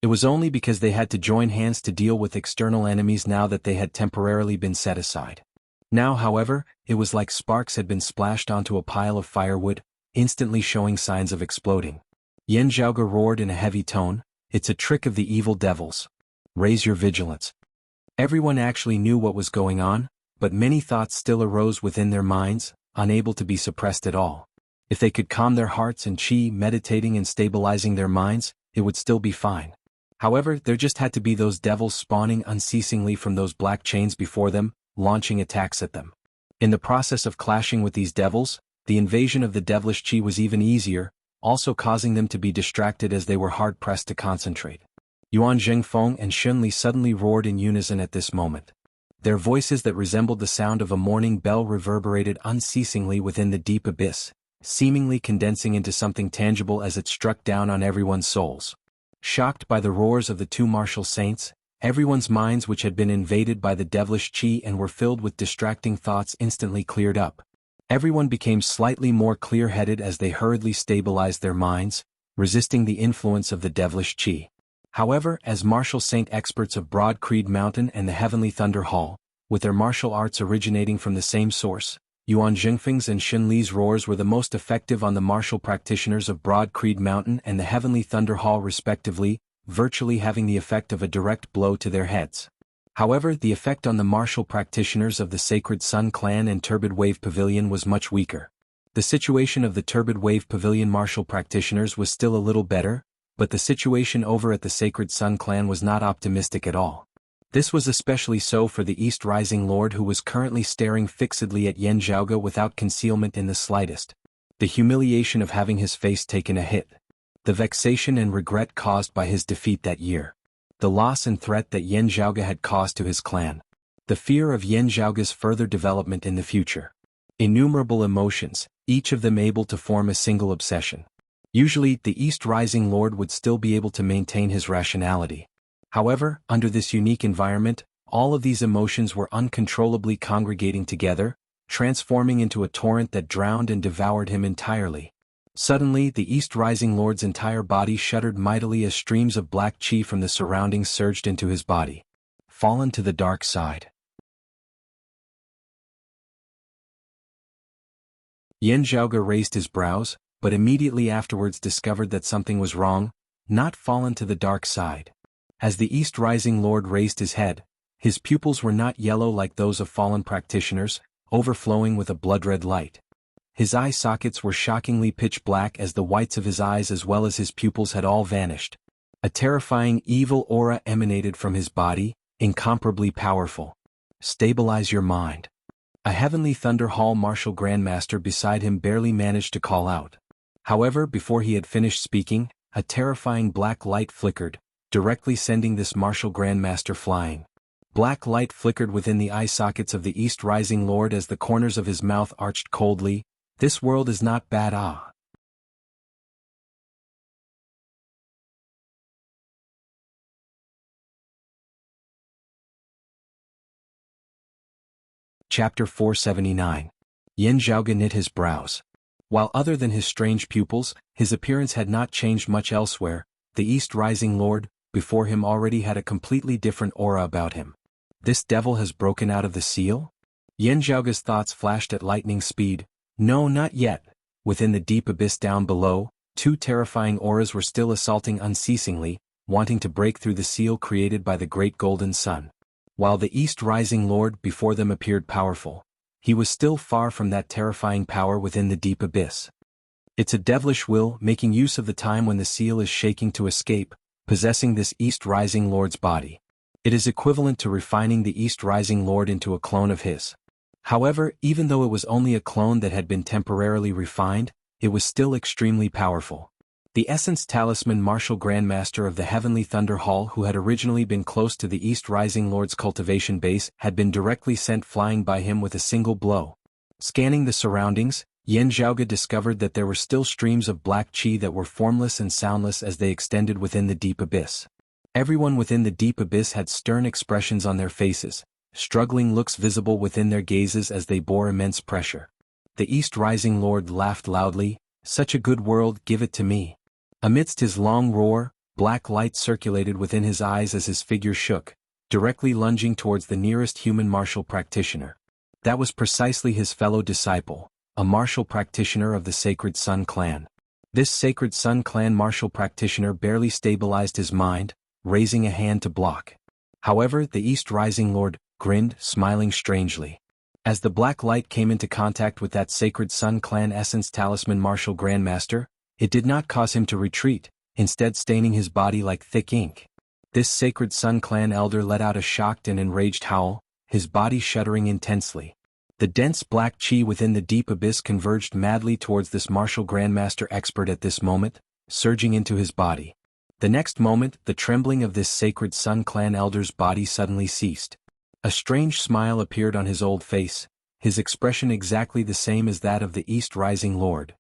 It was only because they had to join hands to deal with external enemies now that they had temporarily been set aside. Now, however, it was like sparks had been splashed onto a pile of firewood, instantly showing signs of exploding. Yen Zhaoge roared in a heavy tone, "It's a trick of the evil devils. Raise your vigilance." Everyone actually knew what was going on, but many thoughts still arose within their minds, unable to be suppressed at all. If they could calm their hearts and chi, meditating and stabilizing their minds, it would still be fine. However, there just had to be those devils spawning unceasingly from those black chains before them, launching attacks at them. In the process of clashing with these devils, the invasion of the devilish chi was even easier, also causing them to be distracted as they were hard-pressed to concentrate. Yuan Zhengfeng and Shunli suddenly roared in unison at this moment. Their voices that resembled the sound of a morning bell reverberated unceasingly within the deep abyss, seemingly condensing into something tangible as it struck down on everyone's souls. Shocked by the roars of the two martial saints, everyone's minds which had been invaded by the devilish chi and were filled with distracting thoughts instantly cleared up. Everyone became slightly more clear-headed as they hurriedly stabilized their minds, resisting the influence of the devilish chi. However, as martial saint experts of Broad Creed Mountain and the Heavenly Thunder Hall, with their martial arts originating from the same source, Yuan Zhengfeng's and Xun Li's roars were the most effective on the martial practitioners of Broad Creed Mountain and the Heavenly Thunder Hall respectively, virtually having the effect of a direct blow to their heads. However, the effect on the martial practitioners of the Sacred Sun Clan and Turbid Wave Pavilion was much weaker. The situation of the Turbid Wave Pavilion martial practitioners was still a little better, but the situation over at the Sacred Sun Clan was not optimistic at all. This was especially so for the East Rising Lord, who was currently staring fixedly at Yan Zhaoge without concealment in the slightest. The humiliation of having his face taken a hit. The vexation and regret caused by his defeat that year. The loss and threat that Yan Zhaoge had caused to his clan. The fear of Yan Zhaoge's further development in the future. Innumerable emotions, each of them able to form a single obsession. Usually, the East Rising Lord would still be able to maintain his rationality. However, under this unique environment, all of these emotions were uncontrollably congregating together, transforming into a torrent that drowned and devoured him entirely. Suddenly, the East Rising Lord's entire body shuddered mightily as streams of black chi from the surroundings surged into his body. Fallen to the dark side. Yan Zhaoge raised his brows, but immediately afterwards discovered that something was wrong, not fallen to the dark side. As the East Rising Lord raised his head, his pupils were not yellow like those of fallen practitioners, overflowing with a blood-red light. His eye sockets were shockingly pitch black as the whites of his eyes as well as his pupils had all vanished. A terrifying evil aura emanated from his body, incomparably powerful. Stabilize your mind. A Heavenly Thunder Hall martial grandmaster beside him barely managed to call out. However, before he had finished speaking, a terrifying black light flickered, directly sending this martial grandmaster flying. Black light flickered within the eye sockets of the East Rising Lord as the corners of his mouth arched coldly. This world is not bad. Chapter 479. Yan Zhaoge knit his brows. While other than his strange pupils, his appearance had not changed much elsewhere, the East Rising Lord, before him already had a completely different aura about him. This devil has broken out of the seal? Yan Zhaoge's thoughts flashed at lightning speed. No, not yet. Within the deep abyss down below, two terrifying auras were still assaulting unceasingly, wanting to break through the seal created by the great golden sun. While the East Rising Lord before them appeared powerful, he was still far from that terrifying power within the deep abyss. It's a devilish will making use of the time when the seal is shaking to escape, possessing this East Rising Lord's body. It is equivalent to refining the East Rising Lord into a clone of his. However, even though it was only a clone that had been temporarily refined, it was still extremely powerful. The Essence Talisman Martial Grandmaster of the Heavenly Thunder Hall, who had originally been close to the East Rising Lord's cultivation base, had been directly sent flying by him with a single blow. Scanning the surroundings, Yan Zhaoge discovered that there were still streams of black chi that were formless and soundless as they extended within the deep abyss. Everyone within the deep abyss had stern expressions on their faces, struggling looks visible within their gazes as they bore immense pressure. The East Rising Lord laughed loudly. Such a good world, give it to me. Amidst his long roar, black light circulated within his eyes as his figure shook, directly lunging towards the nearest human martial practitioner. That was precisely his fellow disciple, a martial practitioner of the Sacred Sun Clan. This Sacred Sun Clan martial practitioner barely stabilized his mind, raising a hand to block. However, the East Rising Lord grinned, smiling strangely. As the black light came into contact with that Sacred Sun Clan Essence Talisman martial grandmaster, it did not cause him to retreat, instead staining his body like thick ink. This sacred Sun Clan elder let out a shocked and enraged howl, his body shuddering intensely. The dense black chi within the deep abyss converged madly towards this martial grandmaster expert at this moment, surging into his body. The next moment, the trembling of this sacred Sun Clan elder's body suddenly ceased. A strange smile appeared on his old face, his expression exactly the same as that of the East Rising Lord.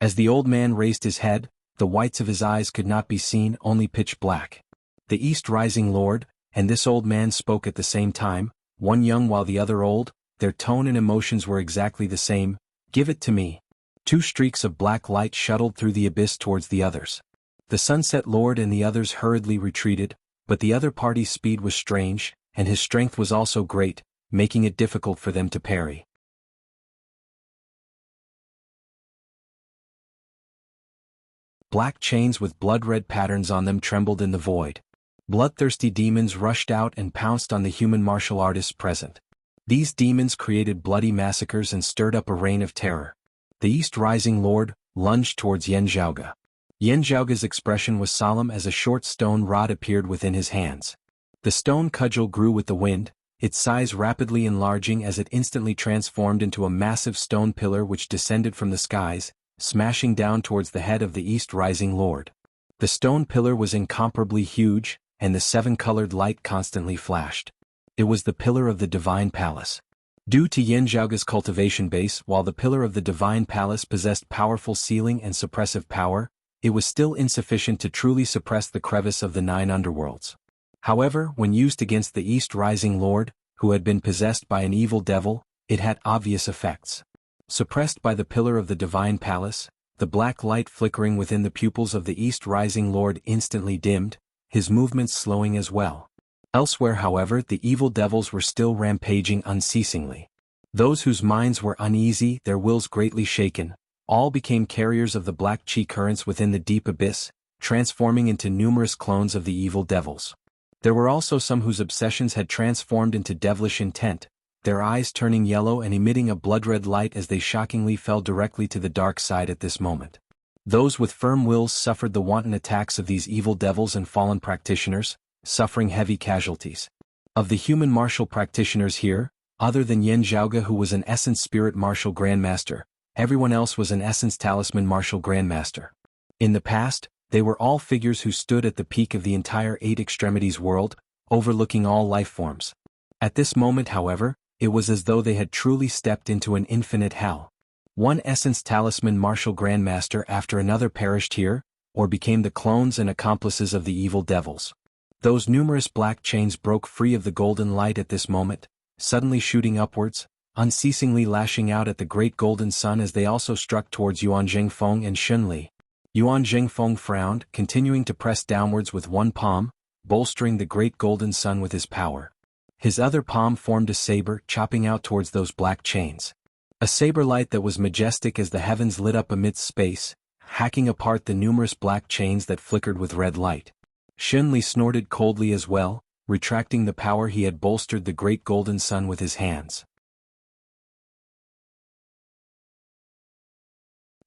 As the old man raised his head, the whites of his eyes could not be seen, only pitch black. The East Rising Lord and this old man spoke at the same time, one young while the other old. Their tone and emotions were exactly the same. "Give it to me." Two streaks of black light shuttled through the abyss towards the others. The Sunset Lord and the others hurriedly retreated, but the other party's speed was strange, and his strength was also great, making it difficult for them to parry. Black chains with blood-red patterns on them trembled in the void. Bloodthirsty demons rushed out and pounced on the human martial artists present. These demons created bloody massacres and stirred up a reign of terror. The East Rising Lord lunged towards Yan Zhaoge. Yan Zhaoge's expression was solemn as a short stone rod appeared within his hands. The stone cudgel grew with the wind, its size rapidly enlarging as it instantly transformed into a massive stone pillar which descended from the skies, smashing down towards the head of the East Rising Lord. The stone pillar was incomparably huge, and the seven-colored light constantly flashed. It was the pillar of the Divine Palace. Due to Yan Zhaoge's cultivation base, while the pillar of the Divine Palace possessed powerful sealing and suppressive power, it was still insufficient to truly suppress the crevice of the 9 underworlds. However, when used against the East Rising Lord, who had been possessed by an evil devil, it had obvious effects. Suppressed by the pillar of the Divine Palace, the black light flickering within the pupils of the East Rising Lord instantly dimmed, his movements slowing as well. Elsewhere, however, the evil devils were still rampaging unceasingly. Those whose minds were uneasy, their wills greatly shaken, all became carriers of the black chi currents within the deep abyss, transforming into numerous clones of the evil devils. There were also some whose obsessions had transformed into devilish intent, their eyes turning yellow and emitting a blood-red light as they shockingly fell directly to the dark side at this moment. Those with firm wills suffered the wanton attacks of these evil devils and fallen practitioners, suffering heavy casualties. Of the human martial practitioners here, other than Yan Zhaoge, who was an Essence Spirit Martial Grandmaster, everyone else was an Essence Talisman Martial Grandmaster. In the past, they were all figures who stood at the peak of the entire 8 extremities world, overlooking all life forms. At this moment, however, it was as though they had truly stepped into an infinite hell. One Essence Talisman Martial Grandmaster after another perished here, or became the clones and accomplices of the evil devils. Those numerous black chains broke free of the golden light at this moment, suddenly shooting upwards, unceasingly lashing out at the great golden sun as they also struck towards Yuan Zhengfeng and Shunli. Yuan Zhengfeng frowned, continuing to press downwards with one palm, bolstering the great golden sun with his power. His other palm formed a saber, chopping out towards those black chains. A saber light that was majestic as the heavens lit up amidst space, hacking apart the numerous black chains that flickered with red light. Shunli snorted coldly as well, retracting the power he had bolstered the great golden sun with his hands.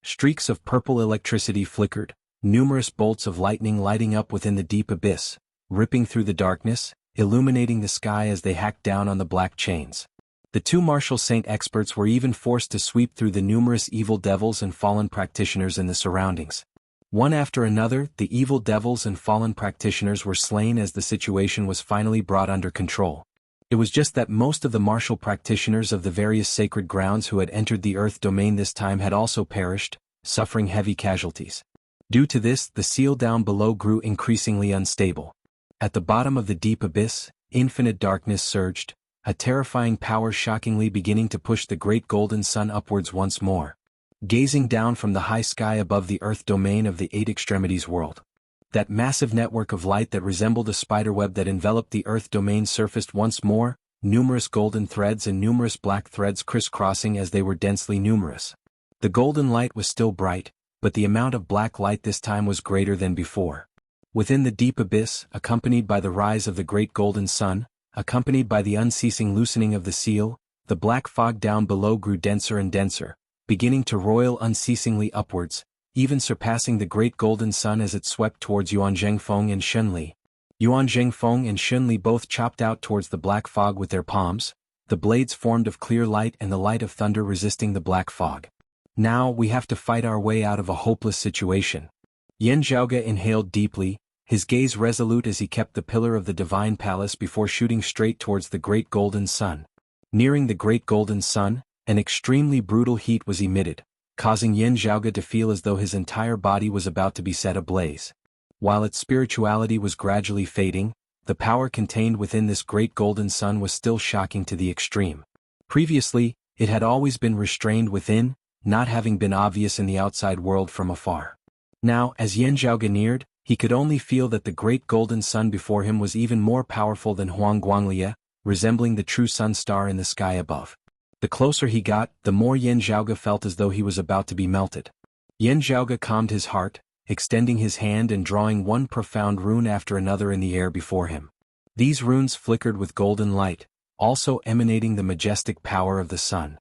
Streaks of purple electricity flickered, numerous bolts of lightning lighting up within the deep abyss, ripping through the darkness, illuminating the sky as they hacked down on the black chains. The 2 martial saint experts were even forced to sweep through the numerous evil devils and fallen practitioners in the surroundings. One after another, the evil devils and fallen practitioners were slain as the situation was finally brought under control. It was just that most of the martial practitioners of the various sacred grounds who had entered the earth domain this time had also perished, suffering heavy casualties. Due to this, the seal down below grew increasingly unstable. At the bottom of the deep abyss, infinite darkness surged, a terrifying power shockingly beginning to push the great golden sun upwards once more. Gazing down from the high sky above the earth domain of the 8 extremities world, that massive network of light that resembled a spiderweb that enveloped the earth domain surfaced once more, numerous golden threads and numerous black threads crisscrossing as they were densely numerous. The golden light was still bright, but the amount of black light this time was greater than before. Within the deep abyss, accompanied by the rise of the great golden sun, accompanied by the unceasing loosening of the seal, the black fog down below grew denser and denser, beginning to roil unceasingly upwards, even surpassing the great golden sun as it swept towards Yuan Zhengfeng and Shunli. Yuan Zhengfeng and Xunli both chopped out towards the black fog with their palms, the blades formed of clear light and the light of thunder resisting the black fog. Now we have to fight our way out of a hopeless situation. Yan Zhaoge inhaled deeply, his gaze resolute as he kept the pillar of the divine palace before shooting straight towards the great golden sun. Nearing the great golden sun, an extremely brutal heat was emitted, causing Yan Zhaoge to feel as though his entire body was about to be set ablaze. While its spirituality was gradually fading, the power contained within this great golden sun was still shocking to the extreme. Previously, it had always been restrained within, not having been obvious in the outside world from afar. Now, as Yan Zhaoge neared, he could only feel that the great golden sun before him was even more powerful than Huang Guanglie, resembling the true sun star in the sky above. The closer he got, the more Yan Zhaoge felt as though he was about to be melted. Yan Zhaoge calmed his heart, extending his hand and drawing one profound rune after another in the air before him. These runes flickered with golden light, also emanating the majestic power of the sun.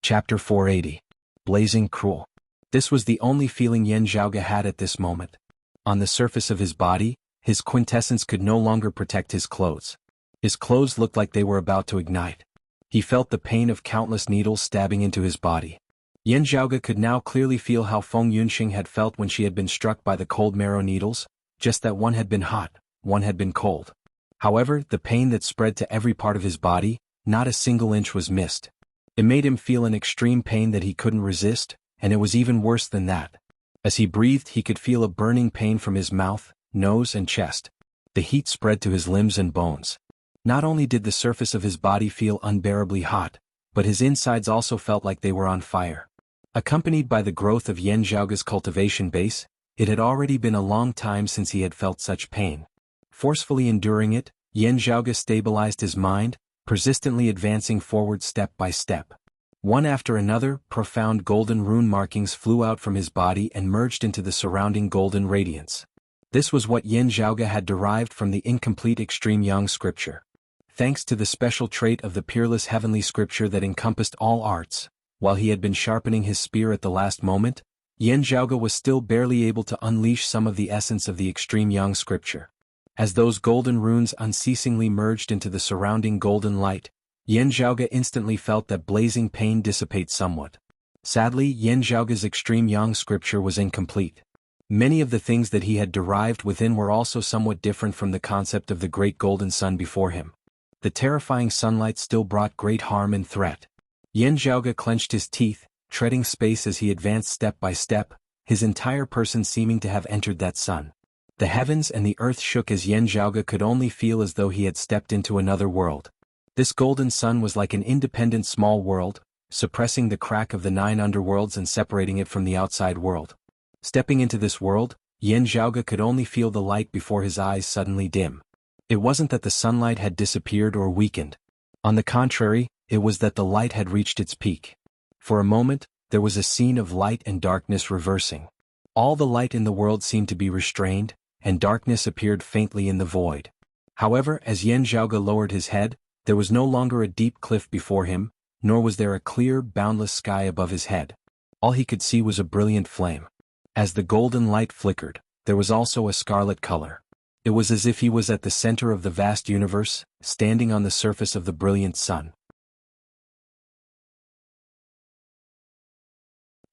Chapter 480. Blazing Cruel. This was the only feeling Yan Zhaoge had at this moment. On the surface of his body, his quintessence could no longer protect his clothes. His clothes looked like they were about to ignite. He felt the pain of countless needles stabbing into his body. Yan Zhaoge could now clearly feel how Feng Yunxing had felt when she had been struck by the cold marrow needles, just that one had been hot, one had been cold. However, the pain that spread to every part of his body, not a single inch was missed. It made him feel an extreme pain that he couldn't resist, and it was even worse than that. As he breathed, he could feel a burning pain from his mouth, nose and chest. The heat spread to his limbs and bones. Not only did the surface of his body feel unbearably hot, but his insides also felt like they were on fire. Accompanied by the growth of Yan Zhaoge's cultivation base, it had already been a long time since he had felt such pain. Forcefully enduring it, Yan Zhaoge stabilized his mind, persistently advancing forward step by step. One after another, profound golden rune markings flew out from his body and merged into the surrounding golden radiance. This was what Yan Zhaoge had derived from the incomplete extreme Yang scripture. Thanks to the special trait of the peerless heavenly scripture that encompassed all arts, while he had been sharpening his spear at the last moment, Yan Zhaoge was still barely able to unleash some of the essence of the extreme Yang scripture. As those golden runes unceasingly merged into the surrounding golden light, Yan Zhaoge instantly felt that blazing pain dissipate somewhat. Sadly, Yan Zhaoge's extreme Yang scripture was incomplete. Many of the things that he had derived within were also somewhat different from the concept of the great golden sun before him. The terrifying sunlight still brought great harm and threat. Yan Zhaoge clenched his teeth, treading space as he advanced step by step, his entire person seeming to have entered that sun. The heavens and the earth shook as Yan Zhaoge could only feel as though he had stepped into another world. This golden sun was like an independent small world, suppressing the crack of the 9 underworlds and separating it from the outside world. Stepping into this world, Yan Zhaoge could only feel the light before his eyes suddenly dim. It wasn't that the sunlight had disappeared or weakened. On the contrary, it was that the light had reached its peak. For a moment, there was a scene of light and darkness reversing. All the light in the world seemed to be restrained, and darkness appeared faintly in the void. However, as Yan Zhaoge lowered his head, there was no longer a deep cliff before him, nor was there a clear, boundless sky above his head. All he could see was a brilliant flame. As the golden light flickered, there was also a scarlet color. It was as if he was at the center of the vast universe, standing on the surface of the brilliant sun.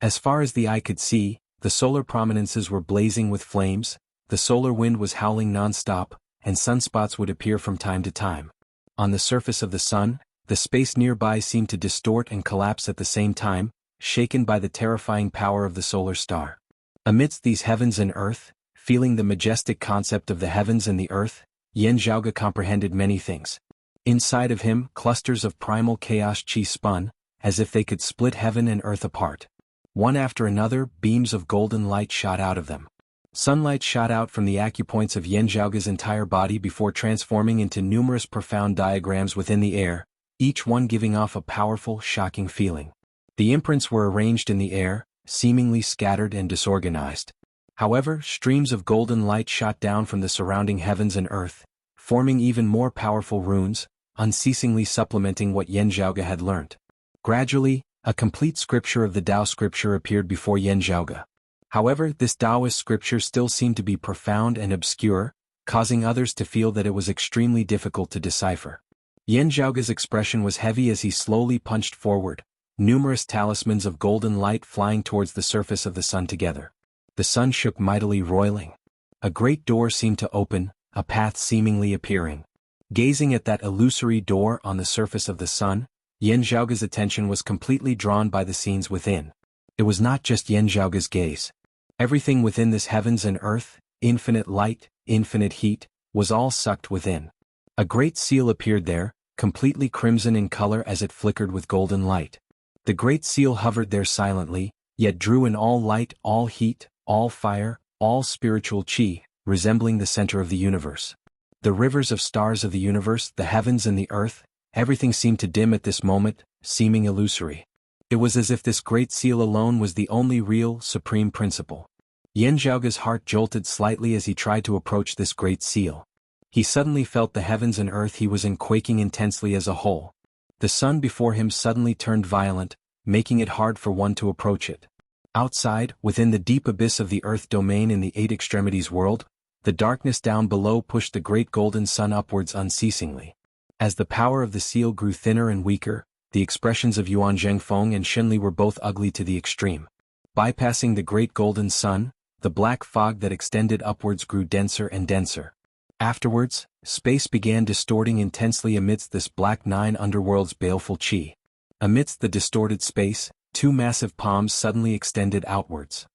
As far as the eye could see, the solar prominences were blazing with flames, the solar wind was howling non-stop, and sunspots would appear from time to time. On the surface of the sun, the space nearby seemed to distort and collapse at the same time, shaken by the terrifying power of the solar star. Amidst these heavens and earth, feeling the majestic concept of the heavens and the earth, Yan Zhaoge comprehended many things. Inside of him, clusters of primal chaos chi spun, as if they could split heaven and earth apart. One after another, beams of golden light shot out of them. Sunlight shot out from the acupoints of Yan Zhaoge's entire body before transforming into numerous profound diagrams within the air, each one giving off a powerful, shocking feeling. The imprints were arranged in the air, seemingly scattered and disorganized. However, streams of golden light shot down from the surrounding heavens and earth, forming even more powerful runes, unceasingly supplementing what Yan Zhaoge had learnt. Gradually, A complete scripture of the Tao scripture appeared before Yan Zhaoge. However, this Taoist scripture still seemed to be profound and obscure, causing others to feel that it was extremely difficult to decipher. Yan Zhaoge's expression was heavy as he slowly punched forward, numerous talismans of golden light flying towards the surface of the sun together. The sun shook mightily, roiling. A great door seemed to open, a path seemingly appearing. Gazing at that illusory door on the surface of the sun, Yan Zhaoge's attention was completely drawn by the scenes within. It was not just Yan Zhaoge's gaze. Everything within this heavens and earth, infinite light, infinite heat, was all sucked within. A great seal appeared there, completely crimson in color as it flickered with golden light. The great seal hovered there silently, yet drew in all light, all heat, all fire, all spiritual qi, resembling the center of the universe. The rivers of stars of the universe, the heavens and the earth, everything seemed to dim at this moment, seeming illusory. It was as if this great seal alone was the only real, supreme principle. Yan Zhaoge's heart jolted slightly as he tried to approach this great seal. He suddenly felt the heavens and earth he was in quaking intensely as a whole. The sun before him suddenly turned violent, making it hard for one to approach it. Outside, within the deep abyss of the earth domain in the eight extremities world, the darkness down below pushed the great golden sun upwards unceasingly. As the power of the seal grew thinner and weaker, the expressions of Yuan Zhengfeng and Shenli were both ugly to the extreme. Bypassing the great golden sun, the black fog that extended upwards grew denser and denser. Afterwards, space began distorting intensely amidst this black nine underworld's baleful qi. Amidst the distorted space, two massive palms suddenly extended outwards.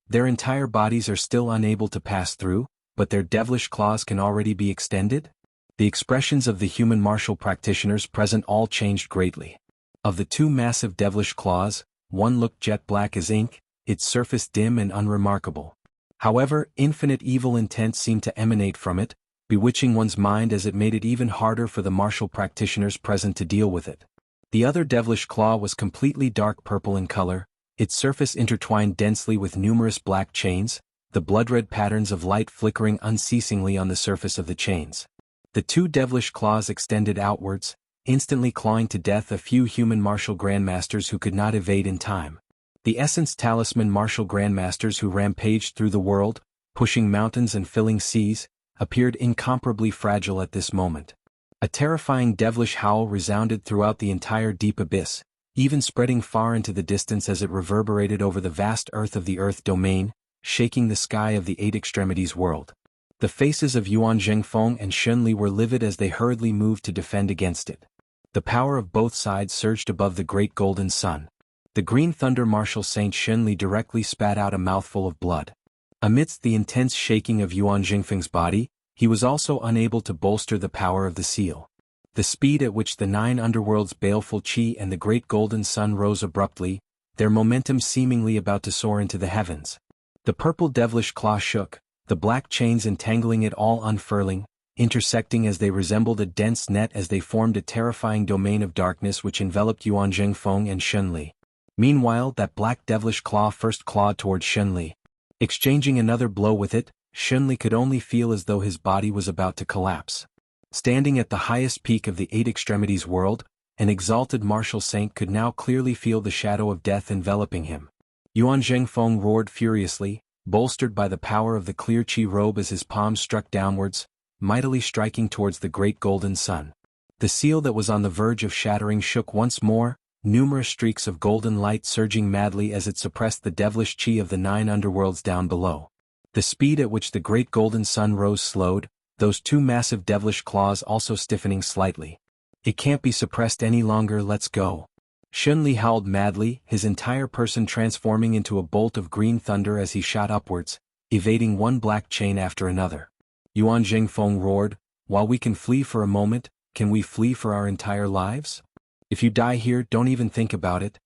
Their entire bodies are still unable to pass through, but their devilish claws can already be extended? The expressions of the human martial practitioners present all changed greatly. Of the two massive devilish claws, one looked jet black as ink, its surface dim and unremarkable. However, infinite evil intent seemed to emanate from it, bewitching one's mind as it made it even harder for the martial practitioners present to deal with it. The other devilish claw was completely dark purple in color, its surface intertwined densely with numerous black chains, the blood-red patterns of light flickering unceasingly on the surface of the chains. The two devilish claws extended outwards, instantly clawing to death a few human martial grandmasters who could not evade in time. The essence talisman martial grandmasters who rampaged through the world, pushing mountains and filling seas, appeared incomparably fragile at this moment. A terrifying devilish howl resounded throughout the entire deep abyss, even spreading far into the distance as it reverberated over the vast earth of the earth domain, shaking the sky of the eight extremities world. The faces of Yuan Zhengfeng and Shenli were livid as they hurriedly moved to defend against it. The power of both sides surged above the great golden sun. The green thunder martial Saint Shenli directly spat out a mouthful of blood. Amidst the intense shaking of Yuan Zhengfeng's body, he was also unable to bolster the power of the seal. The speed at which the nine underworld's baleful qi and the great golden sun rose abruptly, their momentum seemingly about to soar into the heavens. The purple devilish claw shook, the black chains entangling it all unfurling, intersecting as they resembled a dense net as they formed a terrifying domain of darkness which enveloped Yuan Zhengfeng and Shenli. Meanwhile, that black devilish claw first clawed toward Shenli. Exchanging another blow with it, Shenli could only feel as though his body was about to collapse. Standing at the highest peak of the eight extremities world, an exalted martial saint could now clearly feel the shadow of death enveloping him. Yuan Zhengfeng roared furiously, bolstered by the power of the clear qi robe as his palms struck downwards, mightily striking towards the great golden sun. The seal that was on the verge of shattering shook once more, numerous streaks of golden light surging madly as it suppressed the devilish qi of the nine underworlds down below. The speed at which the great golden sun rose slowed, those two massive devilish claws also stiffening slightly. It can't be suppressed any longer, let's go. Shenli howled madly, his entire person transforming into a bolt of green thunder as he shot upwards, evading one black chain after another. Yuan Zhengfeng roared, "While we can flee for a moment, can we flee for our entire lives? If you die here, don't even think about it."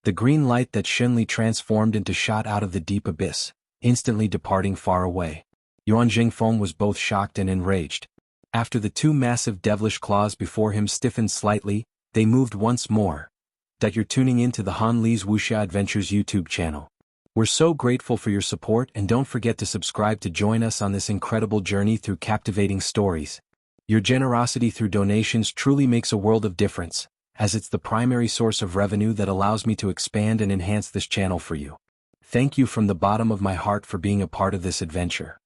The green light that Shenli transformed into shot out of the deep abyss, instantly departing far away. Yuan Zhengfeng was both shocked and enraged. After the two massive devilish claws before him stiffened slightly, they moved once more. That you're tuning in to the Han Li's Wuxia Adventures YouTube channel. We're so grateful for your support, and don't forget to subscribe to join us on this incredible journey through captivating stories. Your generosity through donations truly makes a world of difference, as it's the primary source of revenue that allows me to expand and enhance this channel for you. Thank you from the bottom of my heart for being a part of this adventure.